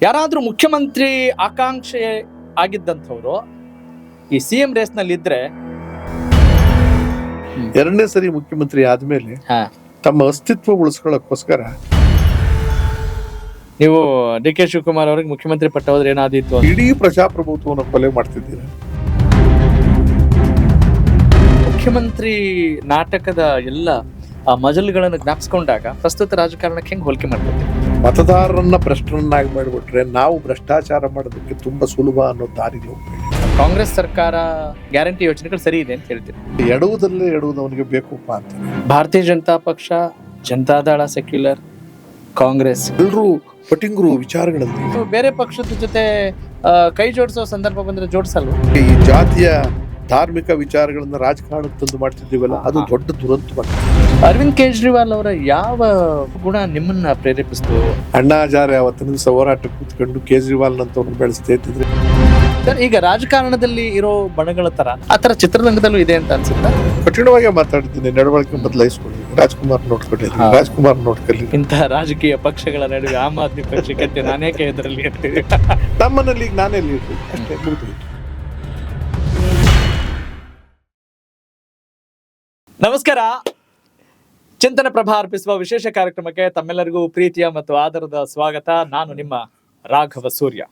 ಯಾರಾದ್ರೂ ಮುಖ್ಯಮಂತ್ರಿ ಆಕಾಂಕ್ಷೆ ಆಗಿದ್ದಂಥವ್ರು ಈ ಸಿಎಂ ರೇಸ್ ನಲ್ಲಿ ಇದ್ರೆ ಎರಡನೇ ಸರಿ ಮುಖ್ಯಮಂತ್ರಿ ಆದ್ಮೇಲೆ ತಮ್ಮ ಅಸ್ತಿತ್ವ ಉಳಿಸ್ಕೊಳ್ಳೋಕ್ಕೋಸ್ಕರ ನೀವು ಡಿ ಕೆ ಶಿವಕುಮಾರ್ ಅವ್ರಿಗೆ ಮುಖ್ಯಮಂತ್ರಿ ಪಟ್ಟ ಹೋದ್ರೆ ಏನಾದಿತ್ತು ಅಂತ. ಇಡೀ ಪ್ರಜಾಪ್ರಭುತ್ವವನ್ನು ಕೊಲೆ ಮಾಡ್ತಿದ್ದೀರಾ. ಮುಖ್ಯಮಂತ್ರಿ ನಾಟಕದ ಎಲ್ಲ ಮಜಲುಗಳನ್ನು ಜ್ಞಾಪಿಸ್ಕೊಂಡಾಗ ಪ್ರಸ್ತುತ ರಾಜಕಾರಣಕ್ಕೆ ಹೆಂಗ್ ಹೋಲಿಕೆ ಮಾಡ್ಕೊತೀವಿ? ಮತದಾರರನ್ನ ಭ್ರಷ್ಟರನ್ನಾಗಿ ಮಾಡಿಬಿಟ್ರೆ ನಾವು ಭ್ರಷ್ಟಾಚಾರ ಮಾಡೋದಕ್ಕೆ ತುಂಬಾ ಸುಲಭ ಅನ್ನೋ ದಾರಿಗೆ ಹೋಗ್ಬೇಡಿ. ಕಾಂಗ್ರೆಸ್ ಸರ್ಕಾರ ಗ್ಯಾರಂಟಿ ಯೋಜನೆಗಳು ಸರಿ ಇದೆ ಅಂತ ಹೇಳ್ತೀವಿ. ಎಡುವುದಲ್ಲೇ ಎಡುವುದವನಿಗೆ ಬೇಕಪ್ಪ ಅಂತ. ಭಾರತೀಯ ಜನತಾ ಪಕ್ಷ, ಜನತಾದಳ, ಸೆಕ್ಯುಲರ್, ಕಾಂಗ್ರೆಸ್ ಎಲ್ಲರೂ ಪಟಿಂಗರು ವಿಚಾರಗಳಲ್ಲಿ ಬೇರೆ ಪಕ್ಷದ ಜೊತೆ ಕೈ ಜೋಡಿಸೋ ಸಂದರ್ಭ ಬಂದ್ರೆ ಜೋಡಿಸಲ್ವ? ಈ ಜಾತಿಯ ಧಾರ್ಮಿಕ ವಿಚಾರಗಳನ್ನ ರಾಜಕಾರಣಕ್ಕೆ ತಂದು ಮಾಡ್ತಿದ್ದೀವಲ್ಲ, ಅದು ದೊಡ್ಡ ದುರಂತ. ಅರವಿಂದ್ ಕೇಜ್ರಿವಾಲ್ ಅವರ ಯಾವ ಗುಣ ನಿಮ್ಮನ್ನ ಪ್ರೇರೇಪಿಸ್ತು? ಅಣ್ಣಾ ಹಜಾರೆ ಅವತ್ತಿನ ದಿವಸ ಹೋರಾಟಕ್ಕೆ ಕೂತ್ಕೊಂಡು ಕೇಜ್ರಿವಾಲ್ ನಂತವ್ರನ್ನ ಬೆಳೆಸ್ತಾ ಇದ್ದಿದ್ರೆ. ಈಗ ರಾಜಕಾರಣದಲ್ಲಿ ಇರೋ ಬಣಗಳ ತರ ಆತರ ಚಿತ್ರರಂಗದಲ್ಲೂ ಇದೆ ಅಂತ ಅನ್ಸುತ್ತಾ? ಕಠಿಣವಾಗಿ ಮಾತಾಡ್ತೀನಿ, ನಡವಳಿಕೆ ಬದಲಾಯಿಸ್ಕೊಳ್ಳಿ. ರಾಜ್ಕುಮಾರ್ ನೋಡ್ಕೊಳ್ಳಿ. ಇಂತಹ ರಾಜಕೀಯ ಪಕ್ಷಗಳ ನಡುವೆ ಆಮ್ ಆದ್ಮಿ ಪಕ್ಷಕ್ಕೆ ನಾನೇಕೆ ಇದರಲ್ಲಿ ಇರ್ತೀವಿ? ನಮ್ಮನಲ್ಲಿ ಈಗ ನಾನೇ ಲೀಡ್ರು ಅಷ್ಟೇ, ಮುಗಿದು. ನಮಸ್ಕಾರ. ಚಿಂತನ ಪ್ರಭಾ ಅರ್ಪಿಸುವ ವಿಶೇಷ ಕಾರ್ಯಕ್ರಮಕ್ಕೆ ತಮ್ಮೆಲ್ಲರಿಗೂ ಪ್ರೀತಿಯ ಮತ್ತು ಆದರದ ಸ್ವಾಗತ. ನಾನು ನಿಮ್ಮ ರಾಘವ ಸೂರ್ಯ.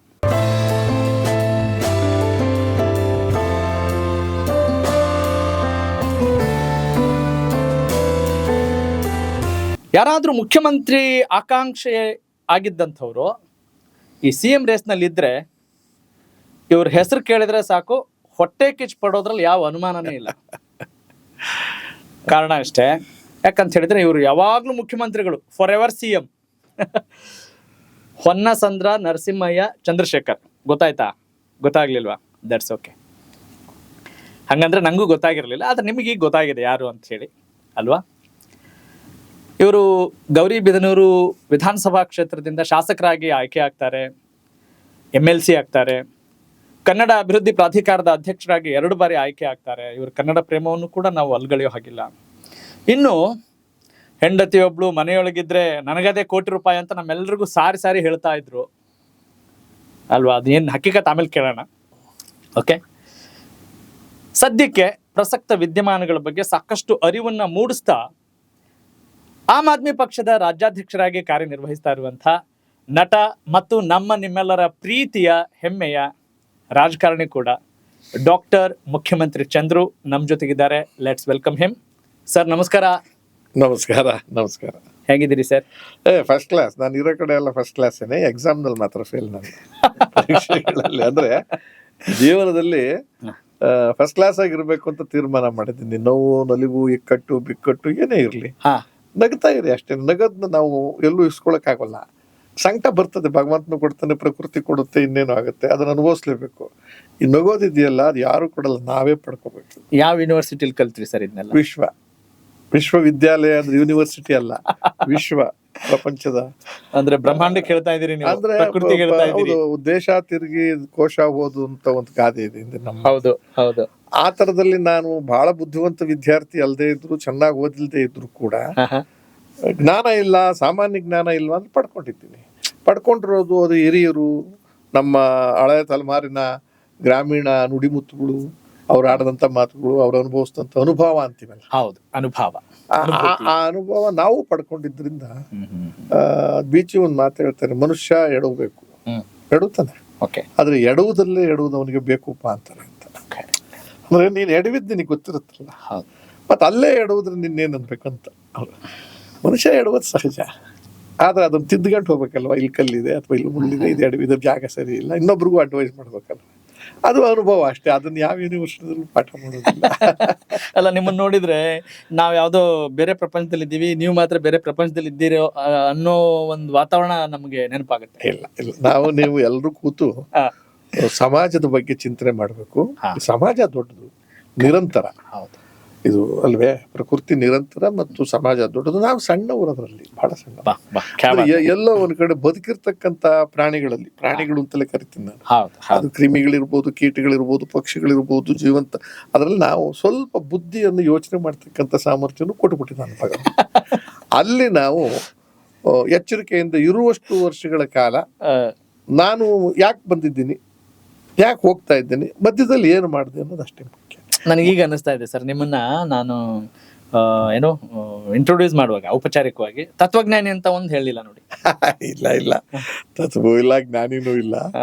ಯಾರಾದ್ರೂ ಮುಖ್ಯಮಂತ್ರಿ ಆಕಾಂಕ್ಷೆ ಆಗಿದ್ದಂಥವ್ರು ಈ ಸಿಎಂ ರೇಸ್ ನಲ್ಲಿ ಇದ್ರೆ ಇವ್ರ ಹೆಸರು ಕೇಳಿದ್ರೆ ಸಾಕು, ಹೊಟ್ಟೆ ಕಿಚ್ಚು ಪಡೋದ್ರಲ್ಲಿ ಯಾವ ಅನುಮಾನನೇ ಇಲ್ಲ. ಕಾರಣ ಅಷ್ಟೇ, ಯಾಕಂತ ಹೇಳಿದ್ರೆ ಇವರು ಯಾವಾಗ್ಲೂ ಮುಖ್ಯಮಂತ್ರಿಗಳು, forever CM. Honnasandra Narasimhaiah Chandrashekhar. ಗೊತ್ತಾಯ್ತಾ? ಗೊತ್ತಾಗ್ಲಿಲ್ವಾ? That's okay. ಹಂಗಂದ್ರೆ ನಂಗೂ ಗೊತ್ತಾಗಿರ್ಲಿಲ್ಲ, ಆದ್ರೆ ನಿಮಗೆ ಈಗ ಗೊತ್ತಾಗಿದೆ ಯಾರು ಅಂತ ಹೇಳಿ ಅಲ್ವಾ? ಇವರು ಗೌರಿಬಿದನೂರು ವಿಧಾನಸಭಾ ಕ್ಷೇತ್ರದಿಂದ ಶಾಸಕರಾಗಿ ಆಯ್ಕೆ ಆಗ್ತಾರೆ, MLC ಆಗ್ತಾರೆ, ಕನ್ನಡ ಅಭಿವೃದ್ಧಿ ಪ್ರಾಧಿಕಾರದ ಅಧ್ಯಕ್ಷರಾಗಿ 2 ಬಾರಿ ಆಯ್ಕೆ ಆಗ್ತಾರೆ. ಇವರು ಕನ್ನಡ ಪ್ರೇಮವನ್ನು ಕೂಡ ನಾವು ಅಲ್ಗಳೆಯೋ ಹಾಗಿಲ್ಲ. ಇನ್ನು ಹೆಂಡತಿಯೊಬ್ಳು ಮನೆಯೊಳಗಿದ್ರೆ ನನಗದೇ ಕೋಟಿ ರೂಪಾಯಿ ಅಂತ ನಮ್ಮೆಲ್ಲರಿಗೂ ಸಾರಿ ಹೇಳ್ತಾ ಇದ್ರು ಅಲ್ವಾ? ಅದೇನು ಹಕ್ಕಿಕತ್ ಆಮೇಲೆ ಕೇಳೋಣ. ಓಕೆ, ಸದ್ಯಕ್ಕೆ ಪ್ರಸಕ್ತ ವಿದ್ಯಮಾನಗಳ ಬಗ್ಗೆ ಸಾಕಷ್ಟು ಅರಿವನ್ನ ಮೂಡಿಸ್ತಾ ಆಮ್ ಆದ್ಮಿ ಪಕ್ಷದ ರಾಜ್ಯಾಧ್ಯಕ್ಷರಾಗಿ ಕಾರ್ಯನಿರ್ವಹಿಸ್ತಾ ಇರುವಂಥ ನಟ ಮತ್ತು ನಿಮ್ಮೆಲ್ಲರ ಪ್ರೀತಿಯ ಹೆಮ್ಮೆಯ ರಾಜಕಾರಣಿ ಕೂಡ ಡಾಕ್ಟರ್ ಮುಖ್ಯಮಂತ್ರಿ ಚಂದ್ರು ನಮ್ಮ ಜೊತೆಗಿದ್ದಾರೆ. Let's welcome him. ಸರ್ ನಮಸ್ಕಾರ. ನಮಸ್ಕಾರ. ಹೇಗಿದ್ದೀರಿ ಸರ್? First class. ನಾನು ಇರೋ ಕಡೆ ಎಲ್ಲ ಫಸ್ಟ್ ಕ್ಲಾಸ್. ಎಕ್ಸಾಮ್ನಲ್ಲಿ ಮಾತ್ರ ಫೇಲ್. ನಾನು ಪರೀಕ್ಷೆಗಳಲ್ಲಿ ಅಂದ್ರೆ ಜೀವನದಲ್ಲಿ ಫಸ್ಟ್ ಕ್ಲಾಸ್ ಆಗಿರ್ಬೇಕು ಅಂತ ತೀರ್ಮಾನ ಮಾಡಿದ್ದೀನಿ. ನೋವು, ನಲಿವು, ಇಕ್ಕಟ್ಟು, ಬಿಕ್ಕಟ್ಟು ಏನೇ ಇರಲಿ ನಗ್ತಾ ಇರಿ ಅಷ್ಟೇ. ನಗದ್ನ ನಾವು ಎಲ್ಲೂ ಇಸ್ಕೊಳಕ್ ಆಗೋಲ್ಲ. ಸಂಕಟ ಬರ್ತದೆ, ಭಗವಂತನು ಕೊಡ್ತಾನೆ, ಪ್ರಕೃತಿ ಕೊಡುತ್ತೆ, ಇನ್ನೇನು ಆಗುತ್ತೆ, ಅದನ್ನ ಅನುಭವಿಸ್ಲೇಬೇಕು. ಈ ನಗೋದಿದೆಯಲ್ಲ, ಅದು ಯಾರು ಕೊಡಲ್ಲ, ನಾವೇ ಪಡ್ಕೋಬೇಕು. ಯಾವ ಯೂನಿವರ್ಸಿಟಿಲಿ ಕಲ್ತ್ರಿ ಸರ್ ಇದನ್ನೆಲ್ಲ? ವಿಶ್ವವಿದ್ಯಾಲಯ ಅಂದ್ರೆ ಯೂನಿವರ್ಸಿಟಿ ಅಲ್ಲ, ವಿಶ್ವ, ಪ್ರಪಂಚದ ಅಂದ್ರೆ ಬ್ರಹ್ಮಾಂಡಕ್ಕೆ ಹೇಳ್ತಾ ಇದೀರಿ ನೀವು, ಅಂದ್ರೆ ಪ್ರಕೃತಿಗೆ ಹೇಳ್ತಾ ಇದೀರಿ. ದೇಶ ತಿರುಗಿ ಕೋಶ ಓದು ಅಂತ ಒಂದು ಗಾದೆ ಇದೆ ನಮ್ಮ. ಹೌದು. ಆ ತರದಲ್ಲಿ ನಾನು ಬಹಳ ಬುದ್ಧಿವಂತ ವಿದ್ಯಾರ್ಥಿ ಅಲ್ಲದೆ ಇದ್ರು, ಚೆನ್ನಾಗಿ ಓದಿಲ್ದೇ ಇದ್ರು ಕೂಡ ಜ್ಞಾನ ಇಲ್ಲ, ಸಾಮಾನ್ಯ ಜ್ಞಾನ ಇಲ್ಲ ಅಂತ ಪಡ್ಕೊಂಡಿರೋದು ಅದು ಹಿರಿಯರು, ನಮ್ಮ ಹಳೆಯ ತಲೆಮಾರಿನ ಗ್ರಾಮೀಣ ನುಡಿಮುತ್ತುಗಳು, ಅವ್ರು ಆಡದಂತ ಮಾತುಗಳು, ಅವ್ರು ಅನುಭವಿಸಿದಂತ ಅನುಭವ ಅಂತೀವಲ್ಲ. ಹೌದು, ಅನುಭವ. ಆ ಅನುಭವ ನಾವು ಪಡ್ಕೊಂಡಿದ್ರಿಂದ ಬೀಚಿ ಒಂದು ಮಾತು ಹೇಳ್ತಾರೆ, ಮನುಷ್ಯ ಎಡವಬೇಕು, ಎಡುತ್ತಾನೆ, ಆದ್ರೆ ಎಡುವುದಲ್ಲೇ ಎಡುವುದವನಿಗೆ ಬೇಕಪ್ಪ ಅಂತಾರೆ ಅಂತ. ಅಂದ್ರೆ ನೀನ್ ಎಡವಿದ್ ನಿನಗೆ ಗೊತ್ತಿರುತ್ತಲ್ಲ, ಮತ್ತ ಅಲ್ಲೇ ಎಡುವುದ್ರೆ ನಿನ್ನೇನ್ ಅನ್ಬೇಕಂತ. ಮನುಷ್ಯ ಎಡುವುದು ಸಹಜ, ಆದ್ರೆ ಅದನ್ನ ತಿದ್ದುಗಂಟು ಹೋಗ್ಬೇಕಲ್ವ. ಇಲ್ಲಿ ಕಲ್ಲಿದೆ ಅಥವಾ ಇಲ್ಲಿ ಮುಳ್ಳಿದೆ, ಇದು ಎಡವಿದ ಜಾಗ ಸರಿ ಇಲ್ಲ, ಇನ್ನೊಬ್ರಿಗೂ ಅಡ್ವೈಸ್ ಮಾಡ್ಬೇಕಲ್ವ. ಅದು ಅನುಭವ ಅಷ್ಟೇ, ಅದನ್ನ ಯಾವ ಯೂನಿವರ್ಸಿಟಿದಲ್ಲೂ ಪಾಠ ಮಾಡೋದಿಲ್ಲ. ಅಲ್ಲ, ನಿಮ್ಮನ್ನ ನೋಡಿದ್ರೆ ನಾವ್ ಯಾವ್ದೋ ಬೇರೆ ಪ್ರಪಂಚದಲ್ಲಿ ಇದ್ದೀವಿ, ನೀವು ಮಾತ್ರ ಬೇರೆ ಪ್ರಪಂಚದಲ್ಲಿ ಇದ್ದೀರೋ ಅನ್ನೋ ಒಂದು ವಾತಾವರಣ ನಮ್ಗೆ ನೆನಪಾಗುತ್ತೆ. ಇಲ್ಲ, ನೀವು ಎಲ್ರೂ ಕೂತು ಸಮಾಜದ ಬಗ್ಗೆ ಚಿಂತನೆ ಮಾಡ್ಬೇಕು. ಸಮಾಜ ದೊಡ್ಡದು, ನಿರಂತರ. ಇದು ಅಲ್ವೇ, ಪ್ರಕೃತಿ ನಿರಂತರ ಮತ್ತು ಸಮಾಜ ದೊಡ್ಡದು. ನಾವು ಸಣ್ಣವರು, ಅದರಲ್ಲಿ ಬಹಳ ಸಣ್ಣ. ಎಲ್ಲೋ ಒಂದ್ ಕಡೆ ಬದುಕಿರ್ತಕ್ಕಂತ ಪ್ರಾಣಿಗಳು ಅಂತಲೇ ಕರಿತೀನಿ ನಾನು. ಅದು ಕ್ರಿಮಿಗಳಿರ್ಬೋದು, ಕೀಟಗಳಿರ್ಬೋದು, ಪಕ್ಷಿಗಳಿರ್ಬೋದು, ಜೀವಂತ. ಅದ್ರಲ್ಲಿ ನಾವು ಸ್ವಲ್ಪ ಬುದ್ಧಿಯನ್ನು ಯೋಚನೆ ಮಾಡ್ತಕ್ಕಂಥ ಸಾಮರ್ಥ್ಯವನ್ನು ಕೊಟ್ಬಿಟ್ಟಿದ್ದಾನೆ ಭಗವಂತ. ಅಲ್ಲಿ ನಾವು ಎಚ್ಚರಿಕೆಯಿಂದ ಇರುವಷ್ಟು ವರ್ಷಗಳ ಕಾಲ ನಾನು ಯಾಕೆ ಬಂದಿದ್ದೀನಿ, ಯಾಕೆ ಹೋಗ್ತಾ ಇದ್ದೀನಿ, ಮಧ್ಯದಲ್ಲಿ ಏನು ಮಾಡಿದೆ ಅನ್ನೋದು ಅಷ್ಟೇ ಮುಖ್ಯ. ನನಗೀಗ ಅನಿಸ್ತಾ ಇದೆ ಸರ್, ನಿಮ್ಮನ್ನ ನಾನು ಏನೋ ಇಂಟ್ರೊಡ್ಯೂಸ್ ಮಾಡುವಾಗ ಔಪಚಾರಿಕವಾಗಿ ತತ್ವಜ್ಞಾನಿ ಅಂತ ಒಂದು ಹೇಳಿಲ್ಲ ನೋಡಿ. ಇಲ್ಲ ತತ್ವೂ ಇಲ್ಲ, ಜ್ಞಾನಿನೂ ಇಲ್ಲ.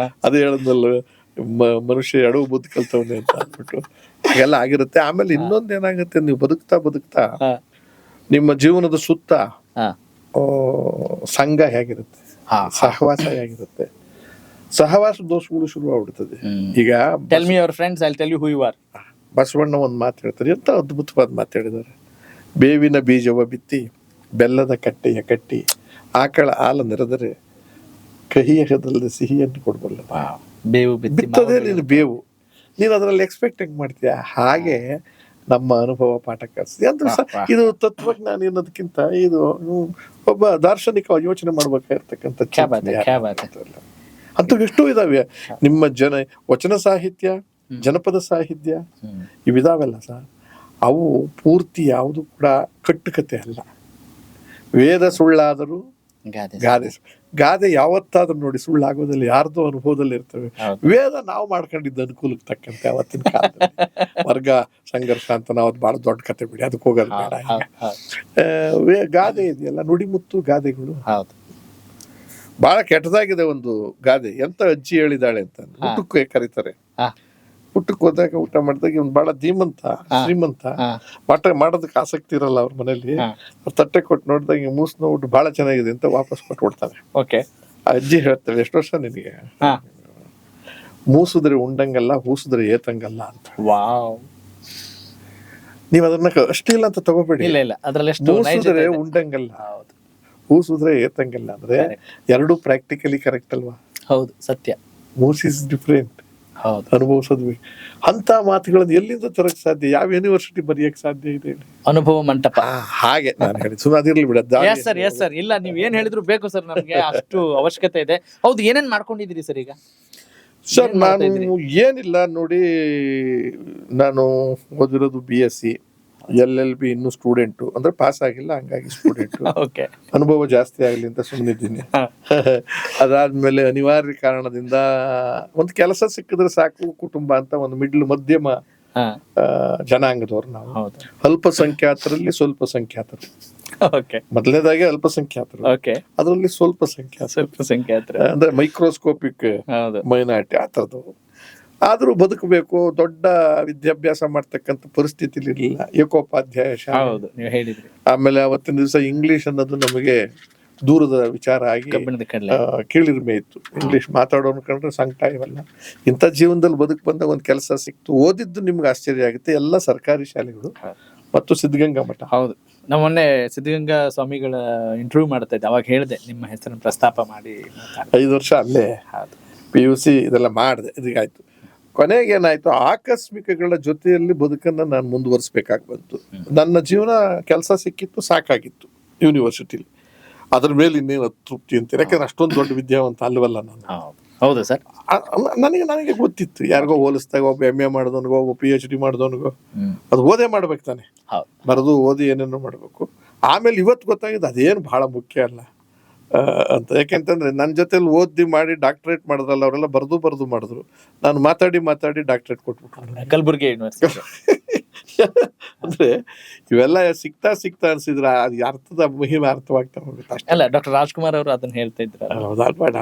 ಅದೇ ಹೇಳದ್ನಲ್ಲ, ಮನುಷ್ಯ ಎಡವು ಬುದ್ಧಿ ಕಲ್ತವನೆ ಅಂತ ಅಂದ್ಬಿಟ್ಟು ಹಾಗೆಲ್ಲ ಆಗಿರುತ್ತೆ. ಆಮೇಲೆ ಇನ್ನೊಂದು ಏನಾಗುತ್ತೆ, ನೀವು ಬದುಕ್ತಾ ನಿಮ್ಮ ಜೀವನದ ಸುತ್ತ ಸಂಘ ಹೇಗಿರುತ್ತೆ, ಸಹವಾಸ ಹೇಗಿರುತ್ತೆ, ಸಹವಾಸ ದೋಷಗಳು ಶುರು ಆಗ್ಬಿಡ್ತದೆ. ಈಗ tell me your friends, I will tell you who you are. Basavanna ಒಂದು ಮಾತು ಹೇಳ್ತಾರೆ, ಎಂತ ಅದ್ಭುತವಾದ ಮಾತು ಹೇಳಿದ್ದಾರೆ. ಬೇವಿನ ಬೀಜವ ಬಿತ್ತಿ ಬೆಲ್ಲದ ಕಟ್ಟೆಯ ಕಟ್ಟಿ ಆಕಳ ಹಾಲು ನೆರೆದರೆ ಕಹಿಯದಲ್ಲದೆ ಸಿಹಿಯನ್ನು ಕೊಡಬಲ್ಲ. ಬೇವು ಬಿತ್ತದೇ ನೀನು ಬೇವು, ನೀನು ಅದರಲ್ಲಿ ಎಕ್ಸ್ಪೆಕ್ಟ್ ಹೆಂಗ್ ಮಾಡ್ತೀಯ? ಹಾಗೆ ನಮ್ಮ ಅನುಭವ ಪಾಠ ಕಲಿಸ್ತೀವಿ. ಅಂದ್ರೆ ಇದು ತತ್ವಜ್ಞಾನಿ ಅನ್ನೋದಕ್ಕಿಂತ ಇದು ಒಬ್ಬ ದಾರ್ಶನಿಕ ಯೋಚನೆ ಮಾಡ್ಬೇಕಾಗಿರ್ತಕ್ಕಂಥ ಅಂತ ಎಷ್ಟೋ ಇದಾವೆ. ನಿಮ್ಮ ವಚನ ಸಾಹಿತ್ಯ, ಜನಪದ ಸಾಹಿತ್ಯ ಇವಿದಾವೆಲ್ಲ ಸರ್, ಅವು ಪೂರ್ತಿ ಯಾವುದು ಕೂಡ ಕಟ್ಟುಕತೆ ಅಲ್ಲ. ವೇದ ಸುಳ್ಳಾದರೂ ಗಾದೆ ಯಾವತ್ತಾದ್ರೂ ನೋಡಿ ಸುಳ್ಳಾಗೋದಿಲ್ಲ, ಯಾರ್ದೋ ಅನುಭವದಲ್ಲಿ ಇರ್ತವೆ. ವೇದ ನಾವು ಮಾಡ್ಕೊಂಡಿದ್ದ ಅನುಕೂಲಕ್ಕೆ ತಕ್ಕಂತೆ ಅವತ್ತಿನ ಕಾಲದಲ್ಲಿ ವರ್ಗ ಸಂಘರ್ಷ ಅಂತ ನಾವು ಬಹಳ ದೊಡ್ಡ ಕತೆ ಬಿಡಿ, ಅದಕ್ಕೆ ಹೋಗೋದು ಬೇಡ. ಗಾದೆ ಇದೆಯಲ್ಲ, ನುಡಿಮುತ್ತು ಗಾದೆಗಳು ಬಹಳ ಕೆಟ್ಟದಾಗಿದೆ. ಒಂದು ಗಾದೆ, ಎಂತ ಅಜ್ಜಿ ಹೇಳಿದಾಳೆ ಅಂತ ಊಟಕ್ಕೆ ಕರೀತಾರೆ. ಊಟಕ್ಕೆ ಹೋದಾಗ ಊಟ ಮಾಡಿದಾಗ ಇವ್ನು ಬಹಳ ಶ್ರೀಮಂತ, ಪಾಠ ಮಾಡೋದಕ್ಕೆ ಆಸಕ್ತಿ ಇರಲ್ಲ ಅವ್ರ ಮನೇಲಿ. ಅವ್ರ ತಟ್ಟೆ ಕೊಟ್ಟು ನೋಡಿದಾಗ ಮೂಸ್ ನೋಡ್ಬಿಟ್ಟು ಬಹಳ ಚೆನ್ನಾಗಿದೆ ಅಂತ ವಾಪಸ್ ಕೊಟ್ಟು ಕೊಡ್ತಾನೆ. ಆ ಅಜ್ಜಿ ಹೇಳ್ತಾಳೆ, ಎಷ್ಟು ವರ್ಷ ನಿನಗೆ? ಮೂಸಿದ್ರೆ ಉಂಡಂಗಲ್ಲ, ಹೂಸಿದ್ರೆ ಏತಂಗಲ್ಲ ಅಂತ. ನೀವ್ ಅದನ್ನ ಅಷ್ಟಿಲ್ಲ ಅಂತ ತಗೋಬೇಡಿ. ಮೂಸಿದ್ರೆ ಉಂಡಂಗಲ್ಲ, ಹೂಸಿದ್ರೆ ಏತಂಗಲ್ಲ ಅಂದ್ರೆ ಎರಡು ಪ್ರಾಕ್ಟಿಕಲಿ ಕರೆಕ್ಟ್ ಅಲ್ವಾ? ಹೌದು, ಸತ್ಯ. ಮೂಸ್ ಇಸ್ ಡಿಫ್ರೆಂಟ್, ಅನುಭವಿಸೋದು. ಅಂತ ಮಾತುಗಳನ್ನು ಎಲ್ಲಿಂದ ತರಕ್ ಸಾಧ್ಯ? ಯಾವ ಯೂನಿವರ್ಸಿಟಿ ಬರೆಯಕ್ ಸಾಧ್ಯ ಇದೆ? ಅನುಭವ ಮಂಟಪ. ಹಾಗೆ ನಾನು ಹೇಳಿ ಸುಮ್ಮನೆ ಬಿಡ. ಸರ್ ಇಲ್ಲ, ನೀವ್ ಏನ್ ಹೇಳಿದ್ರು ಬೇಕು ಸರ್, ನಮ್ಗೆ ಅಷ್ಟು ಅವಶ್ಯಕತೆ ಇದೆ. ಹೌದು, ಏನೇನ್ ಮಾಡ್ಕೊಂಡಿದ್ದೀರಿ ಸರ್ ಈಗ? ಸರ್ ನಾನು ಏನಿಲ್ಲ ನೋಡಿ, ನಾನು ಓದಿರೋದು BSc, LLB, ಇನ್ನು ಸ್ಟೂಡೆಂಟು, ಅಂದ್ರೆ ಪಾಸ್ ಆಗಿಲ್ಲ, ಹಂಗಾಗಿ ಸ್ಟೂಡೆಂಟು. ಅನುಭವ ಜಾಸ್ತಿ ಆಗಲಿ ಅಂತ ಸುಮ್ಮನಿದ್ದೀನಿ. ಅದಾದ್ಮೇಲೆ ಅನಿವಾರ್ಯ ಕಾರಣದಿಂದ ಒಂದು ಕೆಲಸ ಸಿಕ್ಕಿದ್ರೆ ಸಾಕು ಕುಟುಂಬ ಅಂತ ಒಂದು ಮಧ್ಯಮ ಜನಾಂಗದವ್ರು ನಾವು. ಅಲ್ಪಸಂಖ್ಯಾತರಲ್ಲಿ ಸ್ವಲ್ಪ ಸಂಖ್ಯಾತರು. ಮೊದಲನೇದಾಗಿ ಅಲ್ಪಸಂಖ್ಯಾತರು, ಅದರಲ್ಲಿ ಸ್ವಲ್ಪ ಸಂಖ್ಯಾತರು ಅಂದ್ರೆ ಮೈಕ್ರೋಸ್ಕೋಪಿಕ್ ಮೈನಾರಿಟಿ ಆ ಥರದವರು. ಆದ್ರೂ ಬದುಕಬೇಕು, ದೊಡ್ಡ ವಿದ್ಯಾಭ್ಯಾಸ ಮಾಡ್ತಕ್ಕಂಥ ಪರಿಸ್ಥಿತಿಲಿ ಇರಲಿಲ್ಲ. ಏಕೋಪಾಧ್ಯಾಯ ಶಾಲೆ, ಆಮೇಲೆ ಅವತ್ತಿನ ದಿವಸ ಇಂಗ್ಲಿಷ್ ಅನ್ನೋದು ನಮಗೆ ದೂರದ ವಿಚಾರ ಆಗಿ ಕೀಳಿರಿಮೆ ಇತ್ತು. ಇಂಗ್ಲಿಷ್ ಮಾತಾಡೋನು ಕಂಡ್ರೆ ಸಂಕಟ ಇವೆಲ್ಲ. ಇಂಥ ಜೀವನದಲ್ಲಿ ಬಂದಾಗ ಒಂದು ಕೆಲಸ ಸಿಕ್ತು. ಓದಿದ್ದು ನಿಮ್ಗೆ ಆಶ್ಚರ್ಯ ಆಗುತ್ತೆ, ಎಲ್ಲ ಸರ್ಕಾರಿ ಶಾಲೆಗಳು ಮತ್ತು ಸಿದ್ಧಗಂಗಾ ಮಠ. ಹೌದು, ನಾವು ಮೊನ್ನೆ ಸಿದ್ಧಗಂಗಾ ಸ್ವಾಮಿಗಳ ಇಂಟರ್ವ್ಯೂ ಮಾಡ್ತಾ ಇದ್ದೆ, ಅವಾಗ ಹೇಳಿದೆ ನಿಮ್ಮ ಹೆಸರನ್ನು ಪ್ರಸ್ತಾಪ ಮಾಡಿ. 5 ವರ್ಷ ಅಲ್ಲೇ PUC ಇದೆಲ್ಲ ಮಾಡಿದೆ, ಇದೀಗಾಯ್ತು. ಕೊನೆಗೆ ಏನಾಯ್ತು, ಆಕಸ್ಮಿಕಗಳ ಜೊತೆಯಲ್ಲಿ ಬದುಕನ್ನ ನಾನು ಮುಂದುವರಿಸಬೇಕಾಗಿ ಬಂತು. ನನ್ನ ಜೀವನ ಕೆಲಸ ಸಿಕ್ಕಿತ್ತು, ಸಾಕಾಗಿತ್ತು ಯೂನಿವರ್ಸಿಟಿಲಿ. ಅದ್ರ ಮೇಲೆ ಇನ್ನೇನು ತೃಪ್ತಿ ಅಂತೀನಿ, ಯಾಕಂದ್ರೆ ಅಷ್ಟೊಂದು ದೊಡ್ಡ ವಿದ್ಯಾವಂತ ಅಲ್ವಲ್ಲ ನಾನು. ಹೌದು ಸರ್, ನನಗೆ ಗೊತ್ತಿತ್ತು. ಯಾರಿಗೋ ಹೋಲಿಸ್ದಾಗ ಒಬ್ಬ MA ಮಾಡಿದವನಿಗೋ, ಒಬ್ಬ PhD ಮಾಡಿದವನಿಗೋ, ಅದು ಓದೇ ಮಾಡ್ಬೇಕು ತಾನೆ, ಬರೆದು ಓದಿ ಏನೇನೋ ಮಾಡ್ಬೇಕು. ಆಮೇಲೆ ಇವತ್ತು ಗೊತ್ತಾಗಿದೆ ಅದೇನು ಬಹಳ ಮುಖ್ಯ ಅಲ್ಲ ಅಂತ. ಯಾಕೆಂತಂದ್ರೆ ನನ್ನ ಜೊತೆಲಿ ಓದಿ ಮಾಡಿ ಡಾಕ್ಟರೇಟ್ ಮಾಡಿದ್ರಲ್ಲ, ಅವರೆಲ್ಲ ಬರೆದು ಮಾಡಿದ್ರು. ನಾನು ಮಾತಾಡಿ ಡಾಕ್ಟರೇಟ್ ಕೊಟ್ಬಿಟ್ಟು ಕಲಬುರ್ಗಿ ಯೂನಿವರ್ಸಿಟಿ. ಅಂದ್ರೆ ಇವೆಲ್ಲ ಸಿಗ್ತಾ ಅನ್ಸಿದ್ರ ಅದು ಅರ್ಥದ ಮಹಿಮೆ ಅರ್ಥವಾಗ್ತಾ ಹೋಗುತ್ತೆ ಅಷ್ಟೇ. ಅಲ್ಲ, ಡಾಕ್ಟರ್ ರಾಜ್ಕುಮಾರ್ ಅವರು ಅದನ್ನ ಹೇಳ್ತಾ ಇದ್ರು.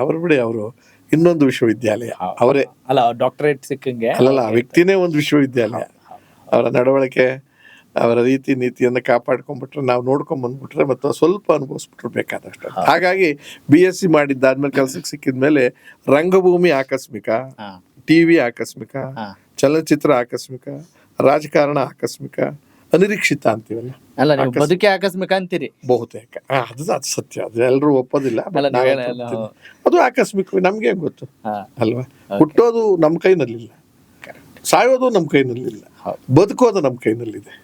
ಅವ್ರು ಬಿಡಿ, ಅವರು ಇನ್ನೊಂದು ವಿಶ್ವವಿದ್ಯಾಲಯ ಅವರೇ ಅಲ್ಲ, ಡಾಕ್ಟರೇಟ್ ಸಿಕ್ಕಂಗೆ ಅಲ್ಲಲ್ಲ, ಆ ವ್ಯಕ್ತಿನೇ ಒಂದು ವಿಶ್ವವಿದ್ಯಾಲಯ. ಅವರ ನಡವಳಿಕೆ, ಅವರ ರೀತಿ ನೀತಿಯನ್ನು ಕಾಪಾಡ್ಕೊಂಡ್ಬಿಟ್ರೆ, ನಾವು ನೋಡ್ಕೊಂಡ್ ಬಂದ್ಬಿಟ್ರೆ ಮತ್ತೆ ಸ್ವಲ್ಪ ಅನುಭವಿಸ್ಬಿಟ್ರೆ ಬೇಕಾದಷ್ಟು. ಹಾಗಾಗಿ BSc ಮಾಡಿದ್ದಾದ್ಮೇಲೆ ಕೆಲ್ಸಕ್ಕೆ ಸಿಕ್ಕಿದ್ಮೇಲೆ ರಂಗಭೂಮಿ ಆಕಸ್ಮಿಕ, TV ಆಕಸ್ಮಿಕ, ಚಲನಚಿತ್ರ ಆಕಸ್ಮಿಕ, ರಾಜಕಾರಣ ಆಕಸ್ಮಿಕ, ಅನಿರೀಕ್ಷಿತ ಅಂತೀವಲ್ಲ, ಬದುಕಿ ಆಕಸ್ಮಿಕ ಅಂತೀರಿ ಬಹುತೇಕ. ಅದು ಸತ್ಯ, ಅದು ಎಲ್ಲರೂ ಒಪ್ಪೋದಿಲ್ಲ, ಅದು ಆಕಸ್ಮಿಕ. ನಮ್ಗೆ ಗೊತ್ತು ಅಲ್ವಾ? ಹುಟ್ಟೋದು ನಮ್ಮ ಕೈನಲ್ಲಿಲ್ಲ, ಸಾಯೋದು ನಮ್ಮ ಕೈನಲ್ಲಿಲ್ಲ, ಬದುಕೋದು ನಮ್ಮ ಕೈನಲ್ಲಿದೆ.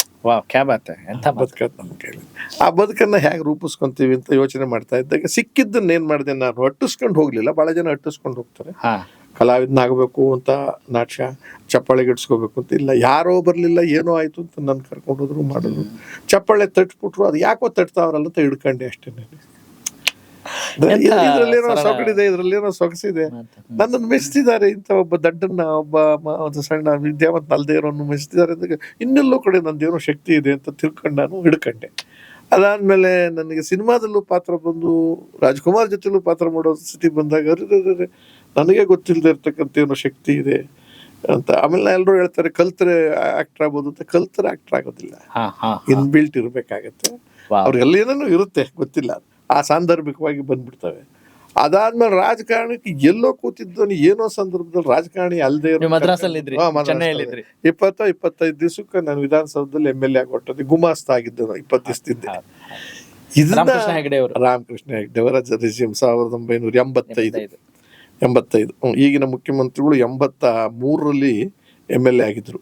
ಬದುಕೋದು ನಮ್ಮ ಕೈಲಿ. ಆ ಬದುಕನ್ನ ಹೇಗೆ ರೂಪಿಸ್ಕೊಂತೀವಿ ಅಂತ ಯೋಚನೆ ಮಾಡ್ತಾ ಇದ್ದಾಗ ಸಿಕ್ಕಿದ್ದನ್ನ ಏನ್ ಮಾಡಿದೆ, ನಾನು ಅಟ್ಟಿಸ್ಕೊಂಡು ಹೋಗ್ಲಿಲ್ಲ. ಬಹಳ ಜನ ಅಟ್ಟಿಸ್ಕೊಂಡು ಹೋಗ್ತಾರೆ, ಕಲಾವಿದನಾಗಬೇಕು ಅಂತ, ನಾಟ್ಯ ಚಪ್ಪಾಳೆ ಗಿಡ್ಸ್ಕೋಬೇಕು ಅಂತ. ಇಲ್ಲ, ಯಾರೋ ಬರ್ಲಿಲ್ಲ, ಏನೋ ಆಯ್ತು ಅಂತ ನನ್ನ ಕರ್ಕೊಂಡು ಹೋದ್ರು, ಮಾಡಿದ್ರು. ಚಪ್ಪಾಳೆ ತಟ್ಬಿಟ್ರು, ಅದು ಯಾಕೋ ತಟ್ತಾವ್ರಲ್ಲ ಅಂತ ಹಿಡ್ಕೊಂಡೆ ಅಷ್ಟೇ. ಇದ್ರಲ್ಲೇನೋ ಸೊಗಡಿದೆ, ಇದ್ರಲ್ಲೇನೋ ಸೊಗಸಿದೆ. ನನ್ನನ್ನು ಮೆಚ್ಚಿದ್ದಾರೆ, ಇಂಥ ಒಬ್ಬ ದಡ್ಡನ್ನ, ಒಂದು ಸಣ್ಣ ವಿದ್ಯಾವಂತ ಅಲ್ದೇ ಇರೋನು ಮೆಚ್ಚಿದ್ದಾರೆ ಅಂದಾಗ ಇನ್ನೆಲ್ಲೋ ಕಡೆ ನಂದೇನೋ ಶಕ್ತಿ ಇದೆ ಅಂತ ತಿಳ್ಕೊಂಡು ನಾನು ಹಿಡ್ಕೊಂಡೆ. ಅದಾದ್ಮೇಲೆ ನನಗೆ ಸಿನಿಮಾದಲ್ಲೂ ಪಾತ್ರ ಬಂದು ರಾಜ್ಕುಮಾರ್ ಜೊತೆಲೂ ಪಾತ್ರ ಮಾಡೋ ಸ್ಥಿತಿ ಬಂದಾಗ ನನಗೆ ಗೊತ್ತಿಲ್ಲದೆ ಇರ್ತಕ್ಕಂಥ ಏನೋ ಶಕ್ತಿ ಇದೆ ಅಂತ. ಆಮೇಲೆ ಎಲ್ಲರೂ ಹೇಳ್ತಾರೆ ಕಲ್ತ್ರೆ ಆಕ್ಟರ್ ಆಗ್ಬೋದು ಅಂತ. ಕಲ್ತ್ರೆ ಆಕ್ಟರ್ ಆಗೋದಿಲ್ಲ, ಇನ್ಬಿಲ್ಟ್ ಇರ್ಬೇಕಾಗತ್ತೆ. ಅವ್ರಿಗೆಲ್ಲ ಏನೇನೋ ಇರುತ್ತೆ ಗೊತ್ತಿಲ್ಲ, ಆ ಸಾಂದರ್ಭಿಕವಾಗಿ ಬಂದ್ಬಿಡ್ತವೆ. ಅದಾದ್ಮೇಲೆ ರಾಜಕಾರಣಕ್ಕೆ ಎಲ್ಲೋ ಕೂತಿದ್ದವನು ಏನೋ ಸಂದರ್ಭದಲ್ಲಿ ರಾಜಕಾರಣಿ ಅಲ್ಲದೆ 20-25 ದಿವಸಕ್ಕೆ ನಾನು ವಿಧಾನಸೌಧದಲ್ಲಿ MLA ಆಗಿ ಗುಮಾಸ್ತ ಆಗಿದ್ದೆ. 20 ದಿವಸದಿಂದ. ಇದನ್ನ ರಾಮಕೃಷ್ಣ ಹೆಗ್ಡೆ ಅವರ ರೆಸ್ಯೂಮ್ 1985. ಈಗಿನ ಮುಖ್ಯಮಂತ್ರಿಗಳು 83ರಲ್ಲಿ MLA ಆಗಿದ್ರು.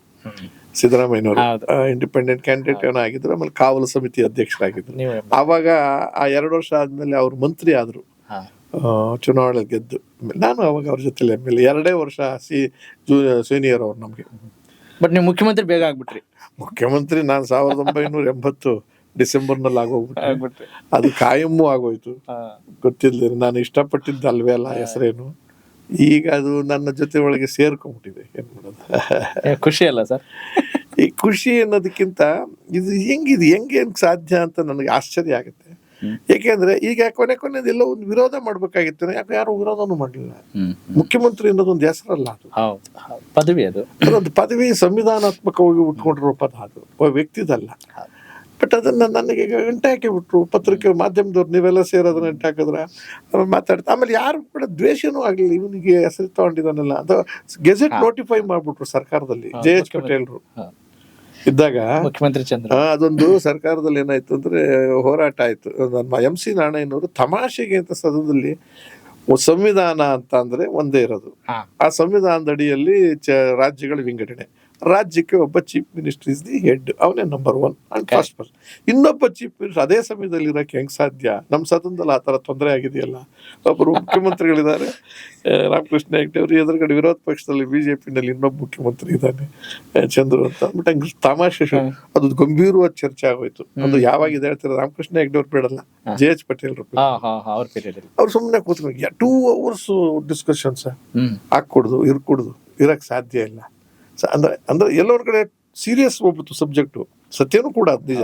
ಸಿದ್ದರಾಮಯ್ಯನವರು ಇಂಡಿಪೆಂಡೆಂಟ್ ಕ್ಯಾಂಡಿಡೇಟ್ ಏನೋ ಆಗಿದ್ರು. ಆಮೇಲೆ ಕಾವಲು ಸಮಿತಿ ಅಧ್ಯಕ್ಷರಾಗಿದ್ರು. ಆವಾಗ ಆ 2 ವರ್ಷ ಆದ್ಮೇಲೆ ಅವ್ರು ಮಂತ್ರಿ ಆದ್ರು, ಚುನಾವಣೆ ಗೆದ್ದು. ನಾನು ಅವಾಗ ಅವ್ರ ಜೊತೆ MLA 2 ವರ್ಷ ಸೀನಿಯರ್ ಅವ್ರು ನಮ್ಗೆ. ಬಟ್ ನೀವು ಮುಖ್ಯಮಂತ್ರಿ ಬೇಗ ಆಗ್ಬಿಟ್ರಿ. ಮುಖ್ಯಮಂತ್ರಿ ನಾನು 1980 ಡಿಸೆಂಬರ್ನಲ್ಲಿ ಆಗೋಗ್ಬಿಟ್ರೆ. ಅದು ಕಾಯಮ್ಮು ಆಗೋಯ್ತು, ಗೊತ್ತಿಲ್ಲ. ನಾನು ಇಷ್ಟಪಟ್ಟಿದ್ದು ಅಲ್ವೇ ಅಲ್ಲ ಹೆಸರೇನು. ಈಗ ಅದು ನನ್ನ ಜೊತೆ ಒಳಗೆ ಸೇರ್ಕೊಂಡ್ಬಿಟ್ಟಿದೆ. ಏನ್ ಮಾಡೋದು, ಖುಷಿ ಅಲ್ಲ ಸರ್? ಈ ಖುಷಿ ಅನ್ನೋದಕ್ಕಿಂತ ಇದು ಹೆಂಗೆ ಸಾಧ್ಯ ಅಂತ ನನಗೆ ಆಶ್ಚರ್ಯ ಆಗುತ್ತೆ. ಯಾಕೆಂದ್ರೆ ಈಗ ಕೊನೆದು ಎಲ್ಲೋ ಒಂದು ವಿರೋಧ ಮಾಡ್ಬೇಕಾಗಿತ್ತು, ಯಾಕೆ ಯಾರು ವಿರೋಧನೂ ಮಾಡಲಿಲ್ಲ. ಮುಖ್ಯಮಂತ್ರಿ ಅನ್ನೋದೊಂದು ಹೆಸರಲ್ಲ, ಅದು ಪದವಿ. ಅದೊಂದು ಪದವಿ, ಸಂವಿಧಾನಾತ್ಮಕವಾಗಿ ಉಟ್ಕೊಂಡಿರೋ ಪದ, ಅದು ವ್ಯಕ್ತಿದಲ್ಲ. ಬಟ್ ಅದನ್ನ ನನಗೆ ಗಂಟೆ ಹಾಕಿಬಿಟ್ರು ಪತ್ರಿಕೆ ಮಾಧ್ಯಮದವ್ರು. ನೀವೆಲ್ಲ ಸೇರೋದನ್ನ ಗಂಟೆ ಹಾಕಿದ್ರ ಮಾತಾಡ್ತಾ. ಆಮೇಲೆ ಯಾರು ಕೂಡ ದ್ವೇಷನೂ ಆಗ್ಲಿಲ್ಲ, ಇವನಿಗೆ ಹೆಸರು ತಗೊಂಡಿದ್ದಾನಲ್ಲ ಅಂತ. ಗೆಜೆಟ್ ನೋಟಿಫೈ ಮಾಡ್ಬಿಟ್ರು ಸರ್ಕಾರದಲ್ಲಿ. JH ಪಟೇಲ್ರು ಇದ್ದಾಗ ಮುಖ್ಯಮಂತ್ರಿ ಚಂದ್ರ. ಅದೊಂದು ಸರ್ಕಾರದಲ್ಲಿ ಏನಾಯ್ತು ಅಂದ್ರೆ ಹೋರಾಟ ಆಯ್ತು. MC ನಾರಾಯಣವರು ತಮಾಷೆಗೆ ಅಂತ ಸದನದಲ್ಲಿ ಸಂವಿಧಾನ ಅಂತ ಅಂದ್ರೆ ಒಂದೇ ಇರೋದು, ಆ ಸಂವಿಧಾನದ ಅಡಿಯಲ್ಲಿ ರಾಜ್ಯಗಳ ವಿಂಗಡಣೆ. ರಾಜ್ಯಕ್ಕೆ ಒಬ್ಬ chief minister is the head, ಅವನೇ ನಂಬರ್ 1 ಅಂಡ್ ಫಸ್ಟ್ ಪರ್ಸನ್. ಇನ್ನೊಬ್ಬ ಚೀಫ್ ಮಿನಿಸ್ಟರ್ ಅದೇ ಸಮಯದಲ್ಲಿ ಇರೋಕೆ ಹೆಂಗ್ ಸಾಧ್ಯ? ನಮ್ಮ ಸದನದಲ್ಲಿ ಆ ತರ ತೊಂದರೆ ಆಗಿದೆಯಲ್ಲ. ಒಬ್ಬರು ಮುಖ್ಯಮಂತ್ರಿಗಳಿದ್ದಾರೆ, ರಾಮಕೃಷ್ಣ ಹೆಗ್ಡೆ ಅವರು. ಎದುರುಗಡೆ ವಿರೋಧ ಪಕ್ಷದಲ್ಲಿ BJP-ನಲ್ಲಿ ಇನ್ನೊಬ್ಬ ಮುಖ್ಯಮಂತ್ರಿ ಇದ್ದಾನೆ, ಚಂದ್ರು ಅಂತ ಅಂದ್ಬಿಟ್ಟು ಹಂಗೆ ತಮಾಷೆ. ಅದು ಗಂಭೀರವಾದ ಚರ್ಚೆ ಆಗೋಯ್ತು. ಅದು ಯಾವಾಗಿದೆ ಹೇಳ್ತಾರೆ, ರಾಮಕೃಷ್ಣ ಹೆಗ್ಡೆ ಅವ್ರು ಬೇಡಲ್ಲ, JH ಪಟೇಲ್ ಅವ್ರು ಸುಮ್ಮನೆ ಕೂತ್ಕೊಂಡು 2 hours ಡಿಸ್ಕಷನ್ಸ್ ಹಾಕೊಡುದು ಇರ್ಕೊಡುದು ಇರಕ್ ಸಾಧ್ಯ ಇಲ್ಲ. ಅಂದ್ರೆ ಎಲ್ಲರ ಕಡೆ ಸೀರಿಯಸ್ ಹೋಗ್ಬಿಟ್ಟು ಸಬ್ಜೆಕ್ಟು, ಸತ್ಯನೂ ಕೂಡ ಅದು ನಿಜ.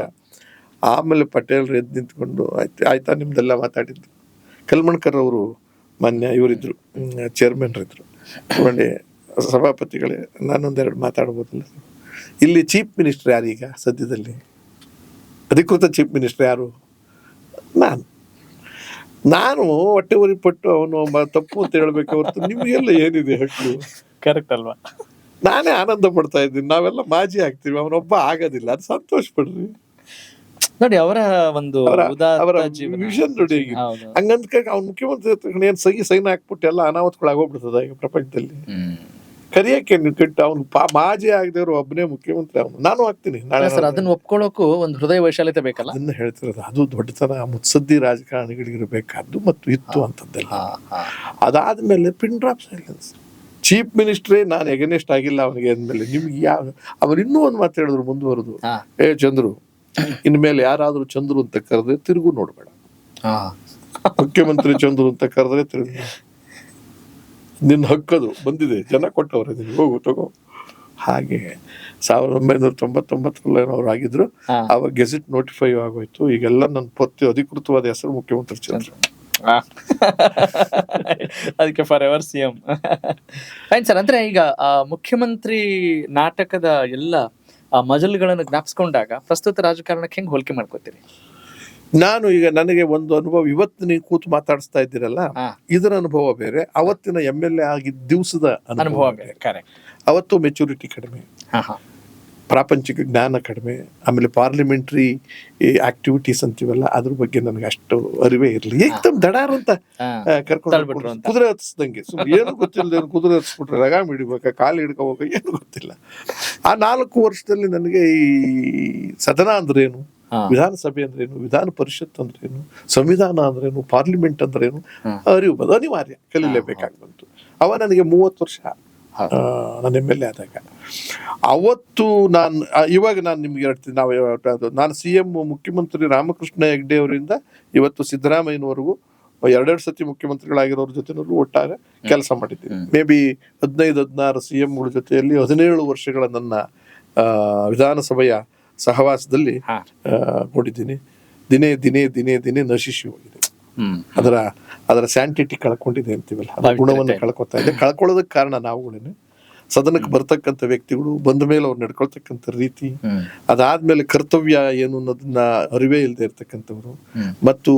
ಆಮೇಲೆ ಪಟೇಲ್ರು ಎದ್ದು ನಿಂತ್ಕೊಂಡು ಆಯ್ತಾ ನಿಮ್ದೆಲ್ಲ ಮಾತಾಡಿದ್ದು. ಕಲ್ಮಣ್ಕರ್ ಅವರು ಮಾನ್ಯ ಇವರಿದ್ರು, ಚೇರ್ಮನ್ ಇದ್ರು. ನೋಡಿ ಸಭಾಪತಿಗಳೇ, ನಾನೊಂದೆರಡು ಮಾತಾಡ್ಬೋದಲ್ಲ. ಇಲ್ಲಿ ಚೀಫ್ ಮಿನಿಸ್ಟರ್ ಯಾರೀಗ ಸದ್ಯದಲ್ಲಿ? ಅಧಿಕೃತ ಚೀಫ್ ಮಿನಿಸ್ಟರ್ ಯಾರು? ನಾನು ಹೊಟ್ಟೆ ಉರಿ ಪಟ್ಟು ಅವನು ತಪ್ಪು ಅಂತ ಹೇಳ್ಬೇಕು ಹೊರತು ನಿಮ್ಗೆಲ್ಲ ಏನಿದೆ ಹಕ್ಕು? ಕರೆಕ್ಟ್ ಅಲ್ವಾ? ನಾನೇ ಆನಂದ ಪಡ್ತಾ ಇದ್ದೀನಿ. ನಾವೆಲ್ಲ ಮಾಜಿ ಆಗ್ತೀವಿ, ಅವನೊಬ್ಬ ಆಗೋದಿಲ್ಲ. ಅದು ಸಂತೋಷ ಪಡ್ರಿ. ನೋಡಿ ಅವರ ಒಂದು ಅವರ ವಿಷನ್ ನೋಡಿ. ಹಂಗಂತ ಅವ್ನ ಮುಖ್ಯಮಂತ್ರಿ ಏನ್ ಸೈನ್ ಹಾಕ್ಬಿಟ್ಟು ಎಲ್ಲ ಅನಾಹುತಗಳಾಗೋಗ್ಬಿಡ್ತದ ಈಗ ಪ್ರಪಂಚದಲ್ಲಿ. ಕರಿಯಕ್ಕೆ ಕೆಟ್ಟ ಅವ್ನು ಮಾಜಿ ಆಗದೇವ್ರು ಒಬ್ಬನೇ ಮುಖ್ಯಮಂತ್ರಿ. ಅವನು ನಾನು ಆಗ್ತೀನಿ ನಾಳೆ. ಅದನ್ನ ಒಪ್ಕೊಳ್ಳೋಕು ಒಂದು ಹೃದಯ ವೈಶಾಲ್ಯತೆ ಬೇಕಲ್ಲ. ಅದನ್ನ ಹೇಳ್ತಿರೋದು. ಅದು ದೊಡ್ಡತನ ಮುತ್ಸದ್ದಿ ರಾಜಕಾರಣಿಗಳಿಗಿರ್ಬೇಕಾದ್ದು ಮತ್ತು ಇತ್ತು ಅಂತದ್ದೆಲ್ಲ. ಅದಾದ್ಮೇಲೆ ಪಿನ್ ಡ್ರಾಪ್ ಸೈಲೆನ್ಸ್. ಚೀಫ್ ಮಿನಿಸ್ಟ್ರೇ ನಾನು ಎಗನೆಸ್ಟ್ ಆಗಿಲ್ಲ ಅವನಿಗೆ ಅಂದ್ಮೇಲೆ ನಿಮ್ಗೆ ಯಾವ ಅವ್ರು ಇನ್ನೂ ಒಂದು ಮಾತು ಹೇಳಿದ್ರು ಮುಂದುವರೆದು, ಚಂದ್ರು ಇನ್ಮೇಲೆ ಯಾರಾದ್ರೂ ಚಂದ್ರು ಅಂತ ಕರೆದ್ರೆ ತಿರುಗು ನೋಡ್ಬೇಡ. ಮುಖ್ಯಮಂತ್ರಿ ಚಂದ್ರು ಅಂತ ಕರೆದ್ರೆ ತಿರುಗು, ನಿನ್ನ ಹಕ್ಕದು ಬಂದಿದೆ, ಜನ ಕೊಟ್ಟವ್ರೆ, ನಿನ್ಗೆ ಹೋಗು ತಗೋ. ಹಾಗೆ 1999 ಅವ್ರು ಆಗಿದ್ರು. ಅವಾಗ ಗೆಜೆಟ್ ನೋಟಿಫೈ ಆಗೋಯ್ತು. ಈಗೆಲ್ಲ ನನ್ನ ಪೊತ್ತೆ ಅಧಿಕೃತವಾದ ಹೆಸರು ಮುಖ್ಯಮಂತ್ರಿ ಚಂದ್ರು. ಅದಕ್ಕೆ for ever CM. Fine sir. ಅಂದ್ರೆ ಈಗ ಮುಖ್ಯಮಂತ್ರಿ ನಾಟಕದ ಎಲ್ಲ ಮಜಲುಗಳನ್ನು ಜ್ಞಾಪಿಸ್ಕೊಂಡಾಗ ಪ್ರಸ್ತುತ ರಾಜಕಾರಣಕ್ಕೆ ಹೆಂಗ್ ಹೋಲಿಕೆ ಮಾಡ್ಕೋತೀರಿ? ನಾನು ಈಗ ನನಗೆ ಒಂದು ಅನುಭವ, ಇವತ್ತು ನೀವು ಕೂತು ಮಾತಾಡಿಸ್ತಾ ಇದ್ದೀರಲ್ಲ, ಇದರ ಅನುಭವ ಬೇರೆ, ಅವತ್ತಿನ MLA ಆಗಿದ್ದ ದಿವಸದ ಅನುಭವ ಬೇರೆ. ಅವತ್ತು ಮೆಚುರಿಟಿ ಕಡಿಮೆ, ಪ್ರಾಪಂಚಿಕ ಜ್ಞಾನ ಕಡಿಮೆ, ಆಮೇಲೆ ಪಾರ್ಲಿಮೆಂಟ್ರಿ ಆಕ್ಟಿವಿಟೀಸ್ ಅಂತೀವಲ್ಲ ಅದ್ರ ಬಗ್ಗೆ ನನಗೆ ಅಷ್ಟು ಅರಿವೇ ಇರಲಿ. ಏಕ್ದಮ್ ದಡಾರ್ ಅಂತ ಕರ್ಕೊಂಡು ಕುದುರೆ ಹತ್ತಿಸ್ದಂಗೆ, ಏನು ಗೊತ್ತಿಲ್ಲ, ಕುದುರೆ ಹತ್ತಿಸ್ಬಿಟ್ರೆ ಲಗಾಮ್ ಹಿಡಿಬೇಕಾ, ಕಾಲು ಹಿಡ್ಕೋಬೇಕ, ಏನು ಗೊತ್ತಿಲ್ಲ. ಆ 4 ವರ್ಷದಲ್ಲಿ ನನಗೆ ಈ ಸದನ ಅಂದ್ರೇನು, ವಿಧಾನಸಭೆ ಅಂದ್ರೇನು, ವಿಧಾನ ಪರಿಷತ್ ಅಂದ್ರೇನು, ಸಂವಿಧಾನ ಅಂದ್ರೇನು, ಪಾರ್ಲಿಮೆಂಟ್ ಅಂದ್ರೇನು ಅರಿವು ಬಂದು ಅನಿವಾರ್ಯ ಕಲೀಲೇಬೇಕಾಗ್ಬಂತು. ಅವ ನನಗೆ 30 ವರ್ಷ ನಾನು MLA ಆದಾಗ. ಅವತ್ತು ಇವಾಗ ನಾನು ನಿಮ್ಗೆ ಹೇಳ್ತೀನಿ, ನಾನು CM ಮುಖ್ಯಮಂತ್ರಿ ರಾಮಕೃಷ್ಣ ಹೆಗ್ಡೆ ಅವರಿಂದ ಇವತ್ತು ಸಿದ್ದರಾಮಯ್ಯನವರೆಗೂ ಎರಡೆರಡು ಸತಿ ಮುಖ್ಯಮಂತ್ರಿಗಳಾಗಿರೋರ ಜೊತೆನಲ್ಲೂ ಒಟ್ಟಾರೆ ಕೆಲಸ ಮಾಡಿದ್ದೀನಿ. ಮೇ ಬಿ 15-16 CMಗಳ ಜೊತೆಯಲ್ಲಿ 17 ವರ್ಷಗಳ ನನ್ನ ವಿಧಾನಸಭೆಯ ಸಹವಾಸದಲ್ಲಿ ನೋಡಿದ್ದೀನಿ. ದಿನೇ ದಿನೇ ದಿನೇ ದಿನೇ ನಶಿಸಿ ಹೋಗಿದೆ. ಅದರ ಸ್ಯಾಂಟಿಟಿ ಕಳ್ಕೊಂಡಿದೆ ಅಂತೀವಲ್ಲ, ಅದರ ಗುಣವನ್ನು ಕಳ್ಕೊತಾ ಇದೆ. ಕಳ್ಕೊಳ್ಳೋದಕ್ಕೆ ಕಾರಣ ನಾವುಗಳೇನೆ. ಸದನಕ್ಕೆ ಬರ್ತಕ್ಕಂಥ ವ್ಯಕ್ತಿಗಳು ಬಂದ ಮೇಲೆ ಅವ್ರು ನಡ್ಕೊಳ್ತಕ್ಕಂಥ ರೀತಿ, ಅದಾದ್ಮೇಲೆ ಕರ್ತವ್ಯ ಏನು ಅನ್ನೋದನ್ನ ಅರಿವೇ ಇಲ್ಲದೆ ಇರ್ತಕ್ಕಂಥವ್ರು, ಮತ್ತು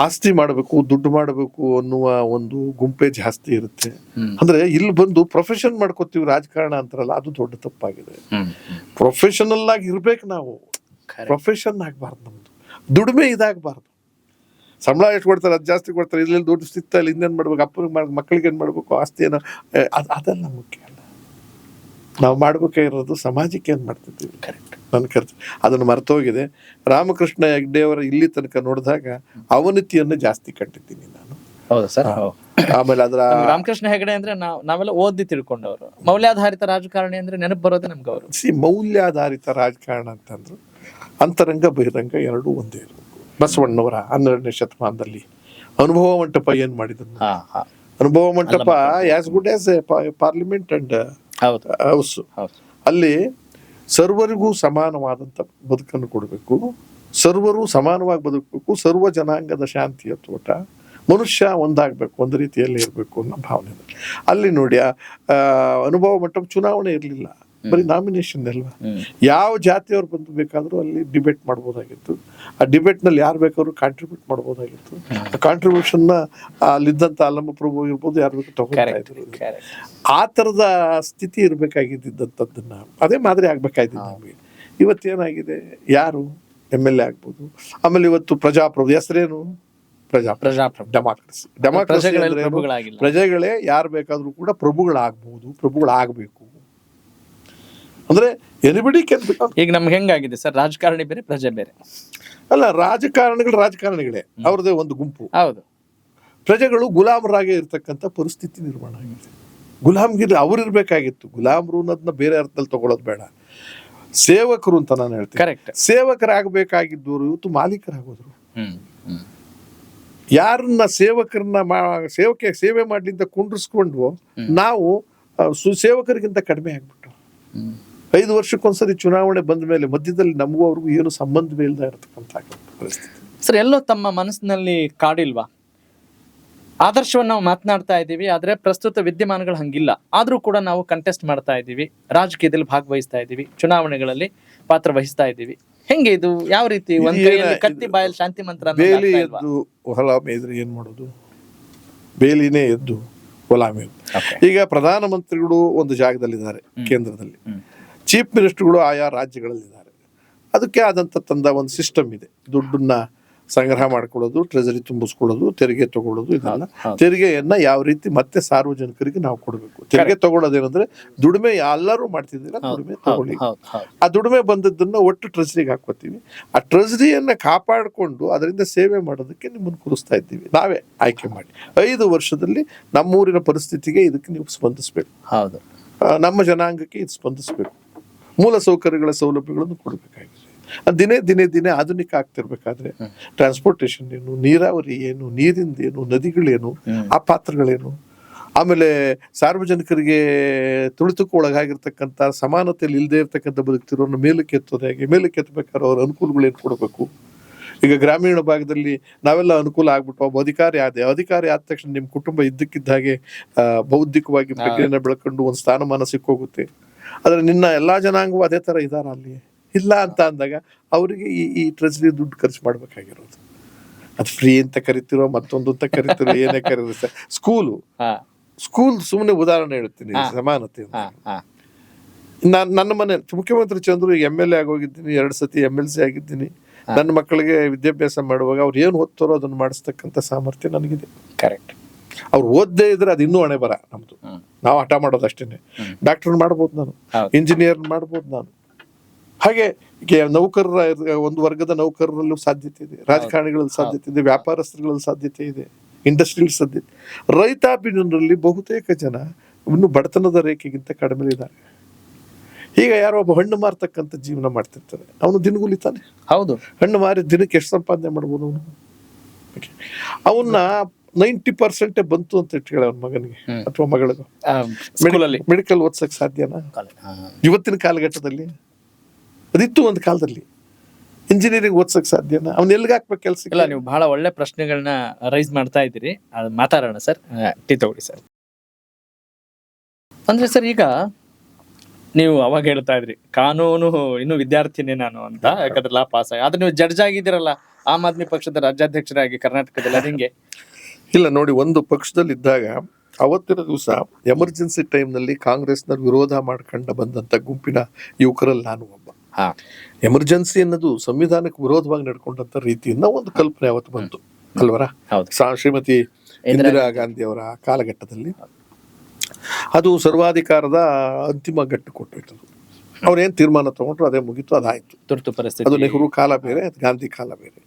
ಆಸ್ತಿ ಮಾಡಬೇಕು, ದುಡ್ಡು ಮಾಡಬೇಕು ಅನ್ನುವ ಒಂದು ಗುಂಪೇ ಜಾಸ್ತಿ ಇರುತ್ತೆ. ಅಂದ್ರೆ ಇಲ್ಲಿ ಬಂದು ಪ್ರೊಫೆಷನ್ ಮಾಡ್ಕೋತೀವಿ ರಾಜಕಾರಣ ಅಂತಾರಲ್ಲ, ಅದು ದೊಡ್ಡ ತಪ್ಪಾಗಿದೆ. ಪ್ರೊಫೆಷನಲ್ ಆಗಿ ಇರ್ಬೇಕು ನಾವು, ಪ್ರೊಫೆಷನ್ ಆಗ್ಬಾರ್ದು. ನಮ್ದು ದುಡಿಮೆ ಇದಾಗಬಾರ್ದು. ಸಂಬಳ ಎಷ್ಟು ಕೊಡ್ತಾರೆ ಅದು ಜಾಸ್ತಿ ಕೊಡ್ತಾರೆ, ಇಲ್ಲಿ ದುಡ್ಡು ಸಿಗ್ತಾ ಇಲ್ಲ, ಇನ್ನೇನು ಮಾಡ್ಬೇಕು, ಅಪ್ಪನಿಗೆ ಮಕ್ಕಳಿಗೆ ಏನು ಮಾಡ್ಬೇಕು, ಆಸ್ತಿ ಏನೋ ಅದೆಲ್ಲ ಮುಖ್ಯ ಅಲ್ಲ. ನಾವು ಮಾಡ್ಬೇಕಾಗಿರೋದು ಸಮಾಜಕ್ಕೆ ಏನು ಮಾಡ್ತಿದ್ದೀವಿ. ಕರೆಕ್ಟ್, ನನ್ನ ಖರ್ಚು ಅದನ್ನು ಮರ್ತೋಗಿದೆ. ರಾಮಕೃಷ್ಣ ಹೆಗ್ಡೆ ಅವರ ಇಲ್ಲಿ ತನಕ ನೋಡಿದಾಗ ಅವನತಿಯನ್ನು ಜಾಸ್ತಿ ಕಟ್ಟಿದ್ದೀನಿ ನಾನು. ಹೌದಾ ಸರ್? ಆಮೇಲೆ ಅದರ ರಾಮಕೃಷ್ಣ ಹೆಗಡೆ ಅಂದ್ರೆ ನಾವೆಲ್ಲ ಓದಿ ತಿಳ್ಕೊಂಡವರು. ಮೌಲ್ಯಾಧಾರಿತ ರಾಜಕಾರಣಿ ಅಂದ್ರೆ ನೆನಪು ಬರೋದೇ ನಮ್ಗೆ ಅವರು. ಮೌಲ್ಯಾಧಾರಿತ ರಾಜಕಾರಣ ಅಂತಂದ್ರು ಅಂತರಂಗ ಬಹಿರಂಗ ಎರಡೂ ಒಂದೇ ಇರಬೇಕು. ಬಸವಣ್ಣವರ 12ನೇ ಶತಮಾನದಲ್ಲಿ ಅನುಭವ ಮಂಟಪ ಏನ್ ಮಾಡಿದ್ರು. ಅನುಭವ ಮಂಟಪ as good as parliament and house. ಅಲ್ಲಿ ಸರ್ವರಿಗೂ ಸಮಾನವಾದಂತ ಬದುಕನ್ನು ಕೊಡಬೇಕು, ಸರ್ವರು ಸಮಾನವಾಗಿ ಬದುಕಬೇಕು, ಸರ್ವ ಜನಾಂಗದ ಶಾಂತಿಯ ತೋಟ, ಮನುಷ್ಯ ಒಂದಾಗಬೇಕು, ಒಂದು ರೀತಿಯಲ್ಲಿ ಇರಬೇಕು ಅನ್ನೋ ಭಾವನೆ. ಅಲ್ಲಿ ನೋಡಿ ಅನುಭವ ಮಂಟಪ ಚುನಾವಣೆ ಇರಲಿಲ್ಲ, ಬರೀ ನಾಮಿನೇಷನ್ ಅಲ್ವಾ. ಯಾವ ಜಾತಿಯವ್ರು ಬಂದು ಬೇಕಾದ್ರೂ ಅಲ್ಲಿ ಡಿಬೇಟ್ ಮಾಡ್ಬೋದಾಗಿತ್ತು. ಆ ಡಿಬೇಟ್ ನಲ್ಲಿ ಯಾರು ಬೇಕಾದ್ರೂ ಕಾಂಟ್ರಿಬ್ಯೂಟ್ ಮಾಡ್ಬೋದಾಗಿತ್ತು. ಆ ಕಾಂಟ್ರಿಬ್ಯೂಷನ್ ನ ಅಲ್ಲಿದ್ದಂತ ಅಲ್ಲಮ್ಮ ಪ್ರಭು ಇರ್ಬೋದು, ಯಾರು ಬೇಕು ತಗೊಳ್ತಾ ಇದ್ರು. ಆ ತರದ ಸ್ಥಿತಿ ಇರ್ಬೇಕಾಗಿದ್ದದ್ದನ್ನ ಅದೇ ಮಾದರಿ ಆಗ್ಬೇಕಾಯ್ತು ನಮಗೆ. ಇವತ್ತೇನಾಗಿದೆ, ಯಾರು MLA ಆಗ್ಬೋದು. ಆಮೇಲೆ ಇವತ್ತು ಪ್ರಜಾಪ್ರಭು ಹೆಸರೇನು, ಡೆಮಾಕ್ರಸಿ. ಪ್ರಜೆಗಳೇ ಯಾರು ಬೇಕಾದ್ರೂ ಕೂಡ ಪ್ರಭುಗಳಾಗ್ಬಹುದು, ಪ್ರಭುಗಳಾಗಬೇಕು. ಅಂದ್ರೆ ಎನಿಬಡಿ ಕ್ಯಾನ್ ಬಿಕಮ್. ಈಗ ನಮ್ಗೆ ಹೆಂಗಾಗಿದೆ ಸರ್, ರಾಜಕಾರಣಿ ಬೇರೆ ಪ್ರಜೆ ಬೇರೆ ಅಲ್ಲ. ರಾಜಕಾರಣಿಗಳೇ ಅವ್ರದೇ ಒಂದು ಗುಂಪು. ಹೌದು. ಪ್ರಜೆಗಳು ಗುಲಾಮರಾಗೆ ಇರ್ತಕ್ಕಂಥ ಪರಿಸ್ಥಿತಿ ನಿರ್ಮಾಣ ಆಗಿದೆ. ಗುಲಾಮ್ಗಿರಿ ಅವ್ರು ಇರ್ಬೇಕಾಗಿತ್ತು. ಗುಲಾಮರು ಅನ್ನೋದನ್ನ ಬೇರೆ ಅರ್ಥದಲ್ಲಿ ತಗೊಳ್ಳೋದು ಬೇಡ, ಸೇವಕರು ಅಂತ ನಾನು ಹೇಳ್ತೀನಿ. ಕರೆಕ್ಟ್. ಸೇವಕರಾಗಬೇಕಾಗಿದ್ದವರು ಇವತ್ತು ಮಾಲೀಕರಾಗೋದ್ರು. ಯಾರನ್ನ ಸೇವೆ ಮಾಡ್ಲಿ ಅಂತ ಕುಂಡ್ರಿಸ್ಕೊಂಡು ನಾವು ಸುಸೇವಕರಿಗಿಂತ ಕಡಿಮೆ ಆಗ್ಬಿಟ್ಟು 5 ವರ್ಷಕ್ಕೊಂದ್ಸರಿ ಚುನಾವಣೆ ಬಂದ ಮೇಲೆ ಮಧ್ಯದಲ್ಲಿ ನಮಗೂ ಅವ್ರಿಗೂ ಏನು ಸಂಬಂಧವೇ ಇಲ್ಲದ ಇರತಕ್ಕಂಥ ಪರಿಸ್ಥಿತಿ. ಸರ್, ಎಲ್ಲೋ ತಮ್ಮ ಮನಸ್ಸಿನಲ್ಲಿ ಕಾಡಿಲ್ವಾ? ಆದರ್ಶವನ್ನು ನಾವು ಮಾತನಾಡ್ತಾ ಇದ್ದೀವಿ, ಆದ್ರೆ ಪ್ರಸ್ತುತ ವಿದ್ಯಮಾನಗಳು ಹಂಗಿಲ್ಲ. ಆದ್ರೂ ಕೂಡ ನಾವು ಕಂಟೆಸ್ಟ್ ಮಾಡ್ತಾ ಇದ್ದೀವಿ, ರಾಜಕೀಯದಲ್ಲಿ ಭಾಗವಹಿಸ್ತಾ ಇದ್ದೀವಿ, ಚುನಾವಣೆಗಳಲ್ಲಿ ಪಾತ್ರ ವಹಿಸ್ತಾ ಇದ್ದೀವಿ. ಹೆಂಗೆ ಇದು? ಯಾವ ರೀತಿ? ಒಂದ್ ಕೈಯಲ್ಲಿ ಕತ್ತಿ, ಬಾಯಲ್ಲಿ ಶಾಂತಿ ಮಂತ್ರ. ಬೇಲಿ ಎದ್ದು ಹೊಲಾಮೆ ಇದ್ರೆ ಏನ್ ಮಾಡೋದು? ಬೇಲಿನೇ ಎದ್ದು ಹೊಲಾಮೆ. ಈಗ ಪ್ರಧಾನಮಂತ್ರಿಗಳು ಒಂದು ಜಾಗದಲ್ಲಿದ್ದಾರೆ, ಕೇಂದ್ರದಲ್ಲಿ. ಚೀಫ್ ಮಿನಿಸ್ಟರ್ಗಳು ಆಯಾ ರಾಜ್ಯಗಳಲ್ಲಿದ್ದಾರೆ. ಅದಕ್ಕೆ ಆದಂತ ಒಂದು ಸಿಸ್ಟಮ್ ಇದೆ. ದುಡ್ಡನ್ನ ಸಂಗ್ರಹ ಮಾಡ್ಕೊಳ್ಳೋದು, ಟ್ರೆಜರಿ ತುಂಬಿಸ್ಕೊಳ್ಳೋದು, ತೆರಿಗೆ ತಗೊಳ್ಳೋದು, ಇದೆಲ್ಲ. ತೆರಿಗೆಯನ್ನ ಯಾವ ರೀತಿ ಮತ್ತೆ ಸಾರ್ವಜನಿಕರಿಗೆ ನಾವು ಕೊಡಬೇಕು. ತೆರಿಗೆ ತಗೊಳ್ಳೋದೇನಂದ್ರೆ ದುಡಿಮೆ ಎಲ್ಲರೂ ಮಾಡ್ತಿದ್ದೀರಾ, ದುಡಿಮೆ ತಗೊಳ್ಳಿ. ಆ ದುಡಿಮೆ ಬಂದದ್ದನ್ನ ಒಟ್ಟು ಟ್ರೆಜರಿಗೆ ಹಾಕೋತೀವಿ. ಆ ಟ್ರೆಜರಿಯನ್ನ ಕಾಪಾಡಿಕೊಂಡು ಅದರಿಂದ ಸೇವೆ ಮಾಡೋದಕ್ಕೆ ನಿಮ್ಮನ್ನು ಕೂರಿಸ್ತಾ ಇದ್ದೀವಿ, ನಾವೇ ಆಯ್ಕೆ ಮಾಡಿ. 5 ವರ್ಷದಲ್ಲಿ ನಮ್ಮೂರಿನ ಪರಿಸ್ಥಿತಿಗೆ ಇದಕ್ಕೆ ನೀವು ಸ್ಪಂದಿಸ್ಬೇಕು. ಹೌದು, ನಮ್ಮ ಜನಾಂಗಕ್ಕೆ ಇದು ಸ್ಪಂದಿಸ್ಬೇಕು. ಮೂಲ ಸೌಕರ್ಯಗಳ ಸೌಲಭ್ಯಗಳನ್ನು ಕೊಡಬೇಕಾಗಿದೆ. ದಿನೇ ದಿನೇ ದಿನೇ ಆಧುನಿಕ ಆಗ್ತಿರ್ಬೇಕಾದ್ರೆ ಟ್ರಾನ್ಸ್ಪೋರ್ಟೇಷನ್ ಏನು, ನೀರಾವರಿ ಏನು, ನೀರಿಂದೇನು, ನದಿಗಳೇನು, ಆ ಪಾತ್ರಗಳೇನು, ಆಮೇಲೆ ಸಾರ್ವಜನಿಕರಿಗೆ ತುಳಿತಕ್ಕೆ ಒಳಗಾಗಿರ್ತಕ್ಕಂಥ ಸಮಾನತೆಯಲ್ಲಿ ಇಲ್ಲದೆ ಇರ್ತಕ್ಕಂಥ ಬದುಕ್ತಿರೋನ್ನ ಮೇಲಕ್ಕೆ ಎತ್ತೋದು ಹೇಗೆ, ಮೇಲಕ್ಕೆ ಎತ್ತಬೇಕಾದ್ರೆ ಅವ್ರ ಅನುಕೂಲಗಳೇನು ಕೊಡಬೇಕು. ಈಗ ಗ್ರಾಮೀಣ ಭಾಗದಲ್ಲಿ ನಾವೆಲ್ಲ ಅನುಕೂಲ ಆಗ್ಬಿಟ್ಟು ಒಬ್ಬ ಅಧಿಕಾರಿ ಆದ ತಕ್ಷಣ ನಿಮ್ಮ ಕುಟುಂಬ ಇದ್ದಕ್ಕಿದ್ದ ಹಾಗೆ ಬೌದ್ಧಿಕವಾಗಿ ಪ್ರಜ್ಞೆಯನ್ನ ಬೆಳ್ಕೊಂಡು ಒಂದು ಸ್ಥಾನಮಾನ ಸಿಕ್ಕೋಗುತ್ತೆ. ಆದ್ರೆ ನಿನ್ನ ಎಲ್ಲಾ ಜನಾಂಗವೂ ಅದೇ ತರ ಇದಾರ ಅಲ್ಲಿ ಇಲ್ಲ ಅಂತ ಅಂದಾಗ ಅವರಿಗೆ ಈ ಟ್ರೆಜರಿ ದುಡ್ಡು ಖರ್ಚು ಮಾಡ್ಬೇಕಾಗಿರೋದು. ಅದು ಫ್ರೀ ಅಂತ ಕರಿತಿರೋ, ಮತ್ತೊಂದು ಅಂತ ಕರಿತಿರೋ, ಏನೇ ಕರೀರಿ. ಸ್ಕೂಲ್ ಸುಮ್ಮನೆ ಉದಾಹರಣೆ ಹೇಳ್ತೀನಿ, ಸಮಾನತೆ. ನನ್ನ ಮನೆ ಮುಖ್ಯಮಂತ್ರಿ ಚಂದ್ರು MLA ಆಗೋಗಿದ್ದೀನಿ, 2 ಸತಿ MLC ಆಗಿದ್ದೀನಿ. ನನ್ನ ಮಕ್ಕಳಿಗೆ ವಿದ್ಯಾಭ್ಯಾಸ ಮಾಡುವಾಗ ಅವ್ರು ಏನು ಓದ್ತಾರೋ ಅದನ್ನು ಮಾಡಿಸ್ತಕ್ಕಂಥ ಸಾಮರ್ಥ್ಯ ನನಗಿದೆ. ಕರೆಕ್ಟ್. ಅವ್ರು ಓದ್ದೇ ಇದ್ರೆ ಅದು ಇನ್ನೂ ಹಣೆ ಬರ ನಮ್ದು. ನಾವು ಹಠ ಮಾಡೋದು ಅಷ್ಟೇನೆ. ಡಾಕ್ಟರ್ ಮಾಡ್ಬೋದು ನಾನು, ಇಂಜಿನಿಯರ್ ಮಾಡ್ಬೋದು ನಾನು. ಹಾಗೆ ನೌಕರರ ಒಂದು ವರ್ಗದ ನೌಕರರಲ್ಲೂ ಸಾಧ್ಯತೆ ಇದೆ, ರಾಜಕಾರಣಿಗಳಲ್ಲಿ ಸಾಧ್ಯತೆ ಇದೆ, ವ್ಯಾಪಾರಸ್ಥರುಗಳಲ್ಲಿ ಸಾಧ್ಯತೆ ಇದೆ, ಇಂಡಸ್ಟ್ರಿಯಲ್ಲಿ ಸಾಧ್ಯತೆ. ರೈತಾಪಿ ಜನರಲ್ಲಿ ಬಹುತೇಕ ಜನ ಇನ್ನು ಬಡತನದ ರೇಖೆಗಿಂತ ಕಡಿಮೆ ಇದ್ದಾರೆ. ಈಗ ಯಾರೋ ಒಬ್ಬ ಹಣ್ಣು ಮಾರ್ತಕ್ಕಂಥ ಜೀವನ ಮಾಡ್ತಿರ್ತಾರೆ, ಅವನು ದಿನಗೂಲಿ ತಾನೆ. ಹೌದು. ಹಣ್ಣು ಮಾರಿ ದಿನಕ್ಕೆ ಎಷ್ಟು ಸಂಪಾದನೆ ಮಾಡ್ಬೋದು ಅವನು? ಅವನ್ನ 90% ಬಂತು ಅಂತ ಇಟ್ಕೊಳ್ಳಿ ಅವನ ಮಗನಿಗೆ ಅಥವಾ ಮಗಳಿಗೂ ಸ್ಕೂಲಲ್ಲಿ ಮೆಡಿಕಲ್ ಓದ್ಸಕ್ ಸಾಧ್ಯನಾ ಇವತ್ತಿನ ಕಾಲಘಟ್ಟದಲ್ಲಿ? ಅದಿತ್ತು ಒಂದು ಕಾಲದಲ್ಲಿ. ಇಂಜಿನಿಯರಿಂಗ್ ಓದ್ಸಕ್ ಸಾಧ್ಯನಾ? ಅವ್ನ ಎಲ್ಲಿಗೆ ಹಾಕ್ಬೇಕು ಕೆಲ್ಸ? ಇಲ್ಲ, ನೀವು ಬಹಳ ಒಳ್ಳೆ ಪ್ರಶ್ನೆಗಳನ್ನ ರೈಸ್ ಮಾಡ್ತಾ ಇದ್ದೀರಿ. ಅದು ಮಾತಾಡೋಣ ಸರ್. ಟೀ ತಗೊಳ್ಳಿ ಸರ್. ಅಂದ್ರೆ ಸರ್, ಈಗ ನೀವು ಅವಾಗ ಹೇಳ್ತಾ ಇದ್ರಿ ಕಾನೂನು ಇನ್ನು ವಿದ್ಯಾರ್ಥಿನೇ ನಾನು ಅಂತ, ಯಾಕಂದ್ರೆ ಲಾ ಪಾಸ್ ಆಗಿ. ಆದ್ರೆ ನೀವು ಜಡ್ಜ್ ಆಗಿದ್ದೀರಲ್ಲ ಆಮ್ ಆದ್ಮಿ ಪಕ್ಷದ ರಾಜ್ಯಾಧ್ಯಕ್ಷರಾಗಿ ಕರ್ನಾಟಕದಲ್ಲಿ, ಅದು ಹಿಂಗೆ? ಇಲ್ಲ ನೋಡಿ, ಒಂದು ಪಕ್ಷದಲ್ಲಿ ಇದ್ದಾಗ ಅವತ್ತಿನ ದಿವಸ ಎಮರ್ಜೆನ್ಸಿ ಟೈಮ್ನಲ್ಲಿ ಕಾಂಗ್ರೆಸ್ನ ವಿರೋಧ ಮಾಡ್ಕೊಂಡು ಬಂದಂತ ಗುಂಪಿನ ಯುವಕರಲ್ಲಿ ನಾನು ಒಬ್ಬ. ಎಮರ್ಜೆನ್ಸಿ ಅನ್ನೋದು ಸಂವಿಧಾನಕ್ಕೆ ವಿರೋಧವಾಗಿ ನಡ್ಕೊಂಡಂತ ರೀತಿಯಿಂದ ಒಂದು ಕಲ್ಪನೆ ಅವತ್ತು ಬಂತು ಅಲ್ವರ? ಶ್ರೀಮತಿ ಇಂದಿರಾ ಗಾಂಧಿ ಅವರ ಕಾಲಘಟ್ಟದಲ್ಲಿ ಅದು ಸರ್ವಾಧಿಕಾರದ ಅಂತಿಮ ಘಟ್ಟ ಕೊಟ್ಟೋಯ್ತು. ಅವ್ರೇನ್ ತೀರ್ಮಾನ ತಗೊಂಡ್ರು ಅದೇ ಮುಗೀತು, ಅದಾಯ್ತು. ತುರ್ತು ಪರಿಸ್ಥಿತಿ. ಅದು ನೆಹರು ಕಾಲ ಬೇರೆ, ಗಾಂಧಿ ಕಾಲ ಬೇರೆ.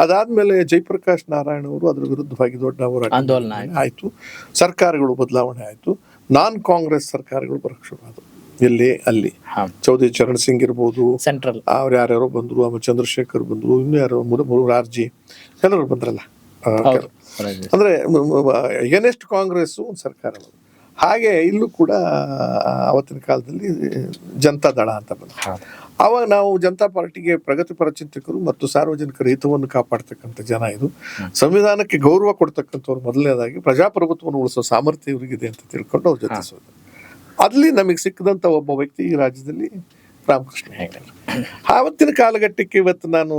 ಅದಾದ್ಮೇಲೆ ಜಯಪ್ರಕಾಶ್ ನಾರಾಯಣ ಅವರು ಅದ್ರ ವಿರುದ್ಧವಾಗಿ ದೊಡ್ಡ ಹೋರಾಟ ಆಂದೋಲನ ಆಯ್ತು. ಸರ್ಕಾರಗಳು ಬದಲಾವಣೆ ಆಯ್ತು. ನಾನ್ ಕಾಂಗ್ರೆಸ್ ಸರ್ಕಾರಗಳು ಬರಕ್ ಶುರು ಆದವು. ಎಲ್ಲಿ ಅಲ್ಲಿ ಚೌಧರಿ ಚರಣ್ ಸಿಂಗ್ ಇರ್ಬೋದು, ಸೆಂಟ್ರಲ್ ಅವ್ರು ಯಾರ್ಯಾರೋ ಬಂದ್ರು, ಆಮೇಲೆ ಚಂದ್ರಶೇಖರ್ ಬಂದ್ರು, ಇನ್ನು ಯಾರೋ ಮುರಾರ್ಜಿ ಎಲ್ಲರೂ ಬಂದ್ರಲ್ಲ. ಅಂದ್ರೆ ಎಗನೆಸ್ಟ್ ಕಾಂಗ್ರೆಸ್ ಒಂದು ಸರ್ಕಾರ. ಹಾಗೆ ಇಲ್ಲೂ ಕೂಡ ಅವತ್ತಿನ ಕಾಲದಲ್ಲಿ ಜನತಾ ದಳ ಅಂತ ಬಂತು. ಆವಾಗ ನಾವು ಜನತಾ ಪಾರ್ಟಿಗೆ ಪ್ರಗತಿಪರ ಚಿಂತಕರು ಮತ್ತು ಸಾರ್ವಜನಿಕರ ಹಿತವನ್ನು ಕಾಪಾಡ್ತಕ್ಕಂಥ ಜನ. ಇದು ಸಂವಿಧಾನಕ್ಕೆ ಗೌರವ ಕೊಡ್ತಕ್ಕಂಥವ್ರು ಮೊದಲನೇದಾಗಿ ಪ್ರಜಾಪ್ರಭುತ್ವವನ್ನು ಉಳಿಸೋ ಸಾಮರ್ಥ್ಯ ಇವರಿಗಿದೆ ಅಂತ ತಿಳ್ಕೊಂಡು ಅವ್ರು ಜೊತೆಸೋದು. ಅಲ್ಲಿ ನಮಗೆ ಸಿಕ್ಕದಂತ ಒಬ್ಬ ವ್ಯಕ್ತಿ ಈ ರಾಜ್ಯದಲ್ಲಿ ರಾಮಕೃಷ್ಣ ಹೆಗಡೆ. ಆವತ್ತಿನ ಕಾಲಘಟ್ಟಕ್ಕೆ ಇವತ್ತು ನಾನು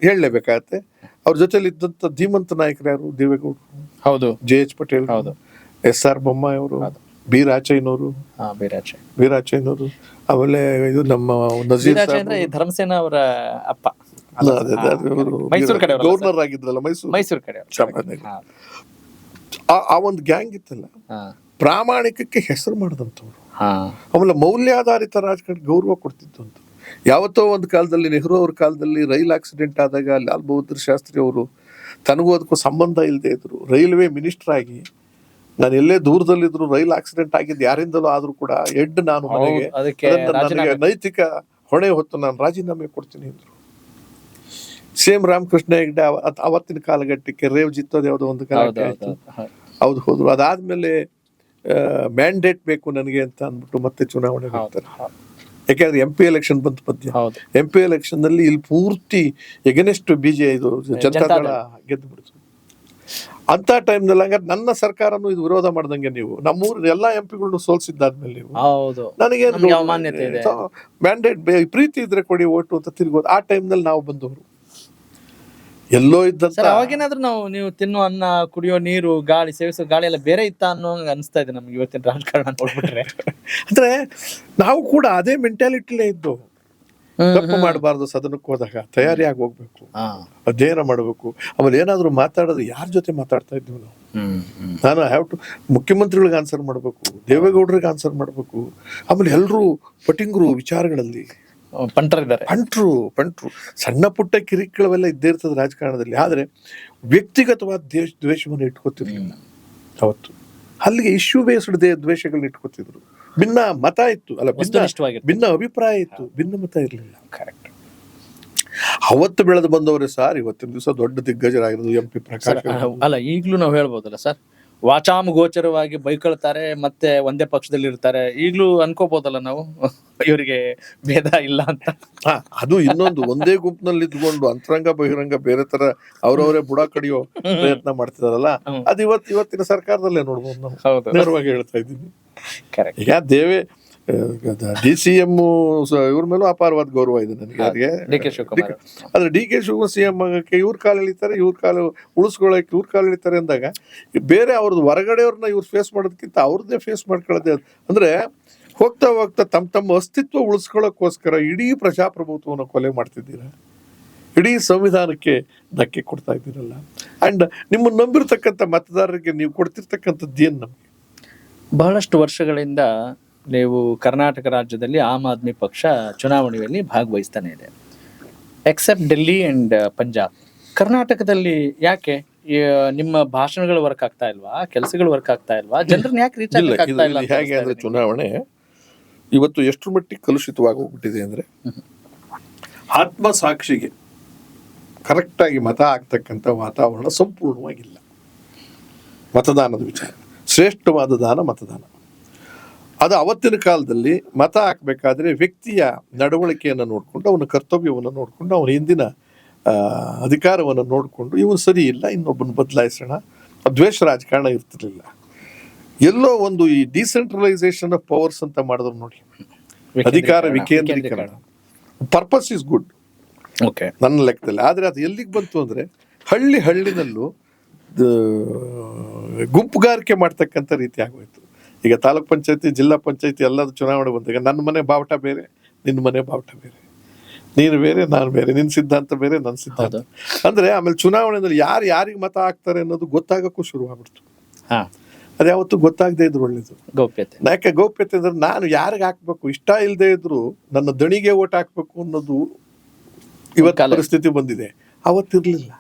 ಹೇಳಲೇಬೇಕಾಗತ್ತೆ. ಅವ್ರ ಜೊತೆಲಿ ಇದ್ದಂತ ಧೀಮಂತ ನಾಯಕರು ಯಾರು? ದೇವೇಗೌಡರು, ಹೌದು, ಜೆ.ಎಚ್. ಪಟೇಲ್, ಹೌದು, ಎಸ್.ಆರ್. ಬೊಮ್ಮಾಯಿ ಅವರು, ಬಿ ರಾಚಯ್ಯನವರು, ಆಮೇಲೆ ಇದು ನಮ್ಮ ನಜೀರ್ ಧರ್ಮಸೇನ ಅವರ ಅಪ್ಪ, ಗವರ್ನರ್ ಆಗಿದ್ರಲ್ಲ ಮೈಸೂರು ಕಡೆ. ಆ ಒಂದು ಗ್ಯಾಂಗ್ ಇತ್ತಲ್ಲ, ಪ್ರಾಮಾಣಿಕಕ್ಕೆ ಹೆಸರು ಮಾಡಿದಂಥವ್ರು. ಆಮೇಲೆ ಮೌಲ್ಯಾಧಾರಿತ ರಾಜಕಾರಣ ಗೌರವ ಕೊಡ್ತಿತ್ತು ಅಂತ. ಯಾವತ್ತೋ ಒಂದು ಕಾಲದಲ್ಲಿ ನೆಹರು ಅವ್ರ ಕಾಲದಲ್ಲಿ ರೈಲ್ ಆಕ್ಸಿಡೆಂಟ್ ಆದಾಗ ಲಾಲ್ ಬಹದ್ದೂರ್ ಶಾಸ್ತ್ರಿ ಅವರು ತನಗೂ ಅದಕ್ಕೂ ಸಂಬಂಧ ಇಲ್ಲದೆ ಇದ್ರು, ರೈಲ್ವೆ ಮಿನಿಸ್ಟರ್ ಆಗಿ ನಾನು ಎಲ್ಲೇ ದೂರದಲ್ಲಿದ್ರು ರೈಲ್ ಆಕ್ಸಿಡೆಂಟ್ ಆಗಿದ್ದು ಯಾರಿಂದಲೂ ಆದ್ರೂ ಕೂಡ ನಾನು ಮನೆಗೆ ನನಗೆ ನೈತಿಕ ಹೊಣೆ ಹೊತ್ತು ನಾನು ರಾಜೀನಾಮೆ ಕೊಡ್ತೀನಿ ಅಂದ್ರು. ಸೇಮ್ ರಾಮಕೃಷ್ಣ ಹೆಗಡೆ ಅವತ್ತಿನ ಕಾಲಘಟ್ಟಕ್ಕೆ ರೇವ್ ಜಿತ್ತೋದು ಯಾವುದೋ ಒಂದು ಕಾಲಕ್ಕೆ ಆಯ್ತು, ಹೌದು ಹೋದ್ರು. ಅದಾದ್ಮೇಲೆ ಮ್ಯಾಂಡೇಟ್ ಬೇಕು ನನಗೆ ಅಂತ ಅಂದ್ಬಿಟ್ಟು ಮತ್ತೆ ಚುನಾವಣೆ ಮಾಡ್ತಾರೆ. ಯಾಕೆಂದ್ರೆ MP ಎಲೆಕ್ಷನ್ ಬಂತು ಮಧ್ಯ. MP ಎಲೆಕ್ಷನ್ ನಲ್ಲಿ ಇಲ್ಲಿ ಪೂರ್ತಿ ಎಗನೆಸ್ಟ್ ಇದು ಜನತಾದಳ ಗೆದ್ದು ಬಿಡ್ತು. ಅಂತ ಟೈಮ್ನಲ್ಲಿ ಹಂಗಾರೆ ನನ್ನ ಸರ್ಕಾರನು ಇದು ವಿರೋಧ ಮಾಡ್ದಂಗೆ ನೀವು ನಮ್ಮೂರ ಎಲ್ಲಾ MP ಗಳನ್ನ ಸೋಲ್ಸಿದ್ದಾದ್ಮೇಲೆ ನೀವು ನನಗೆ ಮ್ಯಾಂಡೇಟ್ ಪ್ರೀತಿ ಇದ್ರೆ ಕೊಡಿ ಓಟು ಅಂತ ತಿರ್ಗೋದು. ಆ ಟೈಮ್ನಲ್ಲಿ ನಾವು ಬಂದವರು ಎಲ್ಲೋ ಇದ್ದಂತ. ಅವಾಗೇನಾದ್ರೂ ನೀವು ತಿನ್ನೋ ಅನ್ನ, ಕುಡಿಯೋ ನೀರು, ಗಾಳಿ, ಸೇವಿಸೋ ಗಾಳಿ ಎಲ್ಲ ಬೇರೆ ಇತ್ತ ಅನ್ನೋ ಅನಿಸ್ತಾ ಇದೆ ನಮ್ಗೆ ಇವತ್ತಿನ ರಾಜಕಾರಣ ನೋಡ್ಬಿಟ್ರೆ. ಅಂದ್ರೆ ನಾವು ಕೂಡ ಅದೇ ಮೆಂಟಾಲಿಟಿಲೇ ಇದ್ದು, ತಪ್ಪು ಮಾಡಬಾರ್ದು, ಸದನಕ್ಕೆ ಹೋದಾಗ ತಯಾರಿಯಾಗಿ ಹೋಗ್ಬೇಕು, ಅಧ್ಯಯನ ಮಾಡಬೇಕು. ಆಮೇಲೆ ಏನಾದ್ರು ಮಾತಾಡೋದು ಯಾರ ಜೊತೆ ಮಾತಾಡ್ತಾ ಇದ್ವಿ ನಾವು? ನಾನು ಹ್ಯಾವ್ ಟು ಮುಖ್ಯಮಂತ್ರಿಗಳಿಗೆ ಆನ್ಸರ್ ಮಾಡಬೇಕು, ದೇವೇಗೌಡರಿಗೆ ಆನ್ಸರ್ ಮಾಡಬೇಕು, ಆಮೇಲೆ ಎಲ್ಲರೂ ಪಟಿಂಗರು ವಿಚಾರಗಳಲ್ಲಿ ಪಂಟ್ರು ಸಣ್ಣ ಪುಟ್ಟ ಕಿರಿಕಿಳವೆಲ್ಲ ಇದ್ದೇ ಇರ್ತದೆ ರಾಜಕಾರಣದಲ್ಲಿ. ಆದ್ರೆ ವ್ಯಕ್ತಿಗತವಾದ ದ್ವೇಷವನ್ನು ಇಟ್ಕೋತಿರ್ಲಿಲ್ಲ ಅವತ್ತು. ಅಲ್ಲಿಗೆ ಇಶ್ಯೂ ಬೇಸ್ಡ್ ದ್ವೇಷಗಳನ್ನ ಇಟ್ಕೋತಿದ್ರು. ಭಿನ್ನ ಮತ ಇತ್ತು, ಅಲ್ಲ ಭಿನ್ನ ಅಭಿಪ್ರಾಯ ಇತ್ತು, ಭಿನ್ನ ಮತ ಇರಲಿಲ್ಲ. ಕರೆಕ್ಟ್. ಅವತ್ತು ಬೆಳೆದು ಬಂದವರೇ ಸರ್ ಇವತ್ತಿನ ದಿವಸ ದೊಡ್ಡ ದಿಗ್ಗಜರಾಗಿರೋದು MP ಪ್ರಕಾಶ್. ಅಲ್ಲ, ಈಗ್ಲೂ ನಾವು ಹೇಳ್ಬೋದಲ್ಲ ಸರ್, ವಾಚಾಮ ಗೋಚರವಾಗಿ ಬೈಕೊಳ್ತಾರೆ, ಮತ್ತೆ ಒಂದೇ ಪಕ್ಷದಲ್ಲಿ ಇರ್ತಾರೆ. ಈಗ್ಲೂ ಅನ್ಕೋಬಹುದಲ್ಲ ನಾವು ಇವರಿಗೆ ಭೇದ ಇಲ್ಲ ಅಂತ. ಅದು ಇನ್ನೊಂದು, ಒಂದೇ ಗುಂಪಿನಲ್ಲಿ ಇದ್ಕೊಂಡು ಅಂತರಂಗ ಬಹಿರಂಗ ಬೇರೆ ತರ ಅವರವರೇ ಬುಡ ಕಡಿಯೋ ಪ್ರಯತ್ನ ಮಾಡ್ತಿದಾರಲ್ಲ, ಅದು ಇವತ್ತಿನ ಸರ್ಕಾರದಲ್ಲೇ ನೋಡ್ಬೋದು ನಾವು. ನೇರವಾಗಿ ಹೇಳ್ತಾ ಇದ್ದೀನಿ. ಈಗ DCM ಇವ್ರ ಮೇಲೂ ಅಪಾರವಾದ ಗೌರವ ಇದೆ ನನಗೆ. ಆದ್ರೆ DK ಶಿವಕುಮಾರ್ CM ಆಗಕ್ಕೆ ಇವ್ರ ಕಾಲ ಎಳಿತಾರೆ, ಇವ್ರ ಕಾಲ ಉಳಿಸ್ಕೊಳ್ಳಕ್ಕೆ ಇವ್ರ ಕಾಲ ಎಳಿತಾರೆ ಅಂದಾಗ ಬೇರೆ ಅವ್ರದ್ದು ಹೊರಗಡೆಯವ್ರನ್ನ ಇವ್ರು ಫೇಸ್ ಮಾಡೋದಕ್ಕಿಂತ ಅವ್ರದ್ದೇ ಫೇಸ್ ಮಾಡ್ಕೊಳ್ಳೋದೇ. ಅಂದ್ರೆ ಹೋಗ್ತಾ ಹೋಗ್ತಾ ತಮ್ಮ ಅಸ್ತಿತ್ವ ಉಳಿಸ್ಕೊಳ್ಳೋಕ್ಕೋಸ್ಕರ ಇಡೀ ಪ್ರಜಾಪ್ರಭುತ್ವವನ್ನು ಕೊಲೆ ಮಾಡ್ತಿದ್ದೀರಾ, ಇಡೀ ಸಂವಿಧಾನಕ್ಕೆ ಧಕ್ಕೆ ಕೊಡ್ತಾ ಇದ್ದೀರಲ್ಲ. ಅಂಡ್ ನಿಮ್ಮನ್ನು ನಂಬಿರ್ತಕ್ಕಂಥ ಮತದಾರರಿಗೆ ನೀವು ಕೊಡ್ತಿರ್ತಕ್ಕಂಥದ್ದು ಏನು? ನಮಗೆ ಬಹಳಷ್ಟು ವರ್ಷಗಳಿಂದ ನೀವು ಕರ್ನಾಟಕ ರಾಜ್ಯದಲ್ಲಿ ಆಮ್ ಆದ್ಮಿ ಪಕ್ಷ ಚುನಾವಣೆಯಲ್ಲಿ ಭಾಗವಹಿಸ್ತಾನೆ ಇದೆ, ಎಕ್ಸೆಪ್ಟ್ ಡೆಲ್ಲಿ ಅಂಡ್ ಪಂಜಾಬ್. ಕರ್ನಾಟಕದಲ್ಲಿ ಯಾಕೆ ನಿಮ್ಮ ಭಾಷಣಗಳು ವರ್ಕ್ ಆಗ್ತಾ ಇಲ್ವಾ? ಕೆಲಸಗಳು ವರ್ಕ್ ಆಗ್ತಾ ಇಲ್ವಾ? ಜನರನ್ನ ಯಾಕೆ ರೀಚ್ ಆಗ್ತಾ ಇಲ್ಲ? ಹೇಗೆ ಅಂದ್ರೆ ಚುನಾವಣೆ ಇವತ್ತು ಎಷ್ಟು ಮಟ್ಟಿಗೆ ಕಲುಷಿತವಾಗಿ ಹೋಗ್ಬಿಟ್ಟಿದೆ ಅಂದ್ರೆ, ಆತ್ಮ ಸಾಕ್ಷಿಗೆ ಕರೆಕ್ಟಾಗಿ ಮತ ಹಾಕ್ತಕ್ಕಂಥ ವಾತಾವರಣ ಸಂಪೂರ್ಣವಾಗಿಲ್ಲ. ಮತದಾನದ ವಿಚಾರ ಶ್ರೇಷ್ಠವಾದ ದಾನ ಮತದಾನ. ಅದು ಅವತ್ತಿನ ಕಾಲದಲ್ಲಿ ಮತ ಹಾಕಬೇಕಾದ್ರೆ ವ್ಯಕ್ತಿಯ ನಡವಳಿಕೆಯನ್ನು ನೋಡಿಕೊಂಡು, ಅವನ ಕರ್ತವ್ಯವನ್ನು ನೋಡಿಕೊಂಡು, ಅವನ ಹಿಂದಿನ ಅಧಿಕಾರವನ್ನು ನೋಡಿಕೊಂಡು, ಇವನು ಸರಿ ಇಲ್ಲ ಇನ್ನೊಬ್ಬನ ಬದಲಾಯಿಸೋಣ, ದ್ವೇಷ ರಾಜಕಾರಣ ಇರ್ತಿರ್ಲಿಲ್ಲ. ಎಲ್ಲೋ ಒಂದು ಈ ಡಿಸೆಂಟ್ರಲೈಸೇಷನ್ ಆಫ್ ಪವರ್ಸ್ ಅಂತ ಮಾಡಿದ್ರು ನೋಡಿ, ಅಧಿಕಾರ ವಿಕೇಂದ್ರೀಕರಣ. ಪರ್ಪಸ್ ಇಸ್ ಗುಡ್ ನನ್ನ ಲೆಕ್ಕದಲ್ಲಿ. ಆದರೆ ಅದು ಎಲ್ಲಿಗೆ ಬಂತು ಅಂದರೆ ಹಳ್ಳಿನಲ್ಲೂ ಗುಂಪುಗಾರಿಕೆ ಮಾಡ್ತಕ್ಕಂಥ ರೀತಿ ಆಗೋಯ್ತು. ಈಗ ತಾಲೂಕ್ ಪಂಚಾಯತಿ, ಜಿಲ್ಲಾ ಪಂಚಾಯತಿ ಎಲ್ಲದ ಚುನಾವಣೆ ಬಂದಾಗ ನನ್ನ ಮನೆ ಬಾವುಟ ಬೇರೆ, ನಿನ್ನ ಮನೆ ಬಾವುಟ ಬೇರೆ, ನೀನು ಬೇರೆ ನಾನು ಬೇರೆ, ನಿನ್ನ ಸಿದ್ಧಾಂತ ಬೇರೆ ನನ್ನ ಸಿದ್ಧಾಂತ. ಅಂದರೆ ಆಮೇಲೆ ಚುನಾವಣೆಯಲ್ಲಿ ಯಾರಿಗೆ ಮತ ಹಾಕ್ತಾರೆ ಅನ್ನೋದು ಗೊತ್ತಾಗೋಕ್ಕೂ ಶುರುವಾಗ್ಬಿಡ್ತು. ಅದು ಯಾವತ್ತೂ ಗೊತ್ತಾಗದೇ ಇದ್ರು ಒಳ್ಳೇದು. ಗೌಪ್ಯತೆ. ಯಾಕೆ ಗೌಪ್ಯತೆ ಅಂದ್ರೆ ನಾನು ಯಾರಿಗೆ ಹಾಕ್ಬೇಕು, ಇಷ್ಟ ಇಲ್ಲದೆ ಇದ್ರು ನನ್ನ ದಣಿಗೆ ಓಟ್ ಹಾಕ್ಬೇಕು ಅನ್ನೋದು ಇವತ್ತು ಪರಿಸ್ಥಿತಿ ಬಂದಿದೆ. ಅವತ್ತಿರ್ಲಿಲ್ಲ.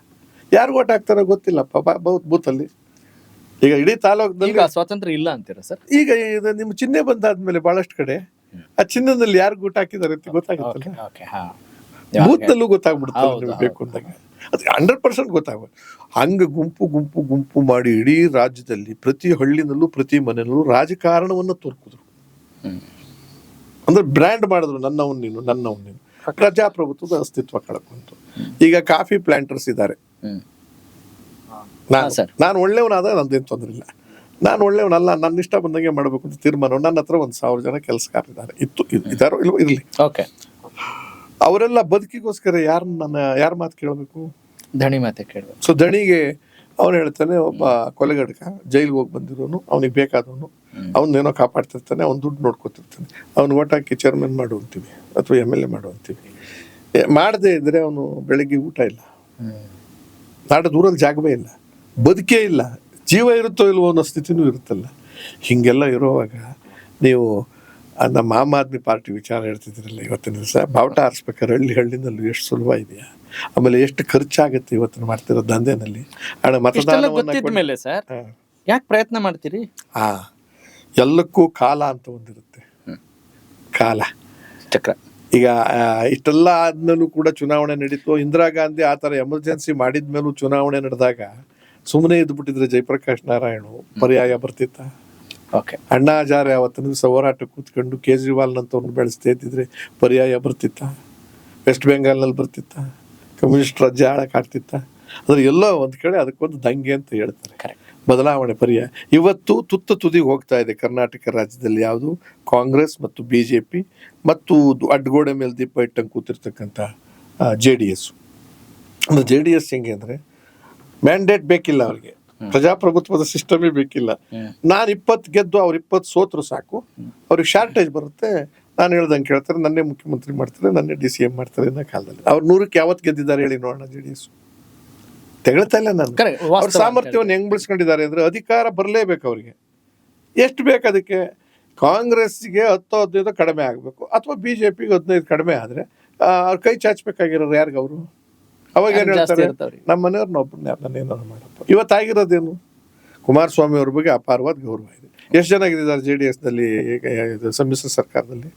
ಯಾರು ಓಟ್ ಹಾಕ್ತಾರೋ ಗೊತ್ತಿಲ್ಲಪ್ಪ ಬೂತಲ್ಲಿ. ಈಗ ಇಡೀ ತಾಲೂಕಿನಲ್ಲಿ ಸ್ವಾತಂತ್ರ್ಯ ಇಲ್ಲ ಅಂತೀರಾ ಸರ್? ಈಗ ನಿಮ್ಮ ಚಿಹ್ನೆ ಬಂದಾದ್ಮೇಲೆ ಬಹಳಷ್ಟು ಕಡೆ ಆ ಚಿಹ್ನೆದಲ್ಲಿ ಯಾರು ಓಟ್ ಹಾಕಿದ್ದಾರೆ ಅಂತ ಗೊತ್ತಾಗುತ್ತಲ್ಲ, ಬೂತ್ನಲ್ಲೂ ಗೊತ್ತಾಗ್ಬಿಡುತ್ತಲ್ಲ ಬೇಕು ಅಂದಾಗ. ಅದು 100% ಗೊತ್ತಾಗ್ಬೋದು. ಹಂಗೆ ಗುಂಪು ಮಾಡಿ ಇಡೀ ರಾಜ್ಯದಲ್ಲಿ ಪ್ರತಿ ಹಳ್ಳಿನಲ್ಲೂ ಪ್ರತಿ ಮನೆಯಲ್ಲೂ ರಾಜಕಾರಣವನ್ನು ತೋರ್ಕಿದ್ರು. ಅಂದ್ರೆ ಬ್ರ್ಯಾಂಡ್ ಮಾಡಿದ್ರು, ನನ್ನವನ್ ನೀನು. ಪ್ರಜಾಪ್ರಭುತ್ವದ ಅಸ್ತಿತ್ವ ಕಳ್ಕೊಂತು. ಈಗ ಕಾಫಿ ಪ್ಲಾಂಟರ್ಸ್ ಇದ್ದಾರೆ. ನಾನು ಒಳ್ಳೆಯವನಾದ ನಂದೇನು ತೊಂದರೆ ಇಲ್ಲ, ನಾನು ಒಳ್ಳೆಯವನಲ್ಲ, ನನ್ನ ಇಷ್ಟ ಬಂದಂಗೆ ಮಾಡಬೇಕು ಅಂತ ತೀರ್ಮಾನ. ನನ್ನ ಹತ್ರ 1,000 ಜನ ಕೆಲಸಗಾರರಿದ್ದಾರೆ, ಇದ್ದಾರೋ ಇಲ್ವೋ ಇರಲಿ. ಅವರೆಲ್ಲ ಬದುಕಿಗೋಸ್ಕರ ಯಾರ ಮಾತು ಕೇಳಬೇಕು? ದಣಿ ಮಾತೆ ಕೇಳಬೇಕು. ಸೊ ದಣಿಗೆ ಅವನು ಹೇಳ್ತಾನೆ, ಒಬ್ಬ ಕೊಲೆಗಡಕ ಜೈಲಿಗೆ ಹೋಗಿ ಬಂದಿರೋನು, ಅವನಿಗೆ ಬೇಕಾದವನು, ಅವನ್ನೇನೋ ಕಾಪಾಡ್ತಿರ್ತಾನೆ, ಅವ್ನು ದುಡ್ಡು ನೋಡ್ಕೊತಿರ್ತಾನೆ, ಅವ್ನು ಓಟ್ ಹಾಕಿ ಚೇರ್ಮನ್ ಮಾಡು ಅಂತೀವಿ ಅಥವಾ MLA ಮಾಡು ಅಂತೀವಿ. ಮಾಡದೇ ಇದ್ರೆ ಅವನು ಬೆಳಗ್ಗೆ ಊಟ ಇಲ್ಲ, ನಾಡ ದೂರಲ್ಲಿ ಜಾಗವೇ ಇಲ್ಲ, ಬದುಕೇ ಇಲ್ಲ, ಜೀವ ಇರುತ್ತೋ ಇಲ್ವೋ ಅನ್ನೋ ಸ್ಥಿತಿನೂ ಇರುತ್ತಲ್ಲ. ಹೀಗೆಲ್ಲ ಇರೋವಾಗ ನೀವು ನಮ್ಮ ಆಮ್ ಆದ್ಮಿ ಪಾರ್ಟಿ ವಿಚಾರ ಹೇಳ್ತಿದ್ರಲ್ಲ, ಇವತ್ತಿನ ದಿವಸ ಬಾವುಟ ಹಾರಿಸ್ಬೇಕಾದ್ರೆ ಹಳ್ಳಿನಲ್ಲೂ ಎಷ್ಟು ಸುಲಭ ಇದೆಯಾ, ಆಮೇಲೆ ಎಷ್ಟು ಖರ್ಚಾಗುತ್ತೆ ಇವತ್ತಿನ ಮಾಡ್ತಿರೋ ದಂಧೆನಲ್ಲಿ. ಮತದಾನ ಸರ್ ಯಾಕೆ ಪ್ರಯತ್ನ ಮಾಡ್ತೀರಿ? ಎಲ್ಲಕ್ಕೂ ಕಾಲ ಅಂತ ಒಂದಿರುತ್ತೆ, ಕಾಲ ಚಕ್ರ. ಈಗ ಇಷ್ಟೆಲ್ಲ ಆದ್ಮೇಲೂ ಕೂಡ ಚುನಾವಣೆ ನಡೀತು. ಇಂದಿರಾ ಗಾಂಧಿ ಆ ಥರ ಎಮರ್ಜೆನ್ಸಿ ಮಾಡಿದ್ಮೇಲೂ ಚುನಾವಣೆ ನಡೆದಾಗ ಸುಮ್ಮನೆ ಇದ್ಬಿಟ್ಟಿದ್ರೆ ಜಯಪ್ರಕಾಶ್ ನಾರಾಯಣ ಪರ್ಯಾಯ ಬರ್ತಿತ್ತ? ಅಣ್ಣಾ ಹಜಾರೆ ಅವತ್ತಿನ ದಿವಸ ಹೋರಾಟ ಕೂತ್ಕೊಂಡು ಕೇಜ್ರಿವಾಲ್ನಂತವ್ರನ್ನ ಬೆಳೆಸ್ತಾ ಇದ್ದಿದ್ರೆ ಪರ್ಯಾಯ ಬರ್ತಿತ್ತ? ವೆಸ್ಟ್ ಬೆಂಗಾಲ್ನಲ್ಲಿ ಬರ್ತಿತ್ತ? ಕಮ್ಯುನಿಸ್ಟ್ ರಾಜ್ಯ ಆಳಕ್ಕಾಗ್ತಿತ್ತ? ಅಂದ್ರೆ ಎಲ್ಲೋ ಒಂದ್ ಕಡೆ ಅದಕ್ಕೊಂದು ದಂಗೆ ಅಂತ ಹೇಳ್ತಾರೆ, ಬದಲಾವಣೆ ಪರ್ಯಾಯ. ಇವತ್ತು ತುದಿಗೆ ಹೋಗ್ತಾ ಇದೆ ಕರ್ನಾಟಕ ರಾಜ್ಯದಲ್ಲಿ ಯಾವುದು? ಕಾಂಗ್ರೆಸ್ ಮತ್ತು BJP ಮತ್ತು ಅಡ್ಗೋಡೆ ಮೇಲೆ ದೀಪ ಇಟ್ಟಂಗೆ ಕೂತಿರ್ತಕ್ಕಂಥ JDS. ಅಂದ್ರೆ JDS ಹೆಂಗೆ ಅಂದ್ರೆ ಮ್ಯಾಂಡೇಟ್ ಬೇಕಿಲ್ಲ ಅವ್ರಿಗೆ, ಪ್ರಜಾಪ್ರಭುತ್ವದ ಸಿಸ್ಟಮೇ ಬೇಕಿಲ್ಲ. ನಾನು 20 ಗೆದ್ದು ಅವ್ರು 20 ಸೋತ್ರು ಸಾಕು, ಅವ್ರಿಗೆ ಶಾರ್ಟೇಜ್ ಬರುತ್ತೆ, ನಾನು ಹೇಳ್ದಂಗೆ ಕೇಳ್ತಾರೆ, ನನ್ನೇ ಮುಖ್ಯಮಂತ್ರಿ ಮಾಡ್ತಾರೆ, ನನ್ನೇ DCM ಮಾಡ್ತಾರೆ ಅನ್ನೋ ಕಾಲದಲ್ಲಿ. ಅವ್ರು 100ಕ್ಕೆ ಯಾವತ್ತು ಗೆದ್ದಿದ್ದಾರೆ ಹೇಳಿ ನೋಡೋಣ? JDS ತೆಗಳ್ತಾ ಇಲ್ಲ. ನಾನು ಅವ್ರ ಸಾಮರ್ಥ್ಯವನ್ನು ಹೆಂಗ್ ಬೆಳೆಸ್ಕೊಂಡಿದ್ದಾರೆ ಅಂದ್ರೆ ಅಧಿಕಾರ ಬರಲೇಬೇಕು ಅವ್ರಿಗೆ. ಎಷ್ಟು ಬೇಕು ಅದಕ್ಕೆ? ಕಾಂಗ್ರೆಸ್ಗೆ 10-15 ಕಡಿಮೆ ಆಗಬೇಕು, ಅಥವಾ BJPಗೆ 15 ಕಡಿಮೆ ಆದ್ರೆ ಅವ್ರ ಕೈ ಚಾಚಬೇಕಾಗಿರೋರು ಯಾರಿಗ? ಅವರು ಅವಾಗ ಏನ್ ಹೇಳ್ತಾರೆ? ನಮ್ಮ ಮನೆಯವ್ರನ್ನ ಒಬ್ಬರನ್ನ ಯಾರನ್ನೇನಾದ್ರು ಮಾಡಪ್ಪ. ಇವತ್ತಾಗಿರೋದೇನು? ಕುಮಾರಸ್ವಾಮಿ ಅವ್ರ ಬಗ್ಗೆ ಅಪಾರವಾದ ಗೌರವ ಇದೆ. ಎಷ್ಟು ಜನ ಗೆದ್ದಿದ್ದಾರೆ JDSನಲ್ಲಿ, ಸಮ್ಮಿಶ್ರ ಸರ್ಕಾರದಲ್ಲಿ?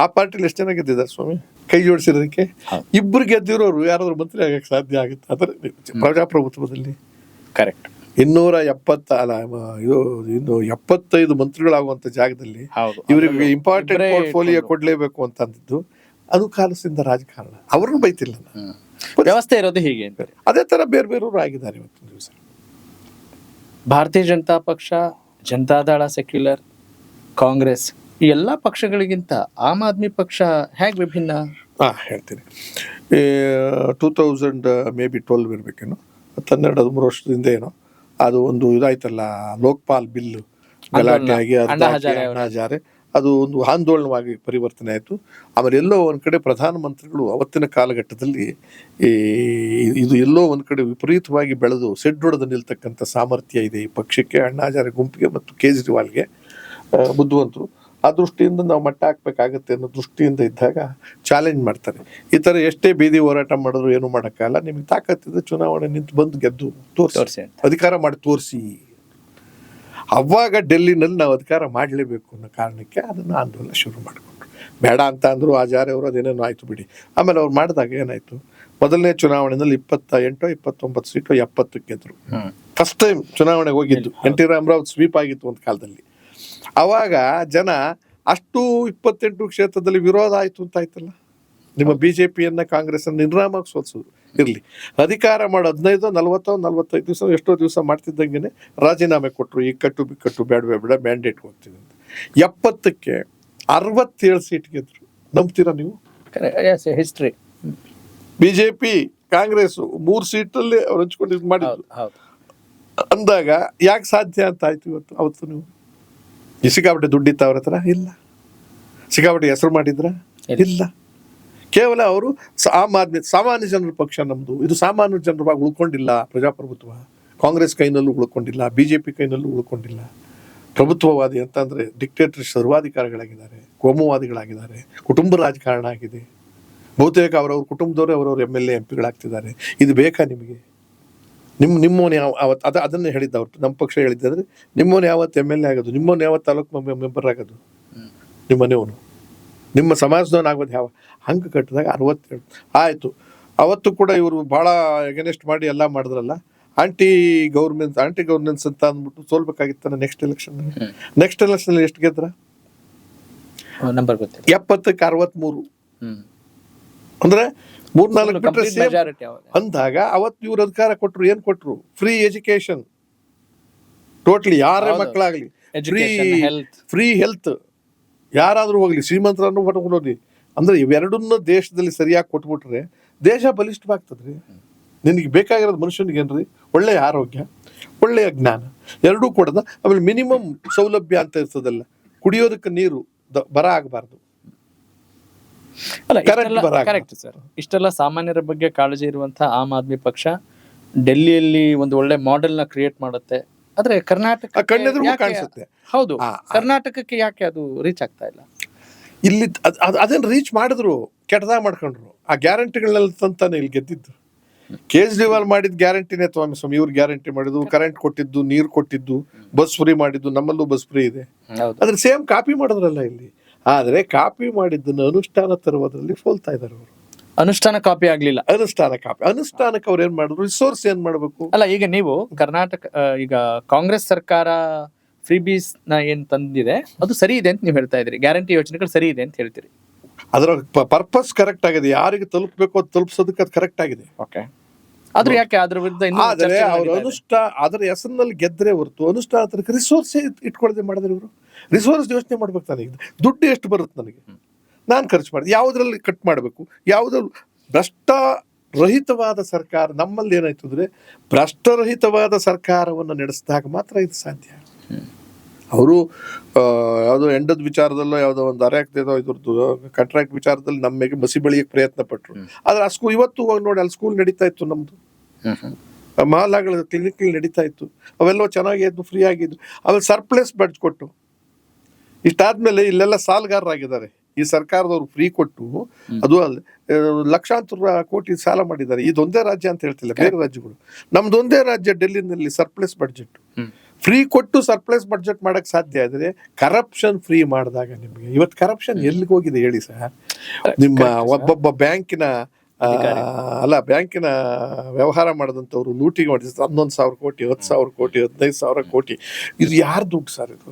ಆ ಪಾರ್ಟಿಲಿ ಎಷ್ಟು ಜನ ಗೆದ್ದಿದ್ದಾರೆ ಸ್ವಾಮಿ? ಕೈ ಜೋಡಿಸಿರೋದಕ್ಕೆ 2 ಗೆದ್ದಿರೋರು ಯಾರಾದ್ರೂ ಮಂತ್ರಿ ಆಗಕ್ಕೆ ಸಾಧ್ಯ ಆಗುತ್ತೆ? ಅದರ ಪ್ರಜಾಪ್ರಭುತ್ವದಲ್ಲಿ ಕರೆಕ್ಟ್ 275 ಮಂತ್ರಿಗಳಾಗುವಂತ ಜಾಗದಲ್ಲಿ ಇವರಿಗೆ ಇಂಪಾರ್ಟೆಂಟ್ ಪೋರ್ಟ್ಫೋಲಿಯೋ ಕೊಡ್ಲೇಬೇಕು ಅಂತ ಅಂದಿದ್ದು ಅದು ಕಾಲದಿಂದ ರಾಜಕಾರಣ. ಅವ್ರನ್ನ ಬೈತಿಲ್ಲ, ವ್ಯವಸ್ಥೆ ಇರೋದು ಹೀಗೆ. ಅದೇ ತರ ಬೇರೆಯವರು ಆಗಿದ್ದಾರೆ ಇವತ್ತಿನ ದಿವಸ. ಭಾರತೀಯ ಜನತಾ ಪಕ್ಷ, ಜನತಾದಳ, ಸೆಕ್ಯುಲರ್, ಕಾಂಗ್ರೆಸ್ ಈ ಎಲ್ಲಾ ಪಕ್ಷಗಳಿಗಿಂತ ಆಮ್ ಆದ್ಮಿ ಪಕ್ಷ ಹೇಗೆ ವಿಭಿನ್ನ? ಹೇಳ್ತೀನಿ. 2012 ಇರ್ಬೇಕೇನೋ, 12-13 ವರ್ಷದಿಂದ ಏನೋ ಅದು ಒಂದು ಇದಾಯ್ತಲ್ಲ, ಲೋಕಪಾಲ್ ಬಿಲ್ ಗಲಾಟೆ ಆಗಿ ಅಣ್ಣಾ ಹಜಾರೆ ಅದು ಒಂದು ಆಂದೋಲನವಾಗಿ ಪರಿವರ್ತನೆ ಆಯಿತು. ಆಮೇಲೆ ಎಲ್ಲೋ ಒಂದು ಕಡೆ ಪ್ರಧಾನಮಂತ್ರಿಗಳು ಅವತ್ತಿನ ಕಾಲಘಟ್ಟದಲ್ಲಿ ಇದು ಎಲ್ಲೋ ಒಂದು ಕಡೆ ವಿಪರೀತವಾಗಿ ಬೆಳೆದು ಸೆಡ್ಡೊಡೆದು ನಿಲ್ತಕ್ಕಂಥ ಸಾಮರ್ಥ್ಯ ಇದೆ ಈ ಪಕ್ಷಕ್ಕೆ, ಅಣ್ಣಾ ಹಜಾರೆ ಗುಂಪಿಗೆ ಮತ್ತು ಕೇಜ್ರಿವಾಲ್ಗೆ, ಬುದ್ಧಿವಂತರು. ಆ ದೃಷ್ಟಿಯಿಂದ ನಾವು ಮಟ್ಟ ಹಾಕ್ಬೇಕಾಗತ್ತೆ ಅನ್ನೋ ದೃಷ್ಟಿಯಿಂದ ಇದ್ದಾಗ ಚಾಲೆಂಜ್ ಮಾಡ್ತಾರೆ. ಈ ಥರ ಎಷ್ಟೇ ಬೀದಿ ಹೋರಾಟ ಮಾಡಿದ್ರು ಏನು ಮಾಡೋಕ್ಕಾಗಲ್ಲ, ನಿಮ್ಗೆ ತಾಕತ್ತಿದ್ರೆ ಚುನಾವಣೆ ನಿಂತು ಬಂದು ಗೆದ್ದು ತೋರಿಸಿ, ಅಧಿಕಾರ ಮಾಡಿ ತೋರಿಸಿ. ಅವಾಗ ಡೆಲ್ಲಿನಲ್ಲಿ ನಾವು ಅಧಿಕಾರ ಮಾಡಲೇಬೇಕು ಅನ್ನೋ ಕಾರಣಕ್ಕೆ ಅದನ್ನು ಆಂದೋಲನ ಶುರು ಮಾಡಿಕೊಂಡ್ರು. ಬೇಡ ಅಂತ ಅಂದರು ಹಜಾರೆ ಅವರು, ಅದೇನೇನೋ ಆಯಿತು ಬಿಡಿ. ಆಮೇಲೆ ಅವ್ರು ಮಾಡಿದಾಗ ಏನಾಯಿತು, ಮೊದಲನೇ ಚುನಾವಣೆಯಲ್ಲಿ 28-29 ಸೀಟು 70 ಗೆದ್ರು. ಫಸ್ಟ್ ಟೈಮ್ ಚುನಾವಣೆಗೆ ಹೋಗಿದ್ದು. ಎನ್ ಟಿ ರಾಮರಾವ್ ಸ್ವೀಪ್ ಆಗಿತ್ತು ಒಂದು ಕಾಲದಲ್ಲಿ. ಅವಾಗ ಜನ ಅಷ್ಟು 28 ಕ್ಷೇತ್ರದಲ್ಲಿ ವಿರೋಧ ಆಯ್ತು ಅಂತ ಆಯ್ತಲ್ಲ. ನಿಮ್ಮ ಬಿಜೆಪಿಯನ್ನ ಕಾಂಗ್ರೆಸ್ ಅನ್ನು ನಿರ್ನಾಮಕ್ಕೆ ಸೋಲ್ಸೋದು ಇರ್ಲಿ, ಅಧಿಕಾರ ಮಾಡೋ 15-40-45 ದಿವಸ ಎಷ್ಟೋ ದಿವಸ ಮಾಡ್ತಿದ್ದಂಗೆ ರಾಜೀನಾಮೆ ಕೊಟ್ಟರು. ಈ ಕಟ್ಟು ಬಿಕ್ಕಟ್ಟು ಬೇಡ ಮ್ಯಾಂಡೇಟ್ ಹೋಗ್ತೀವಿ ಅಂತ. 70ಕ್ಕೆ 67 ಸೀಟ್ ಗೆದ್ರು. ನಂಬ್ತೀರಾ ನೀವು? ಹಿಸ್ಟ್ರಿ. ಬಿಜೆಪಿ ಕಾಂಗ್ರೆಸ್ 3 ಸೀಟಲ್ಲಿ ಅವ್ರು ಹಂಚ್ಕೊಂಡು ಮಾಡಿದ್ರು ಅಂದಾಗ ಯಾಕೆ ಸಾಧ್ಯ ಅಂತ ಆಯ್ತು ಇವತ್ತು? ಅವತ್ತು ನೀವು ಸಿಕ್ಕಾಪಟ್ಟೆ ದುಡ್ಡಿತ್ತ ಅವ್ರ ಹತ್ರ? ಇಲ್ಲ. ಸಿಕ್ಕಾಪಟ್ಟೆ ಹೆಸರು ಮಾಡಿದ್ರ? ಇಲ್ಲ. ಕೇವಲ ಅವರು ಆಮ್ ಆದ್ಮಿ ಸಾಮಾನ್ಯ ಜನರ ಪಕ್ಷ ನಮ್ದು, ಇದು ಸಾಮಾನ್ಯ ಜನರವಾಗಿ ಉಳ್ಕೊಂಡಿಲ್ಲ. ಪ್ರಜಾಪ್ರಭುತ್ವ ಕಾಂಗ್ರೆಸ್ ಕೈನಲ್ಲೂ ಉಳ್ಕೊಂಡಿಲ್ಲ, ಬಿಜೆಪಿ ಕೈನಲ್ಲೂ ಉಳ್ಕೊಂಡಿಲ್ಲ. ಪ್ರಭುತ್ವವಾದಿ ಅಂತಂದ್ರೆ ಡಿಕ್ಟೇಟರ್ ಸರ್ವಾಧಿಕಾರಿಗಳಾಗಿದ್ದಾರೆ, ಕೋಮುವಾದಿಗಳಾಗಿದ್ದಾರೆ, ಕುಟುಂಬ ರಾಜಕಾರಣ ಆಗಿದೆ. ಬಹುತೇಕ ಅವರವ್ರ ಕುಟುಂಬದವರೇ ಅವರವ್ರ MLA MP ಗಳಾಗ್ತಿದ್ದಾರೆ. ಇದು ಬೇಕಾ ನಿಮಗೆ? ನಿಮ್ಮವನು ಯಾವ ಅವತ್ತು ಅದನ್ನೇ ಹೇಳಿದ್ದ ಅವ್ರು, ನಮ್ಮ ಪಕ್ಷ ಹೇಳಿದ್ದಾದ್ರೆ ನಿಮ್ಮವನು ಯಾವತ್ತು MLA ಆಗೋದು, ನಿಮ್ಮವನು ಯಾವತ್ತು ತಾಲೂಕು ಮೆಂಬರ್ ಆಗೋದು, ನಿಮ್ಮ ಮನೆಯವನು, ನಿಮ್ಮ ಸಮಾಜದವನು ಆಗೋದು ಯಾವ? ಹಂಗೆ ಕಟ್ಟಿದಾಗ 67 ಆಯಿತು. ಅವತ್ತು ಕೂಡ ಇವರು ಭಾಳ ಎಗನೆಸ್ಟ್ ಮಾಡಿ ಎಲ್ಲ ಮಾಡಿದ್ರಲ್ಲ, ಆಂಟಿ ಗೌರ್ನೆನ್ಸ್ ಅಂತ ಅಂದ್ಬಿಟ್ಟು ಸೋಲ್ಬೇಕಾಗಿತ್ತಾನೆ ನೆಕ್ಸ್ಟ್ ಎಲೆಕ್ಷನ್ ಎಷ್ಟು ಗೆದ್ರ? 70ಕ್ಕೆ 63. ಅಂದ್ರೆ 3-4 ಬಿಟ್ಟರೆ ಅಂದಾಗ ಅವತ್ತು ಇವ್ರು ಅಧಿಕಾರ ಕೊಟ್ರು. ಏನ್ ಕೊಟ್ರು? ಫ್ರೀ ಎಜುಕೇಶನ್ ಟೋಟಲಿ, ಯಾರೇ ಮಕ್ಕಳಾಗ್ಲಿ ಫ್ರೀ ಹೆಲ್ತ್, ಯಾರಾದ್ರೂ ಹೋಗ್ಲಿ, ಶ್ರೀಮಂತರನ್ನು ಹೋಗ್ಲಿ. ಅಂದ್ರೆ ಇವೆರಡನ್ನ ದೇಶದಲ್ಲಿ ಸರಿಯಾಗಿ ಕೊಟ್ಬಿಟ್ರೆ ದೇಶ ಬಲಿಷ್ಠವಾಗ್ತದ್ರಿ. ನಿನಗೆ ಬೇಕಾಗಿರೋದು ಮನುಷ್ಯನಿಗೆ ಏನ್ರಿ? ಒಳ್ಳೆಯ ಆರೋಗ್ಯ, ಒಳ್ಳೆಯ ಜ್ಞಾನ, ಎರಡೂ ಕೊಡದ. ಆಮೇಲೆ ಮಿನಿಮಮ್ ಸೌಲಭ್ಯ ಅಂತ ಇರ್ತದಲ್ಲ, ಕುಡಿಯೋದಕ್ಕೆ ನೀರು ಬರ ಆಗಬಾರ್ದು. Correct sir. ಇಷ್ಟೆಲ್ಲ ಸಾಮಾನ್ಯರ ಬಗ್ಗೆ ಕಾಳಜಿ ಇರುವಂತಹ ಆಮ್ ಆದ್ಮಿ ಪಕ್ಷ ಡೆಲ್ಲಿಯಲ್ಲಿ ಒಂದು ಒಳ್ಳೆ ಮಾಡೆಲ್ ನ ಕ್ರಿಯೇಟ್ ಮಾಡುತ್ತೆ. ಆದ್ರೆ ಕರ್ನಾಟಕ ಕಾಣಿಸುತ್ತೆ. ಹೌದು, ಕರ್ನಾಟಕಕ್ಕೆ ಯಾಕೆ ಅದು ರೀಚ್ ಆಗ್ತಾ ಇಲ್ಲ? ಇಲ್ಲಿ ಅದನ್ನ ರೀಚ್ ಮಾಡಿದ್ರು, ಕೆಟ್ಟದಾಗ ಮಾಡ್ಕೊಂಡ್ರು. ಆ ಗ್ಯಾರಂಟಿಗಳನ್ನೆಲ್ಲ ತಂತಾನೆ ಇಲ್ಲಿ ಗೆದ್ದಿದ್ದು. ಕೇಜ್ರಿವಾಲ್ ಮಾಡಿದ ಗ್ಯಾರಂಟಿನೇ ಸ್ವಾಮಿ ಇವ್ರು ಗ್ಯಾರಂಟಿ ಮಾಡಿದ್ದು, ಕರೆಂಟ್ ಕೊಟ್ಟಿದ್ದು, ನೀರು ಕೊಟ್ಟಿದ್ದು, ಬಸ್ ಫ್ರೀ ಮಾಡಿದ್ದು. ನಮ್ಮಲ್ಲೂ ಬಸ್ ಫ್ರೀ ಇದೆ. ಅದ್ರ ಸೇಮ್ ಕಾಪಿ ಮಾಡಿದ್ರಲ್ಲ ಇಲ್ಲಿ. ಆದ್ರೆ ಕಾಪಿ ಮಾಡಿದ್ದನ್ನು ಅನುಷ್ಠಾನ ತರುವುದರಲ್ಲಿ ಸೋಲ್ತಾ ಇದ್ದಾರೆ ಅವರು. ಅನುಷ್ಠಾನ ಕಾಪಿ ಆಗ್ಲಿಲ್ಲ. ಅನುಷ್ಠಾನಕ್ಕೆ ಅವ್ರು ಏನ್ ಮಾಡಿದ್ರು? ರಿಸೋರ್ಸ್ ಏನ್ ಮಾಡ್ಬೇಕು? ಅಲ್ಲ, ಈಗ ನೀವು ಕರ್ನಾಟಕ, ಈಗ ಕಾಂಗ್ರೆಸ್ ಸರ್ಕಾರ ಫ್ರೀ ಬೀಸ್ ನ ಏನ್ ತಂದಿದೆ ಅದು ಸರಿ ಇದೆ ಅಂತ ನೀವು ಹೇಳ್ತಾ ಇದ್ರಿ. ಗ್ಯಾರಂಟಿ ಯೋಜನೆಗಳು ಸರಿ ಇದೆ ಅಂತ ಹೇಳ್ತೀರಿ. ಅದರ ಪರ್ಪಸ್ ಕರೆಕ್ಟ್ ಆಗಿದೆ. ಯಾರಿಗೆ ತಲುಪಬೇಕು ಅದು ತಲುಪಿಸೋದಕ್ಕೆ ಅದು ಕರೆಕ್ಟ್ ಆಗಿದೆ. ಓಕೆ. ಆದ್ರೂ ಯಾಕೆ ಅದ್ರ ವಿರುದ್ಧ ಆದ್ರೆ ಅವ್ರು ಅದರ ಹೆಸರಿನಲ್ಲಿ ಗೆದ್ರೆ ಹೊರತು ಅನುಷ್ಠಾನ ತರಕ್ಕೆ ರಿಸೋರ್ಸ್ ಇಟ್ಕೊಳ್ಳದೆ ಮಾಡಿದ್ರೆ ಇವರು ರಿಸೋರ್ಸ್ ಯೋಚನೆ ಮಾಡ್ಬೇಕು. ನನಗೆ ದುಡ್ಡು ಎಷ್ಟು ಬರುತ್ತೆ, ನನಗೆ ನಾನು ಖರ್ಚು ಮಾಡಿದೆ, ಯಾವುದ್ರಲ್ಲಿ ಕಟ್ ಮಾಡಬೇಕು, ಯಾವುದ್ರಲ್ಲಿ ಭ್ರಷ್ಟರಹಿತವಾದ ಸರ್ಕಾರ. ನಮ್ಮಲ್ಲಿ ಏನಾಯ್ತು ಅಂದ್ರೆ ಭ್ರಷ್ಟರಹಿತವಾದ ಸರ್ಕಾರವನ್ನು ನಡೆಸಿದಾಗ ಮಾತ್ರ ಇದು ಸಾಧ್ಯ. ಅವರು ಯಾವುದೋ ಎಂಡದ ವಿಚಾರದಲ್ಲೋ ಯಾವುದೋ ಒಂದು ಅರೆಕ್ತೇದೋ ಇದ್ರದ್ದು ಕಾಂಟ್ರಾಕ್ಟ್ ವಿಚಾರದಲ್ಲಿ ನಮಗೆ ಮಸಿ ಬೆಳೆಯಕ್ಕೆ ಪ್ರಯತ್ನ ಪಟ್ಟರು. ಆದ್ರೆ ಆ ಸ್ಕೂಲ್ ಇವತ್ತು ಹೋಗಿ ನೋಡಿ, ಅಲ್ಲಿ ಸ್ಕೂಲ್ ನಡೀತಾ ಇತ್ತು, ನಮ್ದು ಮಹಲಾಗಳ ಕ್ಲಿನಿಕ್ ನಡೀತಾ ಇತ್ತು, ಅವೆಲ್ಲೋ ಚೆನ್ನಾಗಿ ಇದ್ದು ಫ್ರೀ ಆಗಿದ್ದು. ಆಮೇಲೆ ಸರ್ಪ್ಲೇಸ್ ಬಡ್ಜ್ ಕೊಟ್ಟು ಇಷ್ಟಾದ್ಮೇಲೆ ಇಲ್ಲೆಲ್ಲ ಸಾಲಗಾರರಾಗಿದ್ದಾರೆ. ಈ ಸರ್ಕಾರದವ್ರು ಫ್ರೀ ಕೊಟ್ಟು ಅದು ಅಲ್ಲಿ ಲಕ್ಷಾಂತರ ಕೋಟಿ ಸಾಲ ಮಾಡಿದ್ದಾರೆ. ಇದೊಂದೇ ರಾಜ್ಯ ಅಂತ ಹೇಳ್ತಿಲ್ಲ, ಬೇರೆ ರಾಜ್ಯಗಳು. ನಮ್ದೊಂದೇ ರಾಜ್ಯ ಡೆಲ್ಲಿನಲ್ಲಿ ಸರ್ಪ್ಲೇಸ್ ಬಡ್ಜೆಟ್ ಫ್ರೀ ಕೊಟ್ಟು ಸರ್ಪ್ಲೇಸ್ ಬಡ್ಜೆಟ್ ಮಾಡಕ್ ಸಾಧ್ಯ ಆದ್ರೆ ಕರಪ್ಷನ್ ಫ್ರೀ ಮಾಡಿದಾಗ ನಿಮಗೆ ಇವತ್ತು ಕರಪ್ಷನ್ ಎಲ್ಲಿಗೆ ಹೋಗಿದೆ ಹೇಳಿ ಸರ್? ನಿಮ್ಮ ಒಬ್ಬೊಬ್ಬ ಬ್ಯಾಂಕಿನ ವ್ಯವಹಾರ ಮಾಡಿದಂಥವ್ರು ಲೂಟಿಗೆ ಮಾಡಿ 11,000 ಕೋಟಿ, 10,000 ಕೋಟಿ, 15,000 ಕೋಟಿ. ಇದು ಯಾರು ದುಡ್ಡು ಸರ್? ಇದು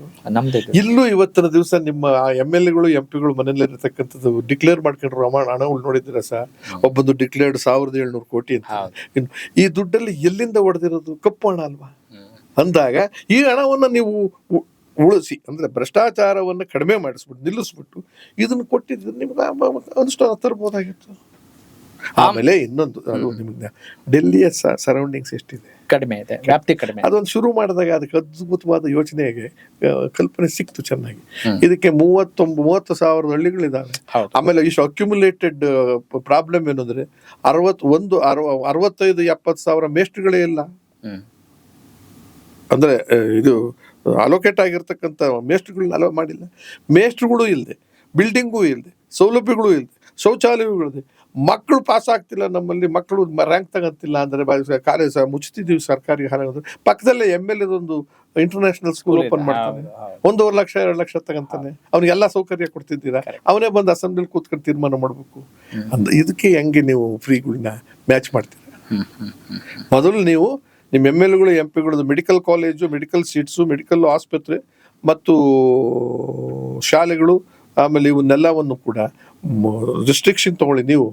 ಇಲ್ಲೂ ಇವತ್ತಿನ ದಿವಸ ನಿಮ್ಮ MLAಗಳು MP ಗಳು ಮನೆಯಲ್ಲಿರ್ತಕ್ಕಂಥದ್ದು ಡಿಕ್ಲೇರ್ ಮಾಡ್ಕೊಂಡ್ರು ಹಣಗಳು ನೋಡಿದ್ದೀರಾ ಸರ್? ಒಬ್ಬೊಂದು ಡಿಕ್ಲೇರ್ಡ್ 1,700 ಕೋಟಿ ಅಂತ. ಈ ದುಡ್ಡಲ್ಲಿ ಎಲ್ಲಿಂದ ಹೊಡೆದಿರೋದು? ಕಪ್ಪು ಹಣ ಅಲ್ವಾ? ಅಂದಾಗ ಈ ಹಣವನ್ನು ನೀವು ಉಳಿಸಿ, ಅಂದ್ರೆ ಭ್ರಷ್ಟಾಚಾರವನ್ನು ಕಡಿಮೆ ಮಾಡಿಸ್ಬಿಟ್ಟು ನಿಲ್ಲಿಸ್ಬಿಟ್ಟು ಇದನ್ನು ಕೊಟ್ಟಿದ್ರೆ ನಿಮ್ಗೆ ಅನುಷ್ಠಾನ ತರಬಹುದಾಗಿತ್ತು. ಆಮೇಲೆ ಇನ್ನೊಂದು, ಅದು ನಿಮ್ಗೆ ಡೆಲ್ಲಿಯ ಸರೌಂಡಿಂಗ್ಸ್ ಎಷ್ಟಿದೆ? ಕಡಿಮೆ ಇದೆ, ವ್ಯಾಪ್ತಿ ಕಡಿಮೆ. ಅದೊಂದು ಶುರು ಮಾಡಿದಾಗ ಅದಕ್ಕೆ ಅದ್ಭುತವಾದ ಯೋಚನೆಗೆ ಕಲ್ಪನೆ ಸಿಕ್ತು ಚೆನ್ನಾಗಿ. ಇದಕ್ಕೆ 30,000 ಹಳ್ಳಿಗಳಿದಾವೆ. ಆಮೇಲೆ ಇಷ್ಟು ಅಕ್ಯುಮುಲೇಟೆಡ್ ಪ್ರಾಬ್ಲಮ್ ಏನಂದ್ರೆ 65-70,000 ಮೇಸ್ಟ್ರುಗಳೇ ಇಲ್ಲ. ಅಂದ್ರೆ ಇದು ಅಲೋಕೇಟ್ ಆಗಿರ್ತಕ್ಕಂಥ ಮೇಸ್ಟ್ರುಗಳನ್ನ ಅಲೋ ಮಾಡಿಲ್ಲ. ಮೇಸ್ಟ್ರುಗಳು ಇಲ್ಲದೆ, ಬಿಲ್ಡಿಂಗೂ ಇಲ್ಲದೆ, ಸೌಲಭ್ಯಗಳು ಇಲ್ಲದೆ, ಶೌಚಾಲಯಗಳಿದೆ, ಮಕ್ಕಳು ಪಾಸ್ ಆಗ್ತಿಲ್ಲ, ನಮ್ಮಲ್ಲಿ ಮಕ್ಕಳು ರ್ಯಾಂಕ್ ತಗಂತಿಲ್ಲ ಅಂದ್ರೆ ಕಾಲೇಜ್ ಮುಚ್ತಿದೀವಿ ಸರ್ಕಾರಿ ಶಾಲೆ. ಪಕ್ಕದಲ್ಲೇ MLA ಒಂದು ಇಂಟರ್ನ್ಯಾಷನಲ್ ಸ್ಕೂಲ್ ಓಪನ್ ಮಾಡ್ತಾನೆ, 1.5 ಲಕ್ಷ 2 ಲಕ್ಷ ತಗಂತಾನೆ. ಅವ್ನಿಗೆಲ್ಲ ಸೌಕರ್ಯ ಕೊಡ್ತಿದ್ದೀರಾ, ಅವನೇ ಬಂದು ಅಸೆಂಬ್ಲಿ ಕೂತ್ಕೊಂಡು ತೀರ್ಮಾನ ಮಾಡ್ಬೇಕು. ಇದಕ್ಕೆ ಹೆಂಗೆ ನೀವು ಫ್ರೀಗಳನ್ನ ಮ್ಯಾಚ್ ಮಾಡ್ತೀರಾ? ಮೊದಲು ನೀವು ನಿಮ್ಮ MLAಗಳು MP medical college, medical seats, medical ಆಸ್ಪತ್ರೆ ಮತ್ತು ಶಾಲೆಗಳು, ಆಮೇಲೆ ಇವನ್ನೆಲ್ಲವನ್ನು ಕೂಡ ರಿಸ್ಟ್ರಿಕ್ಷನ್ ತಗೊಳ್ಳಿ. ನೀವು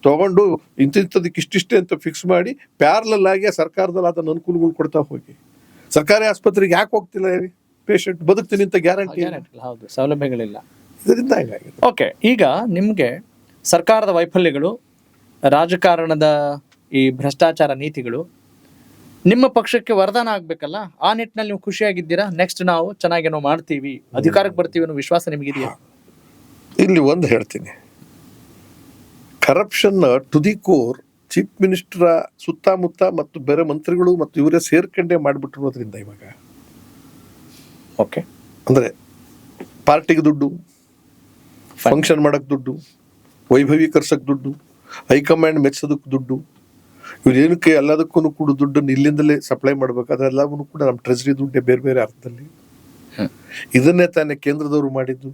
ತಗೊಂಡು ಇಂಥದಕ್ಕೆ ಇಷ್ಟಿಷ್ಟೇ ಅಂತ ಫಿಕ್ಸ್ ಮಾಡಿ ಪ್ಯಾರಲಲ್ ಆಗಿ ಸರ್ಕಾರದಲ್ಲಿ ಅದನ್ನ ಅನುಕೂಲಗಳು ಕೊಡ್ತಾ ಹೋಗಿ. ಸರ್ಕಾರಿ ಆಸ್ಪತ್ರೆಗೆ ಯಾಕೆ ಹೋಗ್ತಿಲ್ಲ ಪೇಷಂಟ್? ಬದುಕ್ತೀನಿ ಅಂತ ಗ್ಯಾರಂಟಿ, ಹೌದು, ಸೌಲಭ್ಯಗಳಿಲ್ಲ. ಇದರಿಂದ ಹೇಗಾಗಿದೆ. ಓಕೆ, ಈಗ ನಿಮಗೆ ಸರ್ಕಾರದ ವೈಫಲ್ಯಗಳು, ರಾಜಕಾರಣದ ಈ ಭ್ರಷ್ಟಾಚಾರ ನೀತಿಗಳು ನಿಮ್ಮ ಪಕ್ಷಕ್ಕೆ ವರದಾನ ಆಗ್ಬೇಕಲ್ಲ, ಆ ನಿಟ್ಟಿನಲ್ಲಿ ನೀವು ಖುಷಿಯಾಗಿದ್ದೀರಾ? ನೆಕ್ಸ್ಟ್ ನಾವು ಚೆನ್ನಾಗೇನೋ ಮಾಡ್ತೀವಿ, ಅಧಿಕಾರಕ್ಕೆ ಬರ್ತೀವಿ ಅನ್ನೋ ವಿಶ್ವಾಸ ನಿಮಗಿದೆಯಾ? ಇಲ್ಲಿ ಒಂದು ಹೇಳ್ತೀನಿ, corruption to the core chief minister ಸುತ್ತಮುತ್ತ ಮತ್ತು ಬೇರೆ ಮಂತ್ರಿಗಳು ಮತ್ತು ಇವರೇ ಸೇರ್ಕೊಂಡೇ ಮಾಡಿಬಿಟ್ಟಿರೋದ್ರಿಂದ ಇವಾಗ ಓಕೆ, ಅಂದ್ರೆ ಪಾರ್ಟಿಗೆ ದುಡ್ಡು, ಫಂಕ್ಷನ್ ಮಾಡಕ್ ದುಡ್ಡು, ವೈಭವೀಕರಿಸಕ್ ದುಡ್ಡು, ಹೈಕಮಾಂಡ್ ಮೆಚ್ಚೋದಕ್ಕೆ ದುಡ್ಡು, ಇವ್ರು ಏನಕ್ಕೆ ಎಲ್ಲದಕ್ಕೂ ಕೂಡ ದುಡ್ಡನ್ನು ಇಲ್ಲಿಂದಲೇ ಸಪ್ಲೈ ಮಾಡ್ಬೇಕು. ಅದೆಲ್ಲವೂ ಕೂಡ ನಮ್ಮ ಟ್ರೆಜರಿ ದುಡ್ಡೇ ಬೇರೆ ಬೇರೆ ಅರ್ಥದಲ್ಲಿ. ಇದನ್ನೇ ತಾನೇ ಕೇಂದ್ರದವರು ಮಾಡಿದ್ದು.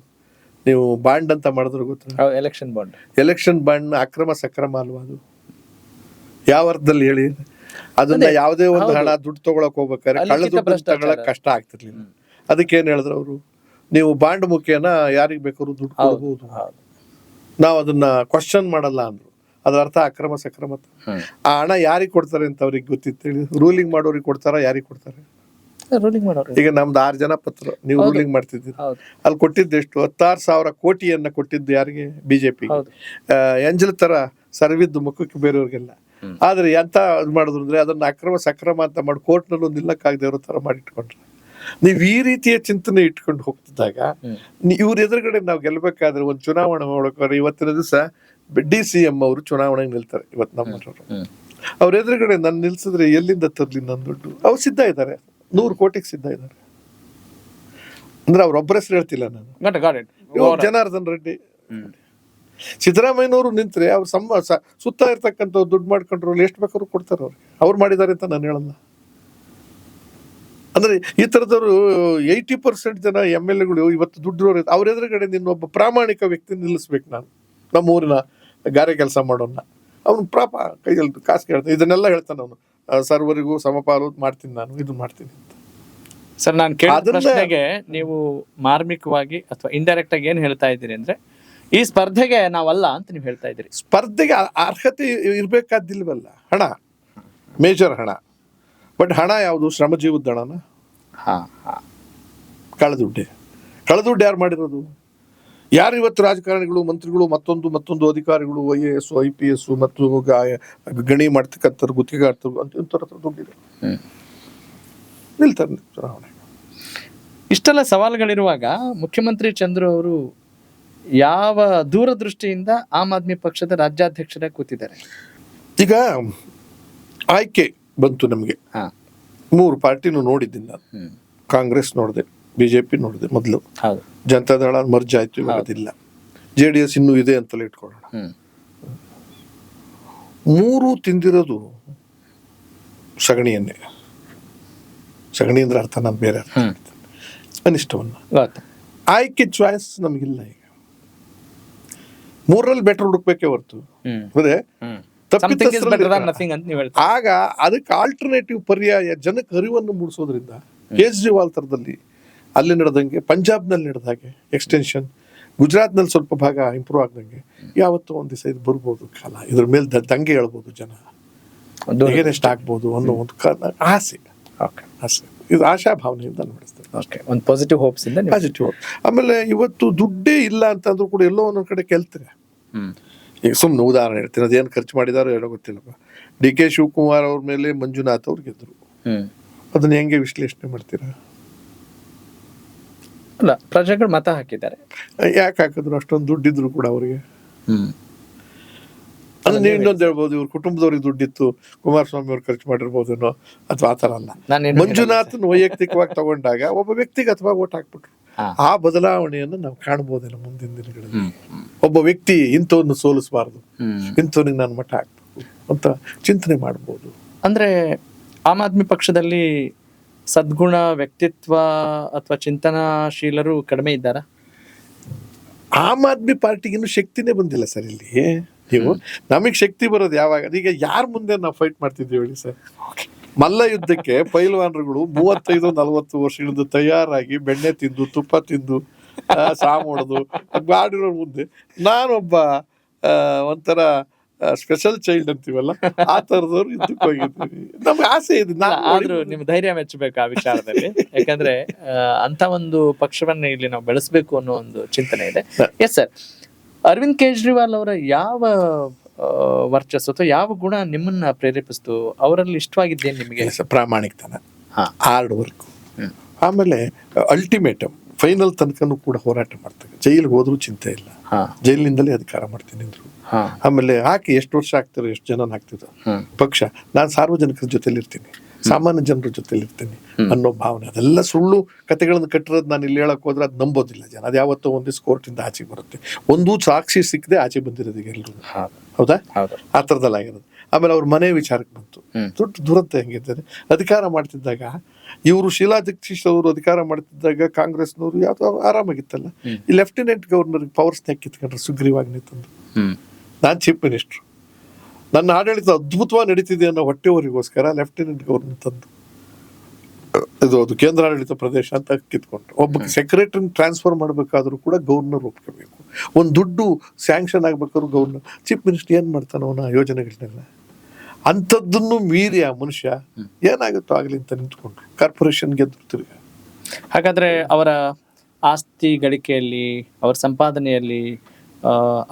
ನೀವು ಬಾಂಡ್ ಅಂತ ಮಾಡಿದ್ರು ಗೊತ್ತಾ? ಎಲೆಕ್ಷನ್ ಬಾಂಡ್ ಅಕ್ರಮ ಸಕ್ರಮ ಅಲ್ವಾ ಅದು? ಯಾವ ಅರ್ಥದಲ್ಲಿ ಹೇಳಿ? ಅದನ್ನ ಯಾವುದೇ ಒಂದು ಹಣ ದುಡ್ಡು ತಗೊಳಕ್ ಹೋಗ್ಬೇಕಾದ್ರೆ ಕಳ್ಳ ದುಡ್ಡು ತಗೊಳಕ್ ಕಷ್ಟ ಆಗ್ತಿರ್ಲಿಲ್ಲ. ಅದಕ್ಕೆ ಏನ್ ಹೇಳಿದ್ರು ಅವರು, ನೀವು ಬಾಂಡ್ ಮುಖೇನ ಯಾರಿಗ್ ಬೇಕಾದ್ರು ದುಡ್ಡು ಕೊಡ್ಬೋದು, ನಾವು ಅದನ್ನ ಕ್ವಶನ್ ಮಾಡಲ್ಲ ಅಂದ್ರು. ಅದ್ರ ಅರ್ಥ ಅಕ್ರಮ ಸಕ್ರಮ. ಆ ಹಣ ಯಾರಿಗೆ ಕೊಡ್ತಾರೆ ಅಂತ ಅವ್ರಿಗೆ ಗೊತ್ತಿತ್ತು ಹೇಳಿ? ರೂಲಿಂಗ್ ಮಾಡೋರಿಗೆ ಕೊಡ್ತಾರ, ಯಾರಿಗೆ ಕೊಡ್ತಾರೆ? ಈಗ ನಮ್ದು 6 ಜನ ಪತ್ರ ನೀವು ರೂಲಿಂಗ್ ಮಾಡ್ತಿದ್ದೀರಿ, ಅಲ್ಲಿ ಕೊಟ್ಟಿದ್ದು ಎಷ್ಟು? 16,000 ಕೋಟಿಯನ್ನ ಕೊಟ್ಟಿದ್ದು ಯಾರಿಗೆ? ಬಿಜೆಪಿ. ಎಂಜಲ್ ತರ ಸರ್ವಿದ್ದು ಮುಖಕ್ಕೆ ಬೇರೆಯವ್ರಿಗೆಲ್ಲ. ಆದ್ರೆ ಎಂತ ಇದು ಮಾಡಿದ್ರು ಅಂದ್ರೆ ಅದನ್ನ ಅಕ್ರಮ ಸಕ್ರಮ ಅಂತ ಮಾಡಿ ಕೋರ್ಟ್ನಲ್ಲಿ ಒಂದು ನಿಲ್ಲಕ್ಕಾಗದೆ ಇರೋ ತರ ಮಾಡಿಟ್ಕೊಂಡ್ರೆ. ನೀವ್ ಈ ರೀತಿಯ ಚಿಂತನೆ ಇಟ್ಕೊಂಡು ಹೋಗ್ತಿದ್ದಾಗ ಇವ್ರ ಎದುರುಗಡೆ ನಾವು ಗೆಲ್ಬೇಕಾದ್ರೆ ಒಂದು ಚುನಾವಣೆ ಮಾಡ್ಬೇಕಾದ್ರೆ ಇವತ್ತಿನ ದಿವಸ DCM ಅವರು ಚುನಾವಣೆಗೆ ನಿಲ್ತಾರೆ. ಇವತ್ತು ನಮ್ಮವರು ಅವ್ರ ಎದುರುಗಡೆ ನಾನು ನಿಲ್ಸಿದ್ರೆ ಎಲ್ಲಿಂದ ತರ್ಲಿ ನನ್ನ ದುಡ್ಡು? ಅವ್ರು ಸಿದ್ಧ ಇದ್ದಾರೆ, 100 ಕೋಟಿಗೆ ಸಿದ್ಧ ಇದ್ದಾರೆ. ಅಂದ್ರೆ ಅವ್ರೊಬ್ಬರ ಹೆಸರು ಹೇಳ್ತಿಲ್ಲ ನಾನು, ಜನಾರ್ದನ್ ರೆಡ್ಡಿ, ಸಿದ್ದರಾಮಯ್ಯನವರು ನಿಂತ್ರೆ ಅವ್ರು ಸುತ್ತ ಇರ್ತಕ್ಕಂಥ ದುಡ್ಡು ಮಾಡ್ಕೊಂಡ್ರು ಎಷ್ಟು ಬೇಕಾದ್ರು ಕೊಡ್ತಾರೆ ಅವ್ರಿಗೆ. ಅವ್ರು ಮಾಡಿದ್ದಾರೆ ಅಂತ ನಾನು ಹೇಳಲ್ಲ. ಅಂದ್ರೆ ಈ ತರದವರು 80% ಜನ MLAಗಳು ಇವತ್ತು ದುಡ್ಡು ಅವ್ರ ಎದುರುಗಡೆ ನಿನ್ನೊಬ್ಬ ಪ್ರಾಮಾಣಿಕ ವ್ಯಕ್ತಿ ನಿಲ್ಲಿಸ್ಬೇಕು. ನಾನು ನಮ್ಮ ಊರಿನ ಗಾರೆ ಕೆಲಸ ಮಾಡೋನ್ನ ಅವನು ಕೈಯಲ್ಲಿ ಕಾಸು ಕೇಳ್ತಾನೆ, ಇದನ್ನೆಲ್ಲ ಹೇಳ್ತಾನೆ ಅವನು, ಸರ್ವರಿಗೂ ಸಮಪಾಲು ಮಾಡ್ತೀನಿ ನಾನು, ಇದು ಮಾಡ್ತೀನಿ ಅಂತ. ಸರ್, ನಾನು ಕೇಳಿದ ಪ್ರಶ್ನೆಗೆ ನೀವು ಮಾರ್ಮಿಕವಾಗಿ ಅಥವಾ ಇಂಡೈರೆಕ್ಟ್ ಆಗಿ ಏನ್ ಹೇಳ್ತಾ ಇದ್ದೀರಿ ಅಂದ್ರೆ, ಈ ಸ್ಪರ್ಧೆಗೆ ನಾವಲ್ಲ ಅಂತ ನೀವು ಹೇಳ್ತಾ ಇದ್ದೀರಿ. ಸ್ಪರ್ಧೆಗೆ ಅರ್ಹತೆ ಇರ್ಬೇಕಾದಿಲ್ವಲ್ಲ, ಹಣ ಮೇಜರ್ ಹಣ. ಬಟ್ ಹಣ ಯಾವುದು? ಶ್ರಮಜೀವದ ಹಣನ? ಕಳದುಡ್ಡು ಯಾರು ಮಾಡಿರೋದು? ಯಾರು ಇವತ್ತು ರಾಜಕಾರಣಿಗಳು, ಮಂತ್ರಿಗಳು, ಮತ್ತೊಂದು ಅಧಿಕಾರಿಗಳು, IAS IPS ಮತ್ತು ಗಣಿ ಮಾಡ್ತಕ್ಕಂಥವ್ರು, ಗುತ್ತಿಗೆಗಾರ್ತರು ಅಂತ ದುಡ್ಡಿದೆ, ನಿಲ್ತಾರೆ ಚುನಾವಣೆ. ಇಷ್ಟೆಲ್ಲ ಸವಾಲುಗಳಿರುವಾಗ ಮುಖ್ಯಮಂತ್ರಿ ಚಂದ್ರು ಅವರು ಯಾವ ದೂರದೃಷ್ಟಿಯಿಂದ ಆಮ್ ಆದ್ಮಿ ಪಕ್ಷದ ರಾಜ್ಯಾಧ್ಯಕ್ಷರಾಗಿ ಕೂತಿದ್ದಾರೆ? ಈಗ ಆಯ್ಕೆ ಬಂತು ನಮಗೆ, 3 ಪಾರ್ಟಿನೂ ನೋಡಿದ್ದೀನಿ ನಾನು. ಕಾಂಗ್ರೆಸ್ ನೋಡಿದೆ, BJP ನೋಡಿದೆ ಮೊದಲು, ಜನತಾದಳ ಮರ್ಜ್ ಆಯ್ತು, ಇವಾಗ ಅದಿಲ್ಲ. JDS ಇನ್ನೂ ಇದೆ ಅಂತಲೇ ಇಟ್ಕೊಳ್ಳೋಣ. 3 ತಿಂದಿರೋದು ಸಗಣಿಯನ್ನೇ. ಸಗಣಿ ಅಂದ್ರೆ ಅರ್ಥ ನಾನು ಬೇರೆ ಅರ್ಥ ಅನಿಷ್ಟವನ್ನ. ಆಯ್ಕೆ ಚಾಯ್ಸ್ ನಮಗಿಲ್ಲ. ಈಗ 3ರಲ್ಲಿ ಬೆಟರ್ ಹುಡುಕ್ಬೇಕೇ ಹೊರ್ತು ಆಗ ಅದಕ್ಕೆ ಆಲ್ಟರ್ನೇಟಿವ್ ಪರ್ಯಾಯ ಜನಕ್ಕೆ ಅರಿವನ್ನು ಮೂಡಿಸೋದ್ರಿಂದ ಕೇಜ್ರಿವಾಲ್ ತರದಲ್ಲಿ ಅಲ್ಲಿ ನಡೆದಂಗೆ, ಪಂಜಾಬ್ನಲ್ಲಿ ನಡೆದ ಹಾಗೆ ಎಕ್ಸ್ಟೆನ್ಷನ್, ಗುಜರಾತ್ನಲ್ಲಿ ಸ್ವಲ್ಪ ಭಾಗ ಇಂಪ್ರೂವ್ ಆಗ್ದಂಗೆ ಯಾವತ್ತೋ ಒಂದ್ ದಿವಸ ಇದು ಬರ್ಬೋದು ಕಾಲ, ಇದ್ರ ಮೇಲೆ ದಂಗೆ ಹೇಳ್ಬೋದು, ಜನ ಎಗೇನೆಸ್ಟ್ ಆಗ್ಬೋದು ಅನ್ನೋ ಒಂದು ಆಸೆ. ಇದು ಆಶಾ ಭಾವನೆಯಿಂದ ನಡೆಸ್ತೇವೆ. ಒಂದು ಪಾಸಿಟಿವ್ ಹೋಪ್ಸ್ ಇಂದ. Positive hope. ಆಮೇಲೆ ಇವತ್ತು ದುಡ್ಡೇ ಇಲ್ಲ ಅಂತಂದ್ರೂ ಕೂಡ ಎಲ್ಲೋ ಒಂದೊಂದ್ ಕಡೆ ಕೆಲ್ತಾರೆ. ಈಗ ಸುಮ್ಮನೆ ಉದಾಹರಣೆ ಹೇಳ್ತೀನಿ, ಅದೇನು ಖರ್ಚು ಮಾಡಿದಾರೋ ಏನೋ ಗೊತ್ತಿಲ್ಲಪ್ಪ. DK ಶಿವಕುಮಾರ್ ಅವ್ರ ಮೇಲೆ ಮಂಜುನಾಥ್ ಅವ್ರು ಗೆದ್ರು. ಅದನ್ನ ಹೆಂಗೆ ವಿಶ್ಲೇಷಣೆ ಮಾಡ್ತೀರಾ? ಅಲ್ಲ, ಪ್ರಜೆಗಳು ಮತ ಹಾಕಿದ್ದಾರೆ. ಯಾಕೆ ಹಾಕಿದ್ರು? ಅಷ್ಟೊಂದು ದುಡ್ಡಿದ್ರು ಕೂಡ ಅವ್ರಿಗೆ. ಅಂದ್ರೆ ನೀವು ಇನ್ನೊಂದು ಹೇಳ್ಬೋದು, ಇವ್ರ ಕುಟುಂಬದವ್ರಿಗೆ ದುಡ್ಡಿತ್ತು, ಕುಮಾರಸ್ವಾಮಿ ಅವ್ರು ಖರ್ಚು ಮಾಡಿರ್ಬೋದೇನೋ, ಅಥವಾ ಆತರ ಅಲ್ಲ. ಮಂಜುನಾಥನ್ ವೈಯಕ್ತಿಕವಾಗಿ ತಗೊಂಡಾಗ ಒಬ್ಬ ವ್ಯಕ್ತಿಗತವಾಗಿ ಓಟ್ ಹಾಕ್ಬಿಟ್ರು. ಆ ಬದಲಾವಣೆಯನ್ನು ನಾವು ಕಾಣಬಹುದೇನೋ ಮುಂದಿನ ದಿನಗಳಲ್ಲಿ. ಒಬ್ಬ ವ್ಯಕ್ತಿ ಇಂಥವನ್ನು ಸೋಲಿಸಬಾರ್ದು, ಇಂಥವನಿಗೆ ನಾನು ಮಠ ಹಾಕ್ಬೇಕು ಅಂತ ಚಿಂತನೆ ಮಾಡ್ಬೋದು. ಅಂದ್ರೆ ಆಮ್ ಆದ್ಮಿ ಪಕ್ಷದಲ್ಲಿ ಸದ್ಗುಣ, ವ್ಯಕ್ತಿತ್ವ ಅಥವಾ ಚಿಂತನಾಶೀಲರು ಕಡಿಮೆ ಇದ್ದಾರಾ? ಆಮ್ ಆದ್ಮಿ ಪಾರ್ಟಿಗೆ ಇನ್ನೂ ಶಕ್ತಿನೇ ಬಂದಿಲ್ಲ ಸರ್. ಇಲ್ಲಿ ನೀವು ನಮಗೆ ಶಕ್ತಿ ಬರೋದು ಯಾವಾಗ? ಈಗ ಯಾರ ಮುಂದೆ ನಾವು ಫೈಟ್ ಮಾಡ್ತಿದ್ದೀವಿ ಹೇಳಿ ಸರ್? ಮಲ್ಲ ಯುದ್ಧಕ್ಕೆ ಪೈಲ್ವಾನರುಗಳು 35-40 ವರ್ಷಗಳಿಂದ ತಯಾರಾಗಿ ಬೆಣ್ಣೆ ತಿಂದು ತುಪ್ಪ ತಿಂದು ಸಾಮ್ ಹೊಡೆದು ಮಾಡಿರೋ ಮುಂದೆ ನಾನೊಬ್ಬ ಒಂಥರ ಸ್ಪೆಷಲ್ ಚೈಲ್ಡ್ ಅಂತೀವಲ್ಲ, ಆ ತರದವ್ರು ಯುದ್ಧಕ್ಕೆ ಹೋಗಿದ್ದೀವಿ. ನಮ್ಗೆ ಆಸೆ ಇದೆ. ಆದ್ರೂ ನಿಮ್ ಧೈರ್ಯ ಮೆಚ್ಚಬೇಕು ಆ ವಿಚಾರದಲ್ಲಿ. ಯಾಕಂದ್ರೆ ಅಂತ ಒಂದು ಪಕ್ಷವನ್ನ ಇಲ್ಲಿ ನಾವು ಬೆಳೆಸಬೇಕು ಅನ್ನೋ ಒಂದು ಚಿಂತನೆ ಇದೆ. ಎಸ್ ಸರ್, ಅರವಿಂದ್ ಕೇಜ್ರಿವಾಲ್ ಅವರ ಯಾವ ವರ್ಚಸ್ಸು ಅಥವಾ ಯಾವ ಗುಣ ನಿಮ್ಮನ್ನ ಪ್ರೇರೇಪಿಸ್ತು? ಅವರಲ್ಲಿ ಇಷ್ಟವಾಗಿದ್ದೇನು ನಿಮಗೆ? ಪ್ರಾಮಾಣಿಕತನ, ಹಾರ್ಡ್ ವರ್ಕ್, ಆಮೇಲೆ ಅಲ್ಟಿಮೇಟಮ್, ಫೈನಲ್ ತನಕನೂ ಕೂಡ ಹೋರಾಟ ಮಾಡ್ತಾರೆ. ಜೈಲಿಗೆ ಹೋದ್ರೂ ಚಿಂತೆ ಇಲ್ಲ, ಜೈಲಿನಿಂದಲೇ ಅಧಿಕಾರ ಮಾಡ್ತೀನಿ ಅಂದ್ರು. ಆಮೇಲೆ ಹಾಕಿ ಎಷ್ಟು ವರ್ಷ ಆಗ್ತಿರೋ, ಎಷ್ಟು ಜನ ಹಾಕ್ತಿದ್ರು ಪಕ್ಷ, ನಾನು ಸಾರ್ವಜನಿಕರ ಜೊತೆಲಿ ಇರ್ತೀನಿ, ಸಾಮಾನ್ಯ ಜನರ ಜೊತೆಲಿ ಇರ್ತೀನಿ ಅನ್ನೋ ಭಾವನೆ. ಅದೆಲ್ಲ ಸುಳ್ಳು ಕಥೆಗಳನ್ನು ಕಟ್ಟಿರೋದು ನಾನು ಇಲ್ಲಿ ಹೇಳಕ್ ಹೋದ್ರೆ ಅದು ನಂಬೋದಿಲ್ಲ ಜನ. ಅದು ಯಾವತ್ತೋ ಒಂದಿವ್ಸ ಕೋರ್ಟಿಂದ ಆಚೆ ಬರುತ್ತೆ. ಒಂದು ಸಾಕ್ಷಿ ಸಿಕ್ಕದೆ ಆಚೆ ಬಂದಿರೋದು ಈಗ ಎಲ್ರು. ಹೌದಾ? ಆ ಥರದಲ್ಲಿ ಆಗಿರೋದು. ಆಮೇಲೆ ಅವ್ರ ಮನೆ ವಿಚಾರಕ್ಕೆ ಬಂತು. ದೊಡ್ಡ ದುರಂತ ಹೆಂಗಿದ್ದಾರೆ. ಅಧಿಕಾರ ಮಾಡ್ತಿದ್ದಾಗ ಇವರು ಶೀಲಾ ದೀಕ್ಷಿತ್ ಅವರು ಅಧಿಕಾರ ಮಾಡ್ತಿದ್ದಾಗ ಕಾಂಗ್ರೆಸ್ನವರು ಯಾವ್ದು ಆರಾಮಾಗಿತ್ತಲ್ಲ. ಈ ಲೆಫ್ಟಿನೆಂಟ್ ಗವರ್ನರ್ ಪವರ್ಸ್ನ ಕಿತ್ಕೊಂಡ್ರೆ ಸುಗ್ರೀವಾಜ್ಞೆ ತಂದು. ನಾನು ಚೀಫ್ ಮಿನಿಸ್ಟರ್, ನನ್ನ ಆಡಳಿತ ಅದ್ಭುತವಾಗಿ ನಡೀತಿದೆ ಅನ್ನೋ ಹೊಟ್ಟೆವರಿಗೋಸ್ಕರ ಲೆಫ್ಟಿನೆಂಟ್ ಗವರ್ನರ್ ತಂದು ಅದು ಕೇಂದ್ರಾಡಳಿತ ಪ್ರದೇಶ ಅಂತ ಕಿತ್ಕೊಂಡ್ರು. ಒಬ್ಬ ಸೆಕ್ರೆಟರಿ ಟ್ರಾನ್ಸ್ಫರ್ ಮಾಡಬೇಕಾದ್ರೂ ಕೂಡ ಗವರ್ನರ್ ಒಪ್ಕೋಬೇಕು. ಒಂದು ದುಡ್ಡು ಸ್ಯಾಂಕ್ಷನ್ ಆಗ್ಬೇಕಾದ್ರೂ ಗವರ್ನರ್. ಚೀಫ್ ಮಿನಿಸ್ಟರ್ ಏನ್ ಮಾಡ್ತಾನ ಅವನ ಯೋಜನೆಗಳನ್ನೆಲ್ಲ. ಅಂಥದ್ದನ್ನು ಮೀರಿ ಆ ಮನುಷ್ಯ ಏನಾಗುತ್ತೋ ಆಗಲಿ ಅಂತ ನಿಂತ್ಕೊಂಡ್ರು. ಕಾರ್ಪೊರೇಷನ್ ಗೆದ್ರು ತಿರ್ಗ. ಹಾಗಾದ್ರೆ ಅವರ ಆಸ್ತಿ ಗಳಿಕೆಯಲ್ಲಿ, ಅವರ ಸಂಪಾದನೆಯಲ್ಲಿ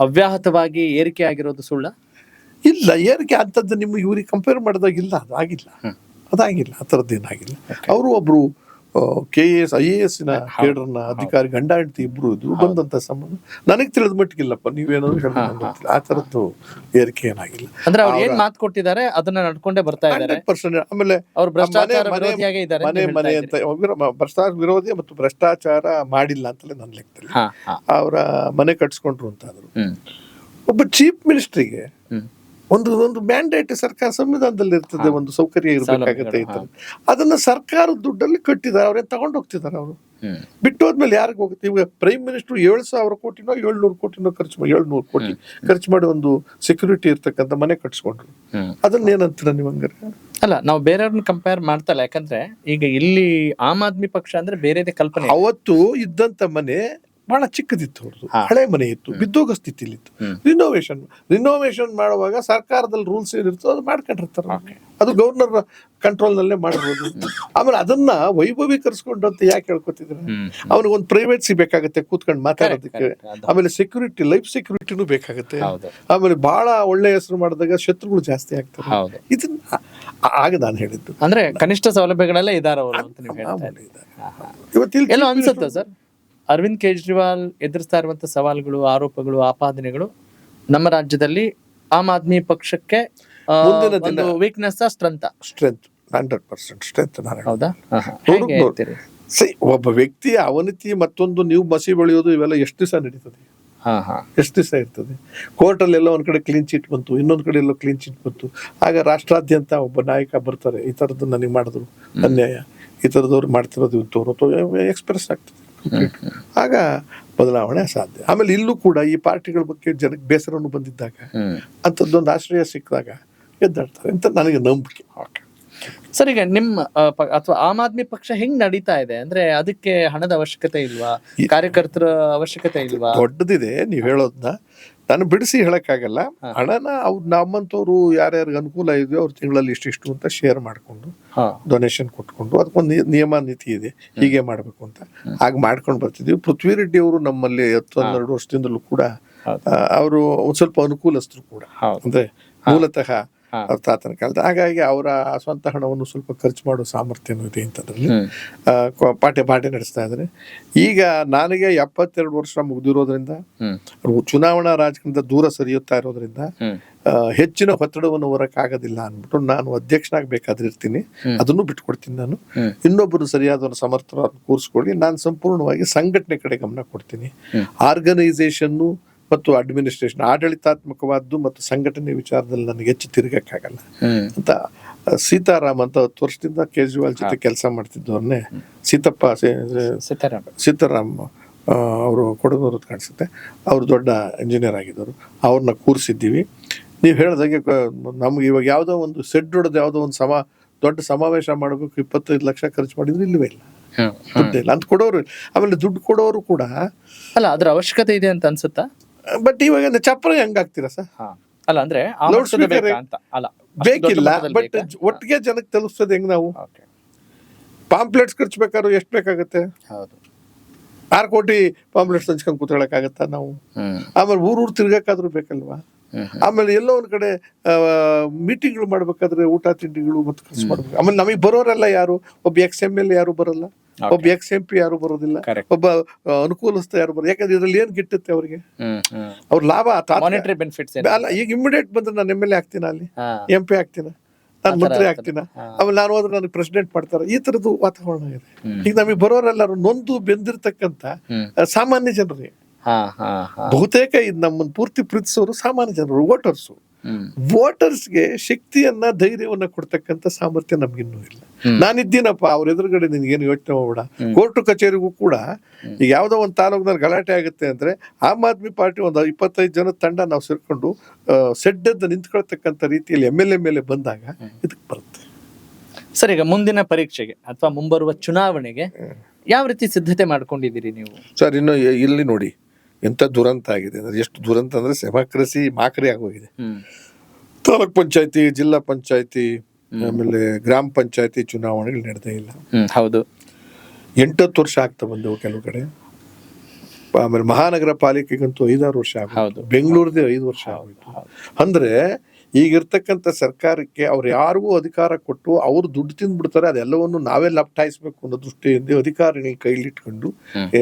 ಅವ್ಯಾಹತವಾಗಿ ಏರಿಕೆ ಆಗಿರೋದು ಸುಳ್ಳ? ಇಲ್ಲ, ಏರಿಕೆ ಅಂಥದ್ದು ನಿಮ್ಗೆ ಇವ್ರಿಗೆ ಕಂಪೇರ್ ಮಾಡಿದಾಗಿಲ್ಲ, ಅದಾಗಿಲ್ಲ, ಆ ಥರದ್ದೇನಾಗಿಲ್ಲ. ಅವರು ಒಬ್ರು KAS IAS ಕೇಡರ್ನ ಅಧಿಕಾರಿ, ಗಂಡ ಹೆಂಡತಿ ಇಬ್ರು ಇದ್ರು. ಬಂದಂತ ಸಂಬಂಧ ನನಗೆ ತಿಳಿದ ಮಟ್ಟಿಗಿಲ್ಲಪ್ಪ, ನೀವೇನಾದ್ರು ಹೇಳ್ಬೋದು. ಆ ಥರದ್ದು ಏರಿಕೆ ಏನಾಗಿಲ್ಲ. ಅಂದ್ರೆ ಅವ್ರು ಏನ್ ಮಾತು ಕೊಟ್ಟಿದ್ದಾರೆ ಅದನ್ನ ನಡ್ಕೊಂಡೇ ಬರ್ತಾ ಇದ್ದಾರೆ. 100%. ಆಮೇಲೆ ಅವ್ರು ಭ್ರಷ್ಟಾಚಾರ ವಿರೋಧಿಯಾಗೇ ಇದ್ದಾರೆ. ಮನೆ ಅಂತ ಭ್ರಷ್ಟಾಚಾರ ವಿರೋಧಿ ಮತ್ತು ಭ್ರಷ್ಟಾಚಾರ ಮಾಡಿಲ್ಲ ಅಂತಲೇ ನನ್ನ ಲೆಕ್ಕದಲ್ಲಿ ಅವರ ಮನೆ ಕಟ್ಸ್ಕೊಂಡ್ರು ಅಂತಾದ್ರು. ಒಬ್ಬ ಚೀಫ್ ಮಿನಿಸ್ಟ್ರಿಗೆ ಒಂದು ಮ್ಯಾಂಡೇಟ್ ಸರ್ಕಾರ ಸಂವಿಧಾನದಲ್ಲಿ ಇರ್ತದೆ, ಒಂದು ಸೌಕರ್ಯ ಇರಬೇಕಾಗತ್ತೆ. ಅದನ್ನ ಸರ್ಕಾರದ ದುಡ್ಡಲ್ಲಿ ಕಟ್ಟಿದ್ದಾರೆ. ಅವ್ರೇನ್ ತಗೊಂಡು ಹೋಗ್ತಿದ್ದಾರೆ. ಅವರು ಬಿಟ್ಟು ಹೋದ್ಮೇಲೆ ಯಾರಿಗೆ ಹೋಗುತ್ತೆ? ಇವಾಗ ಪ್ರೈಮ್ ಮಿನಿಸ್ಟರ್ 7,000 ಕೋಟಿನೋ 700 ಕೋಟಿನೋ ಖರ್ಚು ಮಾಡಿ 700 ಕೋಟಿ ಖರ್ಚು ಮಾಡಿ ಒಂದು ಸೆಕ್ಯೂರಿಟಿ ಇರ್ತಕ್ಕಂಥ ಮನೆ ಕಟ್ಸ್ಕೊಂಡ್ರು. ಅದನ್ನ ಏನಂತೀರ ನೀವು? ಹಂಗಾರೆ ಅಲ್ಲ, ನಾವು ಬೇರೆಯವ್ರನ್ನ ಕಂಪೇರ್ ಮಾಡ್ತಲ್ಲ. ಯಾಕಂದ್ರೆ ಈಗ ಇಲ್ಲಿ ಆಮ್ ಆದ್ಮಿ ಪಕ್ಷ ಅಂದ್ರೆ ಬೇರೆದೇ ಕಲ್ಪನೆ. ಅವತ್ತು ಇದ್ದಂತ ಮನೆ ಬಹಳ ಚಿಕ್ಕದಿತ್ತು, ಅವ್ರದ್ದು ಹಳೆ ಮನೆ ಇತ್ತು, ಬಿದ್ದೋಗೋ ಸ್ಥಿತಿಲಿತ್ತು. ರಿನೋವೇಷನ್ ಮಾಡುವಾಗ ಸರ್ಕಾರದಲ್ಲಿ ರೂಲ್ಸ್ ಏನಿರ್ತೋ ಅದು ಮಾಡ್ಕೊಂಡಿರ್ತಾರೆ. ಅದು ಗವರ್ನರ್ ಕಂಟ್ರೋಲ್ ನಲ್ಲೇ ಮಾಡಬಹುದು. ಆಮೇಲೆ ಅದನ್ನ ವೈಭವೀಕರಿಸ್ಕೊಂಡು ಅಂತ ಯಾಕೆ ಹೇಳ್ಕೊತಿದ್ರೆ, ಅವನಿಗೆ ಒಂದು ಪ್ರೈವೇಟ್ಸಿ ಬೇಕಾಗುತ್ತೆ ಕೂತ್ಕೊಂಡು ಮಾತಾಡೋದಕ್ಕೆ. ಆಮೇಲೆ ಸೆಕ್ಯೂರಿಟಿ, ಲೈಫ್ ಸೆಕ್ಯೂರಿಟಿನೂ ಬೇಕಾಗುತ್ತೆ. ಆಮೇಲೆ ಬಹಳ ಒಳ್ಳೆ ಹೆಸರು ಮಾಡಿದಾಗ ಶತ್ರುಗಳು ಜಾಸ್ತಿ ಆಗ್ತಾರೆ. ಇದನ್ನ ಆಗ ನಾನು ಹೇಳಿದ್ದು, ಅಂದ್ರೆ ಕನಿಷ್ಠ ಸೌಲಭ್ಯಗಳೆಲ್ಲ ಇದಾರೆ ಅವರು ಅಂತ ನೀವು ಹೇಳ್ತಾ ಇದ್ದೀರಿ. ಎಲ್ಲೋ ಅನ್ಸುತ್ತೆ ಸರ್, ಅರವಿಂದ್ ಕೇಜ್ರಿವಾಲ್ ಎದುರಿಸ್ತಾ ಇರುವಂತಹ ಸವಾಲುಗಳು, ಆರೋಪಗಳು, ಆಪಾದನೆಗಳು ನಮ್ಮ ರಾಜ್ಯದಲ್ಲಿ ಆಮ್ ಆದ್ಮಿ ಪಕ್ಷಕ್ಕೆ ಒಂದು ವೀಕ್ನೆಸ್, ಸ್ಟ್ರೆಂತ್ 100% ಸ್ಟ್ರೆಂತ್. ಹೌದಾ? ಒಬ್ಬ ವ್ಯಕ್ತಿಯ ಅವನತಿ ಮತ್ತೊಂದು ನೀವು ಮಸಿ ಬೆಳೆಯೋದು ಇವೆಲ್ಲ ಎಷ್ಟು ದಿವಸ ನಡೀತದೆ? ಎಷ್ಟು ದಿವಸ ಇರ್ತದೆ? ಕೋರ್ಟಲ್ಲಿ ಎಲ್ಲೋ ಒಂದ್ ಕಡೆ ಕ್ಲೀನ್ ಚಿಟ್ ಬಂತು, ಇನ್ನೊಂದ್ ಕಡೆ ಎಲ್ಲೋ ಕ್ಲೀನ್ ಚಿಟ್ ಬಂತು. ಆಗ ರಾಷ್ಟ್ರಾದ್ಯಂತ ಒಬ್ಬ ನಾಯಕ ಬರ್ತಾರೆ, ಈ ತರದ್ದು ನನಗೆ ಮಾಡಿದ್ರು ಅನ್ಯಾಯ, ಈ ತರದವ್ರು ಮಾಡ್ತಿರೋದು ಇಂಥವ್ರು ಎಕ್ಸ್ಪ್ರೆಸ್ ಆಗ್ತದೆ. ಆಗ ಬದಲಾವಣೆ ಸಾಧ್ಯ. ಆಮೇಲೆ ಇಲ್ಲೂ ಕೂಡ ಈ ಪಾರ್ಟಿಗಳ ಬಗ್ಗೆ ಜನಕ್ಕೆ ಬೇಸರವನ್ನು ಬಂದಿದ್ದಾಗ ಅಂಥದ್ದೊಂದು ಆಶ್ರಯ ಸಿಕ್ಕಿದಾಗ ಎದ್ದಾಡ್ತಾರೆ ಅಂತ ನನಗೆ ನಂಬಿಕೆ. ಸರ್, ಈಗ ನಿಮ್ಮ ಅಥವಾ ಆಮ್ ಆದ್ಮಿ ಪಕ್ಷ ಹೆಂಗ್ ನಡೀತಾ ಇದೆ ಅಂದ್ರೆ ಅದಕ್ಕೆ ಹಣದ ಅವಶ್ಯಕತೆ ಇಲ್ವಾ? ಕಾರ್ಯಕರ್ತರ ಅವಶ್ಯಕತೆ ಇಲ್ವಾ? ದೊಡ್ಡದಿದೆ ನೀವು ಹೇಳೋದನ್ನ ನಾನು ಬಿಡಿಸಿ ಹೇಳಕ್ಕಾಗಲ್ಲ. ಹಣನ ಅವ್ರು ನಮ್ಮಂತವ್ರು ಯಾರ್ಯಾರಿಗೆ ಅನುಕೂಲ ಇದೆಯೋ ಅವ್ರು ತಿಂಗಳಲ್ಲಿ ಇಷ್ಟಿಷ್ಟು ಅಂತ ಶೇರ್ ಮಾಡ್ಕೊಂಡು ಡೊನೇಷನ್ ಕೊಟ್ಕೊಂಡು ಅದಕ್ಕೊಂದು ನಿಯಮ ನೀತಿ ಇದೆ, ಹೀಗೆ ಮಾಡ್ಬೇಕು ಅಂತ ಹಾಗೆ ಮಾಡ್ಕೊಂಡು ಬರ್ತಿದ್ವಿ. ಪೃಥ್ವಿ ರೆಡ್ಡಿ ಅವರು ನಮ್ಮಲ್ಲಿ 10-12 ವರ್ಷದಿಂದಲೂ ಕೂಡ ಅವರು ಒಂದ್ ಸ್ವಲ್ಪ ಅನುಕೂಲಸ್ಥರು ಕೂಡ. ಅಂದ್ರೆ ಮೂಲತಃ ಹಾ. ಅವ್ರ ತಾತನ ಕಾಲದ. ಹಾಗಾಗಿ ಅವರ ಸ್ವಂತ ಹಣವನ್ನು ಸ್ವಲ್ಪ ಖರ್ಚು ಮಾಡೋ ಸಾಮರ್ಥ್ಯನೂ ಇದೆ ಇಂಥದ್ರಲ್ಲಿ. ಪಾಠ ನಡೆಸ್ತಾ ಇದ್ದಾರೆ. ಈಗ ನನಗೆ 72 ವರ್ಷ ಮುಗಿದಿರೋದ್ರಿಂದ, ಚುನಾವಣಾ ರಾಜಕಾರಣದಿಂದ ದೂರ ಸರಿಯುತ್ತಾ ಇರೋದ್ರಿಂದ ಹೆಚ್ಚಿನ ಒತ್ತಡವನ್ನು ಹೊರಕ್ಕಾಗೋದಿಲ್ಲ ಅಂದ್ಬಿಟ್ಟು ನಾನು ಅಧ್ಯಕ್ಷನಾಗಬೇಕಾದ್ರೆ ಇರ್ತೀನಿ, ಅದನ್ನು ಬಿಟ್ಕೊಡ್ತೀನಿ. ನಾನು ಇನ್ನೊಬ್ಬರು ಸರಿಯಾದ ಸಮರ್ಥರನ್ನು ಕೂರಿಸ್ಕೊಳ್ಳಿ, ನಾನು ಸಂಪೂರ್ಣವಾಗಿ ಸಂಘಟನೆ ಕಡೆ ಗಮನ ಕೊಡ್ತೀನಿ. ಆರ್ಗನೈಸೇಷನ್ನು ಮತ್ತು ಅಡ್ಮಿನಿಸ್ಟ್ರೇಷನ್, ಆಡಳಿತಾತ್ಮಕವಾದ್ದು ಮತ್ತು ಸಂಘಟನೆ ವಿಚಾರದಲ್ಲಿ ನನಗೆ ಹೆಚ್ಚು ತಿರುಗಕ್ಕಾಗಲ್ಲ ಅಂತ ಸೀತಾರಾಮ್ ಅಂತ 10 ವರ್ಷದಿಂದ ಕೇಜ್ರಿವಾಲ್ ಜೊತೆ ಕೆಲಸ ಮಾಡ್ತಿದ್ದವ್ರನ್ನೇ ಸೀತಾರಾಮ್ ಅವರು ಕೊಡಗೂರು ಕಾಣಿಸುತ್ತೆ, ಅವರು ದೊಡ್ಡ ಇಂಜಿನಿಯರ್ ಆಗಿದ್ದರು, ಅವ್ರನ್ನ ಕೂರಿಸಿದ್ದೀವಿ. ನೀವು ಹೇಳ್ದಾಗೆ ನಮ್ಗೆ ಇವಾಗ ಯಾವುದೋ ಒಂದು ಸೆಡ್ ಹೊಡೆದು ಯಾವುದೋ ಒಂದು ದೊಡ್ಡ ಸಮಾವೇಶ ಮಾಡಬೇಕು 25 ಲಕ್ಷ ಖರ್ಚು ಮಾಡಿದ್ರು ಇಲ್ಲವೇ ಇಲ್ಲ, ದುಡ್ಡಿಲ್ಲ ಅಂತ ಕೊಡೋರು. ಆಮೇಲೆ ದುಡ್ಡು ಕೊಡೋರು ಕೂಡ ಅಲ್ಲ, ಅದ್ರ ಅವಶ್ಯಕತೆ ಇದೆ ಅಂತ ಅನ್ಸುತ್ತಾ? ಬಟ್ ಇವಾಗ ಚಪ್ಪರ ಹೆಂಗಾಗ್ತೀರಾ ಸರ್? ಅಲ್ಲ ಅಂದ್ರೆ ಬೇಕಿಲ್ಲ, ಬಟ್ ಒಟ್ಟಿಗೆ ಜನಕ್ಕೆ ತಲುಪಿಸೋದು ಹೆಂಗ್? ನಾವು ಪಾಂಪ್ಲೆಟ್ಸ್ ಖರ್ಚು ಬೇಕಾದ್ರೂ ಎಷ್ಟು ಬೇಕಾಗತ್ತೆ? 6 ಕೋಟಿ ಪಾಂಪ್ಲೆಟ್ಸ್ ಹಂಚ್ಕೊಂಡು ಕೂತ್ಕೊಳ್ಳೋಕ್ಕಾಗತ್ತಾ ನಾವು? ಆಮೇಲೆ ಊರು ತಿರ್ಗಕ್ಕಾದ್ರೂ ಬೇಕಲ್ವಾ? ಆಮೇಲೆ ಎಲ್ಲೋ ಒಂದ್ ಕಡೆ ಮೀಟಿಂಗ್ಗಳು ಮಾಡ್ಬೇಕಾದ್ರೆ ಊಟ ತಿಂಡಿಗಳು ಮತ್ತು ಖರ್ಚು ಮಾಡ್ಬೇಕು. ಆಮೇಲೆ ನಮಗೆ ಬರೋರೆಲ್ಲ ಯಾರು? ಒಬ್ಬ XML ಯಾರು ಬರಲ್ಲ, ಒಬ್ಬ XMP ಯಾರು ಬರೋದಿಲ್ಲ, ಒಬ್ಬ ಅನುಕೂಲಸ್ಥ ಯಾರು ಬರೋದು. ಯಾಕಂದ್ರೆ ಇದ್ರಲ್ಲಿ ಏನ್ ಗಿಟ್ಟುತ್ತೆ ಅವ್ರಿಗೆ? ಅವ್ರ ಲಾಭ ಅಲ್ಲ. ಈಗ ಇಮಿಡಿಯೇಟ್ ಬಂದ್ರೆ ನಾನು MLA ಆಗ್ತೀನ, ಅಲ್ಲಿ MP ಆಗ್ತೀನ, ನಾನು ಮಂತ್ರಿ ಆಗ್ತೀನ, ಆಮೇಲೆ ನಾನು ಹೋದ್ರೆ ನನಗೆ ಪ್ರೆಸಿಡೆಂಟ್ ಮಾಡ್ತಾರೆ. ಈ ತರದ್ದು ವಾತಾವರಣ ಇದೆ. ಈಗ ನಮಗೆ ಬರೋರೆಲ್ಲರೂ ನೊಂದು ಬೆಂದಿರ್ತಕ್ಕಂಥ ಸಾಮಾನ್ಯ ಜನರೇ. ಬಹುತೇಕ ಇದು ನಮ್ಮನ್ನು ಪೂರ್ತಿ ಪ್ರೀತಿಸೋರು ಸಾಮಾನ್ಯ ಜನರು, ವೋಟರ್ಸು. ವೋಟರ್ಸ್ಗೆ ಶಕ್ತಿಯನ್ನ ಧೈರ್ಯವನ್ನ ಕೊಡ್ತಕ್ಕಂಥ ಸಾಮರ್ಥ್ಯ ನಮ್ಗಿನ್ನೂ ಇಲ್ಲ. ನಾನಿದ್ದೀನಪ್ಪ ಅವ್ರ ಎದುರುಗಡೆ, ನಿನ್ಗೇನು ಯೋಚನೆ ಮಾಡ್ಬೇಡ. ಕೋರ್ಟು ಕಚೇರಿಗೂ ಕೂಡ ಈಗ ಯಾವ್ದೋ ಒಂದು ತಾಲೂಕಿನಲ್ಲಿ ಗಲಾಟೆ ಆಗುತ್ತೆ ಅಂದ್ರೆ ಆಮ್ ಆದ್ಮಿ ಪಾರ್ಟಿ ಒಂದು 25 ಜನ ತಂಡ ನಾವು ಸೇರ್ಕೊಂಡು ಸೆಡ್ಡದ್ದು ನಿಂತ್ಕೊಳ್ತಕ್ಕಂಥ ರೀತಿಯಲ್ಲಿ MLA ಮೇಲೆ ಬಂದಾಗ ಇದಕ್ಕೆ ಬರುತ್ತೆ. ಸರ್, ಈಗ ಮುಂದಿನ ಪರೀಕ್ಷೆಗೆ ಅಥವಾ ಮುಂಬರುವ ಚುನಾವಣೆಗೆ ಯಾವ ರೀತಿ ಸಿದ್ಧತೆ ಮಾಡ್ಕೊಂಡಿದ್ದೀರಿ ನೀವು? ಸರ್, ಇನ್ನು ಇಲ್ಲಿ ನೋಡಿ ಎಂತ ದುರಂತ ಆಗಿದೆ ಅಂದ್ರೆ, ಎಷ್ಟು ದುರಂತ ಅಂದ್ರೆ ಡೆಮಾಕ್ರಸಿ ಮಾಕ್ರಿ ಆಗೋಗಿದೆ. ತಾಲೂಕ್ ಪಂಚಾಯತಿ, ಜಿಲ್ಲಾ ಪಂಚಾಯತಿ, ಆಮೇಲೆ ಗ್ರಾಮ ಪಂಚಾಯತಿ ಚುನಾವಣೆಗಳು ನಡೆದೇ ಇಲ್ಲ. ಹೌದು, 8 ವರ್ಷ ಆಗ್ತಾ ಬಂದವು ಕೆಲವು ಕಡೆ. ಆಮೇಲೆ ಮಹಾನಗರ ಪಾಲಿಕೆಗಂತೂ 5-6 ವರ್ಷ ಆಗೋದು. ಬೆಂಗಳೂರದೇ 5 ವರ್ಷ ಆಗೋಯ್ತು. ಅಂದ್ರೆ ಈಗಿರ್ತಕ್ಕಂಥ ಸರ್ಕಾರಕ್ಕೆ ಅವ್ರು ಯಾರಿಗೂ ಅಧಿಕಾರ ಕೊಟ್ಟು ಅವ್ರು ದುಡ್ಡು ತಿಂದ್ಬಿಡ್ತಾರೆ, ಅದೆಲ್ಲವನ್ನು ನಾವೇ ಲಪ್ಟಾಯಿಸ್ಬೇಕು ಅನ್ನೋ ದೃಷ್ಟಿಯಿಂದ ಅಧಿಕಾರಿಗಳ ಕೈಲಿಟ್ಕೊಂಡು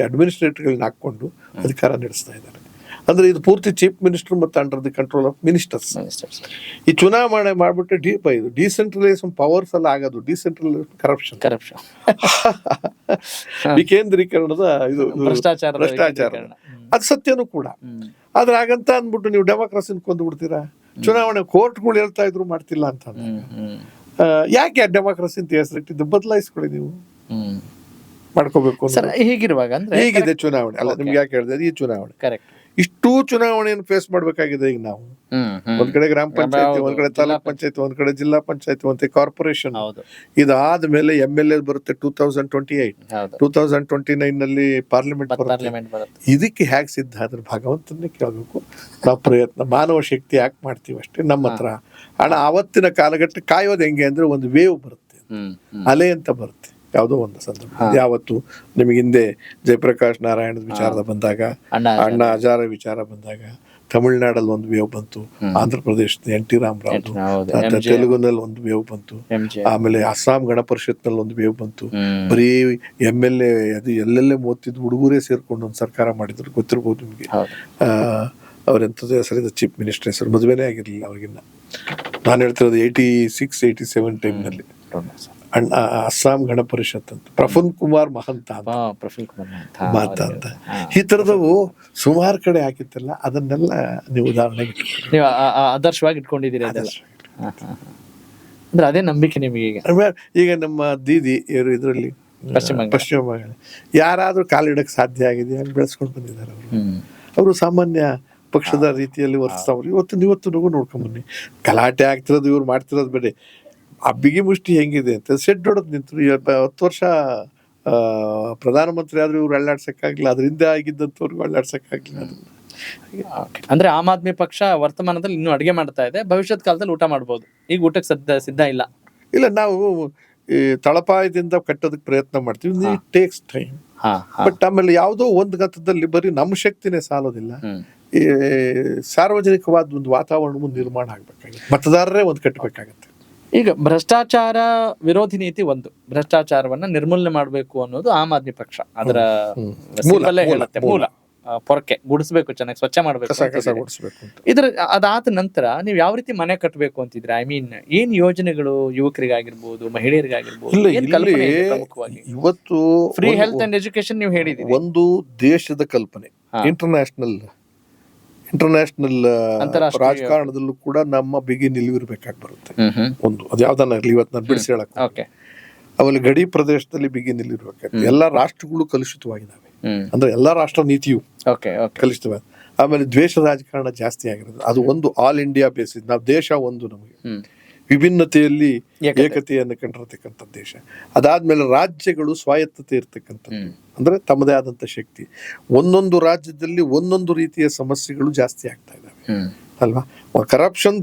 ಅಡ್ಮಿನಿಸ್ಟ್ರೇಟರ್ಗಳನ್ನ ಹಾಕೊಂಡು ಅಧಿಕಾರ ನಡೆಸ್ತಾ ಇದ್ದಾರೆ. ಅಂದ್ರೆ ಇದು ಪೂರ್ತಿ ಚೀಫ್ ಮಿನಿಸ್ಟರ್ ಮತ್ತು under the control of ministers. ಈ ಚುನಾವಣೆ ಮಾಡ್ಬಿಟ್ಟು ಡಿಸೆಂಟ್ರಲೈಸೇಷನ್ ಪವರ್ಸ್ ಎಲ್ಲ ಆಗೋದು, ಡಿಸೆಂಟ್ರಲೈಸೇಷನ್ ಕರಪ್ಷನ್ ವಿಕೇಂದ್ರೀಕರಣದ ಇದು ಭ್ರಷ್ಟಾಚಾರ. ಅದು ಸತ್ಯನೂ ಕೂಡ. ಆದ್ರೆ ಹಾಗಂತ ಅಂದ್ಬಿಟ್ಟು ನೀವು ಡೆಮಾಕ್ರಸಿನ ಕೊಂದು ಬಿಡ್ತೀರಾ? ಚುನಾವಣೆ ಕೋರ್ಟ್ಗಳು ಹೇಳ್ತಾ ಇದ್ರು ಮಾಡ್ತಿಲ್ಲ ಅಂತ. ಯಾಕೆ ಡೆಮಾಕ್ರಸಿ ಅಂತ ಹೆಸರಿಟ್ಟಿದ್ದು? ಬದಲಾಯಿಸ್ಕೊಳ್ಳಿ, ನೀವು ಮಾಡ್ಕೋಬೇಕು. ಹೀಗಿದೆ ಚುನಾವಣೆ. ಅಲ್ಲ, ನಿಮ್ಗೆ ಯಾಕೆ ಹೇಳಿದೆ ಈ ಚುನಾವಣೆ? ಇಷ್ಟೂ ಚುನಾವಣೆಯನ್ನು ಫೇಸ್ ಮಾಡ್ಬೇಕಾಗಿದೆ ಈಗ ನಾವು. ಒಂದ್ ಕಡೆ ಗ್ರಾಮ ಪಂಚಾಯತಿ, ಒಂದ್ ಕಡೆ ತಾಲೂಕ್ ಪಂಚಾಯತಿ, ಒಂದ್ ಕಡೆ ಜಿಲ್ಲಾ ಪಂಚಾಯತಿ, ಒಂದ್ ಕಾರ್ಪೊರೇಷನ್. ಇದಾದ್ಮೇಲೆ MLA ಬರುತ್ತೆ 2028, 2029 ನಲ್ಲಿ ಪಾರ್ಲಿಮೆಂಟ್ ಬರುತ್ತೆ. ಇದಕ್ಕೆ ಹೇಗೆ ಸಿದ್ಧ ಆದ್ರೆ ಭಗವಂತನೇ ಕೇಳಬೇಕು. ನಾವು ಪ್ರಯತ್ನ, ಮಾನವ ಶಕ್ತಿ ಯಾಕೆ ಮಾಡ್ತೀವಿ ಅಷ್ಟೇ. ನಮ್ಮ ಹತ್ರ ಹಣ ಆವತ್ತಿನ ಕಾಲಘಟ್ಟ ಕಾಯೋದು ಹೆಂಗೆ ಅಂದ್ರೆ, ಒಂದು ವೇವ್ ಬರುತ್ತೆ, ಅಲೆ ಅಂತ ಬರುತ್ತೆ ಯಾವುದೋ ಒಂದು ಸಂದರ್ಭ. ಯಾವತ್ತು ನಿಮಗೆ ಹಿಂದೆ ಜಯಪ್ರಕಾಶ್ ನಾರಾಯಣದ ವಿಚಾರದ ಬಂದಾಗ, ಅಣ್ಣಾ ಹಜಾರೆ ವಿಚಾರ ಬಂದಾಗ, ತಮಿಳ್ನಾಡಲ್ಲಿ ಒಂದು ವೇವ್ ಬಂತು, ಆಂಧ್ರ ಪ್ರದೇಶದ NT ರಾಮರಾವ್, ತೆಲುಗುನಲ್ಲಿ ಒಂದು ವೇವ್ ಬಂತು, ಆಮೇಲೆ ಅಸ್ಸಾಂ ಗಣ ಪರಿಷತ್ನಲ್ಲಿ ಒಂದು ವೇವ್ ಬಂತು. ಬರೀ MLA ಅದು ಎಲ್ಲೆಲ್ಲೇ ಓದ್ತಿದ್ದು ಹುಡುಗರೇ ಸೇರ್ಕೊಂಡು ಒಂದು ಸರ್ಕಾರ ಮಾಡಿದ್ರು, ಗೊತ್ತಿರ್ಬೋದು ನಿಮ್ಗೆ. ಅವ್ರೆಂಥದ್ದು ಹೆಸರಿದ ಚೀಫ್ ಮಿನಿಸ್ಟರ್ ಹೆಸರು, ಮದುವೆನೇ ಆಗಿರ್ಲಿಲ್ಲ ಅವ್ರಿಗಿನ್ನ. ನಾನು ಹೇಳ್ತಿರೋದು 86-87 ಟೈಮ್ನಲ್ಲಿ ಅಸ್ಸಾಂ ಗಣ ಪರಿಷತ್ ಅಂತ, ಪ್ರಫುಲ್ ಕುಮಾರ್ ಮಹಂತ ಅಂತ. ಈ ತರದವು ಸುಮಾರು ಕಡೆ ಹಾಕಿತ್ತಲ್ಲ, ಅದನ್ನೆಲ್ಲ ನೀವು ಉದಾಹರಣೆಗೆ ಆದರ್ಶವಾಗಿ ಇಟ್ಕೊಂಡಿದ್ದೀರಿ. ಅಂದ್ರೆ ಅದೇ ನಂಬಿಕೆ ನಿಮಗೆ? ಈಗ ನಮ್ಮ ದೀದಿ ಇದರಲ್ಲಿ ಪಶ್ಚಿಮ ಬಂಗಾಳ ಯಾರಾದ್ರೂ ಕಾಲಿಡಕ್ಕೆ ಸಾಧ್ಯ ಆಗಿದೆ, ಬೆಳೆಸ್ಕೊಂಡು ಬಂದಿದ್ದಾರೆ ಅವರು ಸಾಮಾನ್ಯ ಪಕ್ಷದ ರೀತಿಯಲ್ಲಿ ವರ್ತಿಸ್ತಾವ್ರು. ಇವತ್ತು ನೋಡ್ಕೊಂಡ್ ಬನ್ನಿ, ಗಲಾಟೆ ಆಗ್ತಿರೋದು ಇವ್ರು ಮಾಡ್ತಿರೋದು ಬೇರೆ. ಆ ಬಿಗಿ ಮುಷ್ಟಿ ಹೆಂಗಿದೆ ಅಂತ ಸೆಡ್ ಹೊಡೆದು ನಿಂತರು. 10 ವರ್ಷ ಪ್ರಧಾನಮಂತ್ರಿ ಆದ್ರೂ ಇವ್ರು ಅಳ್ಳಾಡ್ಸಕ್ಕಾಗ್ಲಿಲ್ಲ, ಅದರಿಂದ ಆಗಿದ್ದಂಥವ್ರಿಗೆ ಅಳ್ಳಾಡ್ಸಕ್ಕಾಗ್ಲಿಲ್ಲ. ಅಂದ್ರೆ ಆಮ್ ಆದ್ಮಿ ಪಕ್ಷ ವರ್ತಮಾನದಲ್ಲಿ ಇನ್ನೂ ಅಡಿಗೆ ಮಾಡ್ತಾ ಇದೆ, ಭವಿಷ್ಯತ್ ಕಾಲದಲ್ಲಿ ಊಟ ಮಾಡ್ಬೋದು. ಈಗ ಊಟಕ್ಕೆ ಸಿದ್ಧ ಇಲ್ಲ. ನಾವು ಈ ತಳಪಾಯದಿಂದ ಕಟ್ಟೋದಕ್ಕೆ ಪ್ರಯತ್ನ ಮಾಡ್ತೀವಿ. It takes time. ಹಾ ಹಾ ಬಟ್ ಆಮೇಲೆ ಯಾವುದೋ ಒಂದು ಹಂತದಲ್ಲಿ ಬರೀ ನಮ್ಮ ಶಕ್ತಿನೇ ಸಾಲೋದಿಲ್ಲ, ಹ್ಮ್ ಈ ಸಾರ್ವಜನಿಕವಾದ ಒಂದು ವಾತಾವರಣ ನಿರ್ಮಾಣ ಆಗ್ಬೇಕಾಗುತ್ತೆ, ಮತದಾರರೇ ಒಂದು ಕಟ್ಟಬೇಕಾಗತ್ತೆ. ಈಗ ಭ್ರಷ್ಟಾಚಾರ ವಿರೋಧಿ ನೀತಿ ಒಂದು, ಭ್ರಷ್ಟಾಚಾರವನ್ನ ನಿರ್ಮೂಲನೆ ಮಾಡಬೇಕು ಅನ್ನೋದು ಆಮ್ ಆದ್ಮಿ ಪಕ್ಷ ಅದರ ಸಿಂಬಲ್ಲೇ ಹೇಳುತ್ತೆ, ಮೂಲ ಪೊರಕೆ ಗುಡಿಸ್ಬೇಕು, ಚೆನ್ನಾಗಿ ಸ್ವಚ್ಛ ಮಾಡ್ಬೇಕು ಕಸ ಅಂತಿದೆ. ಓಡಿಸ್ಬೇಕು ಅಂತ. ಇದ್ರ ಅದಾದ ನಂತರ ನೀವು ಯಾವ ರೀತಿ ಮನೆ ಕಟ್ಟಬೇಕು ಅಂತಿದ್ರೆ, ಐ ಮೀನ್ ಏನ್ ಯೋಜನೆಗಳು ಯುವಕರಿಗಾಗಿರ್ಬೋದು, ಮಹಿಳೆಯರಿಗಾಗಿರ್ಬೋದು, ಇಲ್ಲ, ಏನ್ ಇಲ್ಲಿ ಕಲ್ಪನೆ ಇದೆ ಪ್ರಮುಖವಾಗಿ? ಇವತ್ತು ಫ್ರೀ ಹೆಲ್ತ್ ಅಂಡ್ ಎಜುಕೇಶನ್ ನೀವು ಹೇಳಿದೀರಿ, ಒಂದು ದೇಶದ ಕಲ್ಪನೆ, ಹಾ. ಇಂಟರ್ನ್ಯಾಷನಲ್ ಅಂತಾರಾಷ್ಟ್ರೀಯ ರಾಜಕಾರಣದಲ್ಲೂ ಕೂಡ ನಮ್ಮ ಬಿಗಿ ನಿಲುವಿರ್ಬೇಕಾಗಿ ಬರುತ್ತೆ. ಒಂದು ಅದು ಯಾವ್ದನ್ನ ಇರ್ಲಿ, ಇವತ್ತು ನಾನು ಬಿಡಿಸಿ ಹೇಳಕ್ ಓಕೆ, ಆಮೇಲೆ ಗಡಿ ಪ್ರದೇಶದಲ್ಲಿ ಬಿಗಿ ನಿಲುವಿರ್ಬೇಕಾಗ್ತದೆ. ಎಲ್ಲಾ ರಾಷ್ಟ್ರಗಳು ಕಲುಷಿತವಾಗಿದ್ದಾವೆ, ಅಂದ್ರೆ ಎಲ್ಲಾ ರಾಷ್ಟ್ರ ನೀತಿಯು ಓಕೆ ಓಕೆ, ಕಲುಷಿತವಾದ. ಆಮೇಲೆ ದ್ವೇಷ ರಾಜಕಾರಣ ಜಾಸ್ತಿ ಆಗಿರೋದು, ಅದು ಒಂದು ಆಲ್ ಇಂಡಿಯಾ ಬೇಸಿಸ್. ನಾವು ದೇಶ ಒಂದು, ನಮಗೆ ವಿಭಿನ್ನತೆಯಲ್ಲಿ ಏಕತೆಯನ್ನು ಕಂಡಿರತಕ್ಕಂಥ ದೇಶ. ಅದಾದ್ಮೇಲೆ ರಾಜ್ಯಗಳು ಸ್ವಾಯತ್ತತೆ ಇರ್ತಕ್ಕಂಥದ್ದು, ಅಂದ್ರೆ ತಮ್ಮದೇ ಆದಂತ ಶಕ್ತಿ. ಒಂದೊಂದು ರಾಜ್ಯದಲ್ಲಿ ಒಂದೊಂದು ರೀತಿಯ ಸಮಸ್ಯೆಗಳು ಜಾಸ್ತಿ ಆಗ್ತಾ ಇದಾವೆ ಅಲ್ವಾ. Corruption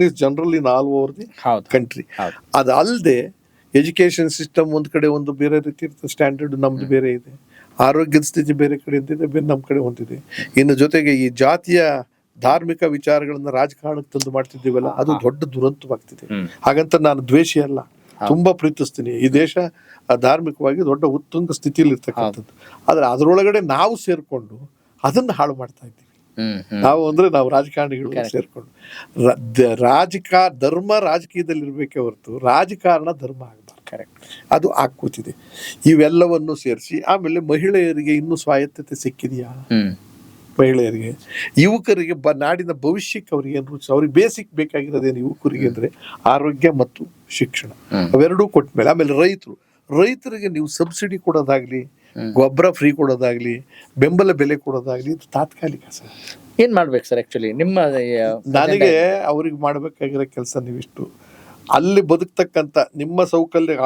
is general in all over the country. ಅದಲ್ಲದೆ ಎಜುಕೇಶನ್ ಸಿಸ್ಟಮ್ ಒಂದ್ ಕಡೆ ಒಂದು ಬೇರೆ ರೀತಿ ಇರ್ತದೆ, ಸ್ಟ್ಯಾಂಡರ್ಡ್ ನಮ್ದು ಬೇರೆ ಇದೆ, ಆರೋಗ್ಯದ ಸ್ಥಿತಿ ಬೇರೆ ಕಡೆ ಇದೆ, ಬೇರೆ ನಮ್ಮ ಕಡೆ ಹೊಂದಿದೆ. ಇನ್ನು ಜೊತೆಗೆ ಈ ಜಾತಿಯ ಧಾರ್ಮಿಕ ವಿಚಾರಗಳನ್ನ ರಾಜಕಾರಣಕ್ಕೆ ತಂದು ಮಾಡ್ತಿದ್ದೀವಲ್ಲ, ಅದು ದೊಡ್ಡ ದುರಂತವಾಗ್ತಿದೆ. ಹಾಗಂತ ನಾನು ದ್ವೇಷಿ ಅಲ್ಲ, ತುಂಬಾ ಪ್ರೀತಿಸ್ತೀನಿ. ಈ ದೇಶ ಧಾರ್ಮಿಕವಾಗಿ ದೊಡ್ಡ ಉತ್ತುಂಗ ಸ್ಥಿತಿಯಲ್ಲಿ ಇರ್ತಕ್ಕಂಥದ್ದು. ಆದ್ರೆ ಅದರೊಳಗಡೆ ನಾವು ಸೇರ್ಕೊಂಡು ಅದನ್ನ ಹಾಳು ಮಾಡ್ತಾ ಇದ್ದೀವಿ. ನಾವು ರಾಜಕಾರಣಿಗಳು ಸೇರ್ಕೊಂಡು ಧರ್ಮ ರಾಜಕೀಯದಲ್ಲಿ ಇರ್ಬೇಕೇ ಹೊರತು ರಾಜಕಾರಣ ಧರ್ಮ ಆಗಬಾರ್ದು. ಅದು ಆಗ್ಕೋತಿದೆ. ಇವೆಲ್ಲವನ್ನು ಸೇರಿಸಿ ಆಮೇಲೆ ಮಹಿಳೆಯರಿಗೆ ಇನ್ನೂ ಸ್ವಾಯತ್ತತೆ ಸಿಕ್ಕಿದೆಯಾ? ಮಹಿಳೆಯರಿಗೆ, ಯುವಕರಿಗೆ, ನಾಡಿನ ಭವಿಷ್ಯಕ್ಕೆ ಅವ್ರಿಗೆ ಬೇಸಿಕ್ ಬೇಕಾಗಿರೋದೇನು ಯುವಕರಿಗೆ ಅಂದ್ರೆ ಆರೋಗ್ಯ ಮತ್ತು ಶಿಕ್ಷಣ. ಅವೆರಡೂ ಕೊಟ್ಮೇಲೆ ಆಮೇಲೆ ರೈತರಿಗೆ ನೀವು ಸಬ್ಸಿಡಿ ಕೊಡೋದಾಗ್ಲಿ, ಗೊಬ್ಬರ ಫ್ರೀ ಕೊಡೋದಾಗ್ಲಿ, ಬೆಂಬಲ ಬೆಲೆ ಕೊಡೋದಾಗ್ಲಿ, ಇದು ತಾತ್ಕಾಲಿಕ ಸರ್. ಏನ್ ಮಾಡ್ಬೇಕು ಸರ್ ಆಕ್ಚುಲಿ ನಿಮ್ಮ? ನನಗೆ ಅವ್ರಿಗೆ ಮಾಡ್ಬೇಕಾಗಿರೋ ಕೆಲಸ ನೀವಿಷ್ಟು, ಅಲ್ಲಿ ಬದುಕ್ತಕ್ಕಂಥ ನಿಮ್ಮ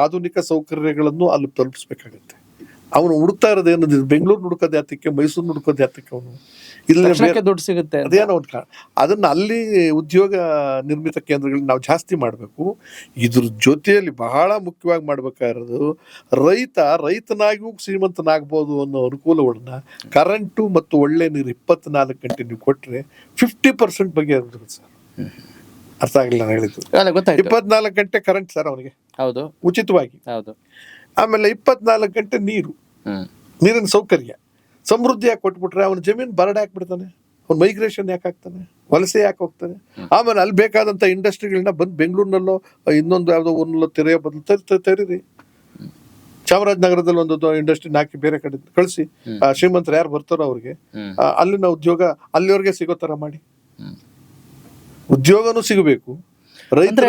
ಆಧುನಿಕ ಸೌಕರ್ಯಗಳನ್ನು ಅಲ್ಲಿ ತಲುಪಿಸ್ಬೇಕಾಗತ್ತೆ. ಅವನು ಹುಡುಕ್ತಾ ಇರೋದೇನು, ಬೆಂಗಳೂರು ಹುಡುಕೋದು ಯಾತಕ್ಕೆ, ಮೈಸೂರು ಹುಡುಕೋದು ಯಾತಕ್ಕೆ, ಅವನು ಇಲ್ಲಿ ದುಡ್ಡು ಸಿಗುತ್ತೆ ಅದೇನೋ ಒಂದು ಅದನ್ನ ಅಲ್ಲಿ ಉದ್ಯೋಗ ನಿರ್ಮಿತ ಕೇಂದ್ರಗಳನ್ನ ನಾವು ಜಾಸ್ತಿ ಮಾಡಬೇಕು. ಇದ್ರ ಜೊತೆಯಲ್ಲಿ ಬಹಳ ಮುಖ್ಯವಾಗಿ ಮಾಡ್ಬೇಕಾಗಿರೋದು, ರೈತನಾಗಿಯೂ ಶ್ರೀಮಂತನಾಗ್ಬೋದು ಅನ್ನೋ ಅನುಕೂಲಗಳನ್ನ, ಕರೆಂಟು ಮತ್ತು ಒಳ್ಳೆ ನೀರು 24 ಗಂಟೆ ನೀವು ಕೊಟ್ರೆ 50% ಬಗ್ಗೆ ಸರ್. ಅರ್ಥ ಆಗಿಲ್ಲ ನಾನು ಹೇಳಿದ್ದು. 24 ಗಂಟೆ ಕರೆಂಟ್ ಸರ್ ಅವನಿಗೆ, ಹೌದು, ಉಚಿತವಾಗಿ. ಹೌದು. ಆಮೇಲೆ 24 ಗಂಟೆ ನೀರಿನ ಸೌಕರ್ಯ ಸಮೃದ್ಧಿಯಾಗಿ ಕೊಟ್ಬಿಟ್ರೆ ಅವನ ಜಮೀನು ಬರಡ್ ಹಾಕ್ಬಿಡ್ತಾನೆ, ಅವ್ನು ಮೈಗ್ರೇಷನ್ ಯಾಕೆ ಆಗ್ತಾನೆ, ವಲಸೆ ಯಾಕೆ ಹೋಗ್ತಾನೆ. ಆಮೇಲೆ ಅಲ್ಲಿ ಬೇಕಾದಂತ ಇಂಡಸ್ಟ್ರಿಗಳನ್ನ ಬಂದು ಬೆಂಗಳೂರಿನಲ್ಲೋ ಇನ್ನೊಂದು ಯಾವುದೋ ಊರಿನಲ್ಲೋ ತೆರೆಯೋ ಬದಲು ತೆರೀರಿ. ಚಾಮರಾಜನಗರದಲ್ಲಿ ಒಂದು ಇಂಡಸ್ಟ್ರಿ ಹಾಕಿ ಬೇರೆ ಕಡೆ ಕಳಿಸಿ, ಶ್ರೀಮಂತರು ಯಾರು ಬರ್ತಾರೋ ಅವ್ರಿಗೆ ಅಲ್ಲಿನ ಉದ್ಯೋಗ ಅಲ್ಲಿವರೆಗೆ ಸಿಗೋ ತರ ಮಾಡಿ. ಉದ್ಯೋಗನೂ ಸಿಗಬೇಕು. ರೈತರ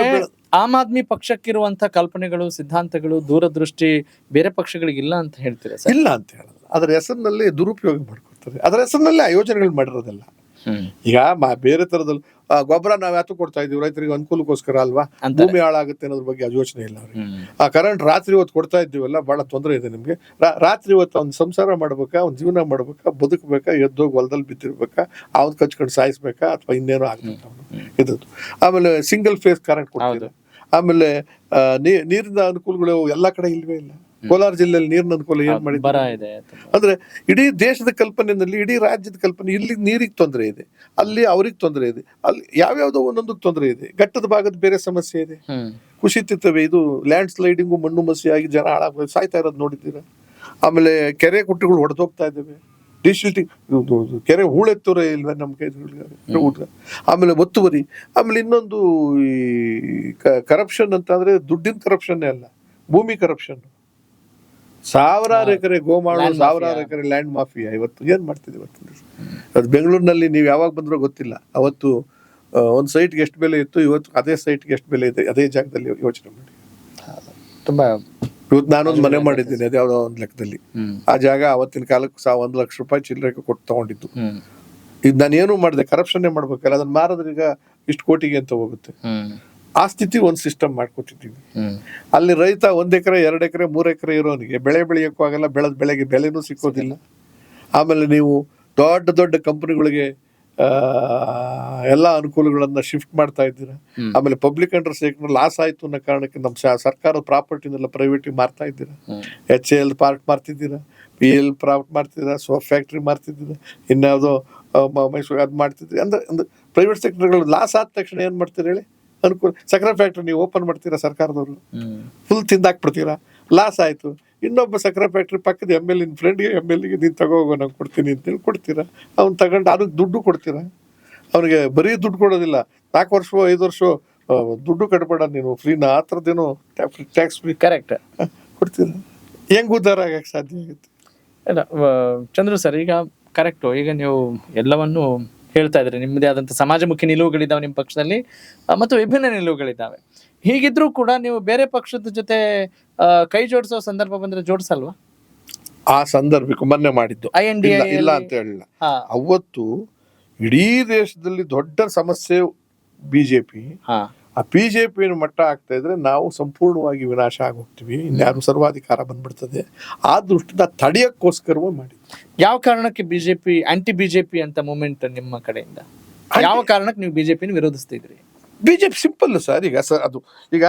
ಆಮ್ ಆದ್ಮಿ ಪಕ್ಷಕ್ಕಿರುವಂತ ಕಲ್ಪನೆಗಳು, ಸಿದ್ಧಾಂತಗಳು, ದೂರದೃಷ್ಟಿ ಬೇರೆ ಪಕ್ಷಗಳಿಗೆ ಇಲ್ಲ ಅಂತ ಹೇಳ್ತೀರಾ ಸರ್? ಇಲ್ಲ ಅಂತ ಹೇಳಲ್ಲ, ಅದರ ಹೆಸರಿನಲ್ಲಿ ದುರುಪಯೋಗ ಮಾಡ್ಕೊಡ್ತಾರೆ. ಅದರ ಹೆಸರಿನಲ್ಲಿ ಆ ಯೋಜನೆಗಳು ಮಾಡಿರೋದಲ್ಲ. ಈಗ ಬೇರೆ ತರದಲ್ಲಿ ಗೊಬ್ಬರ ನಾವ್ ಯಾತು ಕೊಡ್ತಾ ಇದೀವಿ, ರೈತರಿಗೆ ಅನುಕೂಲಕ್ಕೋಸ್ಕರ ಅಲ್ವಾ, ಭೂಮಿ ಹಾಳಾಗುತ್ತೆ ಅನ್ನೋದ್ರ ಬಗ್ಗೆ ಯೋಚನೆ ಇಲ್ಲ ಅವ್ರಿಗೆ. ಆ ಕರೆಂಟ್ ರಾತ್ರಿ ಹೊತ್ತು ಕೊಡ್ತಾ ಇದ್ದೀವಲ್ಲ, ಬಹಳ ತೊಂದರೆ ಇದೆ ನಿಮ್ಗೆ. ರಾತ್ರಿ ಹೊತ್ತು ಅವ್ನ ಸಂಸಾರ ಮಾಡ್ಬೇಕಾ, ಅವ್ನ ಜೀವನ ಮಾಡ್ಬೇಕಾ, ಬದುಕಬೇಕಾ, ಎದ್ದೋಗಿ ಹೊಲದಲ್ಲಿ ಬಿದ್ದಿರ್ಬೇಕಾ, ಅವ್ನ ಕಚ್ಕೊಂಡು ಸಾಯಿಸ್ಬೇಕಾ, ಅಥವಾ ಇನ್ನೇನೋ ಆಗ್ಬೇಕು ಅವನು ಇದ್ದದ್ದು. ಆಮೇಲೆ ಸಿಂಗಲ್ ಫೇಸ್ ಕರೆಂಟ್ ಕೊಡ್ತಾರೆ. ಆಮೇಲೆ ನೀರಿನ ಅನುಕೂಲಗಳು ಎಲ್ಲಾ ಕಡೆ ಇಲ್ವೇ ಇಲ್ಲ. ಕೋಲಾರ ಜಿಲ್ಲೆಯಲ್ಲಿ ನೀರಿನ ಅನುಕೂಲ ಏನ್ ಮಾಡಿದ್ದಾರೆ ಅಂದ್ರೆ, ಇಡೀ ದೇಶದ ಕಲ್ಪನೆಯಲ್ಲಿ, ಇಡೀ ರಾಜ್ಯದ ಕಲ್ಪನೆ, ಇಲ್ಲಿ ನೀರಿಗೆ ತೊಂದರೆ ಇದೆ, ಅಲ್ಲಿ ಅವ್ರಿಗೆ ತೊಂದರೆ ಇದೆ, ಅಲ್ಲಿ ಯಾವ್ಯಾವ್ದೋ ಒಂದೊಂದಕ್ಕೆ ತೊಂದರೆ ಇದೆ. ಘಟ್ಟದ ಭಾಗದ ಬೇರೆ ಸಮಸ್ಯೆ ಇದೆ, ಕುಸಿತವೆ, ಇದು ಲ್ಯಾಂಡ್ ಸ್ಲೈಡಿಂಗು, ಮಣ್ಣು ಮಸಿಯಾಗಿ ಜನ ಹಾಳಾಗ ಸಾಯ್ತಾ ಇರೋದು ನೋಡಿದ್ದೀರಾ. ಆಮೇಲೆ ಕೆರೆ ಕುಟ್ಟೆಗಳು ಹೊಡೆದೋಗ್ತಾ ಇದ್ದಾವೆ, ಡಿಸಿಲ್ಟಿಂಗ್, ಕೆರೆ ಹೂಳೆತ್ತೋರೆ ಇಲ್ವೇ ನಮ್ಮ ಕೈ. ಆಮೇಲೆ ಒತ್ತುವರಿ, ಆಮೇಲೆ ಇನ್ನೊಂದು ಈ ಕರಪ್ಷನ್ ಅಂತ ಅಂದ್ರೆ ದುಡ್ಡಿನ ಕರಪ್ಷನ್ನೇ ಅಲ್ಲ, ಭೂಮಿ ಕರಪ್ಷನ್. ಸಾವಿರಾರು ಎಕರೆ ಗೋಮಾಳು, ಸಾವಿರಾರು ಎಕರೆ ಲ್ಯಾಂಡ್ ಮಾಫಿಯಾ. ಇವತ್ತು ಏನ್ ಮಾಡ್ತಿದ್ದೀವಿ ಅದು ಬೆಂಗಳೂರಿನಲ್ಲಿ ನೀವು ಯಾವಾಗ ಬಂದ್ರೂ ಗೊತ್ತಿಲ್ಲ. ಅವತ್ತು ಒಂದು ಸೈಟ್ಗೆ ಎಷ್ಟು ಬೆಲೆ ಇತ್ತು, ಇವತ್ತು ಅದೇ ಸೈಟ್ಗೆ ಎಷ್ಟು ಬೆಲೆ ಇದೆ, ಅದೇ ಜಾಗದಲ್ಲಿ ಯೋಚನೆ ಮಾಡಿ. ತುಂಬಾ ಇವತ್ತು ನಾನೊಂದು ಮನೆ ಮಾಡಿದ್ದೀನಿ, ಅದ್ಯಾವುದೋ ಒಂದು ಲೆಕ್ಕದಲ್ಲಿ. ಆ ಜಾಗ ಅವತ್ತಿನ ಕಾಲಕ್ಕೆ 1 ಲಕ್ಷ ರೂಪಾಯಿ ಚಿಲ್ಲರೆ ಕೊಟ್ಟು ತಗೊಂಡಿದ್ದು. ಈಗ ನಾನೇನು ಮಾಡಿದೆ, ಕರಪ್ಷನ್ನೇ ಮಾಡ್ಬೇಕಲ್ಲ, ಅದನ್ನ ಮಾರಿದ್ರೆ ಈಗ ಇಷ್ಟು ಕೋಟಿಗೆ ಅಂತ ಹೋಗುತ್ತೆ. ಆ ಸ್ಥಿತಿ ಒಂದು ಸಿಸ್ಟಮ್ ಮಾಡ್ಕೊತಿದ್ದೀವಿ. ಅಲ್ಲಿ ರೈತ 1 ಎಕರೆ 2 ಎಕರೆ 3 ಎಕರೆ ಇರೋನಿಗೆ ಬೆಳೆ ಬೆಳೆಯೋಕ್ಕೂ ಆಗಲ್ಲ, ಬೆಳೆದ ಬೆಳೆಗೆ ಬೆಲೆನೂ ಸಿಕ್ಕೋದಿಲ್ಲ. ಆಮೇಲೆ ನೀವು ದೊಡ್ಡ ದೊಡ್ಡ ಕಂಪನಿಗಳಿಗೆ ಎಲ್ಲ ಅನುಕೂಲಗಳನ್ನ ಶಿಫ್ಟ್ ಮಾಡ್ತಾ ಇದ್ದೀರಾ. ಆಮೇಲೆ ಪಬ್ಲಿಕ್ ಅಂಡರ್ ಸೆಕ್ಟರ್ ಲಾಸ್ ಆಯ್ತು ಅನ್ನೋ ಕಾರಣಕ್ಕೆ ನಮ್ಮ ಸರ್ಕಾರದ ಪ್ರಾಪರ್ಟಿನೆಲ್ಲ ಪ್ರೈವೇಟಿಗೆ ಮಾರ್ತಾ ಇದ್ದೀರಾ. HAL ಪಾರ್ಕ್ ಮಾರ್ತಿದ್ದೀರಾ, PL ಪ್ರಾಫಿಟ್ ಮಾಡ್ತಿದ್ದೀರಾ, ಸೋಪ್ ಫ್ಯಾಕ್ಟ್ರಿ ಮಾರ್ತಿದ್ದೀರಾ, ಇನ್ಯಾವುದೋ ಮೈಸೂರು ಅದು ಮಾಡ್ತಿದ್ದೀರಿ. ಅಂದ್ರೆ ಪ್ರೈವೇಟ್ ಸೆಕ್ಟರ್ಗಳು ಲಾಸ್ ಆದ ತಕ್ಷಣ ಏನ್ ಮಾಡ್ತೀರಾ ಹೇಳಿ? ಅನುಕೂಲ. ಸಕ್ಕರೆ ಫ್ಯಾಕ್ಟ್ರಿ ನೀವು ಓಪನ್ ಮಾಡ್ತೀರಾ, ಸರ್ಕಾರದವರು ಫುಲ್ ತಿಂದಾಕ್ಬಿಡ್ತೀರಾ, ಲಾಸ್ ಆಯ್ತು. ಇನ್ನೊಬ್ಬ ಸಕ್ಕರೆ ಫ್ಯಾಕ್ಟ್ರಿ ಪಕ್ಕದ MLA ಫ್ರೆಂಡ್ಗೆ MLAಗೆ ನೀನು ತಗೋಗೋ ನಂಗೆ ಕೊಡ್ತೀನಿ ಅಂತೇಳಿ ಕೊಡ್ತೀರಾ. ಅವ್ನು ತಗೊಂಡು ಅದಕ್ಕೆ ದುಡ್ಡು ಕೊಡ್ತೀರಾ. ಅವನಿಗೆ ಬರೀ ದುಡ್ಡು ಕೊಡೋದಿಲ್ಲ, 4 ವರ್ಷ 5 ವರ್ಷ ದುಡ್ಡು ಕಟ್ಬೇಡ ನೀನು, ಫ್ರೀನ ಆ ಥರದ್ದೇನೋ ಟ್ಯಾಕ್ಸ್ ಫ್ರೀ ಕರೆಕ್ಟ್ ಕೊಡ್ತೀರಾ. ಹೆಂಗ್ ಉದ್ಧಾರ ಆಗಕ್ಕೆ ಸಾಧ್ಯ ಆಗುತ್ತೆ? ಇಲ್ಲ ಚಂದ್ರು ಸರ್, ಈಗ ಕರೆಕ್ಟು. ಈಗ ನೀವು ಎಲ್ಲವನ್ನು ಹೇಳ್ತಾ ಇದ್ರಿ, ನಿಮ್ಮದೇ ಆದಂಥ ಸಮಾಜಮುಖಿ ನಿಲುವುಗಳಿದ್ದಾವೆ ನಿಮ್ಮ ಪಕ್ಷದಲ್ಲಿ, ಮತ್ತು ವಿಭಿನ್ನ ನಿಲುವುಗಳಿದ್ದಾವೆ. ಹೀಗಿದ್ರೂ ಕೂಡ ನೀವು ಬೇರೆ ಪಕ್ಷದ ಜೊತೆ ಕೈ ಜೋಡಿಸೋ ಸಂದರ್ಭ ಬಂದ್ರೆ ಜೋಡಿಸಲ್ವಾ? ಆ ಸಂದರ್ಭಕ್ಕೆ ಮೊನ್ನೆ ಮಾಡಿದ್ದು INDA ಇಲ್ಲ ಅಂತ ಹೇಳಿಲ್ಲ. ಅವತ್ತು ಇಡೀ ದೇಶದಲ್ಲಿ ದೊಡ್ಡ ಸಮಸ್ಯೆ ಬಿಜೆಪಿ. ಆ BJP ಮಟ್ಟ ಆಗ್ತಾ ಇದ್ರೆ ನಾವು ಸಂಪೂರ್ಣವಾಗಿ ವಿನಾಶ ಆಗೋಗ್ತೀವಿ, ಇನ್ಯಾರು ಸರ್ವಾಧಿಕಾರ ಬಂದ್ಬಿಡ್ತದೆ. ಆ ದೃಷ್ಟಿಯಿಂದ ತಡೆಯಕ್ಕೋಸ್ಕರವೇ ಮಾಡಿ. ಯಾವ ಕಾರಣಕ್ಕೆ ಆಂಟಿ ಬಿಜೆಪಿ ಅಂತ ಮೂವ್ಮೆಂಟ್ ನಿಮ್ಮ ಕಡೆಯಿಂದ? ಯಾವ ಕಾರಣಕ್ಕೆ ನೀವು ಬಿಜೆಪಿನ ವಿರೋಧಿಸ್ತಿದ್ರಿ? BJP simple sir. ಈಗ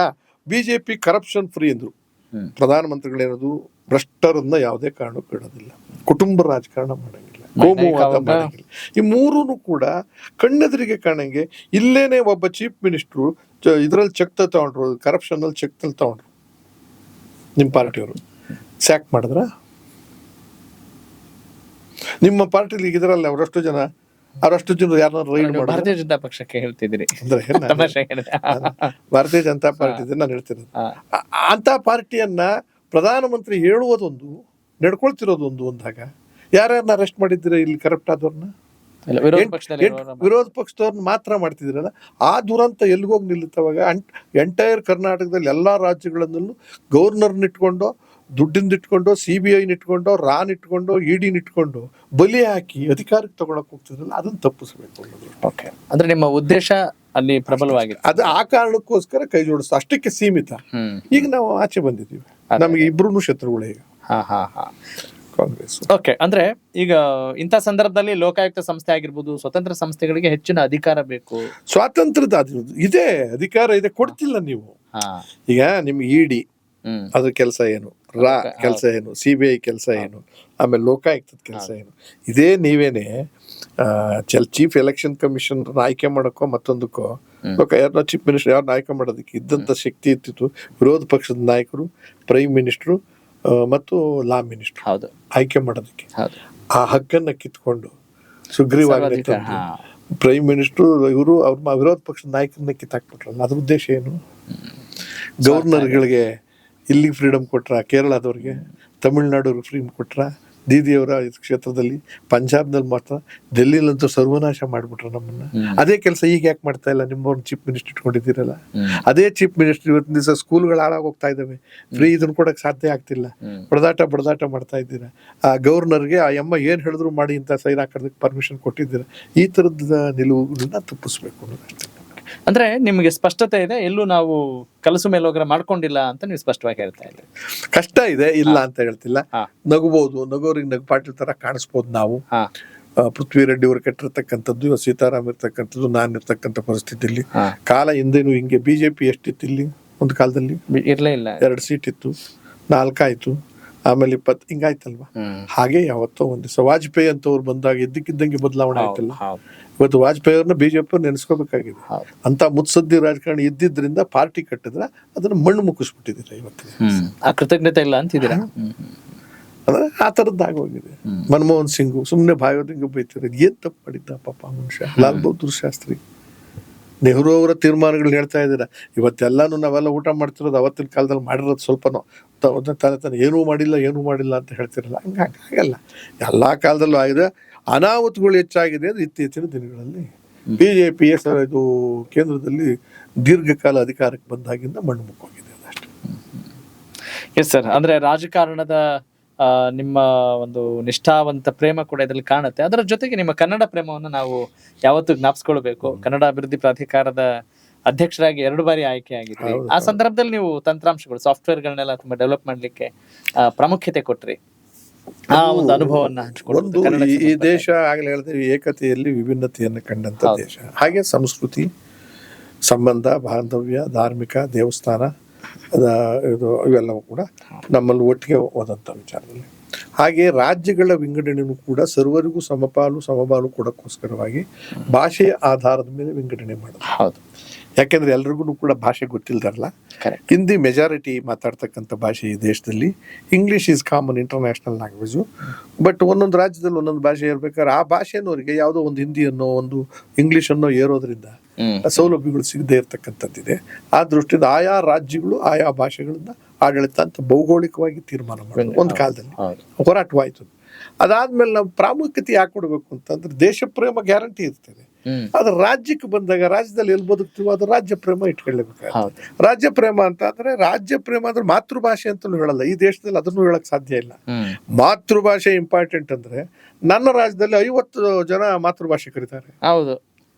BJP ಕರಪ್ಷನ್ ಫ್ರೀ ಅಂದ್ರು. ಪ್ರಧಾನಮಂತ್ರಿಗಳೇನದು ಭ್ರಷ್ಟರನ್ನ ಯಾವುದೇ ಕಾರಣಕ್ಕೂ ಇಡೋದಿಲ್ಲ, ಕುಟುಂಬ ರಾಜಕಾರಣ ಮಾಡಂಗಿಲ್ಲ, ಕೋಮುವಾದ ಮಾಡಂಗಿಲ್ಲ. ಈ ಮೂರೂ ಕೂಡ ಕಣ್ಣೆದುರಿಗೆ ಕಾಣಂಗೆ. ಇಲ್ಲೇನೆ ಒಬ್ಬ ಚೀಫ್ ಮಿನಿಸ್ಟ್ರು ಇದ್ರಲ್ಲಿ ಚೆಕ್ ತಗೊಂಡ್ರು, ಕರಪ್ಷನ್ ಅಲ್ಲಿ ಚೆಕ್ ತಗೊಂಡ್ರು, ನಿಮ್ಮ ಪಾರ್ಟಿಯವರು ಸ್ಯಾಕ್ ಮಾಡಿದ್ರ? ನಿಮ್ಮ ಪಾರ್ಟಿಲಿ ಇದ್ರಲ್ಲ ಅವರಷ್ಟು ಜನರು ಯಾರನ್ನ ರೈಡ್ ಮಾಡಿದ್ರು? ಭಾರತೀಯ ಜನತಾ ಪಕ್ಷಕ್ಕೆ ಹೇಳ್ತಿದ್ರಿ ಅಂದ್ರೆ ಭಾರತೀಯ ಜನತಾ ಪಾರ್ಟಿ ನಾನು ಹೇಳ್ತಿರೋದು. ಅಂತ ಪಾರ್ಟಿಯನ್ನ ಪ್ರಧಾನಮಂತ್ರಿ ಹೇಳುವುದೊಂದು, ನಡ್ಕೊಳ್ತಿರೋದೊಂದು ಅಂದಾಗ ಯಾರ್ಯಾರನ್ನ ಅರೆಸ್ಟ್ ಮಾಡಿದ್ದೀರಾ ಇಲ್ಲಿ ಕರಪ್ಟ್ ಆದವ್ರನ್ನ? ವಿರೋಧ ಪಕ್ಷದವ್ರನ್ನ ಮಾತ್ರ ಮಾಡ್ತಿದ್ದೀರಲ್ಲ. ಆ ದುರಂತ ಎಲ್ಲಿಗೋಗಿ ನಿಲ್ಲುತ್ತವಾಗ ಎಂಟೈರ್ ಕರ್ನಾಟಕದಲ್ಲಿ ಎಲ್ಲಾ ರಾಜ್ಯಗಳನ್ನೂ ಗವರ್ನರ್ನ ಇಟ್ಕೊಂಡು, ದುಡ್ಡಿಂದ ಇಟ್ಕೊಂಡು, CBI ಇಟ್ಕೊಂಡು, RAN ಇಟ್ಕೊಂಡು, ED ಇಟ್ಕೊಂಡು ಬಲಿ ಹಾಕಿ ಅಧಿಕಾರಕ್ಕೆ ತಗೊಳಕ್ ಹೋಗ್ತಿದ್ರಲ್ಲ, ಅದನ್ನ ತಪ್ಪಿಸ್ಬೇಕು ಅನ್ನೋದು. ಓಕೆ, ಅಂದ್ರೆ ನಿಮ್ಮ ಉದ್ದೇಶ ಅಲ್ಲಿ ಪ್ರಬಲವಾಗಿದೆ. ಅದು ಆ ಕಾರಣಕ್ಕೋಸ್ಕರ ಕೈ ಜೋಡಿಸ್ತು, ಅಷ್ಟಕ್ಕೆ ಸೀಮಿತ. ಈಗ ನಾವು ಆಚೆ ಬಂದಿದ್ದೀವಿ, ನಮಗೆ ಇಬ್ರು ಶತ್ರುಗಳೇ ಈಗ ಕಾಂಗ್ರೆಸ್. ಓಕೆ, ಅಂದ್ರೆ ಈಗ ಇಂಥ ಸಂದರ್ಭದಲ್ಲಿ ಲೋಕಾಯುಕ್ತ ಸಂಸ್ಥೆ ಆಗಿರ್ಬೋದು, ಸ್ವತಂತ್ರ ಸಂಸ್ಥೆಗಳಿಗೆ ಹೆಚ್ಚಿನ ಅಧಿಕಾರ ಬೇಕು. ಸ್ವಾತಂತ್ರ್ಯದ ಇದೇ ಅಧಿಕಾರ ಇದೆ, ಕೊಡ್ತಿಲ್ಲ ನೀವು. ಈಗ ನಿಮ್ಗೆ ED ಅದ್ರ ಕೆಲಸ ಏನು, RA ಕೆಲಸ ಏನು, CBI ಕೆಲಸ ಏನು, ಆಮೇಲೆ ಲೋಕಾಯುಕ್ತದ ಕೆಲಸ ಏನು? ಇದೇ ನೀವೇನೆ ಚೀಫ್ ಎಲೆಕ್ಷನ್ ಕಮಿಷನ್ ಆಯ್ಕೆ ಮಾಡಕ್ಕೋ ಮತ್ತೊಂದಕ್ಕೋ ಯಾರನ್ನ ಚೀಫ್ ಮಿನಿಸ್ಟರ್ ಯಾರನ್ನ ಆಯ್ಕೆ ಮಾಡೋದಕ್ಕೆ ಇದ್ದಂತ ಶಕ್ತಿ ಇರ್ತಿತ್ತು ವಿರೋಧ ಪಕ್ಷದ ನಾಯಕರು, ಪ್ರೈಮ್ ಮಿನಿಸ್ಟರ್ ಮತ್ತು ಲಾ ಮಿನಿಸ್ಟರ್ ಆಯ್ಕೆ ಮಾಡೋದಕ್ಕೆ. ಆ ಹಕ್ಕನ್ನ ಕಿತ್ಕೊಂಡು ಸುಗ್ರೀವಾಜ್ಞೆ ತಂದು ಪ್ರೈಮ್ ಮಿನಿಸ್ಟರ್ ಇವರು ಅವ್ರ ವಿರೋಧ ಪಕ್ಷದ ನಾಯಕರನ್ನ ಕಿತ್ತಾಕ್ಬಿಟ್ರಲ್ಲ, ಅದ್ರ ಉದ್ದೇಶ ಏನು? ಗವರ್ನರ್ಗಳಿಗೆ ಇಲ್ಲಿ ಫ್ರೀಡಮ್ ಕೊಟ್ರ, ಕೇರಳದವ್ರಿಗೆ, ತಮಿಳ್ನಾಡವ್ರಿಗೆ ಫ್ರೀಡಮ್ ಕೊಟ್ರ, ದೀದಿಯವರ ಕ್ಷೇತ್ರದಲ್ಲಿ, ಪಂಜಾಬ್ನಲ್ಲಿ ಮಾತ್ರ, ಡೆಲ್ಲಿಲಂತೂ ಸರ್ವನಾಶ ಮಾಡ್ಬಿಟ್ರ ನಮ್ಮನ್ನ. ಅದೇ ಕೆಲಸ ಈಗ ಯಾಕೆ ಮಾಡ್ತಾ ಇಲ್ಲ? ನಿಮ್ಮವ್ರನ್ನ ಚೀಫ್ ಮಿನಿಸ್ಟರ್ ಇಟ್ಕೊಂಡಿದ್ದೀರಲ್ಲ, ಅದೇ ಚೀಫ್ ಮಿನಿಸ್ಟರ್ ಇವತ್ತಿನ ದಿವಸ ಸ್ಕೂಲ್ಗಳು ಹಾಳಾಗೋಗ್ತಾ ಇದಾವೆ, ಫ್ರೀ ಇದನ್ನ ಕೊಡಕ್ ಸಾಧ್ಯ ಆಗ್ತಿಲ್ಲ, ಬಡದಾಟ ಮಾಡ್ತಾ ಇದ್ದೀರಾ. ಆ ಗವರ್ನರ್ಗೆ ಆ ಅಮ್ಮ ಏನ್ ಹೇಳಿದ್ರು ಮಾಡಿ ಇಂಥ ಸೈನ್ ಹಾಕೋದಕ್ಕೆ ಪರ್ಮಿಷನ್ ಕೊಟ್ಟಿದ್ದೀರಾ. ಈ ತರದ ನಿಲುವುಗಳನ್ನ ತಪ್ಪಿಸ್ಬೇಕು ಅನ್ನೋದಷ್ಟೇ. ಅಂದ್ರೆ ನಿಮಗೆ ಸ್ಪಷ್ಟತೆ ಇದೆ, ಎಲ್ಲೂ ನಾವು ಕಲಸು ಮೇಲೋಗ್ರ ಮಾಡ್ಕೊಂಡಿಲ್ಲ ಅಂತ ನೀವು ಸ್ಪಷ್ಟವಾಗಿ ಹೇಳ್ತಾ ಇದ್ದೀರಿ. ಕಷ್ಟ ಇದೆ, ಇಲ್ಲ ಅಂತ ಹೇಳ್ತಿಲ್ಲ. ನಗಬಹುದು, ನಗೋರಿಗೆ ನಗಪಾಟಿಲ್ ತರ ಕಾಣಿಸ್ಬೋದು ನಾವು. ಪೃಥ್ವಿ ರೆಡ್ಡಿ ಅವರು ಕೆಟ್ಟಿರ್ತಕ್ಕಂಥದ್ದು, ಸೀತಾರಾಮ್ ಇರ್ತಕ್ಕಂಥದ್ದು, ನಾನು ಇರ್ತಕ್ಕಂಥ ಪರಿಸ್ಥಿತಿಯಲ್ಲಿ ಕಾಲ ಹಿಂದೆನೂ ಹಿಂಗೆ. BJP ಎಷ್ಟಿತ್ತು ಇಲ್ಲಿ ಒಂದು ಕಾಲದಲ್ಲಿ? ಇರ್ಲೇ ಇಲ್ಲ, 2 ಸೀಟ್ ಇತ್ತು, 4 ಆಯ್ತು, ಆಮೇಲೆ 20 ಹಿಂಗಾಯ್ತಲ್ವಾ. ಹಾಗೆ ಯಾವತ್ತೋ ಒಂದು ದಿವಸ ವಾಜಪೇಯಿ ಅಂತವ್ರು ಬಂದಾಗ ಇದ್ದಕ್ಕಿದ್ದಂಗೆ ಬದಲಾವಣೆ ಆಯ್ತಲ್ಲ. ಇವತ್ತು ವಾಜಪೇಯಿ ಅವ್ರನ್ನ BJP ನೆನೆಸ್ಕೋಬೇಕಾಗಿದೆ. ಅಂತ ಮುತ್ಸದ್ದಿ ರಾಜಕಾರಣಿ ಇದ್ದಿದ್ರಿಂದ ಪಾರ್ಟಿ ಕಟ್ಟಿದ್ರ ಅದನ್ನ ಮಣ್ಣು ಮುಕ್ಕಿಸ್ಬಿಟ್ಟಿದ್ದೀರಾ ಇವತ್ತು. ಆ ಕೃತಜ್ಞತೆ ಇಲ್ಲ ಅಂತಿದ್ದೀರಾ? ಅಂದ್ರೆ ಆ ಥರದ್ದು ಆಗೋಗಿದೆ. ಮನಮೋಹನ್ ಸಿಂಗ್ ಸುಮ್ಮನೆ ಬಾಯೋದಿಂಗ ಬೈತಿರೋದು, ಏನ್ ತಪ್ಪು ಮಾಡಿದ್ದ ಪಾಪ ಮನುಷ್ಯ. ಲಾಲ್ ಬಹದ್ದೂರ್ ಶಾಸ್ತ್ರಿ, ನೆಹರು ಅವರ ತೀರ್ಮಾನಗಳನ್ನ ಹೇಳ್ತಾ ಇದ್ದೀರಾ. ಇವತ್ತೆಲ್ಲಾನು ನಾವೆಲ್ಲ ಊಟ ಮಾಡ್ತಿರೋದು ಅವತ್ತಿನ ಕಾಲದಲ್ಲಿ ಮಾಡಿರೋದು ಸ್ವಲ್ಪನೋ, ತಾನೆ ಏನೂ ಮಾಡಿಲ್ಲ ಅಂತ ಹೇಳ್ತಿರಲ್ಲ. ಹಂಗಾಗಲ್ಲ, ಎಲ್ಲಾ ಕಾಲದಲ್ಲೂ ಆಗಿದೆ. ಅನಾಹುತಗಳು ಹೆಚ್ಚಾಗಿದೆ ಅಂದ್ರೆ ಇತ್ತೀಚಿನ ದಿನಗಳಲ್ಲಿ. BJP ಇದು ಕೇಂದ್ರದಲ್ಲಿ ದೀರ್ಘಕಾಲ ಅಧಿಕಾರಕ್ಕೆ ಬಂದಾಗಿಂದ ಮಣ್ಣು ಮುಕ್ಕೋಗಿದೆ ಅಷ್ಟೇ. ಎಸ್ ಸರ್, ಅಂದ್ರೆ ರಾಜಕಾರಣದ ನಿಮ್ಮ ಒಂದು ನಿಷ್ಠಾವಂತ ಪ್ರೇಮ ಕೂಡ ಇದರಲ್ಲಿ ಕಾಣುತ್ತೆ. ಅದರ ಜೊತೆಗೆ ನಿಮ್ಮ ಕನ್ನಡ ಪ್ರೇಮವನ್ನು ನಾವು ಯಾವತ್ತೂ ಜ್ಞಾಪಿಸ್ಕೊಳ್ಬೇಕು. ಕನ್ನಡ ಅಭಿವೃದ್ಧಿ ಪ್ರಾಧಿಕಾರದ ಅಧ್ಯಕ್ಷರಾಗಿ 2 ಬಾರಿ ಆಯ್ಕೆ ಆಗಿದ್ರಿ. ಆ ಸಂದರ್ಭದಲ್ಲಿ ನೀವು ತಂತ್ರಾಂಶಗಳು, ಸಾಫ್ಟ್ವೇರ್ಗಳನ್ನೆಲ್ಲ ತುಂಬಾ ಡೆವಲಪ್ ಮಾಡ್ಲಿಕ್ಕೆ ಪ್ರಾಮುಖ್ಯತೆ ಕೊಟ್ರಿ. ಆ ಒಂದು ಅನುಭವವನ್ನ ಹಂಚ್ಕೊಳ್ಳೋದು ಒಂದು ಕನ್ನಡ ಈ ಸಿನಿಮಾ ದೇಶ ಆಗಲೇ ಹೇಳಿದ್ರೆ ಏಕತೆಯಲ್ಲಿ ವಿಭಿನ್ನತೆಯನ್ನು ಕಂಡಂತ ದೇಶ. ಹಾಗೆ ಸಂಸ್ಕೃತಿ, ಸಂಬಂಧ, ಬಾಂಧವ್ಯ, ಧಾರ್ಮಿಕ, ದೇವಸ್ಥಾನ ಇದು ಇವೆಲ್ಲವೂ ಕೂಡ ನಮ್ಮಲ್ಲಿ ಒಟ್ಟಿಗೆ ಹೋದಂಥ ವಿಚಾರದಲ್ಲಿ. ಹಾಗೆ ರಾಜ್ಯಗಳ ವಿಂಗಡಣೆಯೂ ಕೂಡ ಸರ್ವರಿಗೂ ಸಮಪಾಲು ಕೊಡೋಕ್ಕೋಸ್ಕರವಾಗಿ ಭಾಷೆಯ ಆಧಾರದ ಮೇಲೆ ವಿಂಗಡಣೆ ಮಾಡೋದು. ಹೌದು, ಯಾಕೆಂದ್ರೆ ಎಲ್ರಿಗೂ ಕೂಡ ಭಾಷೆ ಗೊತ್ತಿಲ್ದಾರಲ್ಲ. ಹಿಂದಿ ಮೆಜಾರಿಟಿ ಮಾತಾಡ್ತಕ್ಕಂಥ ಭಾಷೆ ಈ ದೇಶದಲ್ಲಿ. English is common international language. But ಒಂದೊಂದು ರಾಜ್ಯದಲ್ಲಿ ಒಂದೊಂದು ಭಾಷೆ ಇರ್ಬೇಕಾದ್ರೆ ಆ ಭಾಷೆನವರಿಗೆ ಯಾವುದೋ ಒಂದು ಹಿಂದಿಯನ್ನೋ ಒಂದು ಇಂಗ್ಲಿಷನ್ನೋ ಏರೋದ್ರಿಂದ ಸೌಲಭ್ಯಗಳು ಸಿಗದೆ ಇರತಕ್ಕಂಥದ್ದಿದೆ. ಆ ದೃಷ್ಟಿಯಿಂದ ಆಯಾ ರಾಜ್ಯಗಳು ಆಯಾ ಭಾಷೆಗಳನ್ನ ಆಡಳಿತ ಅಂತ ಭೌಗೋಳಿಕವಾಗಿ ತೀರ್ಮಾನ ಮಾಡೋದು ಒಂದು ಕಾಲದಲ್ಲಿ ಹೋರಾಟವಾಯ್ತು. ಅದಾದ್ಮೇಲೆ ನಾವು ಪ್ರಾಮುಖ್ಯತೆ ಯಾಕೆ ಕೊಡಬೇಕು ಅಂತಂದ್ರೆ ದೇಶ ಪ್ರೇಮ ಗ್ಯಾರಂಟಿ ಇರ್ತದೆ. ಅದ್ರ ರಾಜ್ಯಕ್ಕೆ ಬಂದಾಗ ರಾಜ್ಯದಲ್ಲಿ ಎಲ್ಲಿ ಬದುಕ್ತೀವೋ ಅದು ರಾಜ್ಯ ಪ್ರೇಮ ಇಟ್ಕೊಳ್ಳೇಬೇಕಾಗುತ್ತೆ. ರಾಜ್ಯ ಪ್ರೇಮ ಅಂತ ಅಂದ್ರೆ ರಾಜ್ಯ ಪ್ರೇಮ ಅಂದ್ರೆ ಮಾತೃಭಾಷೆ ಅಂತಲೂ ಹೇಳಲ್ಲ. ಈ ದೇಶದಲ್ಲಿ ಅದನ್ನು ಹೇಳಕ್ ಸಾಧ್ಯ ಇಲ್ಲ. ಮಾತೃಭಾಷೆ ಇಂಪಾರ್ಟೆಂಟ್ ಅಂದ್ರೆ ನನ್ನ ರಾಜ್ಯದಲ್ಲಿ 50 ಜನ ಮಾತೃಭಾಷೆ ಕರೀತಾರೆ. ಹೌದು.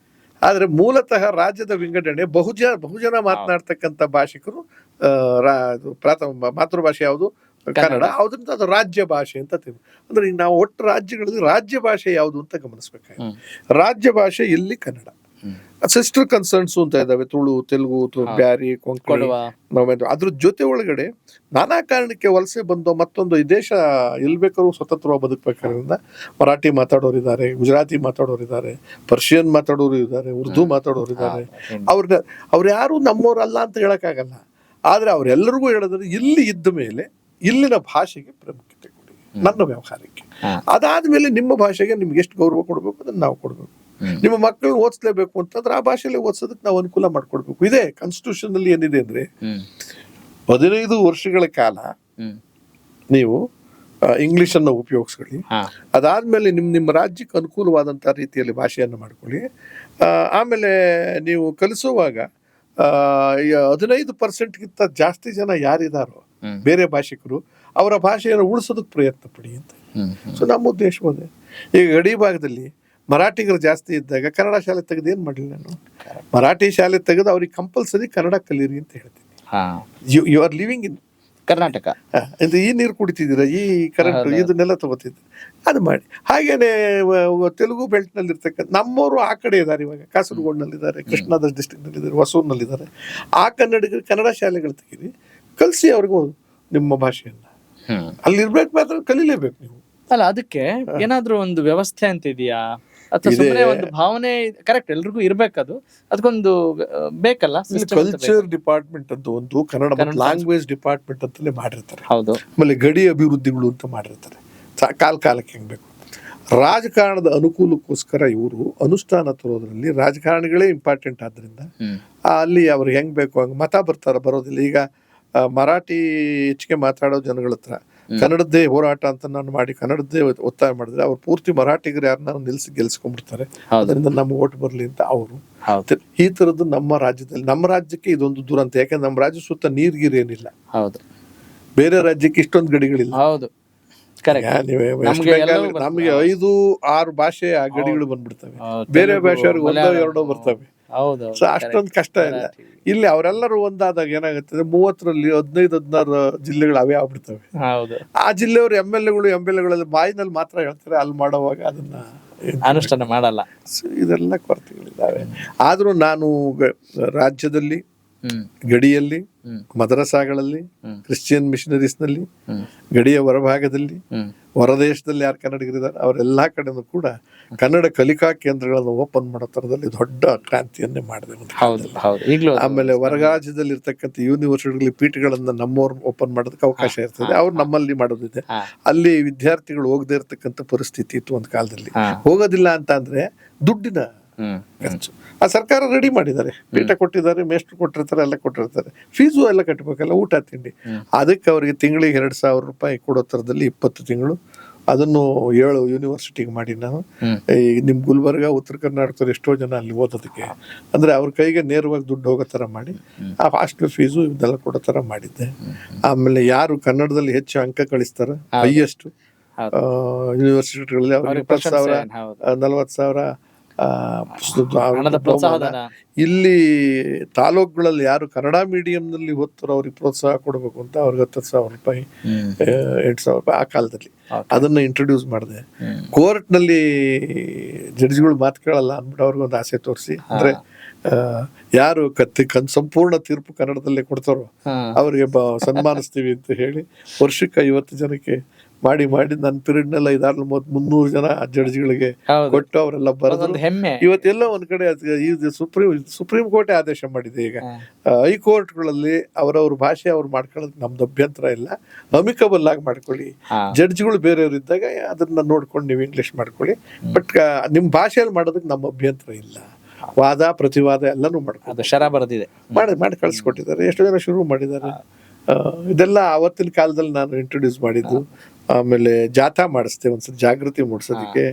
ಆದ್ರೆ ಮೂಲತಃ ರಾಜ್ಯದ ವಿಂಗಡಣೆ ಬಹುಜನ ಮಾತನಾಡ್ತಕ್ಕಂಥ ಭಾಷಿಕರು ಪ್ರಾಥಮಿಕ ಮಾತೃಭಾಷೆ ಯಾವುದು ಕನ್ನಡ, ಅದರಿಂದ ಅದು ರಾಜ್ಯ ಭಾಷೆ ಅಂತ ಅಂದ್ರೆ ಈಗ ನಾವು ಒಟ್ಟು ರಾಜ್ಯಗಳಲ್ಲಿ ರಾಜ್ಯ ಭಾಷೆ ಯಾವುದು ಅಂತ ಗಮನಿಸ್ಬೇಕಾಗಿದೆ. ರಾಜ್ಯ ಭಾಷೆ ಇಲ್ಲಿ ಕನ್ನಡ. ಸಿಸ್ಟರ್ ಕನ್ಸರ್ನ್ಸ್ ಅಂತ ಇದಾವೆ, ತುಳು, ತೆಲುಗು, ಬ್ಯಾರಿ, ಕೊಂಕಣಿ. ಅದ್ರ ಜೊತೆ ಒಳಗಡೆ ನಾನಾ ಕಾರಣಕ್ಕೆ ವಲಸೆ ಬಂದು ಮತ್ತೊಂದು ಈ ದೇಶ ಎಲ್ಲಿ ಬೇಕಾದ್ರೂ ಸ್ವತಂತ್ರವಾಗಿ ಬದುಕಬೇಕಾದ್ರಿಂದ ಮರಾಠಿ ಮಾತಾಡೋರಿದ್ದಾರೆ, ಗುಜರಾತಿ ಮಾತಾಡೋರಿದ್ದಾರೆ, ಪರ್ಷಿಯನ್ ಮಾತಾಡೋರು ಇದ್ದಾರೆ, ಉರ್ದು ಮಾತಾಡೋರಿದ್ದಾರೆ. ಅವ್ರು ಯಾರು ನಮ್ಮವರಲ್ಲ ಅಂತ ಹೇಳಕ್ಕಾಗಲ್ಲ. ಆದ್ರೆ ಅವ್ರೆಲ್ಲರಿಗೂ ಹೇಳಿದ್ರೆ ಇಲ್ಲಿ ಇದ್ದ ಮೇಲೆ ಇಲ್ಲಿನ ಭಾಷೆಗೆ ಪ್ರಾಮುಖ್ಯತೆ ಕೊಡಿ, ನನ್ನ ವ್ಯವಹಾರಕ್ಕೆ. ಅದಾದ್ಮೇಲೆ ನಿಮ್ಮ ಭಾಷೆಗೆ ನಿಮ್ಗೆ ಎಷ್ಟು ಗೌರವ ಕೊಡ್ಬೇಕು ಅದನ್ನ ನಾವು ಕೊಡ್ಬೇಕು. ನಿಮ್ಮ ಮಕ್ಕಳನ್ನ ಓದಿಸ್ಲೇಬೇಕು ಅಂತಂದ್ರೆ ಆ ಭಾಷೆಯಲ್ಲಿ ಓದಿಸೋದಕ್ಕೆ ನಾವು ಅನುಕೂಲ ಮಾಡ್ಕೊಡ್ಬೇಕು. ಇದೇ ಕಾನ್ಸ್ಟಿಟ್ಯೂಷನ್ ಅಲ್ಲಿ ಏನಿದೆ ಅಂದ್ರೆ 15 ವರ್ಷಗಳ ಕಾಲ ನೀವು ಇಂಗ್ಲಿಷ್ ಅನ್ನ ಉಪಯೋಗಿಸ್ಕೊಳ್ಳಿ. ಅದಾದ್ಮೇಲೆ ನಿಮ್ಮ ರಾಜ್ಯಕ್ಕೆ ಅನುಕೂಲವಾದಂತಹ ರೀತಿಯಲ್ಲಿ ಭಾಷೆಯನ್ನು ಮಾಡ್ಕೊಳ್ಳಿ. ಆಮೇಲೆ ನೀವು ಕಲಿಸುವಾಗ 15% ಜಾಸ್ತಿ ಜನ ಯಾರಿದಾರೋ ಬೇರೆ ಭಾಷಿಕರು ಅವರ ಭಾಷೆಯನ್ನು ಉಳಿಸೋದಕ್ಕೆ ಪ್ರಯತ್ನ ಪಡಿ ಅಂತ. ಸೊ ನಮ್ಮ ಉದ್ದೇಶ ಅದೇ. ಈಗ ಗಡಿ ಭಾಗದಲ್ಲಿ ಮರಾಠಿಗರು ಜಾಸ್ತಿ ಇದ್ದಾಗ ಕನ್ನಡ ಶಾಲೆ ತೆಗೆದು ಏನ್ ಮಾಡಲಿಲ್ಲ ನಾನು, ಮರಾಠಿ ಶಾಲೆ ತೆಗೆದು ಅವ್ರಿಗೆ ಕಂಪಲ್ಸರಿ ಕನ್ನಡ ಕಲೀರಿ ಅಂತ ಹೇಳ್ತೀನಿ. You are living in Karnataka, ಈ ನೀರು ಕುಡಿತಿದ್ದೀರಾ, ಈ ಕರೆಂಟ್ ಇದನ್ನೆಲ್ಲ ತಗೋತಿದ್ರು, ಅದು ಮಾಡಿ. ಹಾಗೇನೆ ತೆಲುಗು ಬೆಲ್ಟ್ ನಲ್ಲಿ ಇರ್ತಕ್ಕಂಥ ನಮ್ಮವರು ಆ ಕಡೆ ಇದ್ದಾರೆ, ಇವಾಗ ಕಾಸರಗೋಡಿನಲ್ಲಿದ್ದಾರೆ, ಕೃಷ್ಣಾದ ಡಿಸ್ಟ್ರಿಕ್ಟ್ ನಲ್ಲಿದ್ದಾರೆ, ಹೊಸೂರಿನಲ್ಲಿದ್ದಾರೆ. ಆ ಕನ್ನಡಿಗರು ಕನ್ನಡ ಶಾಲೆಗಳು ತೆಗೀರಿ, ಕಲಿಸಿ ಅವ್ರಿಗೂ ನಿಮ್ಮ ಭಾಷೆಯನ್ನ. ಅಲ್ಲಿರ್ಬೇಕು, ಮಾತ್ರ ಕಲೀಲೇಬೇಕು ನೀವು. ಅಲ್ಲ, ಅದಕ್ಕೆ ಏನಾದ್ರೂ ಒಂದು ವ್ಯವಸ್ಥೆ ಅಂತ ಇದೆಯಾ ಅಥವಾ ಸುಮ್ಮನೆ ಒಂದು ಭಾವನೆ? ಕರೆಕ್ಟ್, ಎಲ್ರಿಗೂ ಇರ್ಬೇಕದು, ಅದಕ್ಕೊಂದು ಬೇಕಲ್ಲ. ಕಲ್ಚರ್ ಡಿಪಾರ್ಟ್ಮೆಂಟ್ ಅಂತ ಒಂದು ಕನ್ನಡ ಲ್ಯಾಂಗ್ವೇಜ್ ಡಿಪಾರ್ಟ್ಮೆಂಟ್ ಅಂತಲೇ ಮಾಡಿರ್ತಾರೆ. ಹೌದು. ಆಮೇಲೆ ಗಡಿ ಅಭಿವೃದ್ಧಿಗಳು ಅಂತ ಮಾಡಿರ್ತಾರೆ. ಕಾಲಕ್ಕೆ ಹೆಂಗ್ ಬೇಕು. ರಾಜಕಾರಣದ ಅನುಕೂಲಕ್ಕೋಸ್ಕರ ಇವರು ಅನುಷ್ಠಾನ ತರೋದ್ರಲ್ಲಿ ರಾಜಕಾರಣಿಗಳೇ ಇಂಪಾರ್ಟೆಂಟ್. ಆದ್ರಿಂದ ಅಲ್ಲಿ ಅವ್ರಿಗೆ ಹೆಂಗ್ ಬೇಕು ಹಂಗ ಮತ ಬರೋದಿಲ್ಲ. ಈಗ ಮರಾಠಿ ಹೆಚ್ಚಿಗೆ ಮಾತಾಡೋ ಜನಗಳ ಹತ್ರ ಕನ್ನಡದ್ದೇ ಹೋರಾಟ ಅಂತ ನಾನು ಮಾಡಿ ಕನ್ನಡದ್ದೇ ಒತ್ತಾಯ ಮಾಡಿದ್ರೆ ಅವ್ರು ಪೂರ್ತಿ ಮರಾಠಿಗರು ಯಾರನ್ನ ಗೆಲ್ಸ್ಕೊಂಡ್ಬಿಡ್ತಾರೆ. ಅದರಿಂದ ನಮ್ಮ ಓಟ್ ಬರ್ಲಿ ಅಂತ ಅವರು. ಈ ತರದ್ದು ನಮ್ಮ ರಾಜ್ಯಕ್ಕೆ ಇದೊಂದು ದುರಂತ. ಯಾಕಂದ್ರೆ ನಮ್ಮ ರಾಜ್ಯ ಸುತ್ತ ನೀರ್ಗೀರ್ ಏನಿಲ್ಲ. ಬೇರೆ ರಾಜ್ಯಕ್ಕೆ ಇಷ್ಟೊಂದು ಗಡಿಗಳಿಲ್ಲ. ನಮಗೆ 5-6 ಭಾಷೆ ಆ ಗಡಿಗಳು ಬಂದ್ಬಿಡ್ತವೆ. ಬೇರೆ ಭಾಷೆಯವ್ರಿಗೆ 1-2 ಬರ್ತವೆ. ಸೊ ಅಷ್ಟೊಂದು ಕಷ್ಟ ಇಲ್ಲ. ಇಲ್ಲಿ ಅವರೆಲ್ಲರೂ ಒಂದಾದಾಗ ಏನಾಗುತ್ತೆ, 30ರಲ್ಲಿ 15-16 ಜಿಲ್ಲೆಗಳು ಅವೇ ಆಗ್ಬಿಡ್ತವೆ. ಆ ಜಿಲ್ಲೆಯವರು ಎಂ.ಎಲ್.ಎಗಳಲ್ಲಿ ಬಾಯಿನಲ್ಲಿ ಮಾತ್ರ ಹೇಳ್ತಾರೆ, ಅಲ್ಲಿ ಮಾಡುವಾಗ ಅದನ್ನ ಅನುಷ್ಠಾನ ಮಾಡಲ್ಲ. ಇದೆಲ್ಲ ಕೊರತೆಗಳಿದ್ದಾವೆ. ಆದ್ರೂ ನಾನು ರಾಜ್ಯದಲ್ಲಿ ಗಡಿಯಲ್ಲಿ, ಮದರಸಾಗಳಲ್ಲಿ, ಕ್ರಿಶ್ಚಿಯನ್ ಮಿಷನರೀಸ್ ನಲ್ಲಿ, ಗಡಿಯ ಹೊರಭಾಗದಲ್ಲಿ, ಹೊರದೇಶದಲ್ಲಿ ಯಾರು ಕನ್ನಡಿಗರಿದ್ದಾರೆ ಅವರೆಲ್ಲಾ ಕಡೆನೂ ಕೂಡ ಕನ್ನಡ ಕಲಿಕಾ ಕೇಂದ್ರಗಳನ್ನು ಓಪನ್ ಮಾಡೋ ತರದಲ್ಲಿ ದೊಡ್ಡ ಕ್ರಾಂತಿಯನ್ನೇ ಮಾಡಿದೆ. ಆಮೇಲೆ ಹೊರರಾಜ್ಯದಲ್ಲಿ ಇರ್ತಕ್ಕಂಥ ಯೂನಿವರ್ಸಿಟಿಗಳಲ್ಲಿ ಪೀಠಗಳನ್ನ ನಮ್ಮವ್ರು ಓಪನ್ ಮಾಡೋದಕ್ಕೆ ಅವಕಾಶ ಇರ್ತದೆ. ಅವ್ರು ನಮ್ಮಲ್ಲಿ ಮಾಡೋದಿದೆ. ಅಲ್ಲಿ ವಿದ್ಯಾರ್ಥಿಗಳು ಹೋಗದೆ ಇರ್ತಕ್ಕಂಥ ಪರಿಸ್ಥಿತಿ ಇತ್ತು ಒಂದು ಕಾಲದಲ್ಲಿ. ಹೋಗೋದಿಲ್ಲ ಅಂತ ಅಂದ್ರೆ ದುಡ್ಡಿನ ಖರ್ಚು. ಆ ಸರ್ಕಾರ ರೆಡಿ ಮಾಡಿದ್ದಾರೆ, ಪೀಠ ಕೊಟ್ಟಿದ್ದಾರೆ, ಮೇಸ್ಟ್ರು ಕೊಟ್ಟಿರ್ತಾರೆ, ಎಲ್ಲ ಕೊಟ್ಟಿರ್ತಾರೆ. ಫೀಸು ಎಲ್ಲ ಕಟ್ಟಬೇಕಲ್ಲ, ಊಟ ತಿಂಡಿ. ಅದಕ್ಕೆ ಅವರಿಗೆ ತಿಂಗಳಿಗೆ 2,000 ರೂಪಾಯಿ ಕೊಡೋ ತರದಲ್ಲಿ 20 ತಿಂಗಳು ಅದನ್ನು 7 ಯೂನಿವರ್ಸಿಟಿಗೆ ಮಾಡಿ ನಾನು. ನಿಮ್ ಗುಲ್ಬರ್ಗ, ಉತ್ತರ ಕರ್ನಾಟಕದಲ್ಲಿ ಎಷ್ಟೋ ಜನ ಅಲ್ಲಿ ಓದೋದಕ್ಕೆ ಅಂದ್ರೆ ಅವ್ರ ಕೈಗೆ ನೇರವಾಗಿ ದುಡ್ಡು ಹೋಗೋ ತರ ಮಾಡಿ ಆ ಹಾಸ್ಟೆಲ್ ಫೀಸು ಇದೆಲ್ಲ ಕೊಡೋ ತರ ಮಾಡಿದ್ದೆ. ಆಮೇಲೆ ಯಾರು ಕನ್ನಡದಲ್ಲಿ ಹೆಚ್ಚು ಅಂಕ ಗಳಿಸ್ತಾರ, ಹೈಯೆಸ್ಟ್ ಯೂನಿವರ್ಸಿಟಿಗಳಲ್ಲಿ ಅವ್ರಿಗೆ 20,000, 40,000 ಹಣದ ಪ್ರೋತ್ಸಾಹಧನ. ಇಲ್ಲಿ ತಾಲೂಕುಗಳಲ್ಲಿ ಯಾರು ಕನ್ನಡ ಮೀಡಿಯಂನಲ್ಲಿ ಓದ್ತಾರೋ ಅವ್ರಿಗೆ ಪ್ರೋತ್ಸಾಹ ಕೊಡಬೇಕು ಅಂತ ಅವ್ರಿಗೆ 10,000 ರೂಪಾಯಿ 8,000 ರೂಪಾಯಿ ಆ ಕಾಲದಲ್ಲಿ ಅದನ್ನ ಇಂಟ್ರೊಡ್ಯೂಸ್ ಮಾಡಿದೆ. ಕೋರ್ಟ್ನಲ್ಲಿ ಜಡ್ಜ್ಗಳು ಮಾತು ಕೇಳಲ್ಲ ಅಂದ್ಬಿಟ್ಟು ಅವ್ರಿಗೊಂದು ಆಸೆ ತೋರಿಸಿ, ಅಂದ್ರೆ ಯಾರು ಸಂಪೂರ್ಣ ತೀರ್ಪು ಕನ್ನಡದಲ್ಲೇ ಕೊಡ್ತಾರೋ ಅವ್ರಿಗೆ ಸನ್ಮಾನಿಸ್ತೀವಿ ಅಂತ ಹೇಳಿ ವರ್ಷಕ್ಕೆ 50 ಜನಕ್ಕೆ ಮಾಡಿ ನನ್ನ ಪೀರಿಯಡ್ನೆಲ್ಲ 300 ಜನ ಜಡ್ಜ್ಗಳಿಗೆ ಕೊಟ್ಟು ಅವರೆಲ್ಲ ಬರೆದ್ರು. ಇವತ್ತೆಲ್ಲ ಒಂದ್ ಕಡೆ ಸುಪ್ರೀಂ ಕೋರ್ಟೇ ಆದೇಶ ಮಾಡಿದೆ. ಈಗ ಹೈಕೋರ್ಟ್ಗಳಲ್ಲಿ ಅವರವ್ರ ಭಾಷೆ ಅವ್ರು ಮಾಡ್ಕೊಳ್ಳೋದು ನಮ್ದು ಅಭ್ಯಂತರ ಇಲ್ಲ, ಅಮಿಕಬಲ್ ಆಗಿ ಮಾಡ್ಕೊಳ್ಳಿ. ಜಡ್ಜ್ಗಳು ಬೇರೆಯವ್ರು ಇದ್ದಾಗ ಅದನ್ನ ನೋಡ್ಕೊಂಡು ನೀವು ಇಂಗ್ಲಿಷ್ ಮಾಡ್ಕೊಳ್ಳಿ, ಬಟ್ ನಿಮ್ ಭಾಷೆಯಲ್ಲಿ ಮಾಡೋದಕ್ಕೆ ನಮ್ಮ ಅಭ್ಯಂತರ ಇಲ್ಲ. ವಾದ ಪ್ರತಿವಾದ ಎಲ್ಲಾನು ಮಾಡಿ ಕಳ್ಸಿಕೊಟ್ಟಿದ್ದಾರೆ. ಎಷ್ಟೋ ಜನ ಶುರು ಮಾಡಿದ್ದಾರೆ. ಇದೆಲ್ಲ ಅವತ್ತಿನ ಕಾಲದಲ್ಲಿ ನಾನು ಇಂಟ್ರೊಡ್ಯೂಸ್ ಮಾಡಿದ್ದು. ಆಮೇಲೆ ಜಾಥಾ ಮಾಡಿಸ್ತೆ ಒಂದ್ಸಲ ಜಾಗೃತಿ ಮೂಡಿಸೋದಕ್ಕೆ.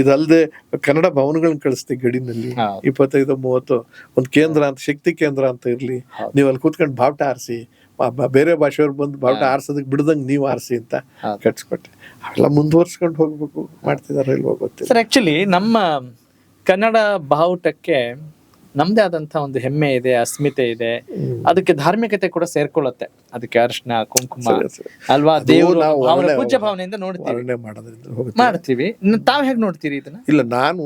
ಇದಲ್ಲದೆ ಕನ್ನಡ ಭವನಗಳನ್ನ ಕಳಿಸ್ತೆ ಗಡಿನಲ್ಲಿ 25-30 ಒಂದು ಕೇಂದ್ರ ಅಂತ, ಶಕ್ತಿ ಕೇಂದ್ರ ಅಂತ ಇರ್ಲಿ, ನೀವು ಅಲ್ಲಿ ಕೂತ್ಕೊಂಡು ಬಾವುಟ ಆರಿಸಿ, ಬೇರೆ ಭಾಷೆಯವ್ರು ಬಂದು ಬಾವುಟ ಆರಿಸೋದಕ್ಕೆ ಬಿಡ್ದಂಗೆ ನೀವು ಆರಿಸಿ ಅಂತ ಕಟ್ಸ್ಕೊಟ್ಟೆ. ಅವೆಲ್ಲ ಮುಂದುವರ್ಸ್ಕೊಂಡು ಹೋಗ್ಬೇಕು, ಮಾಡ್ತಿದಾರೆ ಇಲ್ವೋ ಗೊತ್ತಿಲ್ಲ. ಸರ್, ಆಕ್ಚುಲಿ ನಮ್ಮ ಕನ್ನಡ ಬಾವುಟಕ್ಕೆ ನಮ್ದೇ ಆದಂತ ಒಂದು ಹೆಮ್ಮೆ ಇದೆ, ಅಸ್ಮಿತೆ ಇದೆ. ಅದಕ್ಕೆ ಧಾರ್ಮಿಕತೆ ಕೂಡ ಸೇರ್ಕೊಳ್ಳುತ್ತೆ. ಅದಕ್ಕೆ ಅರಿಶಿನ, ಕುಂಕುಮ ಅಲ್ವಾ, ದೇವರು ಪೂಜ್ಯ ಭಾವನೆಯಿಂದ ಮಾಡ್ತೀವಿ. ತಾವ್ ಹೇಗ್ ನೋಡ್ತೀರಿ ಇದನ್ನ? ಇಲ್ಲ, ನಾನು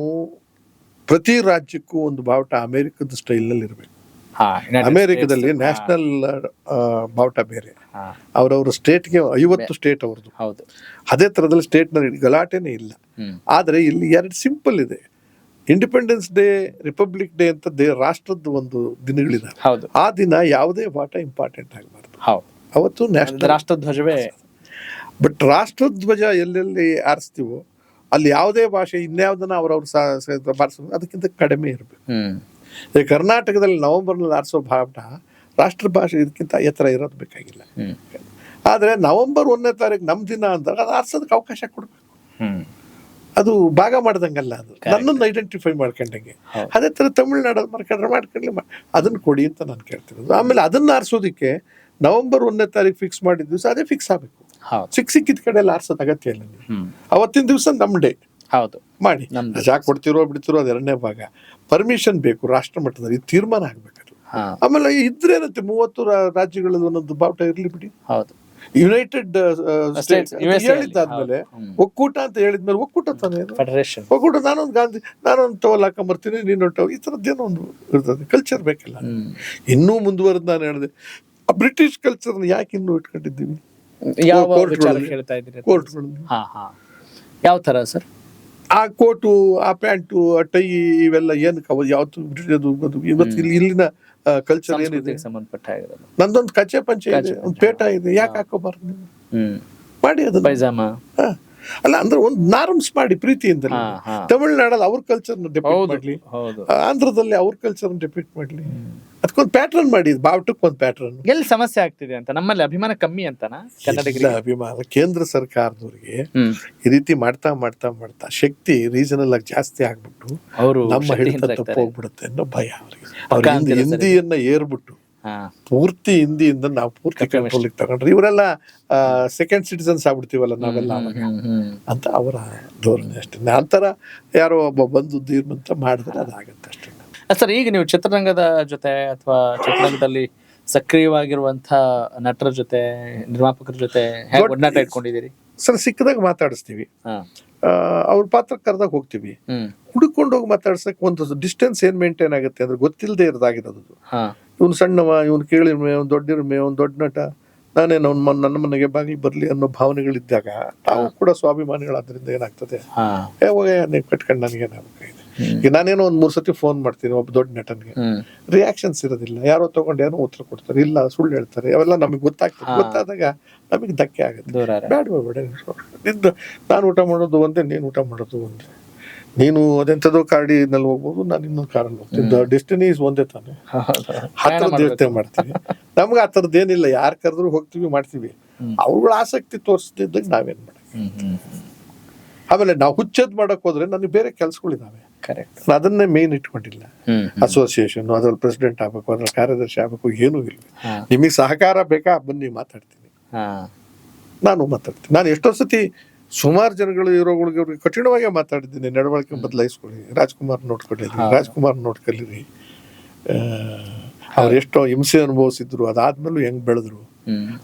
ಪ್ರತಿ ರಾಜ್ಯಕ್ಕೂ ಒಂದು ಬಾವುಟ ಅಮೆರಿಕದ ಸ್ಟೈಲ್ ನಲ್ಲಿ ಇರ್ಬೇಕು. ಅಮೆರಿಕದಲ್ಲಿ ನ್ಯಾಷನಲ್ ಬಾವುಟ ಬೇರೆ, ಅವ್ರವ್ರ ಸ್ಟೇಟ್ಗೆ 50 ಸ್ಟೇಟ್ ಅವ್ರದ್ದು. ಅದೇ ತರದಲ್ಲಿ ಸ್ಟೇಟ್ ನಲ್ಲಿ ಗಲಾಟೆನೇ ಇಲ್ಲ. ಆದ್ರೆ ಇಲ್ಲಿ 2 ಸಿಂಪಲ್ ಇದೆ. ಇಂಡಿಪೆಂಡೆನ್ಸ್ ಡೇ, ರಿಪಬ್ಲಿಕ್ ಡೇ ಅಂತ ರಾಷ್ಟ್ರದ ಒಂದು ದಿನಗಳಿದಾವೆ. ಆ ದಿನ ಯಾವುದೇ ಬಾಟ ಇಂಪಾರ್ಟೆಂಟ್ ಆಗಬಾರ್ದು. ಅವತ್ತು ನ್ಯಾಷನಲ್ ರಾಷ್ಟ್ರಧ್ವಜವೇ. ಬಟ್ ರಾಷ್ಟ್ರಧ್ವಜ ಎಲ್ಲೆಲ್ಲಿ ಆರಿಸ್ತೀವೋ ಅಲ್ಲಿ ಯಾವುದೇ ಭಾಷೆ ಇನ್ಯಾವುದನ್ನ ಅವ್ರವ್ರು ಬಾರಿಸೋದು ಅದಕ್ಕಿಂತ ಕಡಿಮೆ ಇರಬೇಕು. ಕರ್ನಾಟಕದಲ್ಲಿ ನವೆಂಬರ್ನಲ್ಲಿ ಆರಿಸೋ ಬಾವುಟ ರಾಷ್ಟ್ರ ಭಾಷೆ ಇದಕ್ಕಿಂತ ಎತ್ತರ ಇರೋದು ಬೇಕಾಗಿಲ್ಲ. ಆದ್ರೆ ನವೆಂಬರ್ 1ನೇ ತಾರೀಕು ನಮ್ ದಿನ ಅಂದಾಗ ಅದು ಆರಿಸೋದಕ್ಕೆ ಅವಕಾಶ ಕೊಡ್ಬೇಕು. ಅದು ಭಾಗ ಮಾಡ್ದಂಗಲ್ಲ, ಅದು ನನ್ನನ್ನು ಐಡೆಂಟಿಫೈ ಮಾಡ್ಕೊಂಡಂಗೆ. ಅದೇ ತರ ತಮಿಳ್ನಾಡಲ್ಲಿ ಮಾಡ್ಕೊಂಡ್ರೆ ಅದನ್ನ ಕೊಡಿ ಅಂತ ನಾನು ಕೇಳ್ತಿರೋದು. ಆಮೇಲೆ ಅದನ್ನ ಆರಿಸೋದಿಕ್ಕೆ ನವೆಂಬರ್ 1ನೇ ತಾರೀಕು ಫಿಕ್ಸ್ ಮಾಡಿದ ದಿವಸ ಅದೇ ಫಿಕ್ಸ್ ಆಗ್ಬೇಕು. ಸಿಕ್ಕಿದ ಕಡೆ ಎಲ್ಲ ಆರ್ಸೋದ್ ಅಗತ್ಯ ಇಲ್ಲ. ಅವತ್ತಿನ ದಿವಸ ನಮ್ ಡೇ ಮಾಡಿ ರಜಾ ಕೊಡ್ತಿರೋ ಬಿಡ್ತಿರೋ ಅದು 2ನೇ ಭಾಗ. ಪರ್ಮಿಷನ್ ಬೇಕು ರಾಷ್ಟ್ರ ಮಟ್ಟದಲ್ಲಿ, ತೀರ್ಮಾನ ಆಗ್ಬೇಕು. ಆಮೇಲೆ ಇದ್ರೇನಂತೆ 30 ರಾಜ್ಯಗಳಲ್ಲಿ ಒಂದೊಂದು ಬಾವುಟ ಇರ್ಲಿ ಬಿಡಿ. ಯುನೈಟೆಡ್ ಸ್ಟೇಟ್ಸ್ ಹೇಳಿದ್ದಾದ್ಮೇಲೆ ಒಕ್ಕೂಟ ಅಂತ ಹೇಳಿದ್ಮೇಲೆ ಒಕ್ಕೂಟ ತಾನೇ ಒಕ್ಕೂಟ. ನಾನೊಂದು ಗಾಂಧಿ, ನಾನೊಂದು ಟವಲ್ ಹಾಕೊಂಬರ್ತೀನಿ, ನೀನೊಂದು ಈ ತರದ್ದೇನೋ ಒಂದು ಇರ್ತದೆ. ಕಲ್ಚರ್ ಬೇಕಲ್ಲ. ಇನ್ನೂ ಮುಂದುವರೆದು ನಾನು ಹೇಳಿದೆ, ಬ್ರಿಟಿಷ್ ಕಲ್ಚರ್ನ ಯಾಕೆ ಇನ್ನೂ ಇಟ್ಕೊಂಡಿದ್ದೀವಿ ಕೋರ್ಟ್ಗಳಲ್ಲಿ? ಯಾವ ತರ ಸರ್? ಆ ಕೋಟು, ಆ ಪ್ಯಾಂಟು, ಆ ಟೈ, ಇವೆಲ್ಲ ಏನು ಯಾವತ್ತು ಇವತ್ತು ಇಲ್ಲಿನ ಕಲ್ಚರ್ ಏನಿದೆ ಸಂಬಂಧಪಟ್ಟ ನಂದೊಂದು ಕಚ್ಚೆ ಪಂಚೆ ಇದೆ, ಒಂದು ಪೇಟ ಇದೆ, ಯಾಕೆ ಹಾಕೋಬಾರ್ದು ನೀವು? ಮಾಡಿ ಅದನ್ನ ಪೈಜಾಮ. ಅಲ್ಲ ಅಂದ್ರೆ ಒಂದು ನಾರ್ಮ್ಸ್ ಮಾಡಿ ಪ್ರೀತಿಯಿಂದ. ತಮಿಳ್ನಾಡಲ್ಲಿ ಅವ್ರ ಕಲ್ಚರ್ನ ಡೆಪಿಕ್ಟ್ ಮಾಡ್ಲಿ, ಆಂಧ್ರದಲ್ಲಿ ಅವ್ರ ಕಲ್ಚರ್ನ ಡೆಪಿಕ್ಟ್ ಮಾಡ್ಲಿ, ಅದಕ್ಕೊಂದು ಪ್ಯಾಟ್ರನ್ ಮಾಡಿ. ಬಾವುಟಕ್ಕೆ ಒಂದು ಪ್ಯಾಟ್ರನ್. ಎಲ್ಲಿ ಸಮಸ್ಯೆ ಆಗ್ತಿದೆ ಅಂತ? ನಮ್ಮಲ್ಲಿ ಅಭಿಮಾನ ಕಮ್ಮಿ ಅಂತನಾ? ಕನ್ನಡಿಗರ ಅಭಿಮಾನ ಕೇಂದ್ರ ಸರ್ಕಾರದವ್ರಿಗೆ ಈ ರೀತಿ ಮಾಡ್ತಾ ಮಾಡ್ತಾ ಮಾಡ್ತಾ ಶಕ್ತಿ ರೀಜನಲ್ ಆಗಿ ಜಾಸ್ತಿ ಆಗ್ಬಿಟ್ಟು ನಮ್ಮ ಹಿಡಿತ ತಪ್ಪೋಗ್ಬಿಡುತ್ತೆ ಅನ್ನೋ ಭಯ ಅವ್ರಿಗೆ. ಹಿಂದಿಯನ್ನ ಏರ್ಬಿಟ್ಟು ಪೂರ್ತಿ ಹಿಂದಿಯಿಂದ ನಾವು ಪೂರ್ತಿ ಕಂಟ್ರೋಲ್ ತಗೊಂಡ್ರೆ ಇವರೆಲ್ಲ ಸೆಕೆಂಡ್ ಸಿಟಿಸನ್ಸ್ ಆಗ್ಬಿಡ್ತೀವಲ್ಲ ನಾವೆಲ್ಲ ಅಂತ ಅವರ ಧೋರಣೆ ಅಷ್ಟೇ. ನಂತರ ಯಾರೋ ಒಬ್ಬ ಬಂದು ಧೀರ್ಮಂತ ಮಾಡಿದ್ರೆ ಅದಾಗತ್ತೆ ಅಷ್ಟೇ. ಸರ್, ಈಗ ನೀವು ಚಿತ್ರರಂಗದ ಜೊತೆ ಅಥವಾ ಚಿತ್ರರಂಗದಲ್ಲಿ ಸಕ್ರಿಯವಾಗಿರುವಂತ ನಟರ ಜೊತೆ, ನಿರ್ಮಾಪಕರ ಜೊತೆ ಒಡನಾಟ ಇಟ್ಕೊಂಡಿದ್ದೀರಿ? ಸರ್, ಸಿಕ್ಕದಾಗ ಮಾತಾಡಿಸ್ತೀವಿ. ಅವ್ರ ಪಾತ್ರ ಕರೆದಾಗ ಹೋಗ್ತೀವಿ. ಹುಡುಕೊಂಡು ಹೋಗಿ ಮಾತಾಡ್ಸಕ್ ಒಂದು ಡಿಸ್ಟೆನ್ಸ್ ಏನ್ ಮೇಂಟೈನ್ ಆಗುತ್ತೆ ಅಂದ್ರೆ ಗೊತ್ತಿಲ್ಲದೆ ಇರೋದಾಗಿರೋದು. ಇವ್ನು ಸಣ್ಣವ, ಇವ್ನು ಕೇಳಿರ್ಮೆ, ಅವ್ನು ದೊಡ್ಡಿರ್ಮೆ, ಅವ್ನು ದೊಡ್ಡ ನಟ, ನಾನೇನು ನನ್ನ ಮನೆಗೆ ಬಾಗಿಲು ಬರ್ಲಿ ಅನ್ನೋ ಭಾವನೆಗಳಿದ್ದಾಗ ನಾವು ಕೂಡ ಸ್ವಾಭಿಮಾನಿಗಳಾದ್ರಿಂದ ಏನಾಗ್ತದೆ, ನೀವು ಕಟ್ಕೊಂಡು ನನಗೇನಾಗಬೇಕಾಗಿದೆ. ಈಗ ನಾನೇನೋ ಒಂದ್ 3 ಸತಿ ಫೋನ್ ಮಾಡ್ತೀನಿ ಒಬ್ಬ ದೊಡ್ಡ ನಟನ್ಗೆ, ರಿಯಾಕ್ಷನ್ಸ್ ಇರೋದಿಲ್ಲ. ಯಾರೋ ತಗೊಂಡು ಏನೋ ಉತ್ತರ ಕೊಡ್ತಾರೆ, ಇಲ್ಲ ಸುಳ್ಳು ಹೇಳ್ತಾರೆ, ಅವೆಲ್ಲ ನಮಗೆ ಗೊತ್ತಾಗ್ತದೆ. ಗೊತ್ತಾದಾಗ ನಮಗೆ ಧಕ್ಕೆ ಆಗುತ್ತೆ. ಬೇಡ ನಿಂದು ನಾನು ಊಟ ಮಾಡೋದು ಒಂದೇ, ನೀನು ಊಟ ಮಾಡೋದು ಒಂದೇ. ನೀನು ಅದೆಂಥದೋ ಕಾಡಿನಲ್ಲಿ ಹೋಗ್ಬೋದು, ನಾನು ಇನ್ನೊಂದು ಕಾರಲ್ಲಿ ಹೋಗ್ತೀನಿ. ಡೆಸ್ಟಿನಿ ಇಸ್ ಒಂದೇ ತಾನೆ. ಹತ್ರದ ಯೋಚನೆ ಮಾಡ್ತೀವಿ. ನಮ್ಗೆ ಆ ಥರದ್ದೇನಿಲ್ಲ. ಯಾರು ಕರೆದ್ರು ಹೋಗ್ತೀವಿ, ಮಾಡ್ತೀವಿ. ಅವ್ಗಳ ಆಸಕ್ತಿ ತೋರಿಸ್ತಿದ್ದಾಗ ನಾವೇನ್ ಮಾಡಕ್ಕೆ. ಆಮೇಲೆ ನಾವು ಹುಚ್ಚದ್ ಮಾಡಕ್ ಹೋದ್ರೆ ನನಗೆ ಬೇರೆ ಕೆಲ್ಸಗಳಿದಾವೆ. ಅದನ್ನೇ ಮೇನ್ ಇಟ್ಕೊಂಡಿಲ್ಲ. ಅಸೋಸಿಯೇಷನ್, ಅದ್ರಲ್ಲಿ ಪ್ರೆಸಿಡೆಂಟ್ ಆಗ್ಬೇಕು, ಅದ್ರಲ್ಲಿ ಕಾರ್ಯದರ್ಶಿ ಆಗ್ಬೇಕು, ಏನೂ ಇಲ್ಲ. ನಿಮಗೆ ಸಹಕಾರ ಬೇಕಾ, ಬನ್ನಿ ಮಾತಾಡ್ತೀನಿ, ನಾನು ಮಾತಾಡ್ತೀನಿ. ನಾನು ಎಷ್ಟೋ ಸತಿ ಸುಮಾರು ಜನಗಳು ಹೀರೋಗಳಿಗೆ ಅವ್ರಿಗೆ ಕಠಿಣವಾಗಿ ಮಾತಾಡಿದ್ದೀನಿ, ನಡವಳಿಕೆ ಬದಲಾಯಿಸ್ಕೊಳ್ಳಿ, ರಾಜ್ಕುಮಾರ್ ನೋಡ್ಕೊಳ್ಳಿರಿ, ಅವ್ರು ಎಷ್ಟೋ ಹಿಂಸೆ ಅನುಭವಿಸಿದ್ರು, ಅದಾದ್ಮೇಲೂ ಹೆಂಗ್ ಬೆಳೆದ್ರು,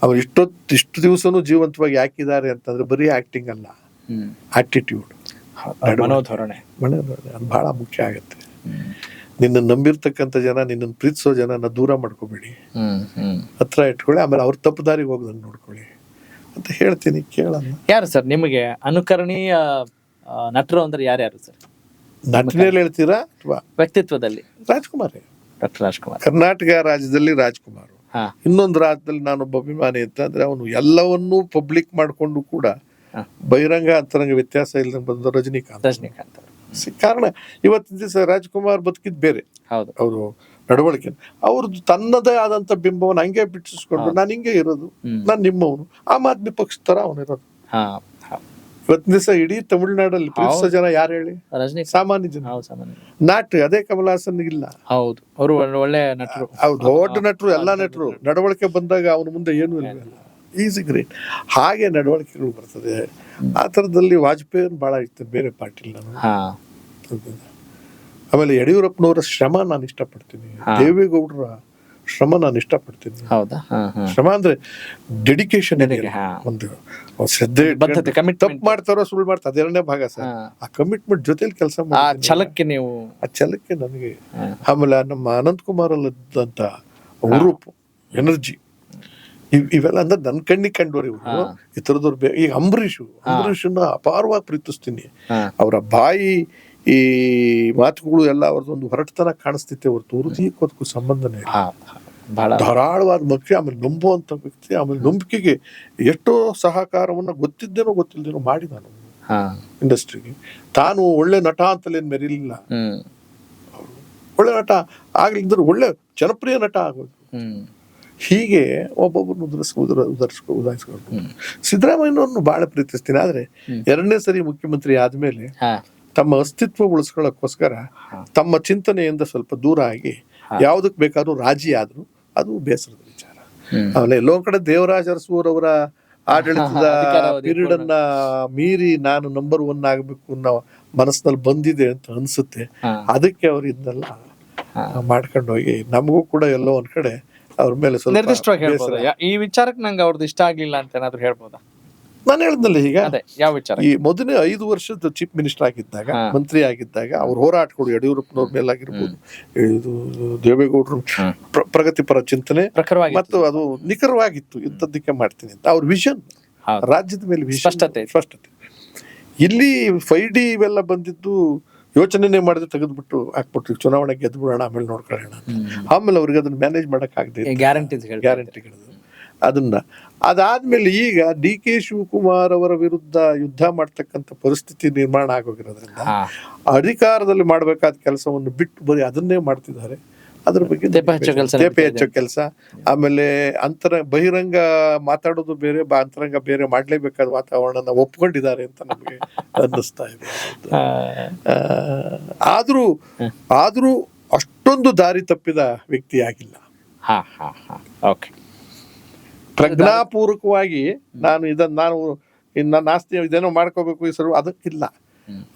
ಅವ್ರು ಇಷ್ಟು ದಿವಸನೂ ಜೀವಂತವಾಗಿ ಯಾಕಿದ್ದಾರೆ ಅಂತಂದ್ರೆ ಬರೀ ಆಕ್ಟಿಂಗ್ ಅಲ್ಲ, ಆಟಿಟ್ಯೂಡ್, ಮನೋಧೋರಣೆ ಅದು ಬಹಳ ಮುಖ್ಯ ಆಗತ್ತೆ. ನಿನ್ನ ನಂಬಿರ್ತಕ್ಕಂಥ ಜನ, ನಿನ್ನನ್ನು ಪ್ರೀತಿಸೋ ಜನನ ದೂರ ಮಾಡ್ಕೋಬೇಡಿ, ಹತ್ರ ಇಟ್ಕೊಳ್ಳಿ, ಆಮೇಲೆ ಅವ್ರ ತಪ್ಪು ದಾರಿಗೆ ಹೋಗ್ದಂಗೆ ನೋಡ್ಕೊಳ್ಳಿ ಅಂತ ಹೇಳ್ತೀನಿ. ಕೇಳೋಣ. ಯಾರು ಸರ್ ನಿಮಗೆ ಅನುಕರಣೀಯ ನಟರು ಅಂದ್ರೆ ಯಾರ್ಯಾರು ಸರ್? ನಟನೆಯಲ್ಲಿ ಹೇಳ್ತೀರಾ ಅಥವಾ ವ್ಯಕ್ತಿತ್ವದಲ್ಲಿ? ರಾಜ್ಕುಮಾರ್, ಡಾಕ್ಟರ್ ರಾಜ್ಕುಮಾರ್. ಕರ್ನಾಟಕ ರಾಜ್ಯದಲ್ಲಿ ರಾಜ್ಕುಮಾರ್. ಇನ್ನೊಂದು ರಾಜ್ಯದಲ್ಲಿ ನಾನೊಬ್ಬ ಅಭಿಮಾನಿ ಅಂತ ಅಂದ್ರೆ ಅವನು ಎಲ್ಲವನ್ನೂ ಪಬ್ಲಿಕ್ ಮಾಡ್ಕೊಂಡು ಕೂಡ ಬಹಿರಂಗ ಅಂತರಂಗ ವ್ಯತ್ಯಾಸ ಇಲ್ಲದೆ ಬಂದ ರಜನಿಕಾಂತ್. ಕಾರಣ ಇವತ್ತಿನ ದಿವಸ ರಾಜ್ಕುಮಾರ್ ಬದುಕಿದ್ ಬೇರೆ, ಅವರು ನಡವಳಿಕೆ, ಅವ್ರದ್ದು ತನ್ನದೇ ಆದಂತ ಬಿಂಬವನ್ನು ಹಂಗೆ ಬಿಟ್ಟಿಸ್ಕೊಂಡು ನಾನು ಹಿಂಗೆ ಇರೋದು, ನಾನು ನಿಮ್ಮವನು, ಆಮ್ ಆದ್ಮಿ ಪಕ್ಷ ತರ ಅವನಿರೋದು. ಇವತ್ತಿನ ದಿವಸ ಇಡೀ ತಮಿಳುನಾಡಲ್ಲಿ ಪ್ರೀತಿಸೋ ಜನ ಯಾರು ಹೇಳಿ? ಸಾಮಾನ್ಯ ಜನ. ನಾಟ್ಯ ಅದೇ ಕಮಲ್ ಹಾಸನ್ ಇಲ್ಲ. ಹೌದು, ಅವರು ಒಳ್ಳೆ ನಟರು, ದೊಡ್ಡ ನಟರು, ಎಲ್ಲಾ ನಟರು. ನಡವಳಿಕೆ ಬಂದಾಗ ಅವನ ಮುಂದೆ ಏನು ಇಲ್ಲ, ಈಸಿ ಗ್ರೇಟ್. ಹಾಗೆ ನಡವಳಿಕೆಗಳು ಬರ್ತದೆ. ಆ ಥರದಲ್ಲಿ ವಾಜಪೇಯಿ ಬಹಳ ಇರ್ತದೆ, ಬೇರೆ ಪಾರ್ಟಿಲಿ ನಾನು. ಆಮೇಲೆ ಯಡಿಯೂರಪ್ಪನವರ ಶ್ರಮ ನಾನು ಇಷ್ಟಪಡ್ತೀನಿ, ದೇವೇಗೌಡರ ಶ್ರಮ ನಾನು ಇಷ್ಟಪಡ್ತೀನಿ. ಶ್ರಮ ಅಂದ್ರೆ ಡೆಡಿಕೇಶನ್, ಒಂದು ಶ್ರದ್ಧೆ, ತಪ್ಪು ಮಾಡ್ತಾರೋ ಸುಳ್ಳು ಮಾಡ್ತಾರೆ ಅದೆರಡನೇ ಭಾಗ ಸರ್. ಆ ಕಮಿಟ್ಮೆಂಟ್ ಜೊತೆಲಿ ಕೆಲಸ ಮಾಡಿ ಛಲಕ್ಕೆ ನೀವು, ಆ ಛಲಕ್ಕೆ ನನಗೆ. ಆಮೇಲೆ ನಮ್ಮ ಅನಂತ್ ಕುಮಾರ್ ಅಲ್ಲದಂತ ಹುರುಪು, ಎನರ್ಜಿ, ಇವೆಲ್ಲ ಅಂದ್ರೆ ನನ್ನ ಕಣ್ಣಿಗೆ ಕಂಡವ್ರು ಇವರು. ಈ ಥರದವ್ರು ಈಗ ಅಂಬರೀಷನ್ನ ಅಪಾರವಾಗಿ ಪ್ರೀತಿಸ್ತೀನಿ. ಅವರ ಬಾಯಿ ಈ ಮಾತುಗಳು ಎಲ್ಲ ಅವ್ರದ್ದೊಂದು ಹೊರಟತನ ಕಾಣಿಸ್ತಿತ್ತೆ ಹೊರತು ಹೃದಯಕ್ಕೂ ಸಂಬಂಧನೇ ಇಲ್ಲ. ಧಾರಾಳವಾದ ಮನುಷ್ಯ, ಆಮೇಲೆ ನಂಬುವಂತ ವ್ಯಕ್ತಿ, ಆಮೇಲೆ ನಂಬಿಕೆಗೆ ಎಷ್ಟೋ ಸಹಕಾರವನ್ನ ಗೊತ್ತಿದ್ದೇನೋ ಗೊತ್ತಿಲ್ದೇನೋ ಮಾಡಿದಾನು ಇಂಡಸ್ಟ್ರಿಗೆ. ತಾನು ಒಳ್ಳೆ ನಟ ಅಂತಲೇನು ಮೆರಿಲಿಲ್ಲ, ಒಳ್ಳೆ ನಟ ಆಗ್ಲಿದ್ರೆ ಒಳ್ಳೆ ಜನಪ್ರಿಯ ನಟ ಆಗೋದು. ಹೀಗೆ ಒಬ್ಬೊಬ್ಬರನ್ನು ಉದಾಹರಿಸ್ಕೊಂಡು ಸಿದ್ದರಾಮಯ್ಯನವ್ರನ್ನು ಬಹಳ ಪ್ರೀತಿಸ್ತೀನಿ. ಆದ್ರೆ ಎರಡನೇ ಸರಿ ಮುಖ್ಯಮಂತ್ರಿ ಆದ್ಮೇಲೆ ತಮ್ಮ ಅಸ್ತಿತ್ವ ಉಳಿಸ್ಕೊಳ್ಳೋಕ್ಕೋಸ್ಕರ ತಮ್ಮ ಚಿಂತನೆಯಿಂದ ಸ್ವಲ್ಪ ದೂರ ಆಗಿ ಯಾವುದಕ್ಕೆ ಬೇಕಾದ್ರೂ ರಾಜಿ ಆದ್ರು ಅದು ಬೇಸರದ ವಿಚಾರ. ಆಮೇಲೆ ಎಲ್ಲೋ ಕಡೆ ದೇವರಾಜ ಅರಸೂರ್ ಅವರ ಆಡಳಿತದ ಪೀರಿಯಡ್ ಅನ್ನ ಮೀರಿ ನಾನು ನಂಬರ್ 1 ಆಗ್ಬೇಕು ಅನ್ನೋ ಮನಸ್ಸಿನಲ್ಲಿ ಬಂದಿದೆ ಅಂತ ಅನ್ಸುತ್ತೆ. ಅದಕ್ಕೆ ಅವ್ರು ಇದನ್ನೆಲ್ಲ ಮಾಡ್ಕೊಂಡು ಹೋಗಿ ನಮಗೂ ಕೂಡ ಎಲ್ಲೋ ಒಂದ್ ಕಡೆ ಅವ್ರ ಮೇಲೆ ಸ್ವಲ್ಪ ನಿರ್ದಿಷ್ಟವಾಗಿ ಹೇಳ್ಬೋದು. ಈ ವಿಚಾರಕ್ಕೆ ನಂಗೆ ಅವ್ರದ್ದು ಇಷ್ಟ ಆಗ್ಲಿಲ್ಲ ಅಂತ ಏನಾದ್ರು ಹೇಳ್ಬೋದಾ? ನಾನು ಹೇಳ್ದಲ್ಲ, ಈಗ ಯಾವ ವಿಚಾರ? ಈ ಮೊದಲನೇ 5 ವರ್ಷದ ಚೀಫ್ ಮಿನಿಸ್ಟರ್ ಆಗಿದ್ದಾಗ, ಮಂತ್ರಿ ಆಗಿದ್ದಾಗ ಅವ್ರ ಹೋರಾಟಗಳು ಯಡಿಯೂರಪ್ಪನವ್ರ ಮೇಲಾಗಿರ್ಬೋದು, ಇದು ದೇವೇಗೌಡರು ಪ್ರಗತಿಪರ ಚಿಂತನೆ ಮತ್ತು ಅದು ನಿಖರವಾಗಿತ್ತು. ಇಂಥದ್ದಕ್ಕೆ ಮಾಡ್ತೀನಿ ಅಂತ ಅವ್ರ ವಿಷನ್, ರಾಜ್ಯದ ಮೇಲೆ ಸ್ಪಷ್ಟತೆ. ಇಲ್ಲಿ 5D ಇವೆಲ್ಲ ಬಂದಿದ್ದು ಯೋಚನೆ ಮಾಡಿದ್ರೆ ತೆಗೆದ್ಬಿಟ್ಟು ಹಾಕ್ಬಿಟ್ಟು ಚುನಾವಣೆ ಗೆದ್ಬಿಡೋಣ, ಆಮೇಲೆ ನೋಡ್ಕೊಳ್ಳೋಣ. ಆಮೇಲೆ ಅವ್ರಿಗೆ ಅದನ್ನ ಮ್ಯಾನೇಜ್ ಮಾಡಕ್ ಆಗದೆ ಗ್ಯಾರಂಟಿಗಳು ಅದನ್ನ. ಅದಾದ್ಮೇಲೆ ಈಗ DK ಶಿವಕುಮಾರ್ ಅವರ ವಿರುದ್ಧ ಯುದ್ಧ ಮಾಡ್ತಕ್ಕಂಥ ಪರಿಸ್ಥಿತಿ ನಿರ್ಮಾಣ ಆಗೋಗಿರೋದ್ರಿಂದ ಅಧಿಕಾರದಲ್ಲಿ ಮಾಡ್ಬೇಕಾದ ಕೆಲಸವನ್ನು ಬಿಟ್ಟು ಬರೀ ಅದನ್ನೇ ಮಾಡ್ತಿದ್ದಾರೆ. ಅದ್ರ ಬಗ್ಗೆ ತೇಪೆ ಹೆಚ್ಚೋ ಕೆಲಸ. ಆಮೇಲೆ ಬಹಿರಂಗ ಮಾತಾಡೋದು ಬೇರೆ, ಅಂತರಂಗ ಬೇರೆ ಮಾಡ್ಲೇಬೇಕಾದ ವಾತಾವರಣ ಒಪ್ಕೊಂಡಿದ್ದಾರೆ ಅಂತ ನಮಗೆ ಅನ್ನಿಸ್ತಾ ಇದೆ. ಆದ್ರೂ ಅಷ್ಟೊಂದು ದಾರಿ ತಪ್ಪಿದ ವ್ಯಕ್ತಿ ಆಗಿಲ್ಲ. ಪ್ರಜ್ಞಾಪೂರ್ವಕವಾಗಿ ನಾನು ನನ್ನ ಆಸ್ತಿ ಇದೇನೋ ಮಾಡ್ಕೋಬೇಕು ಈ ಸರ್ ಅದಕ್ಕಿಲ್ಲ.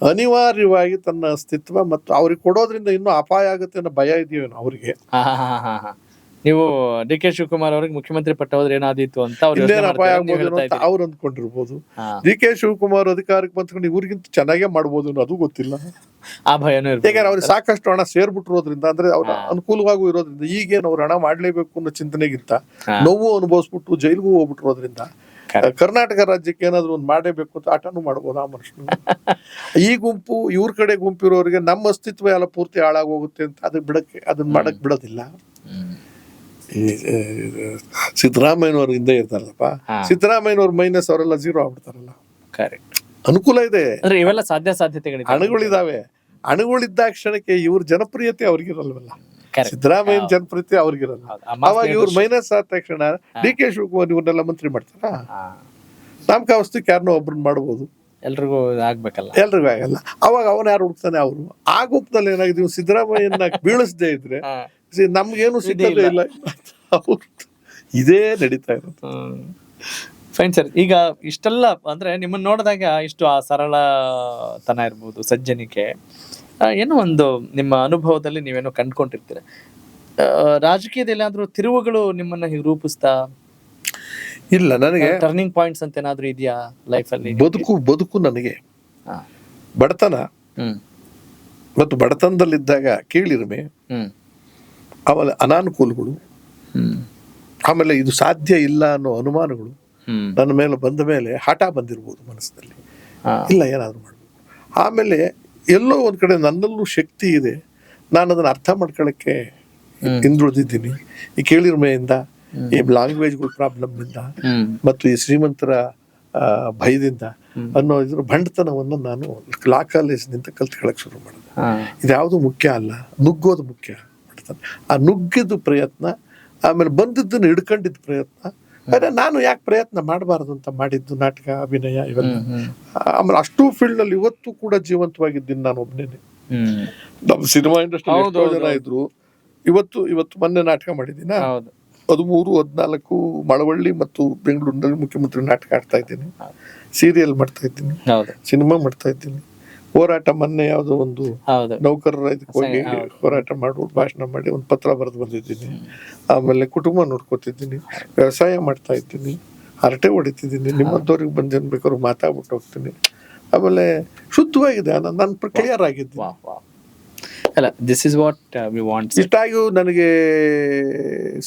ಅನಿವಾರ್ಯವಾಗಿ ತನ್ನ ಅಸ್ತಿತ್ವ ಮತ್ತು ಅವ್ರಿಗೆ ಕೊಡೋದ್ರಿಂದ ಇನ್ನೂ ಅಪಾಯ ಆಗುತ್ತೆ ಅನ್ನೋ ಭಯ ಇದೆಯೇನೋ ಅವ್ರಿಗೆ. ನೀವು DK ಶಿವಕುಮಾರ್ ಅವ್ರಿಗೆ ಮುಖ್ಯಮಂತ್ರಿ ಪಟ್ಟ ಹೋದ್ರೆ ಏನಾದಿತ್ತು ಅಂತ ಇನ್ನೇನು ಅಪಾಯ ಆಗ್ಬೋದು ಅಂತ ಅವ್ರು ಅಂದ್ಕೊಂಡಿರ್ಬೋದು. DK ಶಿವಕುಮಾರ್ ಅಧಿಕಾರಕ್ಕೆ ಬಂದ್ಕೊಂಡು ಇವ್ರಿಗಿಂತ ಚೆನ್ನಾಗೇ ಮಾಡ್ಬೋದು ಅನ್ನೋ ಅದು ಗೊತ್ತಿಲ್ಲ. ಆ ಭಯನೂ ಯಾಕಂದ್ರೆ ಅವ್ರಿಗೆ ಸಾಕಷ್ಟು ಹಣ ಸೇರ್ಬಿಟ್ಟಿರೋದ್ರಿಂದ, ಅಂದ್ರೆ ಅವ್ರ ಅನುಕೂಲವಾಗೂ ಇರೋದ್ರಿಂದ ಈಗೇನು ಅವ್ರು ಹಣ ಮಾಡ್ಲೇಬೇಕು ಅನ್ನೋ ಚಿಂತನೆಗಿಂತ ನೋವು ಅನುಭವಿಸ್ಬಿಟ್ಟು ಜೈಲ್ಗೂ ಹೋಗ್ಬಿಟ್ಟಿರೋದ್ರಿಂದ ಕರ್ನಾಟಕ ರಾಜ್ಯಕ್ಕೆ ಏನಾದ್ರು ಒಂದು ಮಾಡೇಬೇಕು ಅಂತ ಆಟನೂ ಮಾಡ್ಬೋದು ಆ ಮನುಷ್ಯನು. ಈ ಗುಂಪು ಇವ್ರ ಕಡೆ ಗುಂಪಿರೋರಿಗೆ ನಮ್ಮ ಅಸ್ತಿತ್ವ ಎಲ್ಲ ಪೂರ್ತಿ ಹಾಳಾಗೋಗುತ್ತೆ ಅಂತ ಅದನ್ನ ಮಾಡಕ್ ಬಿಡೋದಿಲ್ಲ. ಸಿದ್ದರಾಮಯ್ಯನವ್ರ ಹಿಂದೆ ಇರ್ತಾರಲ್ಲಪ್ಪ, ಸಿದ್ದರಾಮಯ್ಯನವ್ರ ಮೈನಸ್ ಅವರೆಲ್ಲ 0 ಆಗ್ಬಿಡ್ತಾರಲ್ಲ. ಅನುಕೂಲ ಇದೆ, ಇವೆಲ್ಲ ಸಾಧ್ಯತೆಗಳು ಅಣುಗಳಿದಾವೆ. ಅಣುಗಳಿದ್ದ ಕ್ಷಣಕ್ಕೆ ಇವ್ರ ಜನಪ್ರಿಯತೆ ಅವ್ರಿಗಿರಲ್ವಲ್ಲ, ಸಿದ್ದರಾಮಯ್ಯನ ಜನಪ್ರಿಯತೆ ಅವ್ರಿಗಿರಲ್ಲ. ಅವಾಗ ಇವ್ರ ಮೈನಸ್ ಆದ ತಕ್ಷಣ DK ಶಿವಕುಮಾರ್ ಇವ್ರನ್ನೆಲ್ಲ ಮಂತ್ರಿ ಮಾಡ್ತಾರ. ನಾಮಕಾವಸ್ಥಕ್ಕೆ ಯಾರನ್ನೋ ಒಬ್ರನ್ನ ಮಾಡ್ಬೋದು, ಎಲ್ರಿಗೂ ಆಗ್ಬೇಕಲ್ಲ, ಎಲ್ರಿಗೂ ಆಗಲ್ಲ. ಅವಾಗ ಅವನ ಯಾರು ಹುಡುಕ್ತಾನೆ? ಅವರು ಆ ಗುಂಪದಲ್ಲಿ ಏನಾಗಿದೆ, ಸಿದ್ದರಾಮಯ್ಯನ ಬೀಳಿಸದೇ ಇದ್ರೆ ನಮ್ಗೇನು ಸಿಗೋದೇ ಇಲ್ಲ. ಇದೇ ನಡೀತಾ ಇರೋದು. Fine sir. ಈಗ ಇಷ್ಟೆಲ್ಲ ಅಂದ್ರೆ ನಿಮ್ಮನ್ನ ನೋಡಿದಾಗ ಇಷ್ಟು ಆ ಸರಳತನ ಇರ್ಬೋದು, ಸಜ್ಜನಿಕೆ, ಏನೋ ಒಂದು ನಿಮ್ಮ ಅನುಭವದಲ್ಲಿ ನೀವೇನೋ ಕಂಡ್ಕೊಂಡಿರ್ತೀರ. ರಾಜಕೀಯದಲ್ಲಿ ಏನಾದ್ರೂ ತಿರುವುಗಳು ನಿಮ್ಮನ್ನ ಹೀಗೆ ರೂಪಿಸ್ತಾ, ಇಲ್ಲ ನನಗೆ ಟರ್ನಿಂಗ್ ಪಾಯಿಂಟ್ಸ್ ಅಂತ ಏನಾದ್ರೂ ಇದೆಯಾ ಲೈಫಲ್ಲಿ? ಬದುಕು ನನಗೆ ಬಡತನ ಮತ್ತು ಬಡತನದಲ್ಲಿದ್ದಾಗ ಕೀಳಿರಿಮೆ, ಆಮೇಲೆ ಅನಾನುಕೂಲಗಳು, ಆಮೇಲೆ ಇದು ಸಾಧ್ಯ ಇಲ್ಲ ಅನ್ನೋ ಅನುಮಾನಗಳು ನನ್ನ ಮೇಲೆ ಬಂದ ಮೇಲೆ ಹಠ ಬಂದಿರ್ಬೋದು ಮನಸ್ಸಿನಲ್ಲಿ, ಇಲ್ಲ ಏನಾದ್ರು ಮಾಡ್ಬೇಕು. ಆಮೇಲೆ ಎಲ್ಲೋ ಒಂದ್ ಕಡೆ ನನ್ನಲ್ಲೂ ಶಕ್ತಿ ಇದೆ, ನಾನು ಅದನ್ನ ಅರ್ಥ ಮಾಡ್ಕೊಳ್ಳಕ್ಕೆ ಹಿಂದುಳಿದಿದ್ದೀನಿ. ಈ ಕೀಳಿರಿಮೆಯಿಂದ, ಈ ಲ್ಯಾಂಗ್ವೇಜ್ಗಳ ಪ್ರಾಬ್ಲಮ್ನಿಂದ ಮತ್ತು ಈ ಶ್ರೀಮಂತರ ಭಯದಿಂದ ಅನ್ನೋ ಇದ್ರ ಬಂಡತನವನ್ನು ನಾನು ಲಾ ಕಾಲೇಜಿನಿಂದ ಕಲ್ತ್ಕೊಳ್ಳೋಕೆ ಶುರು ಮಾಡಿದೆ. ಇದ್ಯಾವುದು ಮುಖ್ಯ ಅಲ್ಲ, ನುಗ್ಗೋದು ಮುಖ್ಯ. ಬಡತನ ಆ ನುಗ್ಗಿದ ಪ್ರಯತ್ನ, ಆಮೇಲೆ ಬಂದಿದ್ದನ್ನು ಹಿಡ್ಕೊಂಡಿದ್ದ ಪ್ರಯತ್ನ, ಆದರೆ ನಾನು ಯಾಕೆ ಪ್ರಯತ್ನ ಮಾಡಬಾರ್ದು ಅಂತ ಮಾಡಿದ್ದು ನಾಟಕ, ಅಭಿನಯ ಇವೆಲ್ಲ. ಆಮೇಲೆ ಅಷ್ಟೂ ಫೀಲ್ಡ್ ಅಲ್ಲಿ ಇವತ್ತು ಕೂಡ ಜೀವಂತವಾಗಿದ್ದೀನಿ ನಾನು ಒಬ್ಬನೇನೆ. ನಮ್ಮ ಸಿನಿಮಾ ಇಂಡಸ್ಟ್ರಿ ಎಷ್ಟೋ ಜನ ಇದ್ರು, ಇವತ್ತು ಮೊನ್ನೆ ನಾಟಕ ಮಾಡಿದ್ದೀನ, 13, 14 ಮಳವಳ್ಳಿ ಮತ್ತು ಬೆಂಗಳೂರಿನಲ್ಲಿ ಮುಖ್ಯಮಂತ್ರಿ ನಾಟಕ ಆಡ್ತಾ ಇದ್ದೀನಿ, ಸೀರಿಯಲ್ ಮಾಡ್ತಾ ಇದ್ದೀನಿ, ಸಿನಿಮಾ ಮಾಡ್ತಾ ಇದ್ದೀನಿ. ಹೋರಾಟ ಮೊನ್ನೆ ಯಾವುದೋ ಒಂದು ನೌಕರರ ಇದಕ್ಕೆ ಹೋಗಿ ಹೋರಾಟ ಮಾಡ್ಬಿಟ್ಟು ಭಾಷಣ ಮಾಡಿ ಒಂದು ಪತ್ರ ಬರೆದು ಬಂದಿದ್ದೀನಿ. ಆಮೇಲೆ ಕುಟುಂಬ ನೋಡ್ಕೊತಿದ್ದೀನಿ, ವ್ಯವಸಾಯ ಮಾಡ್ತಾ ಇದ್ದೀನಿ, ಹರಟೆ ಹೊಡಿತಿದ್ದೀನಿ, ನಿಮ್ಮಂಥವ್ರಿಗೆ ಬಂದೇನು ಬೇಕಾದ್ರು ಮಾತಾಡ್ಬಿಟ್ಟು ಹೋಗ್ತೀನಿ. ಆಮೇಲೆ ಶುದ್ಧವಾಗಿದೆ, ನನ್ನ ಕ್ಲಿಯರ್ ಆಗಿದ್ದೀನಿ. This is what we want. ಇಷ್ಟಾಗಿಯೂ ನನಗೆ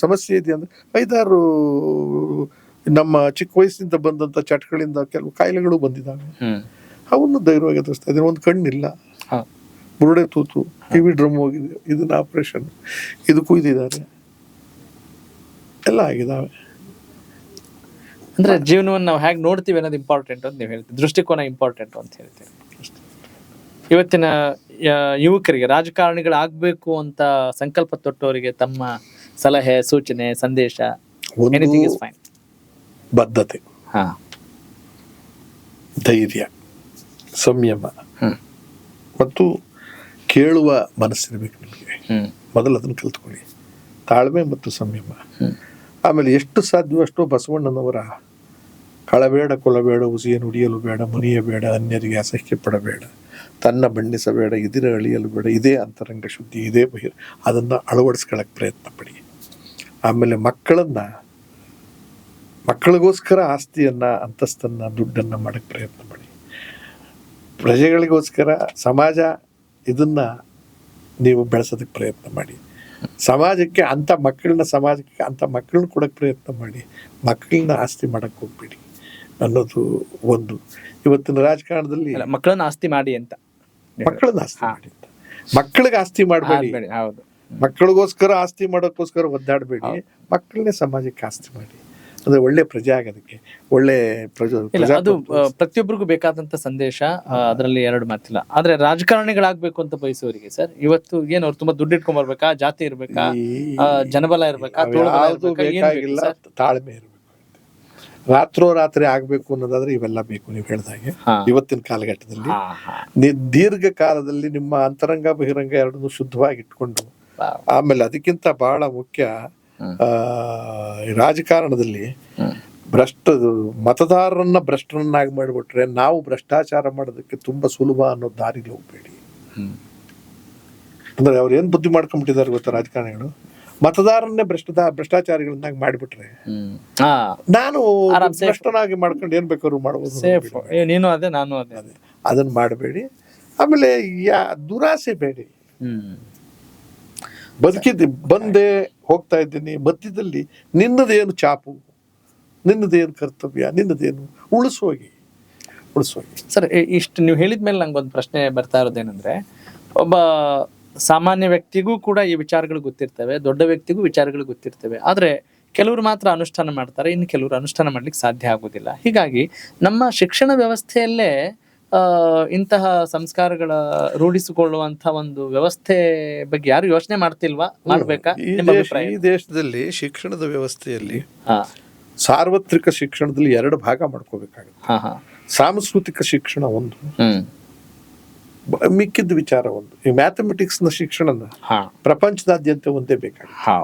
ಸಮಸ್ಯೆ ಇದೆ ಅಂದ್ರೆ 5-6 ನಮ್ಮ ಚಿಕ್ಕ ವಯಸ್ಸಿನಿಂದ ಬಂದಂತ ಚಟಗಳಿಂದ ಕೆಲವು ಕಾಯಿಲೆಗಳು ಬಂದಿದ್ದಾವೆ. ಅವನ್ನು ಧೈರ್ಯವಾಗಿ ಎದುರಿಸ್ತಾ ಇದ್ದೀನಿ. ಒಂದು ಕಣ್ಣಿಲ್ಲ, ಬುರುಡೆ ತೂತು, ಕಿವಿ ಡ್ರಮ್ ಹೋಗಿದೆ, ಇದನ್ನ ಆಪರೇಷನ್, ಇದಕ್ಕೂ ಇದಿದ್ದಾರೆ, ಎಲ್ಲ ಆಗಿದಾವೆ. ಅಂದ್ರೆ ಜೀವನವನ್ನು ನಾವು ಹೇಗೆ ನೋಡ್ತೀವಿ ಅನ್ನೋದು ಇಂಪಾರ್ಟೆಂಟ್ ಅಂತ ನೀವು ಹೇಳ್ತೀವಿ, ದೃಷ್ಟಿಕೋನ ಇಂಪಾರ್ಟೆಂಟ್ ಅಂತ ಹೇಳ್ತೀವಿ. ಇವತ್ತಿನ ಯುವಕರಿಗೆ ರಾಜಕಾರಣಿಗಳಾಗಬೇಕು ಅಂತ ಸಂಕಲ್ಪ ತೊಟ್ಟವರಿಗೆ ತಮ್ಮ ಸಲಹೆ, ಸೂಚನೆ, ಸಂದೇಶ? Anything is fine. ಬದ್ಧತೆ, ಧೈರ್ಯ, ಸಂಯಮ ಮತ್ತು ಕೇಳುವ ಮನಸ್ಸಿರಬೇಕು ನಿಮಗೆ. ಮೊದಲು ಅದನ್ನು ಕಲ್ತ್ಕೊಳ್ಳಿ, ತಾಳ್ಮೆ ಮತ್ತು ಸಂಯಮ. ಆಮೇಲೆ ಎಷ್ಟು ಸಾಧ್ಯವೋ ಅಷ್ಟು ಬಸವಣ್ಣನವರ ಕಳಬೇಡ, ಕೊಲಬೇಡ, ಉಸಿಯ ನುಡಿಯಲು ಬೇಡ, ಮುನಿಯಬೇಡ, ಅನ್ಯರಿಗೆ ಅಸಹ್ಯ ಪಡಬೇಡ, ತನ್ನ ಬಣ್ಣಿಸಬೇಡ, ಇದಿರ ಅಳಿಯಲು ಬೇಡ, ಇದೇ ಅಂತರಂಗ ಶುದ್ಧಿ, ಇದೇ ಅದನ್ನು ಅಳವಡಿಸ್ಕೊಳ್ಳೋಕೆ ಪ್ರಯತ್ನ ಪಡಿ. ಆಮೇಲೆ ಮಕ್ಕಳಿಗೋಸ್ಕರ ಆಸ್ತಿಯನ್ನ, ಅಂತಸ್ತನ್ನ, ದುಡ್ಡನ್ನ ಮಾಡಕ್ಕೆ ಪ್ರಯತ್ನ ಪಡಿ. ಪ್ರಜೆಗಳಿಗೋಸ್ಕರ ಸಮಾಜ ಇದನ್ನ ನೀವು ಬೆಳೆಸೋದಕ್ಕೆ ಪ್ರಯತ್ನ ಮಾಡಿ. ಸಮಾಜಕ್ಕೆ ಅಂಥ ಮಕ್ಕಳನ್ನ ಕೊಡಕ್ಕೆ ಪ್ರಯತ್ನ ಮಾಡಿ. ಮಕ್ಕಳನ್ನ ಆಸ್ತಿ ಮಾಡಕ್ಕೆ ಹೋಗ್ಬೇಡಿ ಅನ್ನೋದು ಒಂದು. ಇವತ್ತಿನ ರಾಜಕಾರಣದಲ್ಲಿ ಮಕ್ಕಳನ್ನ ಆಸ್ತಿ ಮಾಡಿ ಅಂತ, ಮಕ್ಕಳಿಗೆ ಆಸ್ತಿ ಮಾಡಬೇಡಿ, ಮಕ್ಕಳಿಗೋಸ್ಕರ ಆಸ್ತಿ ಮಾಡೋಕ್ಕೋಸ್ಕರ ಒದ್ದಾಡಬೇಡಿ. ಮಕ್ಕಳನ್ನೇ ಸಮಾಜಕ್ಕೆ ಆಸ್ತಿ ಮಾಡಿ. ಅಂದ್ರೆ ಒಳ್ಳೆ ಪ್ರಜೆ ಆಗೋದಕ್ಕೆ, ಒಳ್ಳೆ ಅದು ಪ್ರತಿಯೊಬ್ಬರಿಗೂ ಬೇಕಾದಂತ ಸಂದೇಶ. ಅದರಲ್ಲಿ ಎರಡು ಮಾತಿಲ್ಲ. ಆದ್ರೆ ರಾಜಕಾರಣಿಗಳಾಗ್ಬೇಕು ಅಂತ ಬಯಸುವವರಿಗೆ ಸರ್, ಇವತ್ತು ಏನು ಅವ್ರು ತುಂಬಾ ದುಡ್ಡು ಇಟ್ಕೊಂಡ್ ಬರ್ಬೇಕಾ, ಜಾತಿ ಇರ್ಬೇಕಾ, ಜನಬಲ ಇರ್ಬೇಕಾ, ಬೇಕಾಗಿಲ್ಲ, ತಾಳ್ಮೆ ಇರ್ಬೇಕು. ರಾತ್ರೋರಾತ್ರಿ ಆಗ್ಬೇಕು ಅನ್ನೋದಾದ್ರೆ ಇವೆಲ್ಲ ಬೇಕು. ನೀವು ಹೇಳ್ದಾಗೆ ಇವತ್ತಿನ ಕಾಲಘಟ್ಟದಲ್ಲಿ ದೀರ್ಘಕಾಲದಲ್ಲಿ ನಿಮ್ಮ ಅಂತರಂಗ ಬಹಿರಂಗ ಎರಡನ್ನೂ ಶುದ್ಧವಾಗಿ ಇಟ್ಕೊಂಡು, ಆಮೇಲೆ ಅದಕ್ಕಿಂತ ಬಹಳ ಮುಖ್ಯ ರಾಜಕಾರಣದಲ್ಲಿ ಮತದಾರರನ್ನ ಭ್ರಷ್ಟರನ್ನಾಗಿ ಮಾಡಿಬಿಟ್ರೆ ನಾವು ಭ್ರಷ್ಟಾಚಾರ ಮಾಡೋದಕ್ಕೆ ತುಂಬಾ ಸುಲಭ ಅನ್ನೋ ದಾರಿಗೆ ಹೋಗ್ಬೇಡಿ. ಅಂದ್ರೆ ಅವ್ರು ಏನ್ ಬುದ್ಧಿ ಮಾಡ್ಕೊಂಡ್ಬಿಟ್ಟಿದ್ದಾರೆ ಗೊತ್ತಾ ರಾಜಕಾರಣಿಗಳು? ಮತದಾರನ್ನೇ ಭ್ರಷ್ಟಾಚಾರಿಗಳನ್ನಾಗಿ ಮಾಡಿಬಿಟ್ರೆ ನಾನು ಭ್ರಷ್ಟನಾಗಿ ಮಾಡ್ಕೊಂಡು ಏನ್ ಬೇಕಾದ್ರು ಮಾಡ್ಬೋದು. ನೀನು ಅದೇ, ನಾನು ಅದೇ. ಅದನ್ನ ಮಾಡಬೇಡಿ. ಆಮೇಲೆ ದುರಾಸೆ ಬೇಡಿ. ಬಂದೆ ಹೋಗ್ತಾ ಇದ್ದೀನಿ, ಮಧ್ಯದಲ್ಲಿ ನಿನ್ನದೇನು ಚಾಪು, ನಿನ್ನದೇನು ಕರ್ತವ್ಯ, ನಿನ್ನದೇನು ಉಳಿಸೋಗಿ. ಸರ್, ಇಷ್ಟು ನೀವು ಹೇಳಿದ್ಮೇಲೆ ನಂಗೊಂದು ಪ್ರಶ್ನೆ ಬರ್ತಾ ಇರೋದೇನಂದ್ರೆ, ಒಬ್ಬ ಸಾಮಾನ್ಯ ವ್ಯಕ್ತಿಗೂ ಕೂಡ ಈ ವಿಚಾರಗಳು ಗೊತ್ತಿರ್ತವೆ, ದೊಡ್ಡ ವ್ಯಕ್ತಿಗೂ ವಿಚಾರಗಳು ಗೊತ್ತಿರ್ತವೆ. ಆದ್ರೆ ಕೆಲವರು ಮಾತ್ರ ಅನುಷ್ಠಾನ ಮಾಡ್ತಾರೆ, ಇನ್ನು ಕೆಲವರು ಅನುಷ್ಠಾನ ಮಾಡ್ಲಿಕ್ಕೆ ಸಾಧ್ಯ ಆಗೋದಿಲ್ಲ. ಹೀಗಾಗಿ ನಮ್ಮ ಶಿಕ್ಷಣ ವ್ಯವಸ್ಥೆಯಲ್ಲೇ ಇಂತಹ ಸಂಸ್ಕಾರಗಳ ರೂಢಿಸಿಕೊಳ್ಳುವಂತ ಒಂದು ವ್ಯವಸ್ಥೆ ಬಗ್ಗೆ ಯಾರು ಯೋಚನೆ ಮಾಡ್ತಿಲ್ವಾ? ಮಾಡ್ಬೇಕಾ? ಈ ದೇಶದಲ್ಲಿ ಶಿಕ್ಷಣದ ವ್ಯವಸ್ಥೆಯಲ್ಲಿ ಸಾರ್ವತ್ರಿಕ ಶಿಕ್ಷಣದಲ್ಲಿ 2 ಭಾಗ ಮಾಡ್ಕೋಬೇಕಾಗುತ್ತೆ. ಸಾಂಸ್ಕೃತಿಕ ಶಿಕ್ಷಣ ಒಂದು, ಮಿಕ್ಕಿದ ವಿಚಾರ ಒಂದು. ಈ ಮ್ಯಾಥಮೆಟಿಕ್ಸ್ ನ ಶಿಕ್ಷಣನ ಪ್ರಪಂಚದಾದ್ಯಂತ ಒಂದೇ ಬೇಕಾಗುತ್ತೆ.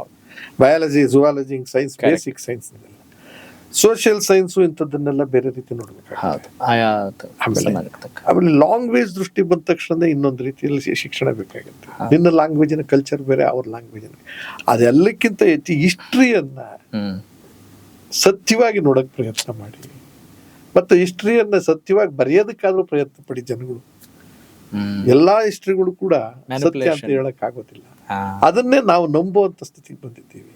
Biology, zoology, science, basic science. Social science ಇಂಥದ್ದನ್ನೆಲ್ಲ ಬೇರೆ ರೀತಿ ನೋಡ್ಬೇಕು. ಹೌದು, ಆಯಾ ಆಮೇಲೆ ಲ್ಯಾಂಗ್ವೇಜ್ ದೃಷ್ಟಿ ಬಂದ ತಕ್ಷಣ ಇನ್ನೊಂದು ರೀತಿಯಲ್ಲಿ ಶಿಕ್ಷಣ ಬೇಕಾಗುತ್ತೆ. ನಿನ್ನ ಲ್ಯಾಂಗ್ವೇಜಿನ ಕಲ್ಚರ್ ಬೇರೆ, ಅವ್ರ ಲ್ಯಾಂಗ್ವೇಜಿನ. ಅದೆಲ್ಲಕ್ಕಿಂತ ಹೆಚ್ಚು ಹಿಸ್ಟ್ರಿಯನ್ನ ಸತ್ಯವಾಗಿ ನೋಡಕ್ ಪ್ರಯತ್ನ ಮಾಡಿ, ಮತ್ತೆ ಹಿಸ್ಟ್ರಿಯನ್ನ ಸತ್ಯವಾಗಿ ಬರೆಯೋದಕ್ಕಾದ್ರೂ ಪ್ರಯತ್ನ ಪಡಿ ಜನಗಳು. ಎಲ್ಲಾ ಹಿಸ್ಟ್ರಿಗಳು ಕೂಡ ಸತ್ಯ ಅಂತ ಹೇಳಕ್ ಆಗೋದಿಲ್ಲ. ಅದನ್ನೇ ನಾವು ನಂಬುವಂತ ಸ್ಥಿತಿಗೆ ಬಂದಿದ್ದೀವಿ.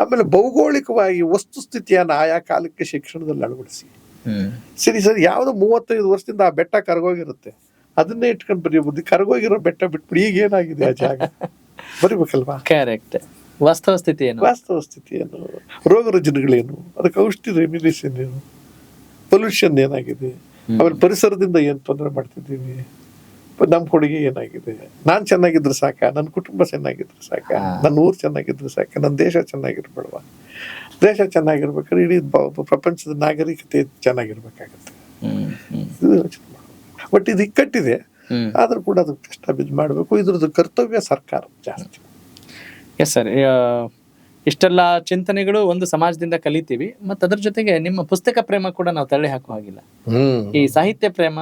ಆಮೇಲೆ ಭೌಗೋಳಿಕವಾಗಿ ವಸ್ತುಸ್ಥಿತಿಯನ್ನ ಆಯಾ ಕಾಲಕ್ಕೆ ಶಿಕ್ಷಣದಲ್ಲಿ ಅಳವಡಿಸಿ. ಸರಿ ಯಾವ್ದೋ 35 ವರ್ಷದಿಂದ ಆ ಬೆಟ್ಟ ಕರಗೋಗಿರುತ್ತೆ, ಅದನ್ನೇ ಇಟ್ಕೊಂಡು ಬರೆಯಬಹುದು. ಕರಗೋಗಿರೋ ಬೆಟ್ಟ ಬಿಟ್ಬಿಡಿ, ಈಗ ಏನಾಗಿದೆ ಆ ಜಾಗ ಬರಿಬೇಕಲ್ವಾ? ಕರೆಕ್ಟ್. ವಾಸ್ತವ ಸ್ಥಿತಿ ಏನು, ರೋಗ ರುಜಿನಗಳೇನು, ಅದಕ್ಕೆ ಔಷಧಿ ರೆಮಿಡಿಷನ್ ಏನು, ಪೊಲ್ಯೂಷನ್ ಏನಾಗಿದೆ, ಆಮೇಲೆ ಪರಿಸರದಿಂದ ಏನ್ ತೊಂದರೆ ಮಾಡ್ತಿದ್ದೀವಿ, ನಮ್ಮ ಕೊಡುಗೆ ಏನಾಗಿದೆ. ನಾನ್ ಚೆನ್ನಾಗಿದ್ರೆ ಸಾಕ, ನನ್ನ ಕುಟುಂಬ ಚೆನ್ನಾಗಿದ್ರೆ ಸಾಕ, ನನ್ನ ಊರು ಚೆನ್ನಾಗಿದ್ರೆ ಸಾಕ, ನನ್ನ ದೇಶ ಚೆನ್ನಾಗಿರ್ಬೇಡವಾ? ದೇಶ ಚೆನ್ನಾಗಿರ್ಬೇಕಾದ್ರೆ ಇಡೀ ಪ್ರಪಂಚದ ನಾಗರಿಕತೆ ಚೆನ್ನಾಗಿರ್ಬೇಕಾಗತ್ತೆ. ಇದು ಯೋಚನೆ ಮಾಡಬೇಕು. ಬಟ್ ಇದು ಇಕ್ಕಟ್ಟಿದೆ, ಆದ್ರೂ ಕೂಡ ಅದಕ್ಕೆ ಕಷ್ಟ ಬಿದ್ದು ಮಾಡಬೇಕು. ಇದ್ರದ್ದು ಕರ್ತವ್ಯ ಸರ್ಕಾರ ಜಾಸ್ತಿ. ಎಸ್ ಸರ್, ಇಷ್ಟೆಲ್ಲ ಚಿಂತನೆಗಳು ಒಂದು ಸಮಾಜದಿಂದ ಕಲಿತೀವಿ, ಮತ್ತು ಅದ್ರ ಜೊತೆಗೆ ನಿಮ್ಮ ಪುಸ್ತಕ ಪ್ರೇಮ ಕೂಡ ನಾವು ತಳ್ಳಿ ಹಾಕುವ ಹಾಗಿಲ್ಲ. ಈ ಸಾಹಿತ್ಯ ಪ್ರೇಮ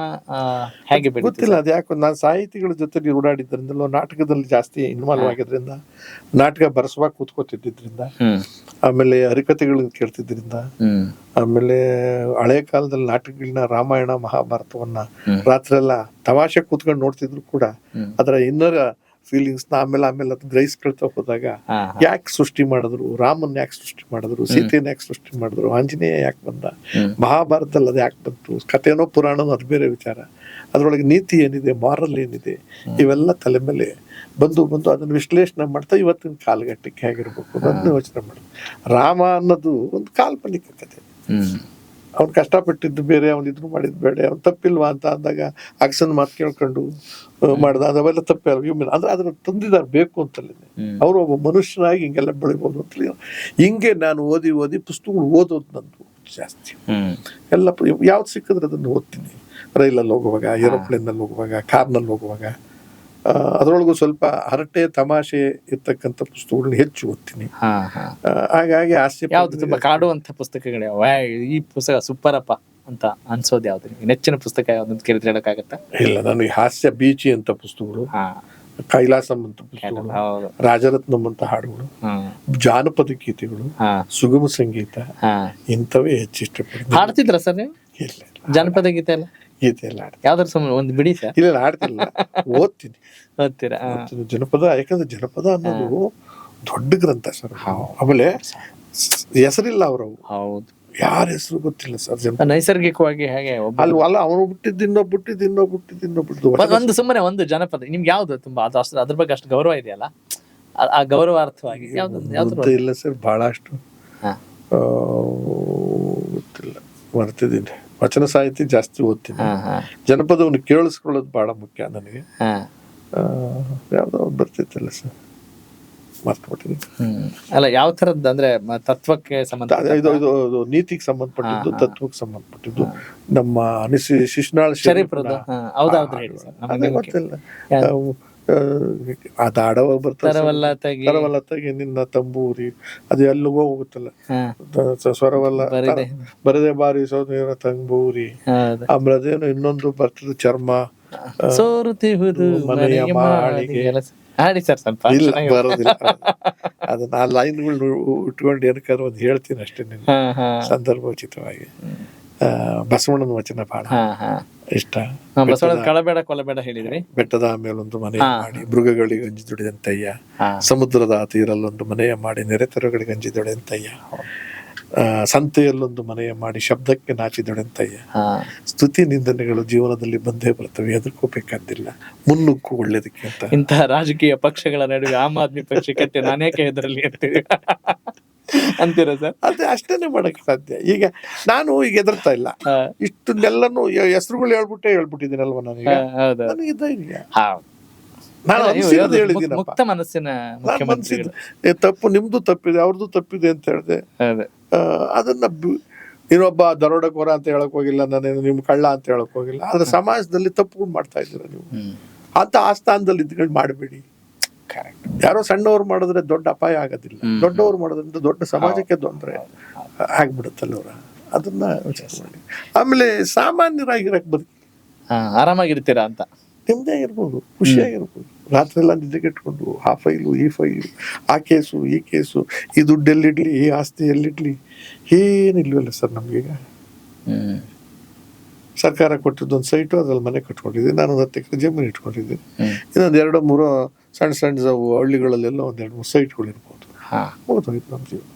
ಹೇಗೆ ಗೊತ್ತಿಲ್ಲ, ಅದು ಯಾಕೆ ನಾನು ಸಾಹಿತಿಗಳ ಜೊತೆ ಓಡಾಡಿದ್ರಿಂದಲೋ, ನಾಟಕದಲ್ಲಿ ಜಾಸ್ತಿ ಇನ್ವಾಲ್ವ್ ಆಗಿದ್ರಿಂದ, ನಾಟಕ ಬರ್ಸುವಾಗ ಕೂತ್ಕೋತಿದ್ರಿಂದ, ಆಮೇಲೆ ಹರಿಕಥೆಗಳನ್ನ ಕೇಳ್ತಿದ್ರಿಂದ, ಆಮೇಲೆ ಹಳೆ ಕಾಲದಲ್ಲಿ ನಾಟಕಗಳನ್ನ ರಾಮಾಯಣ ಮಹಾಭಾರತವನ್ನ ರಾತ್ರಿ ಎಲ್ಲ ತಮಾಷೆ ಕೂತ್ಕೊಂಡು ನೋಡ್ತಿದ್ರು ಕೂಡ ಅದರ ಇನ್ನರ ಫೀಲಿಂಗ್ಸ್ ಆಮೇಲೆ ಅದು ಗ್ರಹಿಸ್ಕೊಳ್ತಾ ಹೋದಾಗ, ಯಾಕೆ ಸೃಷ್ಟಿ ಮಾಡಿದ್ರು, ರಾಮನ್ ಯಾಕೆ ಸೃಷ್ಟಿ ಮಾಡಿದ್ರು, ಸೀತೆಯನ್ನು ಯಾಕೆ ಸೃಷ್ಟಿ ಮಾಡಿದ್ರು, ಆಂಜನೇಯ ಯಾಕೆ ಬಂದ, ಮಹಾಭಾರತದಲ್ಲಿ ಅದು ಯಾಕೆ ಬಂತು, ಕಥೆನೋ ಪುರಾಣನೋ ಅದು ಬೇರೆ ವಿಚಾರ, ಅದ್ರೊಳಗೆ ನೀತಿ ಏನಿದೆ, ಮಾರಲ್ ಏನಿದೆ, ಇವೆಲ್ಲ ತಲೆ ಮೇಲೆ ಬಂದು ಅದನ್ನು ವಿಶ್ಲೇಷಣೆ ಮಾಡ್ತಾ ಇವತ್ತಿನ ಕಾಲಘಟ್ಟಕ್ಕೆ ಹೇಗಿರ್ಬೇಕು ಅದನ್ನ ಯೋಚನೆ ಮಾಡೋದು. ರಾಮ ಅನ್ನೋದು ಒಂದು ಕಾಲ್ಪನಿಕ ಕಥೆ. ಅವ್ನು ಕಷ್ಟಪಟ್ಟಿದ್ದು ಬೇರೆ, ಅವ್ನು ಇದ್ರು ಮಾಡಿದ್ ಬೇಡ, ಅವ್ನು ತಪ್ಪಿಲ್ವಾ ಅಂತ ಅಂದಾಗ ಅಗಸನ್ ಮಾತು ಕೇಳ್ಕೊಂಡು ಮಾಡ್ದ, ಅವೆಲ್ಲ ತಪ್ಪೇ ಹ್ಯೂಮನ್ ಅಂದ್ರೆ ಅದನ್ನ ತಂದಿದ್ದಾರೆ ಬೇಕು ಅಂತಲೇ. ಅವರು ಒಬ್ಬ ಮನುಷ್ಯನಾಗಿ ಹಿಂಗೆಲ್ಲ ಬೆಳಿಬೋದು ಅಂತಲೇ. ಹಿಂಗೆ ನಾನು ಓದಿ ಪುಸ್ತಕಗಳು ಓದೋದು ನಂದು ಜಾಸ್ತಿ. ಎಲ್ಲ ಯಾವ್ದು ಸಿಕ್ಕಿದ್ರೆ ಅದನ್ನು ಓದ್ತೀನಿ. ರೈಲಲ್ಲಿ ಹೋಗುವಾಗ, ಏರೋಪ್ಲೇನಲ್ಲಿ ಹೋಗುವಾಗ, ಕಾರ್ನಲ್ಲಿ ಹೋಗುವಾಗ, ಅದರೊಳಗೂ ಸ್ವಲ್ಪ ಹರಟೆ ತಮಾಷೆ ಇರ್ತಕ್ಕಂಥ ಪುಸ್ತಕಗಳನ್ನ ಹೆಚ್ಚು ಓದ್ತೀನಿ. ಹಾಗಾಗಿ ಹಾಸ್ಯ ತುಂಬಾ ಕಾಡುವಂತ ಪುಸ್ತಕಗಳು ಈ ಪುಸ್ತಕ ಸೂಪರಪ್ಪ ಅಂತ ಅನ್ಸೋದು ಯಾವ್ದು? ನೆಚ್ಚಿನ ಪುಸ್ತಕ ಯಾವ್ದು ಕೇಳಿದ್ರೆ ಹೇಳಕ್ಕಾಗತ್ತಾ? ಇಲ್ಲ, ನನಗೆ ಹಾಸ್ಯ ಬೀಚಿ ಅಂತ ಪುಸ್ತಕಗಳು, ಕೈಲಾಸಂ ಅಂತ ಪುಸ್ತಕಗಳು, ರಾಜರತ್ನಂ ಅಂತ ಹಾಡುಗಳು, ಜಾನಪದ ಗೀತೆಗಳು, ಸುಗಮ ಸಂಗೀತ, ಇಂಥವೇ ಹೆಚ್ಚು ಇಷ್ಟಪಡ್ತೀನಿ. ಹಾಡ್ತಿದ್ರ ಸರ್ ನೀವು? ಇಲ್ಲ, ಜಾನಪದ ಗೀತೆ ಎಲ್ಲ ಯಾವ್ದಾರು ಸುಮ್ಮನೆ ಒಂದು ಬಿಡಿ ಸರ್? ಇಲ್ಲ, ಆಡ್ತಿಲ್ಲ, ಓದ್ತೀನಿ. ಓದ್ತೀರಾ? ಜನಪದ, ಯಾಕಂದ್ರೆ ಜನಪದ ಅನ್ನೋದು ದೊಡ್ಡ ಗ್ರಂಥ ಸರ್. ಆಮೇಲೆ ಹೆಸರಿಲ್ಲ ಅವ್ರವು. ಹೌದು, ಯಾರ ಹೆಸರು ಗೊತ್ತಿಲ್ಲ ಸರ್. ಜನಪದ ನೈಸರ್ಗಿಕವಾಗಿ ಹೇಗೆ ಅಲ್ಲ, ಅವನು ಹುಟ್ಟಿದ್ದು ಇನ್ನೊಬ್ಬಟ್ಟು ಒಂದು ಸುಮ್ಮನೆ ಒಂದು ಜನಪದ ನಿಮ್ಗೆ ಯಾವ್ದು ತುಂಬಾ ಅದ್ರ ಬಗ್ಗೆ ಅಷ್ಟು ಗೌರವ ಇದೆಯಲ್ಲ, ಆ ಗೌರವಾರ್ಥವಾಗಿ ಯಾವ್ದು? ಇಲ್ಲ ಸರ್, ಬಹಳಷ್ಟು ಗೊತ್ತಿಲ್ಲ, ಮರ್ತಿದ್ದೀನಿ. ವಚನ ಸಾಹಿತ್ಯ ಜಾಸ್ತಿ ಓದ್ತೀನಿ. ಜನಪದವನ್ನು ಕೇಳಿಸ್ಕೊಳ್ಳೋದು ಬಹಳ ಮುಖ್ಯ ನನಗೆ. ಯಾವ್ದೋ ಬರ್ತಿತ್ತಲ್ಲ ಸರ್, ಮರ್ತ್ಬಿಟ್ಟಿದ್ದೀನಿ. ಅಲ್ಲ, ಯಾವ ತರದ್ದು ಅಂದ್ರೆ ತತ್ವಕ್ಕೆ ಸಂಬಂಧ, ಇದು ನೀತಿಗೆ ಸಂಬಂಧಪಟ್ಟಿದ್ದು, ತತ್ವಕ್ಕೆ ಸಂಬಂಧಪಟ್ಟಿದ್ದು. ನಮ್ಮ ಶಿಶುನಾಳ ಶರೀಫ್ರದ್ದು ಗೊತ್ತಿಲ್ಲ, ಅದು ಆಡವ ಬರ್ತವಲ್ಲ ತಗಿ ನಿನ್ನ ತಂಬೂರಿ, ಅದು ಎಲ್ಲಿಗೋ ಹೋಗುತ್ತಲ್ಲ, ಸ್ವರವಲ್ಲ ಬರದೆ ಬಾರಿ ಸೋದರ ತಂಬೂರಿ. ಆಮೇಲೆ ಅದೇನು ಇನ್ನೊಂದು ಬರ್ತದೆ, ಚರ್ಮ ಸೋರುತ್ತಿಹುದು ಮನೆಯ ಮಾಳಿಗೆ. ಇಲ್ಲ, ಬರೋದಿಲ್ಲ. ಅದು ನಾ ಲೈನ್ಗಳು ಉಟ್ಕೊಂಡು ಏನಕ್ಕಾದ್ರೂ ಒಂದು ಹೇಳ್ತೀನಿ ಅಷ್ಟೇ, ನಿನ್ನ ಸಂದರ್ಭೋಚಿತವಾಗಿ. ಬಸವಣ್ಣನ ವಚನ ಬಹಳ ಇಷ್ಟ. ಕಳಬೇಡ ಕೊಲಬೇಡ ಹೇಳಿದ್ರಿ. ಬೆಟ್ಟದ ಮೇಲೊಂದು ಮನೆಯ ಮಾಡಿ ಮೃಗಗಳಿಗೆ ಗಂಜಿ ದುಡಿದಂತಯ್ಯ, ಸಮುದ್ರದ ತೀರಲ್ಲೊಂದು ಮನೆಯ ಮಾಡಿ ನೆರೆತರಗಳಿಗೆ ಗಂಜಿ ದುಡಿದಂತಯ್ಯ, ಸಂತೆಯಲ್ಲೊಂದು ಮನೆಯ ಮಾಡಿ ಶಬ್ದಕ್ಕೆ ನಾಚಿದೊಡೆಂತಯ್ಯ. ಸ್ತುತಿ ನಿಂದನೆಗಳು ಜೀವನದಲ್ಲಿ ಬಂದೇ ಬರ್ತವೆ, ಎದುರ್ಕೋಬೇಕಾದಿಲ್ಲ, ಮುನ್ನುಗ್ಗು ಒಳ್ಳೇದಕ್ಕೆ ಅಂತ. ಇಂತಹ ರಾಜಕೀಯ ಪಕ್ಷಗಳ ನಡುವೆ ಆಮ್ ಆದ್ಮಿ ಪಕ್ಷಕ್ಕೆ ನಾನೇಕೆ ಎದುರಲ್ಲಿ ಅಂತೀರ ಸರ್? ಅದೇ ಅಷ್ಟೇನೆ ಮಾಡಕ್ ಸಾಧ್ಯ. ಈಗ ನಾನು ಈಗ ಎದುರ್ತಾ ಇಲ್ಲ, ಇಷ್ಟನ್ನೆಲ್ಲನು ಹೆಸರುಗಳು ಹೇಳ್ಬಿಟ್ಟಿದ್ದೀನಲ್ವ ನನಗೆ. ನನಗೆ ಧೈರ್ಯ, ನಾನು ಹೇಳಿದ್ದೀನಿ, ಮುಕ್ತ ಮನಸ್ಸಿನ ತಪ್ಪು ನಿಮ್ದು ತಪ್ಪಿದೆ, ಅವ್ರದ್ದು ತಪ್ಪಿದೆ ಅಂತ ಹೇಳಿದೆ. ಅದನ್ನ ಇನ್ನೊಬ್ಬ ದರೋಡೆಕೋರ ಅಂತ ಹೇಳಕ್ ಹೋಗಿಲ್ಲ, ನಾನೇನು ನಿಮ್ ಕಳ್ಳ ಅಂತ ಹೇಳಕ್ ಹೋಗಿಲ್ಲ. ಆದ್ರೆ ಸಮಾಜದಲ್ಲಿ ತಪ್ಪುಗಳು ಮಾಡ್ತಾ ಇದ್ದೀರ ನೀವು ಅಂತ ಆ ಸ್ಥಾನದಲ್ಲಿ ಇದ್ಕೊಂಡು ಮಾಡಬೇಡಿ. ಯಾರೋ ಸಣ್ಣವ್ರು ಮಾಡಿದ್ರೆ ದೊಡ್ಡ ಅಪಾಯ ಆಗೋದಿಲ್ಲ, ದೊಡ್ಡವ್ರು ಮಾಡೋದ್ರಿಂದ ದೊಡ್ಡ ಸಮಾಜಕ್ಕೆ ತೊಂದರೆ. ಆಗ್ಬಿಡುತ್ತಲ್ಲವ್ರ, ಅದನ್ನ ಯೋಚನೆ ಮಾಡಿ. ಆಮೇಲೆ ಸಾಮಾನ್ಯರಾಗಿರಕ್ಕೆ ಬರೀ ಆರಾಮಾಗಿರ್ತೀರಾ ಅಂತ, ನೆಮ್ಮದಿ ಆಗಿರ್ಬೋದು, ಖುಷಿಯಾಗಿರ್ಬೋದು. ರಾತ್ರಿ ಎಲ್ಲ ನಿದ್ದೆಗೆಟ್ಕೊಂಡು ಆ ಫೈಲು ಈ ಫೈಲು, ಆ ಕೇಸು ಈ ಕೇಸು, ಈ ದುಡ್ಡು ಎಲ್ಲಿಡ್ಲಿ, ಈ ಆಸ್ತಿ ಎಲ್ಲಿಡ್ಲಿ, ಏನಿಲ್ವಲ್ಲ ಸರ್ ನಮಗೀಗ. ಸರ್ಕಾರ ಕೊಟ್ಟಿದ್ದೊಂದು ಸೈಟು, ಅದ್ರಲ್ಲಿ ಮನೆ ಕಟ್ಕೊಂಡಿದ್ದೀನಿ, ನಾನು 10 ಎಕರೆ ಜಮೀನು ಇಟ್ಕೊಂಡಿದ್ದೀನಿ. ಇನ್ನೊಂದು 2-3 ಸಣ್ಣ ಸಣ್ಣ ಹಳ್ಳಿಗಳಲ್ಲೆಲ್ಲ 1-2-3 ಸೈಟ್ಗಳಿರ್ಬೋದು. ಮುಗಿದೋಯ್ತು ನಮ್ಮ ಜೀವನ.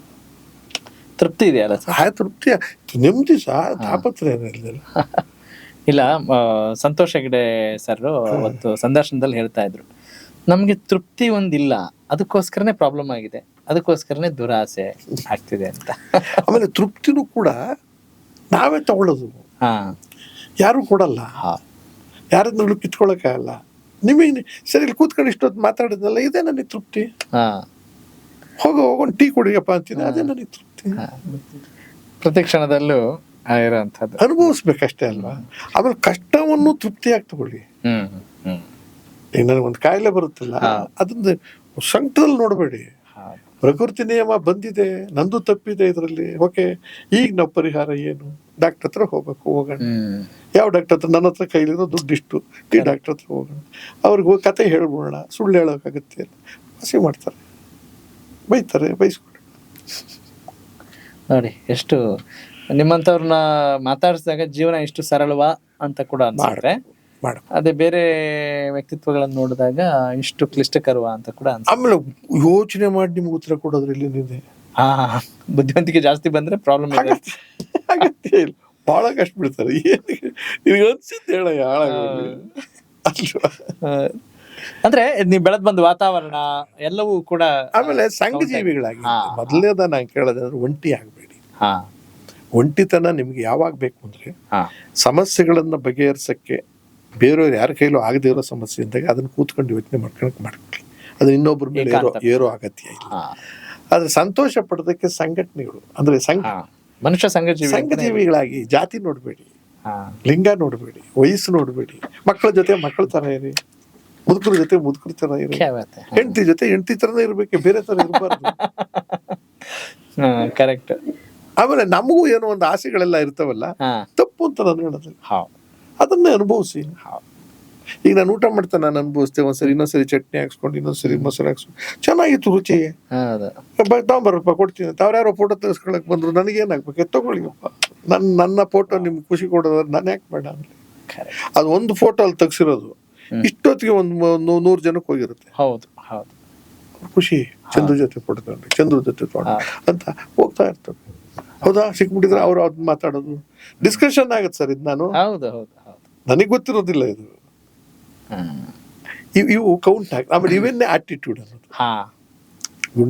ತೃಪ್ತಿ ಇದೆಯಲ್ಲ ಸರ್? ತೃಪ್ತಿ, ನೆಮ್ಮದಿ ಸಹ, ತಾಪತ್ರೆ ಏನಿಲ್ಲ. ಇಲ್ಲ, ಸಂತೋಷ್ ಹೆಗ್ಡೆ ಸರ್ ಅವತ್ತು ಸಂದರ್ಶನದಲ್ಲಿ ಹೇಳ್ತಾ ಇದ್ರು, ನಮ್ಗೆ ತೃಪ್ತಿ ಒಂದಿಲ್ಲ, ಅದಕ್ಕೋಸ್ಕರನೇ ಪ್ರಾಬ್ಲಮ್ ಆಗಿದೆ, ಅದಕ್ಕೋಸ್ಕರನೇ ದುರಾಸೆ ಆಗ್ತಿದೆ ಅಂತ. ಆಮೇಲೆ ತೃಪ್ತಿನೂ ಕೂಡ ನಾವೇ ತಗೊಳ್ಳೋದು, ಯಾರು ಕೊಡಲ್ಲ, ಯಾರನ್ನೂ ಕಿತ್ಕೊಳ್ಳೋಕ್ಕಾಗಲ್ಲ. ನಿಮಗೆ ಸರಿ ಇಲ್ಲಿ ಕೂತ್ಕೊಂಡು ಇಷ್ಟೊತ್ತು ಮಾತಾಡಿದ್ನಲ್ಲ, ಇದೇ ನನಗೆ ತೃಪ್ತಿ. ಹೋಗೋಣ ಟೀ ಕುಡಿಯಪ್ಪ ಅಂತೀನಿ, ಅದೇ ನನಗೆ ತೃಪ್ತಿ. ಪ್ರತಿ ಕ್ಷಣದಲ್ಲೂ ಇರೋಂಥದ್ದು ಅನುಭವಿಸ್ಬೇಕಷ್ಟೇ ಅಲ್ವಾ. ಆಮೇಲೆ ಕಷ್ಟವನ್ನು ತೃಪ್ತಿಯಾಗಿ ತಗೊಳ್ಳಿ. ಈಗ ನನಗೊಂದು ಕಾಯಿಲೆ ಬರುತ್ತಲ್ಲ, ಅದನ್ನ ಸಂಕಟದಲ್ಲಿ ನೋಡಬೇಡಿ. ಪ್ರಕೃತಿ ನಿಯಮ ಬಂದಿದೆ, ನಂದು ತಪ್ಪಿದೆ ಇದರಲ್ಲಿ, ಓಕೆ, ಈಗ ನಾವು ಪರಿಹಾರ ಏನು? ಡಾಕ್ಟರ್ ಹತ್ರ ಹೋಗೋಣ. ಯಾವ ಡಾಕ್ಟರ್ ಹತ್ರ? ನನ್ನ ಹತ್ರ ಕೈಲಿರೋ ದುಡ್ಡು ಇಷ್ಟು, ಈ ಡಾಕ್ಟರ್ ಹತ್ರ ಹೋಗೋಣ. ಅವ್ರಿಗೆ ಹೋಗಿ ಕತೆ ಹೇಳ್ಬೋಣ, ಸುಳ್ಳು ಹೇಳೋಕ್ಕಾಗತ್ತೆ ಅಲ್ಲ. ಹಸಿ ಮಾಡ್ತಾರೆ, ಬೈತಾರೆ, ಬೈಸ್ಕೊಂಡು. ನೋಡಿ, ಎಷ್ಟು ನಿಮ್ಮಂಥವ್ರನ್ನ ಮಾತಾಡಿಸಿದಾಗ ಜೀವನ ಎಷ್ಟು ಸರಳವಾ ಅಂತ ಕೂಡ ಅನ್ಸುತ್ತೆ. ಅದೇ ಬೇರೆ ವ್ಯಕ್ತಿತ್ವಗಳನ್ನು ನೋಡಿದಾಗ ಇಷ್ಟು ಕ್ಲಿಷ್ಟಕರವ ಅಂತ ಕೂಡ ಅನ್ಸುತ್ತೆ. ಆಮೇಲೆ ಯೋಚನೆ ಮಾಡಿ ನಿಮ್ಗೆ ಉತ್ತರ ಕೊಡೋದ್ರಲ್ಲಿ ಏನಿದೆ? ಬುದ್ಧಿವಂತಿಕೆ ಜಾಸ್ತಿ ಬಂದ್ರೆ ಪ್ರಾಬ್ಲಮ್ ಅಗತ್ಯ ಇಲ್ಲ, ಬಹಳ ಕಷ್ಟ ಬಿಡ್ತಾರೆ. ನಿನಗೆ ಅನ್ಸಿದ್ದು ಹೇಳ, ಅಂದ್ರೆ ನೀವು ಬೆಳೆದ್ ಬಂದ ವಾತಾವರಣ ಎಲ್ಲವೂ ಕೂಡ. ಆಮೇಲೆ ಸಂಘ ಜೀವಿಗಳಾಗಿ ಮೊದಲನೇದ ನಾನು ಕೇಳೋದಂದ್ರೆ, ಒಂಟಿ ಆಗ್ಬೇಡಿ. ಒಂಟಿತನ ನಿಮ್ಗೆ ಯಾವಾಗ ಬೇಕು ಅಂದ್ರೆ, ಸಮಸ್ಯೆಗಳನ್ನ ಬಗೆಹರಿಸಕ್ಕೆ ಬೇರೆಯವ್ರು ಯಾರ ಕೈಲೂ ಆಗದೆ ಇರೋ ಸಮಸ್ಯೆ ಇದ್ದಾಗ ಅದನ್ನ ಕೂತ್ಕೊಂಡು ಯೋಚನೆ ಮಾಡ್ಕೊಳ್ಳಿ. ಅದು ಇನ್ನೊಬ್ಬರ ಮೇಲೆ ಏರೋ ಅಗತ್ಯ ಇಲ್ಲ. ಆದ್ರೆ ಸಂತೋಷ ಪಡೋದಕ್ಕೆ ಸಂಘಟನೆಗಳು ಅಂದ್ರೆ ಮನುಷ್ಯ ಸಂಘ ಜೀವಿಗಳಾಗಿ ಜಾತಿ ನೋಡ್ಬೇಡಿ, ಲಿಂಗ ನೋಡ್ಬೇಡಿ, ವಯಸ್ಸು ನೋಡ್ಬೇಡಿ. ಮಕ್ಕಳ ಜೊತೆ ಮಕ್ಕಳ ತರ ಇರಿ, ಮುದುಕರ ಜೊತೆ ಮುದುಕರ ತರ ಇರಿ, ಹೆಂಡತಿ ಜೊತೆ ಹೆಂಡತಿ ತರನೇ ಇರ್ಬೇಕು, ಬೇರೆ ತರ ಇರಬಾರ್ದು. ಕರೆಕ್ಟ್. ಆಮೇಲೆ ನಮಗೂ ಏನೋ ಒಂದು ಆಸೆಗಳೆಲ್ಲ ಇರ್ತಾವಲ್ಲ, ತಪ್ಪು ಅಂತ ನಾನು ಹೇಳೋದಿಲ್ಲ, ಅದನ್ನೇ ಅನುಭವಿಸಿ. ಈಗ ನಾನು ಊಟ ಮಾಡ್ತೇನೆ, ನಾನು ಅನುಭವಿಸ್ತೇವೆ. ಒಂದ್ಸರಿ ಇನ್ನೊಂದ್ಸರಿ ಚಟ್ನಿ ಹಾಕ್ಸ್ಕೊಂಡು, ಇನ್ನೊಂದ್ಸರಿ ಮೊಸರು ಹಾಕ್ಸ್ಕೊಂಡು, ಚೆನ್ನಾಗಿತ್ತು ರುಚಿ, ತಗೊಂಬರಪ್ಪ ಕೊಡ್ತೀನಿ ಅಂತ. ಅವ್ರು ಯಾರೋ ಫೋಟೋ ತೆಗೆಸ್ಕೊಳಕ್ ಬಂದ್ರು, ನನಗೇನಾಗ್ಬೇಕು? ತಗೊಳ್ಳಿಯಪ್ಪ, ನನ್ನ ಫೋಟೋ ನಿಮ್ಗೆ ಖುಷಿ ಕೊಡೋದ್ರೆ ನಾನು ಯಾಕೆ ಬೇಡ ಅಂದ್ರೆ. ಅದು ಒಂದು ಫೋಟೋ ಅಲ್ಲಿ ತೆಗ್ಸಿರೋದು ಇಷ್ಟೊತ್ತಿಗೆ ಒಂದು 100 ಜನಕ್ಕೆ ಹೋಗಿರುತ್ತೆ. ಹೌದು, ಖುಷಿ, ಚಂದ್ರ ಜೊತೆ ಫೋಟೋ ತಗೊಂಡು, ಚಂದ್ರ ಜೊತೆ ತಗೊಂಡು ಅಂತ ಹೋಗ್ತಾ ಇರ್ತದೆ. ಹೌದಾ, ಸಿಕ್ಬಿಟ್ಟಿದ್ರೆ ಅವ್ರು ಅದ್ ಮಾತಾಡೋದು, ಡಿಸ್ಕಷನ್ ಆಗತ್ತೆ ಸರ್. ಇದು ನಾನು ನನಗೆ ಗೊತ್ತಿರೋದಿಲ್ಲ ಇದು. ಇವು ಕೌಂಟ್ ಆಗಿ. ಆಮೇಲೆ ಇವನ್ನೇ ಆಟಿಟ್ಯೂಡ್ ಅನ್ನೋದು,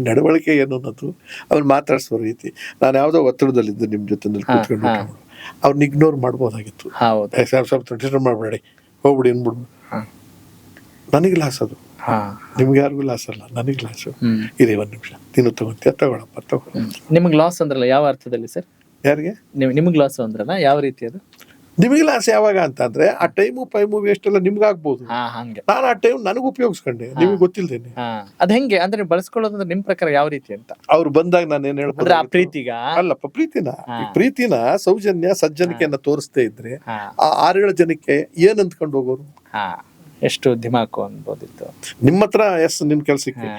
ನಡವಳಿಕೆ ಏನು ಅನ್ನೋದು, ಅವ್ರು ಮಾತಾಡ್ಸೋ ರೀತಿ. ನಾನು ಯಾವುದೋ ಒತ್ತಡದಲ್ಲಿದ್ದು ನಿಮ್ಮ ಜೊತೆ ಕೂತ್ಕೊಂಡು ಅವ್ರನ್ನ ಇಗ್ನೋರ್ ಮಾಡ್ಬೋದಾಗಿತ್ತು. ಸ್ವಲ್ಪ ಡಿಸ್ಟರ್ಬ್ ಮಾಡಬೇಡಿ, ಹೋಗ್ಬಿಡಿ ಅನ್ಬಿಡ್ಬೋದು. ನನಗೆ ಲಾಸ್ ಅದು, ನಿಮ್ಗೆ ಯಾರಿಗೂ ಲಾಸ್ ಅಲ್ಲ, ನನಗೆ ಲಾಸು. ಇದೇ 1 ನಿಮಿಷ, ನೀನು ತಗೊಂತೀಯ, ತಗೊಳಪ್ಪ. ನಿಮ್ಗೆ ಲಾಸ್ ಅಂದ್ರಲ್ಲ, ಯಾವ ಅರ್ಥದಲ್ಲಿ ಸರ್? ಯಾರಿಗೆ ನಿಮ್ಗೆ ಲಾಸ್ ಅಂದ್ರಲ್ಲ, ಯಾವ ರೀತಿ ಅದು? ನಿಮಗೆ ಲಾಸ್ ಯಾವಾಗ ಅಂತಂದ್ರೆ, ಆ ಟೈಮು ವೇಸ್ಟ್ ಎಲ್ಲ ನಿಮ್ಗಾಗ್ಬೋದು. ನಾನು ಆ ಟೈಮ್ ನನಗೆ ಉಪಯೋಗಿಸ್ಕೊಂಡೆ, ನಿಮ್ಗೆ ಗೊತ್ತಿಲ್ದೇನೆ. ಅದ್ ಹೆಂಗೆ ಅಂದ್ರೆ ಬಳಸ್ಕೊಳ್ಳೋದಂದ್ರೆ ನಿಮ್ ಪ್ರಕಾರ ಯಾವ ರೀತಿ ಅಂತ? ಅವ್ರು ಬಂದಾಗ ನಾನು ಏನ್ ಹೇಳ್ಬೋದು, ಪ್ರೀತಿಗ ಅಲ್ಲಪ್ಪ, ಪ್ರೀತಿನ ಸೌಜನ್ಯ ಸಜ್ಜನಿಕೆಯನ್ನ ತೋರಿಸ್ತಾ ಇದ್ರೆ ಆ 6-7 ಜನಕ್ಕೆ ಏನ್ ಅಂದ್ಕೊಂಡು ಹೋಗೋರು? ಎಷ್ಟು ದಿಮಾಕು ಅನ್ಬೋದಿತ್ತು ನಿಮ್ಮ ಹತ್ರ. ನಿಮ್ ಕೆಲ್ಸಕ್ಕೆ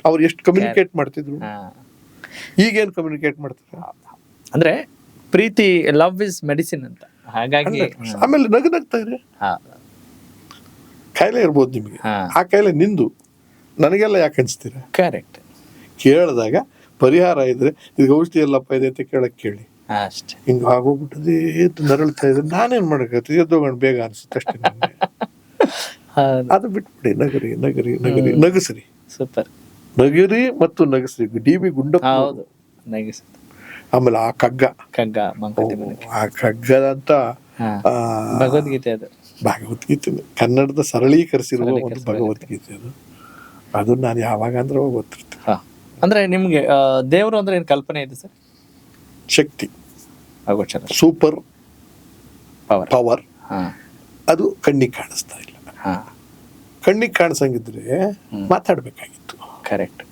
ಅವ್ರು ಎಷ್ಟು ಕಮ್ಯುನಿಕೇಟ್ ಮಾಡ್ತಿದ್ರು, ಈಗೇನ್ ಕಮ್ಯುನಿಕೇಟ್ ಮಾಡ್ತಾರೆ ಅಂದ್ರೆ ಪ್ರೀತಿ, ಲವ್ ಇಸ್ ಮೆಡಿಸಿನ್ ಅಂತ. ಹಾಗಾಗಿ ಆಮೇಲೆ ನಗ್ತಾ ಇದ್ರೆ ಕಾಯಿಲೆ ಇರ್ಬೋದು ನಿಮ್ಗೆ, ಆ ಕಾಯಿಲೆ ನಿಂದು, ನನಗೆಲ್ಲ ಯಾಕೆ ಅನ್ಸ್ತೀರಾ? ಕರೆಕ್ಟ್. ಕೇಳಿದಾಗ ಪರಿಹಾರ ಇದ್ರೆ, ಇದು ಔಷಧಿ ಎಲ್ಲಪ್ಪ ಇದೆ ಅಂತ ಕೇಳಿ ಅಷ್ಟೇ. ಹಿಂಗ ಆಗೋಗ್ಬಿಟ್ಟದೆ, ನರಳ್ತಾ ಇದ್ರೆ ನಾನೇನ್ ಮಾಡಕತ್ತಿ, ಎದ್ದೋಗೋಣ ಬೇಗ ಅನ್ಸುತ್ತೆ ಅಷ್ಟೇ. ಅದು ಬಿಟ್ಬಿಡಿ, ನಗರಿ ನಗಸ್ರಿ. ಸೂಪರ್. ನಗಿರಿ ಮತ್ತು ನಗಸ್ರಿ. ಡಿ.ಬಿ. ಗುಂಡಪ್ಪ. ಆಮೇಲೆ ಆ ಕಗ್ಗ ಆ ಕಗ್ಗದ ಅಂತ ಭಗವದ್ಗೀತೆ, ಅದು ಭಗವದ್ಗೀತೆ ಕನ್ನಡದ ಸರಳೀಕರಿಸಿರುವ ಒಂದು ಭಗವದ್ಗೀತೆ. ಅದು ನಾನು ಯಾವಾಗ ಅಂದ್ರೆ ಗೊತ್ತಿರ್ತೇನೆ. ಅಂದ್ರೆ ನಿಮ್ಗೆ ದೇವರು ಅಂದ್ರೆ ಏನ್ ಕಲ್ಪನೆ ಇದೆ ಸರ್? ಶಕ್ತಿ, ಸೂಪರ್ ಪವರ್. ಅದು ಕಣ್ಣಿಗೆ ಕಾಣಿಸ್ತಾ ಇಲ್ಲ. ಕಣ್ಣಿಗೆ ಕಾಣಿಸಂಗಿದ್ರೆ ಮಾತಾಡ್ಬೇಕಾಗಿತ್ತು. ಕರೆಕ್ಟ್.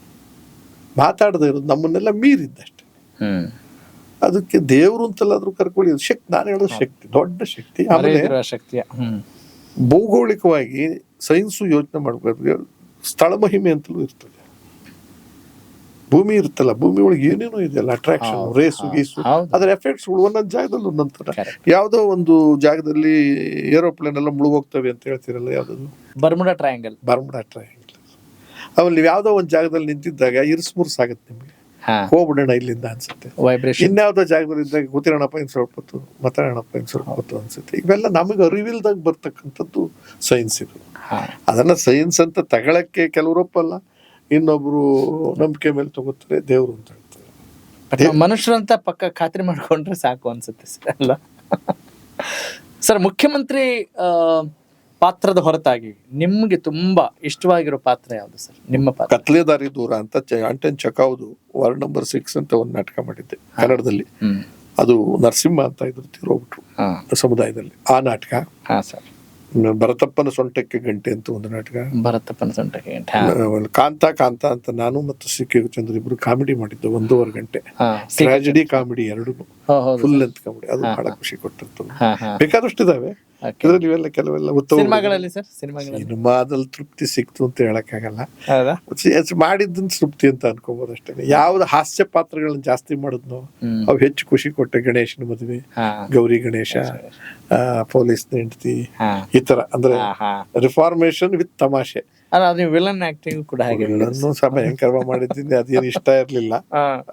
ಮಾತಾಡದೇ ಇರೋದು ನಮ್ಮನ್ನೆಲ್ಲ ಮೀರಿದ್ದಷ್ಟೇ. ಅದಕ್ಕೆ ದೇವ್ರು ಅಂತೆಲ್ಲಾದ್ರೂ ಕರ್ಕೊಳ್ಳಿ, ಶಕ್ತಿ, ನಾನು ಹೇಳೋದು ಶಕ್ತಿ, ದೊಡ್ಡ ಶಕ್ತಿ. ಆಮೇಲೆ ಮರೆಯದಿರುವ ಶಕ್ತಿಯ ಭೌಗೋಳಿಕವಾಗಿ ಸೈನ್ಸು ಯೋಚನೆ ಮಾಡ್ಬೇಕು, ಸ್ಥಳ ಮಹಿಮೆ ಅಂತಲೂ ಇರ್ತದೆ. ಭೂಮಿ ಇರುತ್ತಲ್ಲ, ಭೂಮಿ ಒಳಗೆ ಏನೇನೋ ಇದೆಯಲ್ಲ, ಅಟ್ರಾಕ್ಷನ್, ರೇಸು ಗೀಸು, ಅದರ ಎಫೆಕ್ಟ್ಸ್ಗಳು ಒಂದೊಂದು ಜಾಗದಲ್ಲಿ ಒಂದೊಂದು ಥರ. ಯಾವುದೋ ಒಂದು ಜಾಗದಲ್ಲಿ ಏರೋಪ್ಲೇನ್ ಎಲ್ಲ ಮುಳುಗೋಗ್ತವೆ ಅಂತ ಹೇಳ್ತಿರಲ್ಲ, ಯಾವ್ದು ಬರ್ಮುಡಾ ಟ್ರಯಾಂಗಲ್. ಆಮೇಲೆ ನೀವು ಯಾವುದೋ ಒಂದು ಜಾಗದಲ್ಲಿ ನಿಂತಿದ್ದಾಗ ಇರ್ಸ್ಮುರ್ಸಾಗುತ್ತೆ, ನಿಮಗೆ ಹೋಗ್ಬಿಡೋಣ ಇಲ್ಲಿಂದ ಅನ್ಸುತ್ತೆ. ವೈಬ್ರೇಷನ್. ಇನ್ಯಾವುದೋ ಜಾಗದಲ್ಲಿ ಇದ್ದಾಗ ಕೂತಿರೋಣಪ್ಪ ಇನ್ನು ಸ್ವಲ್ಪ ಹೊತ್ತು, ಮಾತಾಡೋಣಪ್ಪ ಇನ್ನು ಸ್ವಲ್ಪ ಹೊತ್ತು ಅನ್ಸುತ್ತೆ. ಇವೆಲ್ಲ ನಮಗೆ ಅರಿವಿಲ್ದಾಗ ಬರ್ತಕ್ಕಂಥದ್ದು ಸೈನ್ಸ್. ಇದು ಅದನ್ನ ಸೈನ್ಸ್ ಅಂತ ತಗೊಳಕ್ಕೆ ಕೆಲವರು ಒಪ್ಪಲ್ಲ, ಇನ್ನೊಬ್ರು ನಂಬಿಕೆ ಮೇಲೆ ತಗೋತಾರೆ, ದೇವ್ರು ಅಂತ ಹೇಳ್ತಾರೆ. ಮನುಷ್ಯರಂತ ಪಕ್ಕ ಖಾತ್ರಿ ಮಾಡ್ಕೊಂಡ್ರೆ ಸಾಕು ಅನ್ಸುತ್ತೆ ಸರ್ ಅಲ್ಲ ಸರ್? ಮುಖ್ಯಮಂತ್ರಿ ಪಾತ್ರದ ಹೊರತಾಗಿ ನಿಮ್ಗೆ ತುಂಬಾ ಇಷ್ಟವಾಗಿರೋ ಪಾತ್ರ ಯಾವುದು ಸರ್? ನಿಮ್ಮ ಪಾತ್ರ ಕತ್ಲೇದಾರಿ ದೂರ ಅಂತ ಆಂಟನ್ ಚಕಾವ್ದು ವಾರ್ಡ್ ನಂಬರ್ 6 ಅಂತ ಒಂದು ನಾಟಕ ಮಾಡಿದ್ದೆ ಕನ್ನಡದಲ್ಲಿ. ಅದು ನರಸಿಂಹ ಅಂತ ಇದ್ರು, ತೀರೋಗ್ಬಿಟ್ರು ಸಮುದಾಯದಲ್ಲಿ. ಆ ನಾಟಕ. ಭರತಪ್ಪನ ಸೊಂಟಕ್ಕೆ ಗಂಟೆ ಅಂತ ಒಂದು ನಾಟಕ. ಭರತಪ್ಪನ ಸೊಂಟಕ್ಕೆ ಗಂಟೆ. ಕಾಂತ ಅಂತ ನಾನು ಮತ್ತು ಸಿ.ಕೆ. ಚಂದ್ರ ಇಬ್ರು ಕಾಮಿಡಿ ಮಾಡಿದ್ದು 1.5 ಗಂಟೆ. ಟ್ರಾಜಿಡಿ ಕಾಮಿಡಿ ಎರಡು, ಫುಲ್ ಲೆಂತ್ ಕಾಮಿಡಿ. ಅದು ಬಹಳ ಖುಷಿ ಕೊಟ್ಟಿತ್ತು. ಬೇಕಾದಷ್ಟು ಇದಾವೆ ಇದ್ರಲ್ಲಿ, ಇವೆಲ್ಲ ಕೆಲವೆಲ್ಲ ಉತ್ತಮ. ಸಿನಿಮಾದಲ್ಲಿ ತೃಪ್ತಿ ಸಿಕ್ತು ಅಂತ ಹೇಳಕ್ಕಾಗಲ್ಲ, ಮಾಡಿದ್ದನ್ ತೃಪ್ತಿ ಅಂತ ಅನ್ಕೋಬಹುದು ಅಷ್ಟೇ. ಯಾವ್ದು ಹಾಸ್ಯ ಪಾತ್ರಗಳನ್ನ ಜಾಸ್ತಿ ಮಾಡಿದ್ನೋ ಅವು ಹೆಚ್ಚು ಖುಷಿ ಕೊಟ್ಟೆ. ಗಣೇಶನ ಮದುವೆ, ಗೌರಿ ಗಣೇಶ, ಪೊಲೀಸ್ ಹೆಂಡತಿ, ಈ ತರ ಅಂದ್ರೆ ರಿಫಾರ್ಮೇಶನ್ ವಿತ್ ತಮಾಷೆ. ವಿಲನ್ ಆಕ್ಟಿಂಗ್ ಕೂಡ ಭಯಂಕರ ಮಾಡಿದ್ದೀನಿ. ಅದೇನು ಇಷ್ಟ ಇರ್ಲಿಲ್ಲ.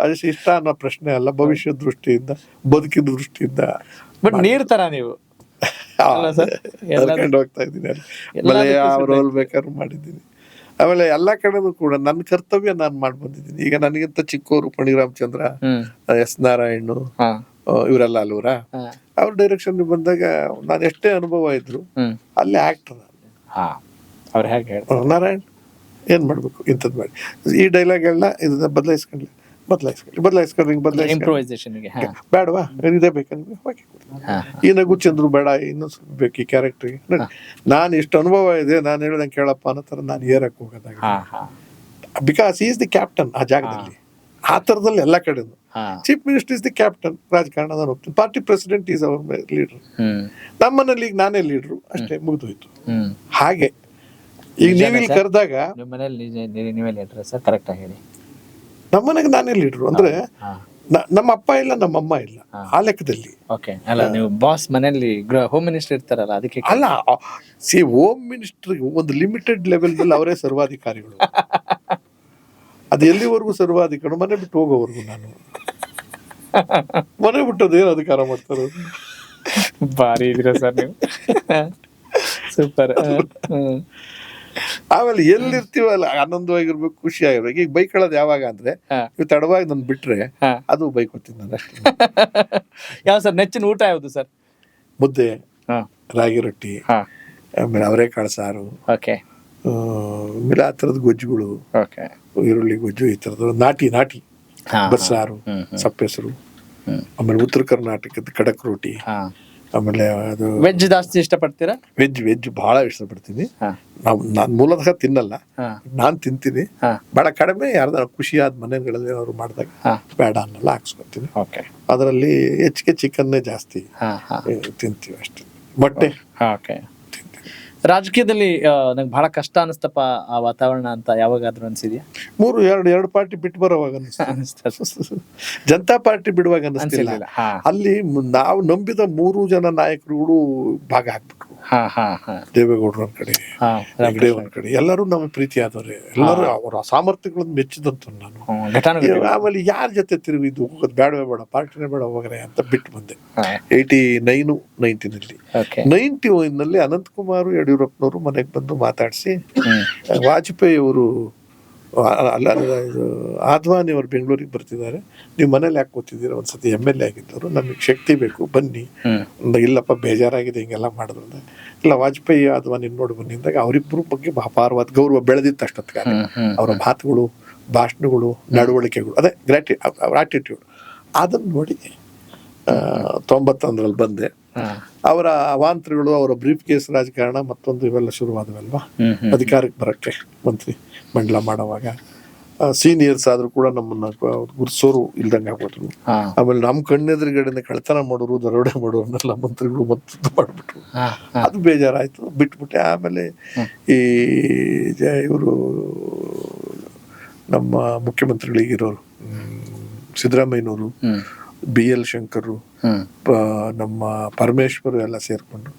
ಅದು ಇಷ್ಟ ಅನ್ನೋ ಪ್ರಶ್ನೆ ಅಲ್ಲ, ಭವಿಷ್ಯದ ದೃಷ್ಟಿಯಿಂದ, ಬದುಕಿನ ದೃಷ್ಟಿಯಿಂದ. ಬಟ್ ನೀರ್ ತರ ನೀವು ಕರ್ಕೊಂಡು ಹೋಗ್ತಾ ಇದ್ದೀನಿ. ಆಮೇಲೆ ಯಾವ ರೋಲ್ ಬೇಕಾದ್ರೂ ಮಾಡಿದ್ದೀನಿ. ಆಮೇಲೆ ಎಲ್ಲಾ ಕಡೆನೂ ಕೂಡ ನನ್ನ ಕರ್ತವ್ಯ ನಾನು ಮಾಡಿ ಬಂದಿದ್ದೀನಿ. ಈಗ ನನಗಿಂತ ಚಿಕ್ಕವರು ಪಣಿ ರಾಮಚಂದ್ರ, ಎಸ್ ನಾರಾಯಣ್, ಇವರೆಲ್ಲ ಅಲ್ವರ, ಅವ್ರ ಡೈರೆಕ್ಷನ್ ಬಂದಾಗ ನಾನು ಎಷ್ಟೇ ಅನುಭವ ಇದ್ರು ಅಲ್ಲಿ ಆಕ್ಟರ್ ನಾರಾಯಣ್ ಏನ್ ಮಾಡ್ಬೇಕು ಇಂಥದ್ದು ಮಾಡಿ, ಈ ಡೈಲಾಗ್ಗಳನ್ನ ಇದನ್ನ ಬದಲಾಯಿಸ್ಕೊಂಡ್ಲಿ, ಬೇಡವಾ ಇದೇ ಬೇಕಂದ್ರೆ ಈ ನಗು ಚಂದ್ರು ಬೇಡ, ಇನ್ನೊಂದು ಸ್ವಲ್ಪ ಬೇಕು ಈ ಕ್ಯಾರೆಕ್ಟರ್ಗೆ. ನಾನು ಎಷ್ಟು ಅನುಭವ ಇದೆ, ನಾನು ಹೇಳ್ದಂಗೆ ಕೇಳಪ್ಪ ಅನ್ನೋ ಥರ ನಾನು ಏರಕ್ಕೆ ಹೋಗೋದಾಗ, ಬಿಕಾಸ್ ಈಸ್ ದಿ ಕ್ಯಾಪ್ಟನ್ ಆ ಜಾಗದಲ್ಲಿ. ಆ ಥರದಲ್ಲಿ ಎಲ್ಲ ಕಡೆನೂ chief minister is the captain. ರಾಜಕಾರಣ ನಾನು ಹೋಗ್ತೀನಿ, party president is our leader. ನಮ್ಮನೇಲಿ ಈಗ ನಾನೇ ಲೀಡ್ರು ಅಷ್ಟೇ, ಮುಗಿದೋಯ್ತು. ಹಾಗೆ ಈಗ ನೀವಿಲ್ಲಿ ಕರೆದಾಗ ನಮ್ಮನೆಗೆ ನಾನೇ ಲೀಡ್ರು ಅಂದ್ರೆ ನಮ್ಮ ಅಪ್ಪ ಇಲ್ಲ, ನಮ್ಮಮ್ಮ ಇಲ್ಲ, ಆ ಲೆಕ್ಕದಲ್ಲಿ. ಬಾಸ್ ಮನೆಯಲ್ಲಿ ಹೋಮ್ ಮಿನಿಸ್ಟರ್ ಇರ್ತಾರಲ್ಲ, ಅದಕ್ಕೆ ಅಲ್ಲ. ಹೋಮ್ ಮಿನಿಸ್ಟರ್ ಒಂದು ಲಿಮಿಟೆಡ್ ಲೆವೆಲ್ ನಲ್ಲಿ ಅವರೇ ಸರ್ವಾಧಿಕಾರಿಗಳು. ಅದು ಎಲ್ಲಿವರೆಗೂ ಸರ್ವಾಧಿಕಾರಿ? ಮನೆ ಬಿಟ್ಟು ಹೋಗೋವರೆಗೂ. ನಾನು ಮನೆ ಬಿಟ್ಟದ್ದು ಏನು ಅಧಿಕಾರ ಮಾಡ್ತಾರೆ? ಭಾರಿ ಇದೀರ ಸರ್ ನೀವು, ಸೂಪರ್. ಆಮೇಲೆ ಎಲ್ಲಿರ್ತೀವಲ್ಲ ಆನಂದವಾಗಿರ್ಬೇಕು, ಖುಷಿ ಆಗಿರ್ಬೇಕು. ಈಗ ಬೈಕೊಳ್ಳೋದು ಯಾವಾಗ ಅಂದ್ರೆ, ಇವ್ ತಡವಾಗಿ ನನ್ ಬಿಟ್ರೆ ಅದು ಬೈಕೊತೀನಿ ನಾನು ಅಷ್ಟೇ. ಯಾವ ಸರ್ ನೆಚ್ಚಿನ ಊಟ ಯಾವುದು ಸರ್? ಮುದ್ದೆ, ರಾಗಿ ರೊಟ್ಟಿ, ಆಮೇಲೆ ಅವರೆಕಾಳು ಸಾರು, ಆಮೇಲೆ ಆ ಥರದ ಗೊಜ್ಜುಗಳು, ಈರುಳ್ಳಿ ಗೊಜ್ಜು, ಈ ಥರದ್ದು ನಾಟಿ ಬಸ್ಸಾರು, ಸಪ್ಪೆಸರು. ಆಮೇಲೆ ಉತ್ತರ ಕರ್ನಾಟಕದ ಖಡಕ್ ರೋಟಿ. ಆಮೇಲೆ ಅದು ವೆಜ್ ಜಾಸ್ತಿ ಇಷ್ಟಪಡ್ತೀರಾ? ವೆಜ್ ಬಹಳ ಇಷ್ಟಪಡ್ತೀನಿ. ನಾನ್ ಮೂಲತಃ ತಿನ್ನಲ್ಲ, ನಾನ್ ತಿಂತೀನಿ ಬಹಳ ಕಡಿಮೆ. ಯಾರ್ದ ಖುಷಿಯಾದ ಮನೆಗಳಲ್ಲಿ ಅವರು ಮಾಡಿದಾಗ ಬೇಡ ಅನ್ನಲ್ಲ, ಹಾಕ್ಸ್ಕೊತೀನಿ. ಅದರಲ್ಲಿ ಹೆಚ್ಚಿಗೆ ಚಿಕನ್ನೇ ಜಾಸ್ತಿ ತಿಂತೀವಿ ಅಷ್ಟೇ. ಮೊಟ್ಟೆ. ರಾಜಕೀಯದಲ್ಲಿ ನಂಗೆ ಬಹಳ ಕಷ್ಟ ಅನಿಸ್ತಪ್ಪ ಆ ವಾತಾವರಣ ಅಂತ ಯಾವಾಗಾದ್ರೂ ಅನ್ಸಿದ್ಯಾ? ಎರಡು ಪಾರ್ಟಿ ಬಿಟ್ಟು ಬರೋವಾಗ ಜನತಾ ಪಾರ್ಟಿ ಬಿಡುವಾಗ ಅನಿಸ್ತಿಲ್ಲ. ಅಲ್ಲಿ ನಾವು ನಂಬಿದ 3 ಜನ ನಾಯಕರುಗಳು ಭಾಗ ಹಾಕ್ಬಿಟ್ರು. ದೇವೇಗೌಡರು ಒಂದ್ ಕಡೆ, ಹೆಗ್ಡೆ ಒಂದ್ ಕಡೆ, ಎಲ್ಲರೂ ನಮಗೆ ಪ್ರೀತಿ ಆದವ್ರೆ. ಎಲ್ಲರೂ ಅವರ ಸಾಮರ್ಥ್ಯಗಳನ್ನು ಮೆಚ್ಚಿದಂತ ನಾನು. ಆಮೇಲೆ ಯಾರ ಜೊತೆ ತಿರುಗಿದ್ದು ಹೋಗೋದು ಬೇಡವೇ ಬೇಡ, ಪಾರ್ಟಿನೇ ಬೇಡ, ಹೋಗ್ರೆ ಅಂತ ಬಿಟ್ಟು ಬಂದೆ. 89-90 91 ಅನಂತಕುಮಾರ್ ಯಡಿಯೂರಪ್ಪನವರು ಮನೆಗೆ ಬಂದು ಮಾತಾಡಿಸಿ, ವಾಜಪೇಯಿ ಅವರು ಆದ್ವಾನಿ ಅವರು ಬೆಂಗಳೂರಿಗೆ ಬರ್ತಿದ್ದಾರೆ, ನೀವು ಮನೇಲಿ ಯಾಕೆ ಕೂತಿದ್ದೀರ, ಒಂದ್ಸತಿ MLA ಆಗಿದ್ದವರು, ನಮಗೆ ಶಕ್ತಿ ಬೇಕು, ಬನ್ನಿ. ಇಲ್ಲಪ್ಪ ಬೇಜಾರಾಗಿದೆ ಹಿಂಗೆಲ್ಲ ಮಾಡಿದ್ರೆ. ಇಲ್ಲ, ವಾಜಪೇಯಿ ಆದ್ವಾನಿ ನೋಡಿ ಬನ್ನಿ ಅಂದಾಗ ಅವರಿಬ್ಬರು ಬಗ್ಗೆ ಅಪಾರವಾದ ಗೌರವ ಬೆಳೆದಿತ್ತು ಅಷ್ಟೊತ್ತಿಗೆ. ಅವರ ಮಾತುಗಳು, ಭಾಷಣಗಳು, ನಡವಳಿಕೆಗಳು, ಅದೇ ಅವ್ರ ಆಟಿಟ್ಯೂಡ್, ಅದನ್ನು ನೋಡಿ 91 ಬಂದೆ. ಅವರ ಅವಾಂತರಗಳು, ಅವರ ಬ್ರೀಫ್ ಕೇಸ್ ರಾಜಕಾರಣ ಮತ್ತೊಂದು ಇವೆಲ್ಲ ಶುರುವಾದವಲ್ವಾ, ಅಧಿಕಾರಕ್ಕೆ ಬರಕ್ಕೆ ಮಂತ್ರಿ ಮಂಡಲ ಮಾಡುವಾಗ. ಸೀನಿಯರ್ಸ್ ಆದ್ರೂ ಕೂಡ ನಮ್ಮನ್ನ ಗುರ್ಸೋರು ಇಲ್ದಂಗೆ ಆಗ್ಬಿಟ್ರು. ಆಮೇಲೆ ನಮ್ಮ ಕಣ್ಣೆದುರುಗಡೆನೆ ಕಳ್ತನ ಮಾಡೋರು, ದರೋಡೆ ಮಾಡೋರ್ನೆಲ್ಲ ಮಂತ್ರಿಗಳು ಮತ್ತು ಮಾಡ್ಬಿಟ್ರು. ಅದು ಬೇಜಾರಾಯ್ತು, ಬಿಟ್ಬಿಟ್ಟೆ. ಆಮೇಲೆ ಈ ಇವರು ನಮ್ಮ ಮುಖ್ಯಮಂತ್ರಿಗಳಿಗಿರೋರು ಸಿದ್ದರಾಮಯ್ಯನವರು, BL ಶಂಕರ್, ನಮ್ಮ ಪರಮೇಶ್ವರ್ ಎಲ್ಲ ಸೇರ್ಕೊಂಡು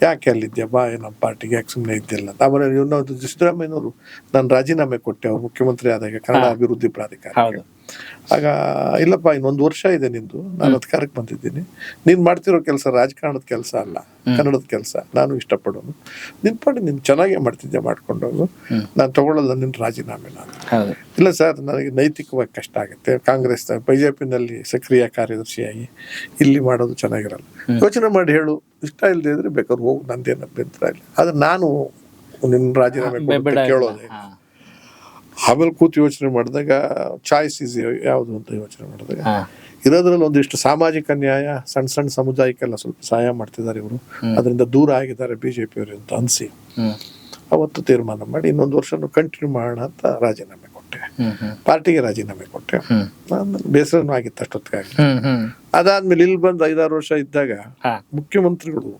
ಯಾಕೆ ಅಲ್ಲಿದ್ಯಾ ಬಾ ನಮ್ಮ ಪಾರ್ಟಿಗೆ, ಯಾಕೆ ಸುಮ್ಮನೆ ಇದ್ದಿಲ್ಲ. ಆಮೇಲೆ ಇನ್ನೊಂದು ಸಿದ್ದರಾಮಯ್ಯನವರು ನಾನು ರಾಜೀನಾಮೆ ಕೊಟ್ಟೆ ಅವ್ರು ಮುಖ್ಯಮಂತ್ರಿ ಆದಾಗ ಕನ್ನಡ ಅಭಿವೃದ್ಧಿ ಪ್ರಾಧಿಕಾರ. ಆಗ ಇಲ್ಲಪ್ಪ ಇನ್ನೊಂದು ವರ್ಷ ಇದೆ ನಿಂದು, ನಾನು ಅಧಿಕಾರಕ್ಕೆ ಬಂದಿದ್ದೀನಿ, ನೀನ್ ಮಾಡ್ತಿರೋ ಕೆಲಸ ರಾಜಕಾರಣದ ಕೆಲಸ ಅಲ್ಲ, ಕನ್ನಡದ ಕೆಲಸ, ನಾನು ಇಷ್ಟಪಡೋನು, ನಿನ್ ಪಾಡಿ ನೀನು ಚೆನ್ನಾಗೇ ಮಾಡ್ತಿದ್ದೆ, ಮಾಡ್ಕೊಂಡೋಗು, ನಾನು ತಗೊಳ್ಳಲ್ಲ ನಿನ್ನ ರಾಜೀನಾಮೆ. ನಾನು ಇಲ್ಲ ಸರ್, ನನಗೆ ನೈತಿಕವಾಗಿ ಕಷ್ಟ ಆಗುತ್ತೆ, ಕಾಂಗ್ರೆಸ್ BJP-ನಲ್ಲಿ ಸಕ್ರಿಯ ಕಾರ್ಯದರ್ಶಿಯಾಗಿ ಇಲ್ಲಿ ಮಾಡೋದು ಚೆನ್ನಾಗಿರಲ್ಲ, ಯೋಚನೆ ಮಾಡಿ ಹೇಳು, ಇಷ್ಟ ಇಲ್ಲದೆ ಇದ್ರೆ ಬೇಕಾದ್ರೆ ಹೋಗು, ನಂದೇನು ಅಭ್ಯಂತರ ಇಲ್ಲ, ಆದ್ರೆ ನಾನು ನಿನ್ನ ರಾಜೀನಾಮೆ ಕೇಳೋದೇ. ಆಮೇಲೆ ಕೂತು ಯೋಚನೆ ಮಾಡಿದಾಗ ಚಾಯ್ಸ್ ಈಸ್ ಯಾವುದು ಅಂತ ಯೋಚನೆ ಮಾಡಿದಾಗ ಇರೋದ್ರಲ್ಲಿ ಒಂದಿಷ್ಟು ಸಾಮಾಜಿಕ ನ್ಯಾಯ, ಸಣ್ಣ ಸಣ್ಣ ಸಮುದಾಯಕ್ಕೆಲ್ಲ ಸ್ವಲ್ಪ ಸಹಾಯ ಮಾಡ್ತಿದ್ದಾರೆ ಇವರು, ಅದರಿಂದ ದೂರ ಆಗಿದ್ದಾರೆ BJP-ಯವರು ಅಂತ ಅನಿಸಿ ಅವತ್ತು ತೀರ್ಮಾನ ಮಾಡಿ ಇನ್ನೊಂದು ವರ್ಷನೂ ಕಂಟಿನ್ಯೂ ಮಾಡೋಣ ಅಂತ ರಾಜೀನಾಮೆ ಕೊಟ್ಟೆ, ಪಾರ್ಟಿಗೆ ರಾಜೀನಾಮೆ ಕೊಟ್ಟೆ. ಬೇಸರನೂ ಆಗಿತ್ತು ಅಷ್ಟೊತ್ತಿಗಾಗಿ. ಅದಾದ್ಮೇಲೆ ಇಲ್ಲಿ ಬಂದು 5-6 ವರ್ಷ ಇದ್ದಾಗ ಮುಖ್ಯಮಂತ್ರಿಗಳು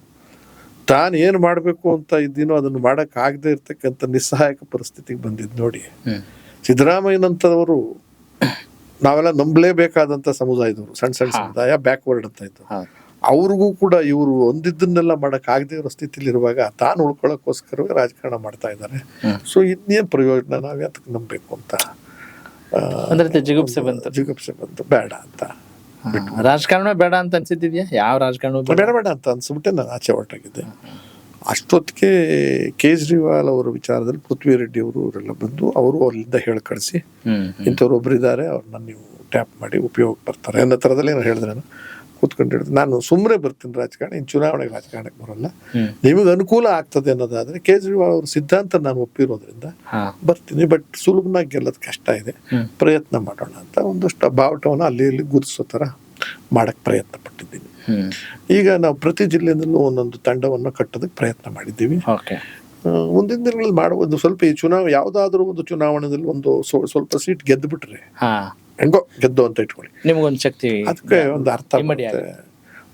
ತಾನು ಏನು ಮಾಡಬೇಕು ಅಂತ ಇದ್ದೀನೋ ಅದನ್ನು ಮಾಡಕ್ ಆಗದೆ ಇರ್ತಕ್ಕಂಥ ನಿಸ್ಸಹಾಯಕ ಪರಿಸ್ಥಿತಿಗೆ ಬಂದಿದ್ದು ನೋಡಿ. ಸಿದ್ದರಾಮಯ್ಯನಂತವರು ನಾವೆಲ್ಲ ನಂಬಲೇಬೇಕಾದಂತ ಸಮುದಾಯದವರು, ಸಣ್ಣ ಸಣ್ಣ ಸಮುದಾಯ, ಬ್ಯಾಕ್ವರ್ಡ್ ಅಂತ ಇತ್ತು, ಅವ್ರಿಗೂ ಕೂಡ ಇವರು ಒಂದಿದ್ದನ್ನೆಲ್ಲ ಮಾಡಕ್ ಆಗದೆ ಇರೋ ಸ್ಥಿತಿಲಿ ಇರುವಾಗ ತಾನು ಉಳ್ಕೊಳ್ಳೋಕ್ಕೋಸ್ಕರವೇ ರಾಜಕಾರಣ ಮಾಡ್ತಾ ಇದ್ದಾರೆ. ಸೊ ಇನ್ನೇನ್ ಪ್ರಯೋಜನ, ನಾವ್ ಯಾತಕ್ಕೆ ನಂಬಬೇಕು ಅಂತ ಜಿಗುಪ್ಸೆ ಬಂತು, ಬೇಡ ಅಂತ ರಾಜಕಾರಣ ಬೇಡ ಅಂತ ಅನ್ಸಿದ್ಯಾ? ಯಾವ ರಾಜಕಾರಣ ಬೇಡ ಅಂತ ಅನ್ಸ್ಬಿಟ್ಟೆ ನಾನು ಆಚೆ ಹೊರಟಾಗಿದ್ದೆ. ಅಷ್ಟೊತ್ತಿಗೆ ಕೇಜ್ರಿವಾಲ್ ಅವರ ವಿಚಾರದಲ್ಲಿ ಪೃಥ್ವಿ ರೆಡ್ಡಿ ಅವರು ಅವರೆಲ್ಲ ಬಂದು ಅವರು ಅಲ್ಲಿಂದ ಹೇಳಿ ಕಳಿಸಿ, ಇಂಥವ್ರು ಒಬ್ಬರಿದ್ದಾರೆ, ಅವ್ರನ್ನ ನೀವು ಟ್ಯಾಪ್ ಮಾಡಿ ಉಪಯೋಗಕ್ಕೆ ಬರ್ತಾರೆ ಅನ್ನೋ ಥರದಲ್ಲಿ ನಾನು ಹೇಳಿದ್ರೆ, ನಾನು ಕೂತ್ಕೊಂಡು ಹೇಳಿದೆ, ನಾನು ಸುಮ್ಮನೆ ಬರ್ತೀನಿ ರಾಜಕಾರಣ, ಇನ್ನು ಚುನಾವಣೆಗೆ ರಾಜಕಾರಣಕ್ಕೆ ಬರೋಲ್ಲ, ನಿಮಗೆ ಅನುಕೂಲ ಆಗ್ತದೆ ಅನ್ನೋದಾದ್ರೆ ಕೇಜ್ರಿವಾಲ್ ಅವ್ರ ಸಿದ್ಧಾಂತ ನಾನು ಒಪ್ಪಿರೋದ್ರಿಂದ ಬರ್ತೀನಿ, ಬಟ್ ಸುಲಭನಾಗಿ ಗೆಲ್ಲೋದು ಕಷ್ಟ ಇದೆ, ಪ್ರಯತ್ನ ಮಾಡೋಣ ಅಂತ ಒಂದಷ್ಟು ಬಾವುಟವನ್ನು ಅಲ್ಲಿ ಇಲ್ಲಿ ಗುರುತಿಸೋ ಥರ ಮಾಡಕ್ ಪ್ರಯತ್ನ ಪಟ್ಟಿದ್ದೀನಿ. ಈಗ ನಾವು ಪ್ರತಿ ಜಿಲ್ಲೆಯಲ್ಲೂ ಒಂದೊಂದು ತಂಡವನ್ನು ಕಟ್ಟೋದಕ್ಕೆ ಪ್ರಯತ್ನ ಮಾಡಿದ್ದೀವಿ. ಮುಂದಿನ ದಿನಗಳಲ್ಲಿ ಮಾಡುವುದು ಸ್ವಲ್ಪ ಈ ಯಾವುದಾದ್ರೂ ಒಂದು ಚುನಾವಣೆಯಲ್ಲಿ ಒಂದು ಸ್ವಲ್ಪ ಸೀಟ್ ಗೆದ್ದು ಬಿಟ್ರೆ ಹೆಂಗೋ ಗೆದ್ದು ಅಂತ ಇಟ್ಕೊಳ್ಳಿ, ನಿಮಗೊಂದು ಶಕ್ತಿ, ಅದಕ್ಕೆ ಒಂದು ಅರ್ಥ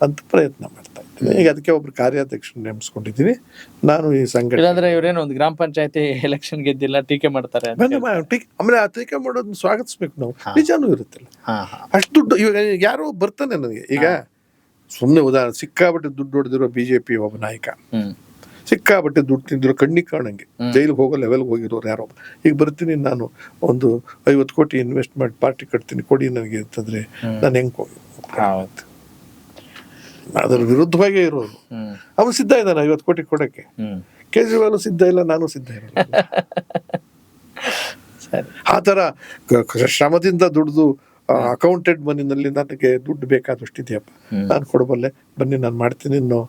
ಅಂತ ಪ್ರಯತ್ನ ಮಾಡ್ತಾ ಇದ್ದೀನಿ. ಈಗ ಅದಕ್ಕೆ ಒಬ್ರು ಕಾರ್ಯಾಧ್ಯಕ್ಷ ನೇಮಿಸ್ಕೊಂಡಿದ್ದೀನಿ ನಾನು. ಈ ಸಂಘಟನೆ ಇವರೇನು ಒಂದು ಗ್ರಾಮ ಪಂಚಾಯತಿ ಎಲೆಕ್ಷನ್ ಗೆದ್ದಿಲ್ಲ ಟೀಕೆ ಮಾಡ್ತಾರೆ, ಆಮೇಲೆ ಆ ಟೀಕೆ ಮಾಡೋದನ್ನ ಸ್ವಾಗತಿಸ್ಬೇಕು ನಾವು, ನಿಜಾನೂ ಇರುತ್ತಲ್ಲ. ಅಷ್ಟು ದುಡ್ಡು ಇವಾಗ ಯಾರೋ ಬರ್ತಾನೆ ನನಗೆ, ಈಗ ಸುಮ್ಮನೆ ಉದಾಹರಣೆ ಸಿಕ್ಕಾಬಟ್ಟೆ ದುಡ್ಡು ಹೊಡೆದಿರೋ BJP ಒಬ್ಬ ನಾಯಕ, ಸಿಕ್ಕಾಬಟ್ಟೆ ದುಡ್ಡು ತಿಂದಿರೋ ಕಣ್ಣಿಗೆ ಕಾಣಂಗೆ ಜೈಲಿಗೆ ಹೋಗೋ ಲೆವೆಲ್ಗೆ ಹೋಗಿರೋರು ಯಾರೋ, ಈಗ ಬರ್ತೀನಿ ನಾನು ಒಂದು 50 ಕೋಟಿ ಇನ್ವೆಸ್ಟ್ ಮಾಡಿ ಪಾರ್ಟಿ ಕಟ್ತೀನಿ ಕೊಡಿ ನನಗೆ ಅಂತಂದ್ರೆ ನಾನು ಹೆಂಗ್ ಹೋಗಿ, ಅದ್ರ ವಿರುದ್ಧವಾಗೇ ಇರೋರು. ಅವನು ಸಿದ್ಧ ಇದ್ದಾನೆ 50 ಕೋಟಿ ಕೊಡಕ್ಕೆ, ಕೇಜ್ರಿವಾಲ್ ಸಿದ್ಧ ಇಲ್ಲ, ನಾನು ಸಿದ್ಧ ಇರಲ್ಲ. ಆ ತರ ಶ್ರಮದಿಂದ ದುಡ್ದು ಅಕೌಂಟೆಡ್ ಮನಿನಲ್ಲಿ ನನಗೆ ದುಡ್ಡು ಬೇಕಾದಷ್ಟಿದೆಯಪ್ಪ, ನಾನು ಕೊಡಬಲ್ಲೆ, ಬನ್ನಿ ನಾನು ಮಾಡ್ತೀನಿ, ಇನ್ನು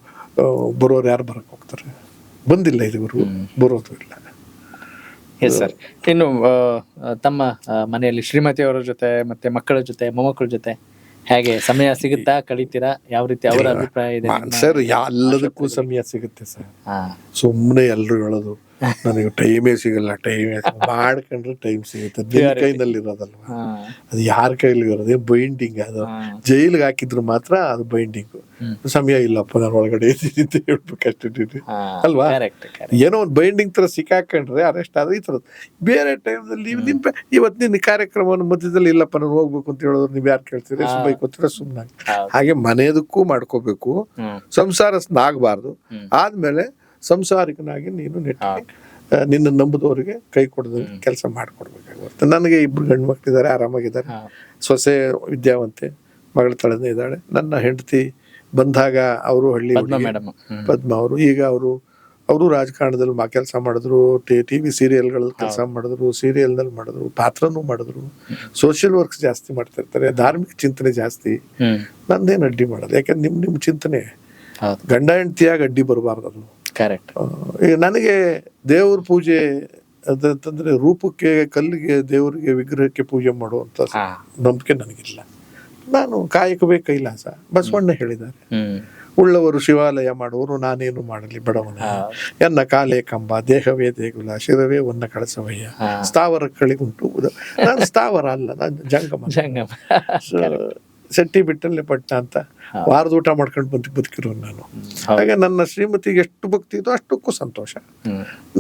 ಬರೋರು ಯಾರು ಬರಕ್ ಹೋಗ್ತಾರೆ, ಬಂದಿಲ್ಲ ಇದುವರೆಗೂ, ಬರೋದು ಇಲ್ಲ. ಸರ್, ಇನ್ನು ತಮ್ಮ ಮನೆಯಲ್ಲಿ ಶ್ರೀಮತಿಯವರ ಜೊತೆ ಮತ್ತೆ ಮಕ್ಕಳ ಜೊತೆ ಮೊಮ್ಮಕ್ಕಳ ಜೊತೆ ಹೇಗೆ ಸಮಯ ಸಿಗುತ್ತಾ, ಕಳೀತೀರಾ, ಯಾವ ರೀತಿ ಅವರ ಅಭಿಪ್ರಾಯ ಇದೆ? ಸರ್, ಎಲ್ಲದಕ್ಕೂ ಸಮಯ ಸಿಗುತ್ತೆ ಸರ್, ಸುಮ್ಮನೆ ಎಲ್ರು ಹೇಳೋದು ನನಗೆ ಟೈಮೇ ಸಿಗಲ್ಲ, ಟೈಮ್ ಮಾಡ್ಕೊಂಡ್ರೆ ಟೈಮ್ ಸಿಗುತ್ತೆ, ನಿನ್ನ ಕೈನಲ್ಲಿ ಇರೋದಲ್ವಾ, ಅದು ಯಾರ ಕೈಲಿ ಇರೋದೇ ಬೈಂಡಿಂಗ್, ಅದು ಜೈಲಿಗೆ ಹಾಕಿದ್ರು ಮಾತ್ರ ಅದು ಬೈಂಡಿಂಗ್. ಸಮಯ ಇಲ್ಲಪ್ಪ ನಾನು ಒಳಗಡೆ ಇದ್ದೀನಿ ಅಂತ ಹೇಳ್ಬೇಕಷ್ಟೇ ಅಲ್ವಾ. ಏನೋ ಒಂದು ಬೈಂಡಿಂಗ್ ತರ ಸಿಕ್ಕಾಕೊಂಡ್ರೆ ಅರೆಸ್ಟ್ ಆದ್ರೆ ಈ ತರದ್ ಬೇರೆ ಟೈಮ್ನಲ್ಲಿ ಇವತ್ತು ನಿನ್ನ ಕಾರ್ಯಕ್ರಮವನ್ನು ಮಧ್ಯದಲ್ಲಿ ಇಲ್ಲಪ್ಪ ನಾನು ಹೋಗ್ಬೇಕು ಅಂತ ಹೇಳಿದ್ರು ನೀವು ಯಾರು ಕೇಳ್ತೀರಿ, ಸುಮ್ಮನೆ ಕೂತ್ರೆ ಸುಮ್ಮನೆ. ಹಾಗೆ ಮನೆಯದಕ್ಕೂ ಮಾಡ್ಕೋಬೇಕು, ಸಂಸಾರಸ್ನಾಗಬಾರ್ದು, ಆದ್ಮೇಲೆ ಸಂಸಾರಿಕನಾಗಿ ನೀನು ನಿನ್ನ ನಂಬುದವರಿಗೆ ಕೈ ಕೊಡೋದಕ್ಕೆ ಕೆಲಸ ಮಾಡಿಕೊಡ್ಬೇಕಾಗುತ್ತೆ. ನನಗೆ 2 ಗಂಡು ಮಕ್ಕಳಿದ್ದಾರೆ, ಆರಾಮಾಗಿದ್ದಾರೆ, ಸೊಸೆ ವಿದ್ಯಾವಂತೆ, ಮಗಳ ತಳನೇ ಇದ್ದಾಳೆ. ನನ್ನ ಹೆಂಡತಿ ಬಂದಾಗ ಅವರು ಹಳ್ಳಿ ಪದ್ಮ ಅವರು, ಈಗ ಅವರು ರಾಜಕಾರಣದಲ್ಲಿ ಕೆಲಸ ಮಾಡಿದ್ರು, TV ಸೀರಿಯಲ್ಗಳಲ್ಲಿ ಕೆಲಸ ಮಾಡಿದ್ರು, ಸೀರಿಯಲ್ನಲ್ಲಿ ಮಾಡಿದ್ರು, ಪಾತ್ರನೂ ಮಾಡಿದ್ರು, ಸೋಷಿಯಲ್ ವರ್ಕ್ಸ್ ಜಾಸ್ತಿ ಮಾಡ್ತಾ ಇರ್ತಾರೆ, ಧಾರ್ಮಿಕ ಚಿಂತನೆ ಜಾಸ್ತಿ. ನಂದೇನು ಅಡ್ಡಿ ಮಾಡೋದು, ಯಾಕಂದ್ರೆ ನಿಮ್ ಚಿಂತನೆ ಗಂಡ ಹೆಂಡತಿಯಾಗಿ ಅಡ್ಡಿ ಬರಬಾರ್ದು. ಅದು ಈಗ ನನಗೆ ದೇವ್ರ ಪೂಜೆ ಅಂತಂದ್ರೆ ರೂಪಕ್ಕೆ, ಕಲ್ಲಿಗೆ, ದೇವರಿಗೆ, ವಿಗ್ರಹಕ್ಕೆ ಪೂಜೆ ಮಾಡುವಂತ ನಂಬಿಕೆ ನನಗಿಲ್ಲ. ನಾನು ಕಾಯಕವೇ ಕೈಲಾಸ, ಬಸವಣ್ಣ ಹೇಳಿದ್ದಾರೆ, ಉಳ್ಳವರು ಶಿವಾಲಯ ಮಾಡುವರು ನಾನೇನು ಮಾಡಲಿ ಬಡವನ ಎನ್ನ ಕಾಲೇ ಕಂಬ ದೇಹವೇ ದೇಗುಲ ಶಿರವೇ ಒನ್ನ ಕಳಸವಯ್ಯ ಸ್ಥಾವರ ಕಳಿಗುಂಟು ನಾನು ಸ್ಥಾವರ ಅಲ್ಲ, ನಾನು ಜಂಗಮ. ಜಂಗಮ. ಸೆಟ್ಟಿ ಬಿಟ್ಟಲ್ಲೇ ಪಟ್ಟ ಅಂತ ವಾರದ ಊಟ ಮಾಡ್ಕೊಂಡು ಬದುಕಿರೋ ನಾನು. ಹಾಗೆ ನನ್ನ ಶ್ರೀಮತಿಗೆ ಎಷ್ಟು ಭಕ್ತಿ ಇದೋ ಅಷ್ಟಕ್ಕೂ ಸಂತೋಷ.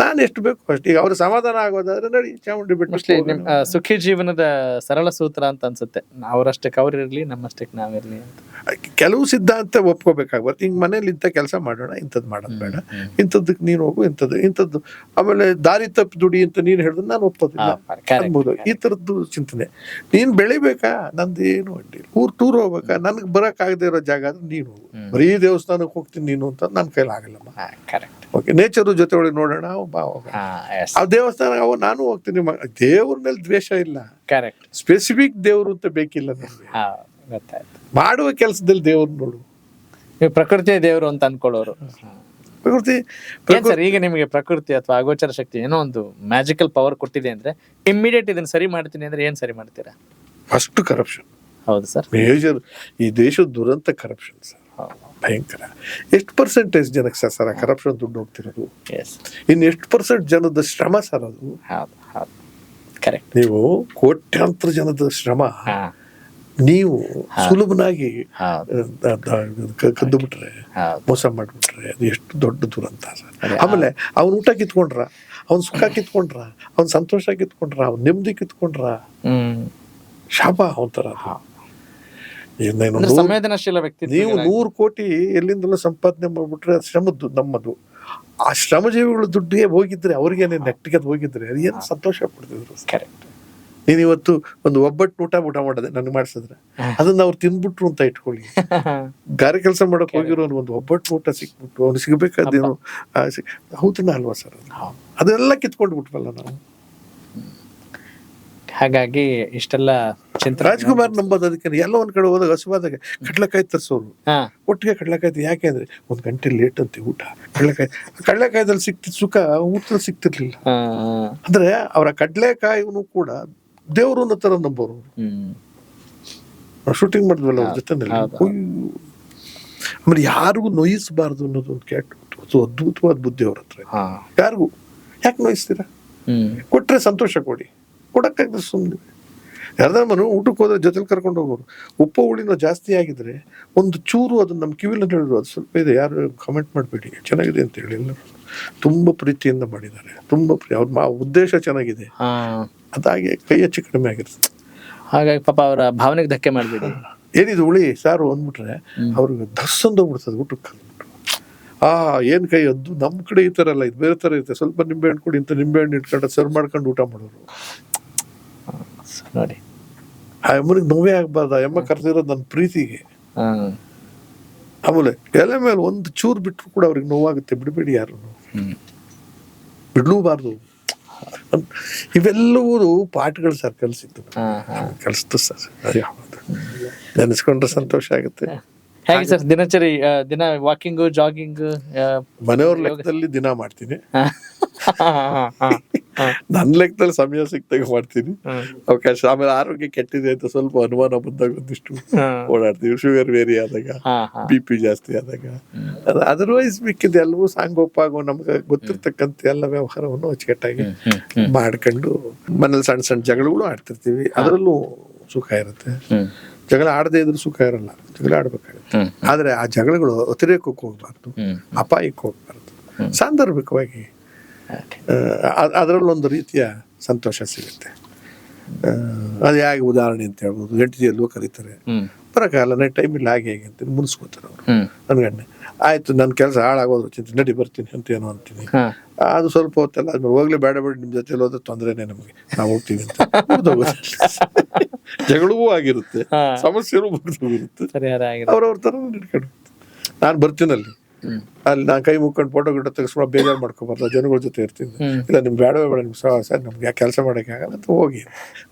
ನಾನು ಎಷ್ಟು ಬೇಕು ಅಷ್ಟು. ಈಗ ಅವ್ರ ಸಮಾಧಾನ ಆಗೋದಾದ್ರೆ ನಡಿ ಚಾಮುಂಡಿ ಬಿಟ್ಟು. ಸುಖಿ ಜೀವನದ ಸರಳ ಸೂತ್ರ ಅಂತ ಅನ್ಸುತ್ತೆ, ಅವರಷ್ಟಕ್ಕೆ ಅವ್ರಿರ್ಲಿ ನಮ್ಮಷ್ಟಕ್ಕೆ ನಾವಿರ್ಲಿ ಅಂತ. ಕೆಲವು ಸಿದ್ಧಾಂತ ಒಪ್ಕೋಬೇಕಾಗ್ಬಾರ್ದು. ಹಿಂಗ್ ಮನೇಲಿ ಇಂಥ ಕೆಲಸ ಮಾಡೋಣ, ಇಂಥದ್ದು ಮಾಡೋದು ಬೇಡ, ಇಂಥದ್ದಕ್ಕೆ ನೀನು ಹೋಗು, ಇಂಥದ್ದು ಆಮೇಲೆ ದಾರಿ ತಪ್ಪಿ ದುಡಿ ಅಂತ ನೀನು ಹೇಳಿದ್ರೆ ನಾನು ಒಪ್ಪೋದಿಲ್ಲ ಅನ್ಬೋದು. ಈ ತರದ್ದು ಚಿಂತನೆ. ನೀನ್ ಬೆಳಿಬೇಕಾ, ನಂದು ಏನು ಅಡ್ಡಿ. ಟೂರ್ ಹೋಗ್ಬೇಕಾ, ನನ್ಗೆ ಬರಕ್ ಆಗದೆ ಇರೋ ಜಾಗ ಆದ್ರೆ ನೀನು ಹೋಗು. ಬರೀ ದೇವಸ್ಥಾನಕ್ಕೆ ಹೋಗ್ತೀನಿ ನೀನು ಅಂತ ನನ್ನ ಕೈಲಿ ಆಗಲ್ಲಮ್ಮ. ಓಕೆ, ನೇಚರ್ ಜೊತೆ ಒಳಗೆ ನೋಡೋಣ, ಬಾ ಹೋಗ. ಆ ದೇವಸ್ಥಾನ ನಾನು ಹೋಗ್ತೀನಿ. ದೇವ್ರ ಮೇಲೆ ದ್ವೇಷ ಇಲ್ಲ, ಸ್ಪೆಸಿಫಿಕ್ ದೇವ್ರು ಅಂತ ಬೇಕಿಲ್ಲ ನಮ್ಗೆ. ಮಾಡುವ ಕೆಲಸದಲ್ಲಿ ದೇವ್ರು ನೋಡು. ನೀವು ಪ್ರಕೃತಿಯ ದೇವರು ಅಂತ ಅನ್ಕೊಳ್ಳೋರು. ಪ್ರಕೃತಿ ಸರ್, ಈಗ ನಿಮಗೆ ಪ್ರಕೃತಿ ಅಥವಾ ಅಗೋಚರ ಶಕ್ತಿ ಏನೋ ಒಂದು ಮ್ಯಾಜಿಕಲ್ ಪವರ್ ಕೊಟ್ಟಿದೆ ಅಂದ್ರೆ ಇಮ್ಮಿಡಿಯೇಟ್ ಇದನ್ನ ಸರಿ ಮಾಡ್ತೀನಿ ಅಂದ್ರೆ ಏನ್ ಸರಿ ಮಾಡ್ತೀರಾ? First corruption. ಹೌದು ಸರ್, ಮೇಜರ್. ಈ ದೇಶದ ದುರಂತ ಕರಪ್ಷನ್ ಸರ್, ಭಯಂಕರ. ಎಷ್ಟು ಪರ್ಸೆಂಟೇಜ್ ಜನಕ್ಕೆ ಸರ್ ಕರಪ್ಷನ್ ದುಡ್ಡು ಹೋಗ್ತಿರೋದು? ಇನ್ನು ಎಷ್ಟು ಪರ್ಸೆಂಟ್ ಜನದ ಶ್ರಮ ಸರ್ ಅದು? ನೀವು ಕೋಟ್ಯಾಂತರ ಜನದ ಶ್ರಮ ನೀವು ಸುಲಭನಾಗಿ ಕದ್ದು ಬಿಟ್ರೆ, ಮೋಸ ಮಾಡ್ಬಿಟ್ರೆ ಅದು ಎಷ್ಟು ದೊಡ್ಡ ದುರಂತ ಸರ್. ಆಮೇಲೆ ಅವ್ನ ಊಟ ಕಿತ್ಕೊಂಡ್ರ, ಅವ್ನ ಸುಖ ಕಿತ್ಕೊಂಡ್ರ, ಅವ್ನ ಸಂತೋಷ ಕಿತ್ಕೊಂಡ್ರ, ಅವ್ನ ನೆಮ್ಮದಿ ಕಿತ್ಕೊಂಡ್ರ, ಶಾಪ ಒಂಥರ. ಸಂವೇದನಾಶೀಲ ವ್ಯಕ್ತಿ. ನೀವು 100 ಕೋಟಿ ಎಲ್ಲಿಂದಲೂ ಸಂಪಾದನೆ ಮಾಡ್ಬಿಟ್ರೆ ಶ್ರಮದ್ದು ನಮ್ಮದು. ಆ ಶ್ರಮಜೀವಿಗಳ ದುಡ್ಡಿಗೆ ಹೋಗಿದ್ರೆ, ಅವ್ರಿಗೇನೆ ನೆಟ್ಟಿಗೆ ಹೋಗಿದ್ರೆ ಅದು ಏನು ಸಂತೋಷ ಪಡ್ತಿದ್ರು. ನೀನ್ ಇವತ್ತು ಒಂದು ಒಬ್ಬಟ್ಟು ಊಟ ಮಾಡೋದೆ ನನಗೆ ಮಾಡಿಸಿದ್ರೆ ಅದನ್ನ ಅವ್ರು ತಿನ್ಬಿಟ್ರು ಅಂತ ಇಟ್ಕೊಳ್ಳಿ. ಗಾರೆ ಕೆಲಸ ಮಾಡಕ್ ಹೋಗಿರೋ ಒಂದು ಒಬ್ಬಟ್ಟು ಊಟ ಸಿಕ್ಬಿಟ್ಟು ಅವ್ನು ಸಿಗ್ಬೇಕಾದೇನು ಹೌದನ್ನ ಅಲ್ವಾ ಸರ್? ಅದನ್ನೆಲ್ಲ ಕಿತ್ಕೊಂಡು ಬಿಟ್ವಲ್ಲ ನಾವು. ಹಾಗಾಗಿ ಇಷ್ಟೆಲ್ಲ ರಾಜ್ಕುಮಾರ್ ನಂಬೋದು ಅದಕ್ಕೆ. ಎಲ್ಲ ಒಂದ್ ಕಡೆ ಹೋದಾಗ ಹಸುವಾದಾಗ ಕಡ್ಲೆಕಾಯಿ ತರಿಸೋರು ಒಟ್ಟಿಗೆ ಕಡ್ಲೆಕಾಯಿ. ಯಾಕೆಂದ್ರೆ 1 ಗಂಟೆ ಲೇಟ್ ಅಂತೆ ಊಟ. ಕಡ್ಲೆಕಾಯ್ದಲ್ಲಿ ಸಿಕ್ತಿದ್ ಸುಖ ಊಟದಲ್ಲಿ ಸಿಕ್ತಿರ್ಲಿಲ್ಲ. ಅಂದ್ರೆ ಅವರ ಕಡ್ಲೆಕಾಯಿನೂ ಕೂಡ ದೇವ್ರು ಅನ್ನೋ ತರ ನಂಬೋರು. ಶೂಟಿಂಗ್ ಮಾಡಿದ್ವಲ್ಲ ಅವ್ರ ಜೊತೆ. ಆಮೇಲೆ ಯಾರಿಗೂ ನೋಯಿಸಬಾರ್ದು ಅನ್ನೋದು ಒಂದು ಕೆಟ್ಟ ಅದ್ಭುತವಾದ ಬುದ್ಧಿ ಅವ್ರ ಹತ್ರ. ಯಾರಿಗೂ ಯಾಕೆ ನೋಯಿಸ್ತೀರಾ? ಕೊಟ್ರೆ ಸಂತೋಷ ಕೊಡಿ, ಕೊಡಕ್ಕಾಗ್ತದೆ ಸುಮ್ಮನೆ. ಯಾರ್ದಾರ ಮನೆ ಊಟಕ್ಕೆ ಹೋದ್ರೆ ಜೊತೆಲಿ ಕರ್ಕೊಂಡು ಹೋಗೋರು. ಉಪ್ಪು ಹುಳಿನೋ ಜಾಸ್ತಿ ಆಗಿದ್ರೆ ಒಂದು ಚೂರು ಅದನ್ನ ನಮ್ಮ ಕಿವಿಲ ಹೇಳಿದ್ರು, ಅದು ಸ್ವಲ್ಪ ಇದೆ, ಯಾರು ಕಮೆಂಟ್ ಮಾಡಬೇಡಿ, ಚೆನ್ನಾಗಿದೆ ಅಂತ ಹೇಳಿ. ಎಲ್ಲರೂ ತುಂಬಾ ಪ್ರೀತಿಯಿಂದ ಮಾಡಿದ್ದಾರೆ, ತುಂಬಾ ಅವ್ರ ಉದ್ದೇಶ ಚೆನ್ನಾಗಿದೆ. ಅದಾಗೆ ಕೈ ಹೆಚ್ಚು ಕಡಿಮೆ ಆಗಿರ್ತದೆ. ಹಾಗಾಗಿ ಪಾಪ ಅವರ ಭಾವನೆಗೆ ಧಕ್ಕೆ ಮಾಡಬೇಡಿ. ಏನಿದು ಹುಳಿ ಸಾರು ಅಂದ್ಬಿಟ್ರೆ ಅವ್ರಿಗೆ ದರ್ಸಂದು ಹೋಗ್ಬಿಡ್ತದೆ ಊಟಕ್ಕೆ. ಏನ್ ಕೈ ಅದ್ದು. ನಮ್ಮ ಕಡೆ ಈ ತರ ಅಲ್ಲ, ಇದು ಬೇರೆ ತರ ಇರುತ್ತೆ. ಸ್ವಲ್ಪ ನಿಂಬೆ ಹಣ್ಣು ಕೊಡಿ ಅಂತ ನಿಂಬೆ ಹಣ್ಣು ಇಟ್ಕೊಂಡು ಸರ್ವ್ ಮಾಡ್ಕೊಂಡು ಊಟ ಮಾಡೋರು ನೋಡಿ. ಆ ಅಮ್ಮನಿಗೆ ನೋವೇ ಆಗ್ಬಾರ್ದು. ಆ ಅಮ್ಮ ಕರ್ತಿರೋದು ನನ್ನ ಪ್ರೀತಿಗೆ. ಆಮೇಲೆ ಎಲೆ ಮೇಲೆ ಒಂದು ಚೂರು ಬಿಟ್ಟರು ಕೂಡ ಅವ್ರಿಗೆ ನೋವಾಗುತ್ತೆ. ಬಿಡಬೇಡಿ, ಯಾರು ಬಿಡ್ಲೂಬಾರ್ದು. ಇವೆಲ್ಲವೂ ಪಾಠಗಳು ಸರ್ ಕಲಿಸಿದ್ದು, ಕಲಿಸ್ತು ಸರ್. ನೆನೆಸ್ಕೊಂಡ್ರೆ ಸಂತೋಷ ಆಗುತ್ತೆ. ಹೇಗೆ ಸರ್ ದಿನಚರಿ? ದಿನ ವಾಕಿಂಗ್, ಜಾಗಿಂಗ್ ಮನೆಯವ್ರ ಲೆಕ್ಕದಲ್ಲಿ ದಿನ ಮಾಡ್ತೀನಿ. ನನ್ನ ಲೆಕ್ಕದಲ್ಲಿ ಸಮಯ ಸಿಕ್ತಾಗ ಮಾಡ್ತೀನಿ, ಅವಕಾಶ. ಆಮೇಲೆ ಆರೋಗ್ಯ ಕೆಟ್ಟಿದೆ ಅಂತ ಸ್ವಲ್ಪ ಅನುಮಾನ ಬಂದಾಗ ಒಂದಿಷ್ಟು ಓಡಾಡ್ತೀವಿ. ಶುಗರ್ ವೇರಿ ಆದಾಗ, BP ಜಾಸ್ತಿ ಆದಾಗ. ಅದರ್ವೈಸ್ ಮಿಕ್ಕಿದ ಎಲ್ಲವೂ ಸಾಂಗೋಪಾಗೋ ನಮ್ಗೆ ಗೊತ್ತಿರ್ತಕ್ಕಂಥ ಎಲ್ಲ ವ್ಯವಹಾರವನ್ನು ಅಚ್ಚುಕಟ್ಟಾಗಿ ಮಾಡ್ಕೊಂಡು ಮನೇಲಿ ಸಣ್ಣ ಸಣ್ಣ ಜಗಳಗಳು ಆಡ್ತಿರ್ತೀವಿ. ಅದರಲ್ಲೂ ಸುಖ ಇರುತ್ತೆ. ಜಗಳ ಆಡದೇ ಇದ್ರೂ ಸುಖ ಇರಲ್ಲ, ಜಗಳ ಆಡ್ಬೇಕಾಗುತ್ತೆ. ಆದ್ರೆ ಆ ಜಗಳಗಳು ಅತಿರೇಕಕ್ಕೆ ಹೋಗ್ಬಾರ್ದು, ಅಪಾಯಕ್ಕೆ ಹೋಗ್ಬಾರ್ದು. ಸಾಂದರ್ಭಿಕವಾಗಿ ಅದರಲ್ಲೊಂದು ರೀತಿಯ ಸಂತೋಷ ಸಿಗುತ್ತೆ. ಅದು ಹೇಗೆ ಉದಾಹರಣೆ ಅಂತ ಹೇಳ್ಬೋದು. ಗಂಟಿಯಲ್ಲೂ ಕರೀತಾರೆ, ಬರಕಾಲ ಟೈಮ್ ಇಲ್ಲ, ಹಾಗೆ ಹೇಗೆ ಅಂತ ಮುನ್ಸ್ಕೋತಾರೆ ಅವರು. ನನ್ನ ಗಂಡ ಆಯ್ತು, ನನ್ನ ಕೆಲಸ ಹಾಳಾಗೋದು ಚಿಂತೆ, ನಡಿ ಬರ್ತೀನಿ ಅಂತ ಏನೋ ಅಂತೀನಿ. ಅದು ಸ್ವಲ್ಪ ಹೊತ್ತಲ್ಲ ಆದ್ಮೇಲೆ ಹೋಗ್ಲಿ, ಬೇಡ ಬೇಡ, ನಿಮ್ ಜೊತೆ ಹೋದ್ರೆ ತೊಂದರೆನೆ ನಮಗೆ, ನಾವು ಹೋಗ್ತೀವಿ ಅಂತ ಜಗಳವೂ ಆಗಿರುತ್ತೆ, ಸಮಸ್ಯೆನೂ ಬರುತ್ತೆ. ಅವ್ರವ್ರ ತರ ನಡ್ಕೊಂಡು ನಾನು ಬರ್ತೀನಲ್ಲಿ ಅಲ್ಲಿ ನಾನು ಕೈ ಮುಕ್ಕೊಂಡು ಫೋಟೋ ಗಿಡ ತೆಗೆಸ್ಕೊಂಡು ಬೇಜಾರು ಮಾಡ್ಕೊಬಾರ್ದು, ಜನಗಳ ಜೊತೆ ಇರ್ತೀನಿ. ಇಲ್ಲ ನಿಮ್ಗೆ ಬೇಡವೇ ಬೇಡ, ನಿಮ್ಗೆ ಸರ್ ನಮ್ಗೆ ಕೆಲಸ ಮಾಡಕ್ಕೆ ಆಗಲ್ಲ ಅಂತ ಹೋಗಿ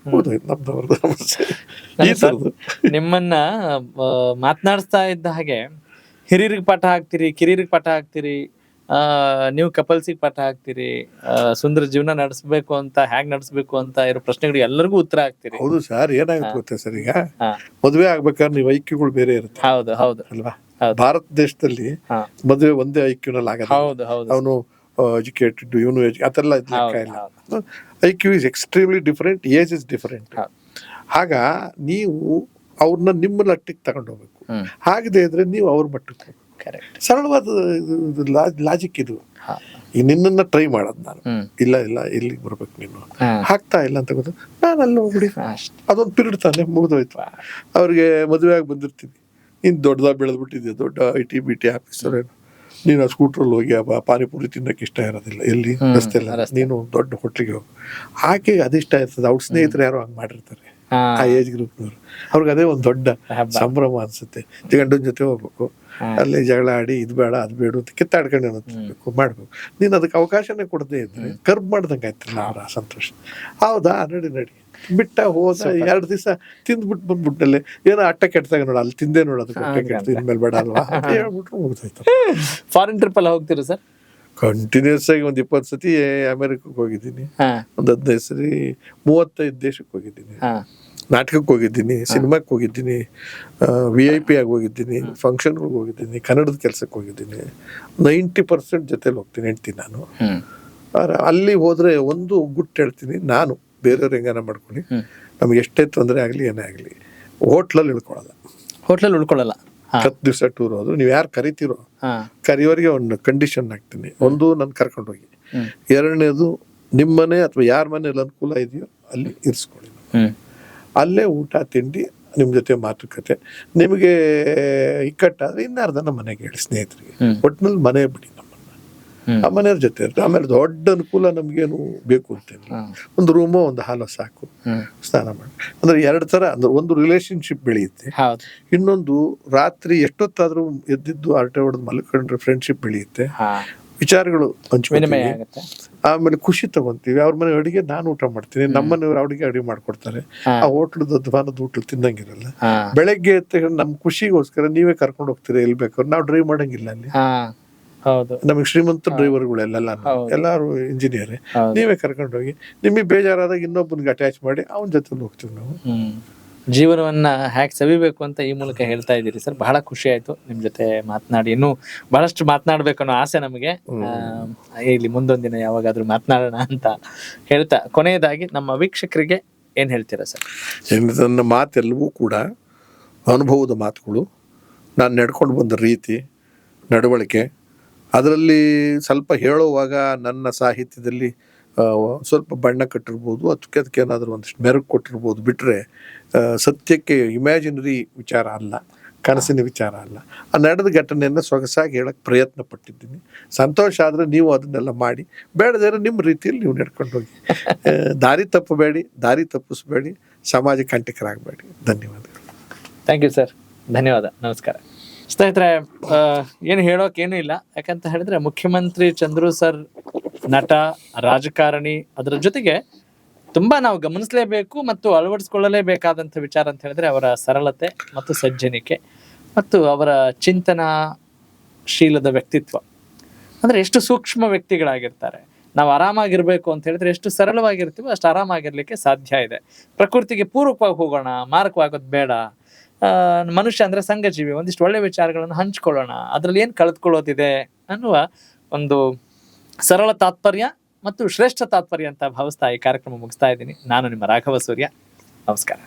ನಮ್ದವ್ರದ್ದು ಸಮಸ್ಯೆ ಈ ಥರದ್ದು. ನಿಮ್ಮನ್ನ ಮಾತನಾಡಿಸ್ತಾ ಇದ್ದ ಹಾಗೆ ಹಿರಿಯರಿಗೆ ಪಾಠ ಹಾಕ್ತಿರಿ, ಕಿರಿಯರಿಗೆ ಪಾಠ ಹಾಕ್ತಿರಿ, ನೀವು ಕಪಲ್ಸಿಗೆ ಪಾಠ ಹಾಕ್ತಿರಿ, ಸುಂದರ ಜೀವನ ನಡೆಸಬೇಕು ಅಂತ ಹೇಗ್ ನಡೆಸಬೇಕು ಅಂತ ಇರೋ ಪ್ರಶ್ನೆಗಳಿಗೆ ಎಲ್ಲರಿಗೂ ಉತ್ತರ ಹಾಕ್ತಿರಿ. ಹೌದು ಸರ್, ಏನಾಗುತ್ತೆ ಗೊತ್ತಾ ಸರ್, ಈಗ ಮದುವೆ ಆಗ್ಬೇಕಾದ್ರೆ ನೀವು ಐಕ್ಯಗಳು ಬೇರೆ ಇರುತ್ತೆ. ಹೌದು ಹೌದು ಅಲ್ವಾ? ಭಾರತ ದೇಶದಲ್ಲಿ ಹಾ. ಮದುವೆ ಒಂದೇ ಐಕ್ಯೂನಲ್ಲಿ ಆಗಲ್ಲ. ಹೌದು ಹೌದು ಅವನು ಎಜುಕೇಟೆಡ್, ಇವನು ಅದೆಲ್ಲ ಲೆಕ್ಕ ಇಲ್ಲ. IQ is extremely different, age is different. ಆಗ ನೀವು ಅವ್ರನ್ನ ನಿಮ್ಮ ಮಟ್ಟಕ್ಕೆ ತಗೊಂಡು ಹೋಗ್ಬೇಕು. ಹಾಗದೇ ಇದ್ರೆ ನೀವು ಅವ್ರ ಮಟ್ಟಕ್ಕೆ ಹೋಗ್ಬೇಕು. ಸರಳವಾದ ಲಾಜಿಕ್ ಇದು. ಈ ನಿನ್ನನ್ನ ಟ್ರೈ ಮಾಡೋದು ನಾನು, ಇಲ್ಲ ಇಲ್ಲ ಇಲ್ಲಿಗೆ ಬರ್ಬೇಕು ನೀನು, ಹಾಕ್ತಾ ಇಲ್ಲ ಅಂತ ಗೊತ್ತು, ನಾನು ಅಲ್ಲಿ ಹೋಗ್ಬಿಡಿ, ಅದೊಂದು ಪಿರಿಯಡ್ ತಾನೆ ಮುಗಿದೋಯ್ತು. ಅವ್ರಿಗೆ ಮದುವೆ ಆಗಿ ಬಂದಿರ್ತೀನಿ, ನೀನು ದೊಡ್ಡದಾಗಿ ಬೆಳೆದ್ಬಿಟ್ಟಿದ್ಯಾ, ದೊಡ್ಡ IT ಆಫೀಸರ್ ಏನು, ನೀನು ಆ ಸ್ಕೂಟ್ರಲ್ಲಿ ಹೋಗಿ ಪಾನಿಪುರಿ ತಿನ್ನಕ್ಕೆ ಇಷ್ಟ ಇರೋದಿಲ್ಲ, ಎಲ್ಲಿ ರಸ್ತೆ ಇಲ್ಲ, ನೀನು ದೊಡ್ಡ ಹೋಟ್ಲಿಗೆ ಹೋಗು. ಆಕೆಗೆ ಅದಿಷ್ಟ ಇರ್ತದೆ, ಅವ್ರ ಸ್ನೇಹಿತರು ಯಾರೋ ಹಂಗೆ ಮಾಡಿರ್ತಾರೆ ಆ ಏಜ್ ಗ್ರೂಪ್ನವ್ರು, ಅವ್ರಿಗೆ ಅದೇ ಒಂದು ದೊಡ್ಡ ಸಂಭ್ರಮ ಅನ್ಸುತ್ತೆ. ಗಂಡನ ಜೊತೆ ಹೋಗ್ಬೇಕು, ಅಲ್ಲಿ ಜಗಳ ಆಡಿ ಇದು ಬೇಡ ಅದು ಬೇಡ ಅಂತ ಕಿತ್ತಾಡ್ಕೊಂಡು ಅನ್ನಬೇಕು ಮಾಡ್ಬೇಕು. ನೀನು ಅದಕ್ಕೆ ಅವಕಾಶನೇ ಕೊಡದೇ ಇದ್ರೆ ಕರ್ಬ್ ಮಾಡ್ದಂಗೆ ಆಯ್ತಿಲ್ಲ ಅವರ ಸಂತೋಷ. ಹೌದಾ, ನಡಿ ಬಿಟ್ಟ ಹೋದ 2 ದಿವಸ ತಿಂದ್ಬಿಟ್ಟು ಬಂದ್ಬಿಟ್ಟಲ್ಲಿ ಏನೋ ಅಟ್ಟ ಕೆಟ್ಟದಾಗ ನೋಡ, ಅಲ್ಲಿ ತಿಂದೇ ನೋಡ, ಅದಕ್ಕೆ ಅಟ್ಟ ಕೆಟ್ಟ ಇನ್ಮೇಲೆ ಬೇಡ ಅಲ್ವಾ ಹೇಳ್ಬಿಟ್ರು ಮುಗಿದೋಯ್ತು. ಫಾರಿನ್ ಟ್ರಿಪ್ ಎಲ್ಲ ಹೋಗ್ತೀರಾ ಸರ್? ಕಂಟಿನ್ಯೂಸ್ ಆಗಿ ಒಂದು 20 ಸತಿ ಅಮೆರಿಕಕ್ಕೆ ಹೋಗಿದ್ದೀನಿ, ಒಂದು 15 ಸರಿ 35 ದೇಶಕ್ಕೆ ಹೋಗಿದ್ದೀನಿ, ನಾಟಕಕ್ಕೆ ಹೋಗಿದ್ದೀನಿ, ಸಿನಿಮಾಕ್ಕೆ ಹೋಗಿದ್ದೀನಿ, VIP ಆಗಿ ಹೋಗಿದ್ದೀನಿ, ಫಂಕ್ಷನ್ಗಳಿಗೆ ಹೋಗಿದ್ದೀನಿ, ಕನ್ನಡದ ಕೆಲಸಕ್ಕೆ ಹೋಗಿದ್ದೀನಿ. 90% ಜೊತೆಲಿ ಹೋಗ್ತೀನಿ ಹೆಂಡ್ತಿ ನಾನು. ಅಲ್ಲಿ ಹೋದ್ರೆ ಒಂದು ಗುಟ್ಟು ಹೇಳ್ತೀನಿ, ನಾನು ಬೇರೆಯವ್ರು ಹೆಂಗಾನ ಮಾಡ್ಕೊಳ್ಳಿ, ನಮ್ಗೆ ಎಷ್ಟೇ ತೊಂದರೆ ಆಗಲಿ ಏನೇ ಆಗಲಿ ಹೋಟ್ಲಲ್ಲಿ ಉಳ್ಕೊಳ್ಳಲ್ಲ. 10 ದಿವಸ ಟೂರ್ ಹೋದ್ರು, ನೀವು ಯಾರು ಕರಿತೀರೋ ಕರಿಯೋರಿಗೆ ಒಂದು ಕಂಡೀಷನ್ ಹಾಕ್ತೀನಿ. ಒಂದು, ನಾನು ಕರ್ಕೊಂಡು ಹೋಗಿ. ಎರಡನೇದು, ನಿಮ್ಮನೆ ಅಥವಾ ಯಾರ ಮನೇಲಿ ಅನುಕೂಲ ಇದೆಯೋ ಅಲ್ಲಿ ಇರಿಸ್ಕೊಳ್ಳಿ. ಅಲ್ಲೇ ಊಟ ತಿಂಡಿ, ನಿಮ್ಮ ಜೊತೆ ಮಾತುಕತೆ. ನಿಮಗೆ ಇಕ್ಕಟ್ಟಾದ್ರೆ ಇನ್ನಾರ್ಧ ನಮ್ಮ ಮನೆಗೆ ಹೇಳಿ, ಸ್ನೇಹಿತರಿಗೆ. ಒಟ್ಟಿನಲ್ಲಿ ಮನೆ ಬಿಡಿ, ನಮ್ಮನ್ನ ಆ ಮನೆಯವ್ರ ಜೊತೆ ಇರ್ತೀವಿ. ಆಮೇಲೆ ದೊಡ್ಡ ಅನುಕೂಲ ನಮ್ಗೇನು ಬೇಕು ಅಂತೇಳಿ, ಒಂದು ರೂಮೋ ಒಂದು ಹಾಲೋ ಸಾಕು, ಸ್ನಾನ ಮಾಡಿ. ಅಂದ್ರೆ 2 ಥರ, ಅಂದ್ರೆ ಒಂದು ರಿಲೇಶನ್ಶಿಪ್ ಬೆಳೆಯುತ್ತೆ, ಇನ್ನೊಂದು ರಾತ್ರಿ ಎಷ್ಟೊತ್ತಾದ್ರೂ ಎದ್ದಿದ್ದು ಹರಟೆ ಹೊಡೆದು ಮಲ್ಕೊಂಡ್ರೆ ಫ್ರೆಂಡ್ಶಿಪ್ ಬೆಳೆಯುತ್ತೆ, ವಿಚಾರಗಳು ಹಂಚ್ಕೊಳ್ತೀವಿ, ಆಮೇಲೆ ಖುಷಿ ತಗೊಂತೀವಿ. ಅವ್ರ ಮನೆ ಅಡಿಗೆ ನಾನು ಊಟ ಮಾಡ್ತೀನಿ, ನಮ್ಮನೆಯವ್ರು ಅವ್ರಿಗೆ ಅಡಿಗೆ ಮಾಡ್ಕೊಡ್ತಾರೆ. ಆ ಹೋಟ್ಲದ ಅಧ್ವಾನದ ಹೋಟ್ಲು ತಿನ್ನಂಗಿರಲ್ಲ. ಬೆಳಗ್ಗೆ ನಮ್ಮ ಖುಷಿಗೋಸ್ಕರ ನೀವೇ ಕರ್ಕೊಂಡು ಹೋಗ್ತೀರಾ ಎಲ್ಲಿ ಬೇಕಾದ್ರು, ನಾವು ಡ್ರೈವ್ ಮಾಡಂಗಿಲ್ಲ ಅಲ್ಲಿ. ನಮಗೆ ಶ್ರೀಮಂತ ಡ್ರೈವರ್ಗಳೆಲ್ಲ ಎಲ್ಲಾರು ಇಂಜಿನಿಯರ್, ನೀವೇ ಕರ್ಕೊಂಡು ಹೋಗಿ. ನಿಮಗೆ ಬೇಜಾರಾದಾಗ ಇನ್ನೊಬ್ಬನಿಗೆ ಅಟ್ಯಾಚ್ ಮಾಡಿ ಅವನ ಜೊತೆ ಹೋಗ್ತೀವಿ ನಾವು. ಜೀವನವನ್ನ ಹ್ಯಾಕ್ ಸವಿಬೇಕು ಅಂತ ಈ ಮೂಲಕ ಹೇಳ್ತಾ ಇದ್ದೀರಿ ಸರ್. ಬಹಳ ಖುಷಿ ಆಯ್ತು ನಿಮ್ ಜೊತೆ ಮಾತನಾಡಿ. ಇನ್ನೂ ಬಹಳಷ್ಟು ಮಾತನಾಡ್ಬೇಕು ಅನ್ನೋ ಆಸೆ ನಮಗೆ. ಇಲ್ಲಿ ಮುಂದೊಂದಿನ ಯಾವಾಗಾದ್ರೂ ಮಾತನಾಡೋಣ ಅಂತ ಹೇಳ್ತಾ, ಕೊನೆಯದಾಗಿ ನಮ್ಮ ವೀಕ್ಷಕರಿಗೆ ಏನ್ ಹೇಳ್ತೀರಾ ಸರ್? ನನ್ನ ಮಾತೆಲ್ಲವೂ ಕೂಡ ಅನುಭವದ ಮಾತುಗಳು, ನಾನು ನಡ್ಕೊಂಡು ಬಂದ ರೀತಿ, ನಡವಳಿಕೆ. ಅದರಲ್ಲಿ ಸ್ವಲ್ಪ ಹೇಳುವಾಗ ನನ್ನ ಸಾಹಿತ್ಯದಲ್ಲಿ ಸ್ವಲ್ಪ ಬಣ್ಣ ಕಟ್ಟಿರ್ಬೋದು, ಅದಕ್ಕೆ ಏನಾದರೂ ಒಂದಿಷ್ಟು ಮೆರುಗು ಕೊಟ್ಟಿರ್ಬೋದು. ಬಿಟ್ಟರೆ ಸತ್ಯಕ್ಕೆ ಇಮ್ಯಾಜಿನರಿ ವಿಚಾರ ಅಲ್ಲ, ಕನಸಿನ ವಿಚಾರ ಅಲ್ಲ. ಆ ನಡೆದ ಘಟನೆಯನ್ನು ಸೊಗಸಾಗಿ ಹೇಳಕ್ಕೆ ಪ್ರಯತ್ನ ಪಟ್ಟಿದ್ದೀನಿ. ಸಂತೋಷ ಆದರೆ ನೀವು ಅದನ್ನೆಲ್ಲ ಮಾಡಿ, ಬೇಡದೇ ನಿಮ್ಮ ರೀತಿಯಲ್ಲಿ ನೀವು ನಡ್ಕೊಂಡು ಹೋಗಿ. ದಾರಿ ತಪ್ಪಬೇಡಿ, ದಾರಿ ತಪ್ಪಿಸ್ಬೇಡಿ, ಸಮಾಜ ಕಂಟಕರಾಗಬೇಡಿ. ಧನ್ಯವಾದಗಳು. ಥ್ಯಾಂಕ್ ಯು ಸರ್, ಧನ್ಯವಾದ, ನಮಸ್ಕಾರ. ಸ್ನೇಹಿತರೆ, ಏನು ಹೇಳೋಕೇನು ಇಲ್ಲ. ಯಾಕಂತ ಹೇಳಿದ್ರೆ ಮುಖ್ಯಮಂತ್ರಿ ಚಂದ್ರು ಸರ್ ನಟ, ರಾಜಕಾರಣಿ, ಅದರ ಜೊತೆಗೆ ತುಂಬಾ ನಾವು ಗಮನಿಸಲೇಬೇಕು ಮತ್ತು ಅಳವಡಿಸ್ಕೊಳ್ಳಲೇಬೇಕಾದಂಥ ವಿಚಾರ ಅಂತ ಹೇಳಿದ್ರೆ ಅವರ ಸರಳತೆ ಮತ್ತು ಸಜ್ಜನಿಕೆ ಮತ್ತು ಅವರ ಚಿಂತನಾಶೀಲದ ವ್ಯಕ್ತಿತ್ವ. ಅಂದ್ರೆ ಎಷ್ಟು ಸೂಕ್ಷ್ಮ ವ್ಯಕ್ತಿಗಳಾಗಿರ್ತಾರೆ. ನಾವು ಆರಾಮಾಗಿರ್ಬೇಕು ಅಂತ ಹೇಳಿದ್ರೆ ಎಷ್ಟು ಸರಳವಾಗಿರ್ತೀವೋ ಅಷ್ಟು ಆರಾಮಾಗಿರ್ಲಿಕ್ಕೆ ಸಾಧ್ಯ ಇದೆ. ಪ್ರಕೃತಿಗೆ ಪೂರಕವಾಗಿ ಹೋಗೋಣ, ಮಾರಕವಾಗೋದು ಬೇಡ. ಮನುಷ್ಯ ಅಂದ್ರೆ ಸಂಘಜೀವಿ, ಒಂದಿಷ್ಟು ಒಳ್ಳೆ ವಿಚಾರಗಳನ್ನು ಹಂಚ್ಕೊಳ್ಳೋಣ, ಅದ್ರಲ್ಲಿ ಏನ್ ಕಳೆದುಕೊಳ್ಳೋದಿದೆ ಅನ್ನುವ ಒಂದು ಸರಳ ತಾತ್ಪರ್ಯ ಮತ್ತು ಶ್ರೇಷ್ಠ ತಾತ್ಪರ್ಯ ಅಂತ ಭಾವಿಸ್ತಾ ಈ ಕಾರ್ಯಕ್ರಮ ಮುಗಿಸ್ತಾ ಇದ್ದೀನಿ. ನಾನು ನಿಮ್ಮ ರಾಘವ ಸೂರ್ಯ. ನಮಸ್ಕಾರ.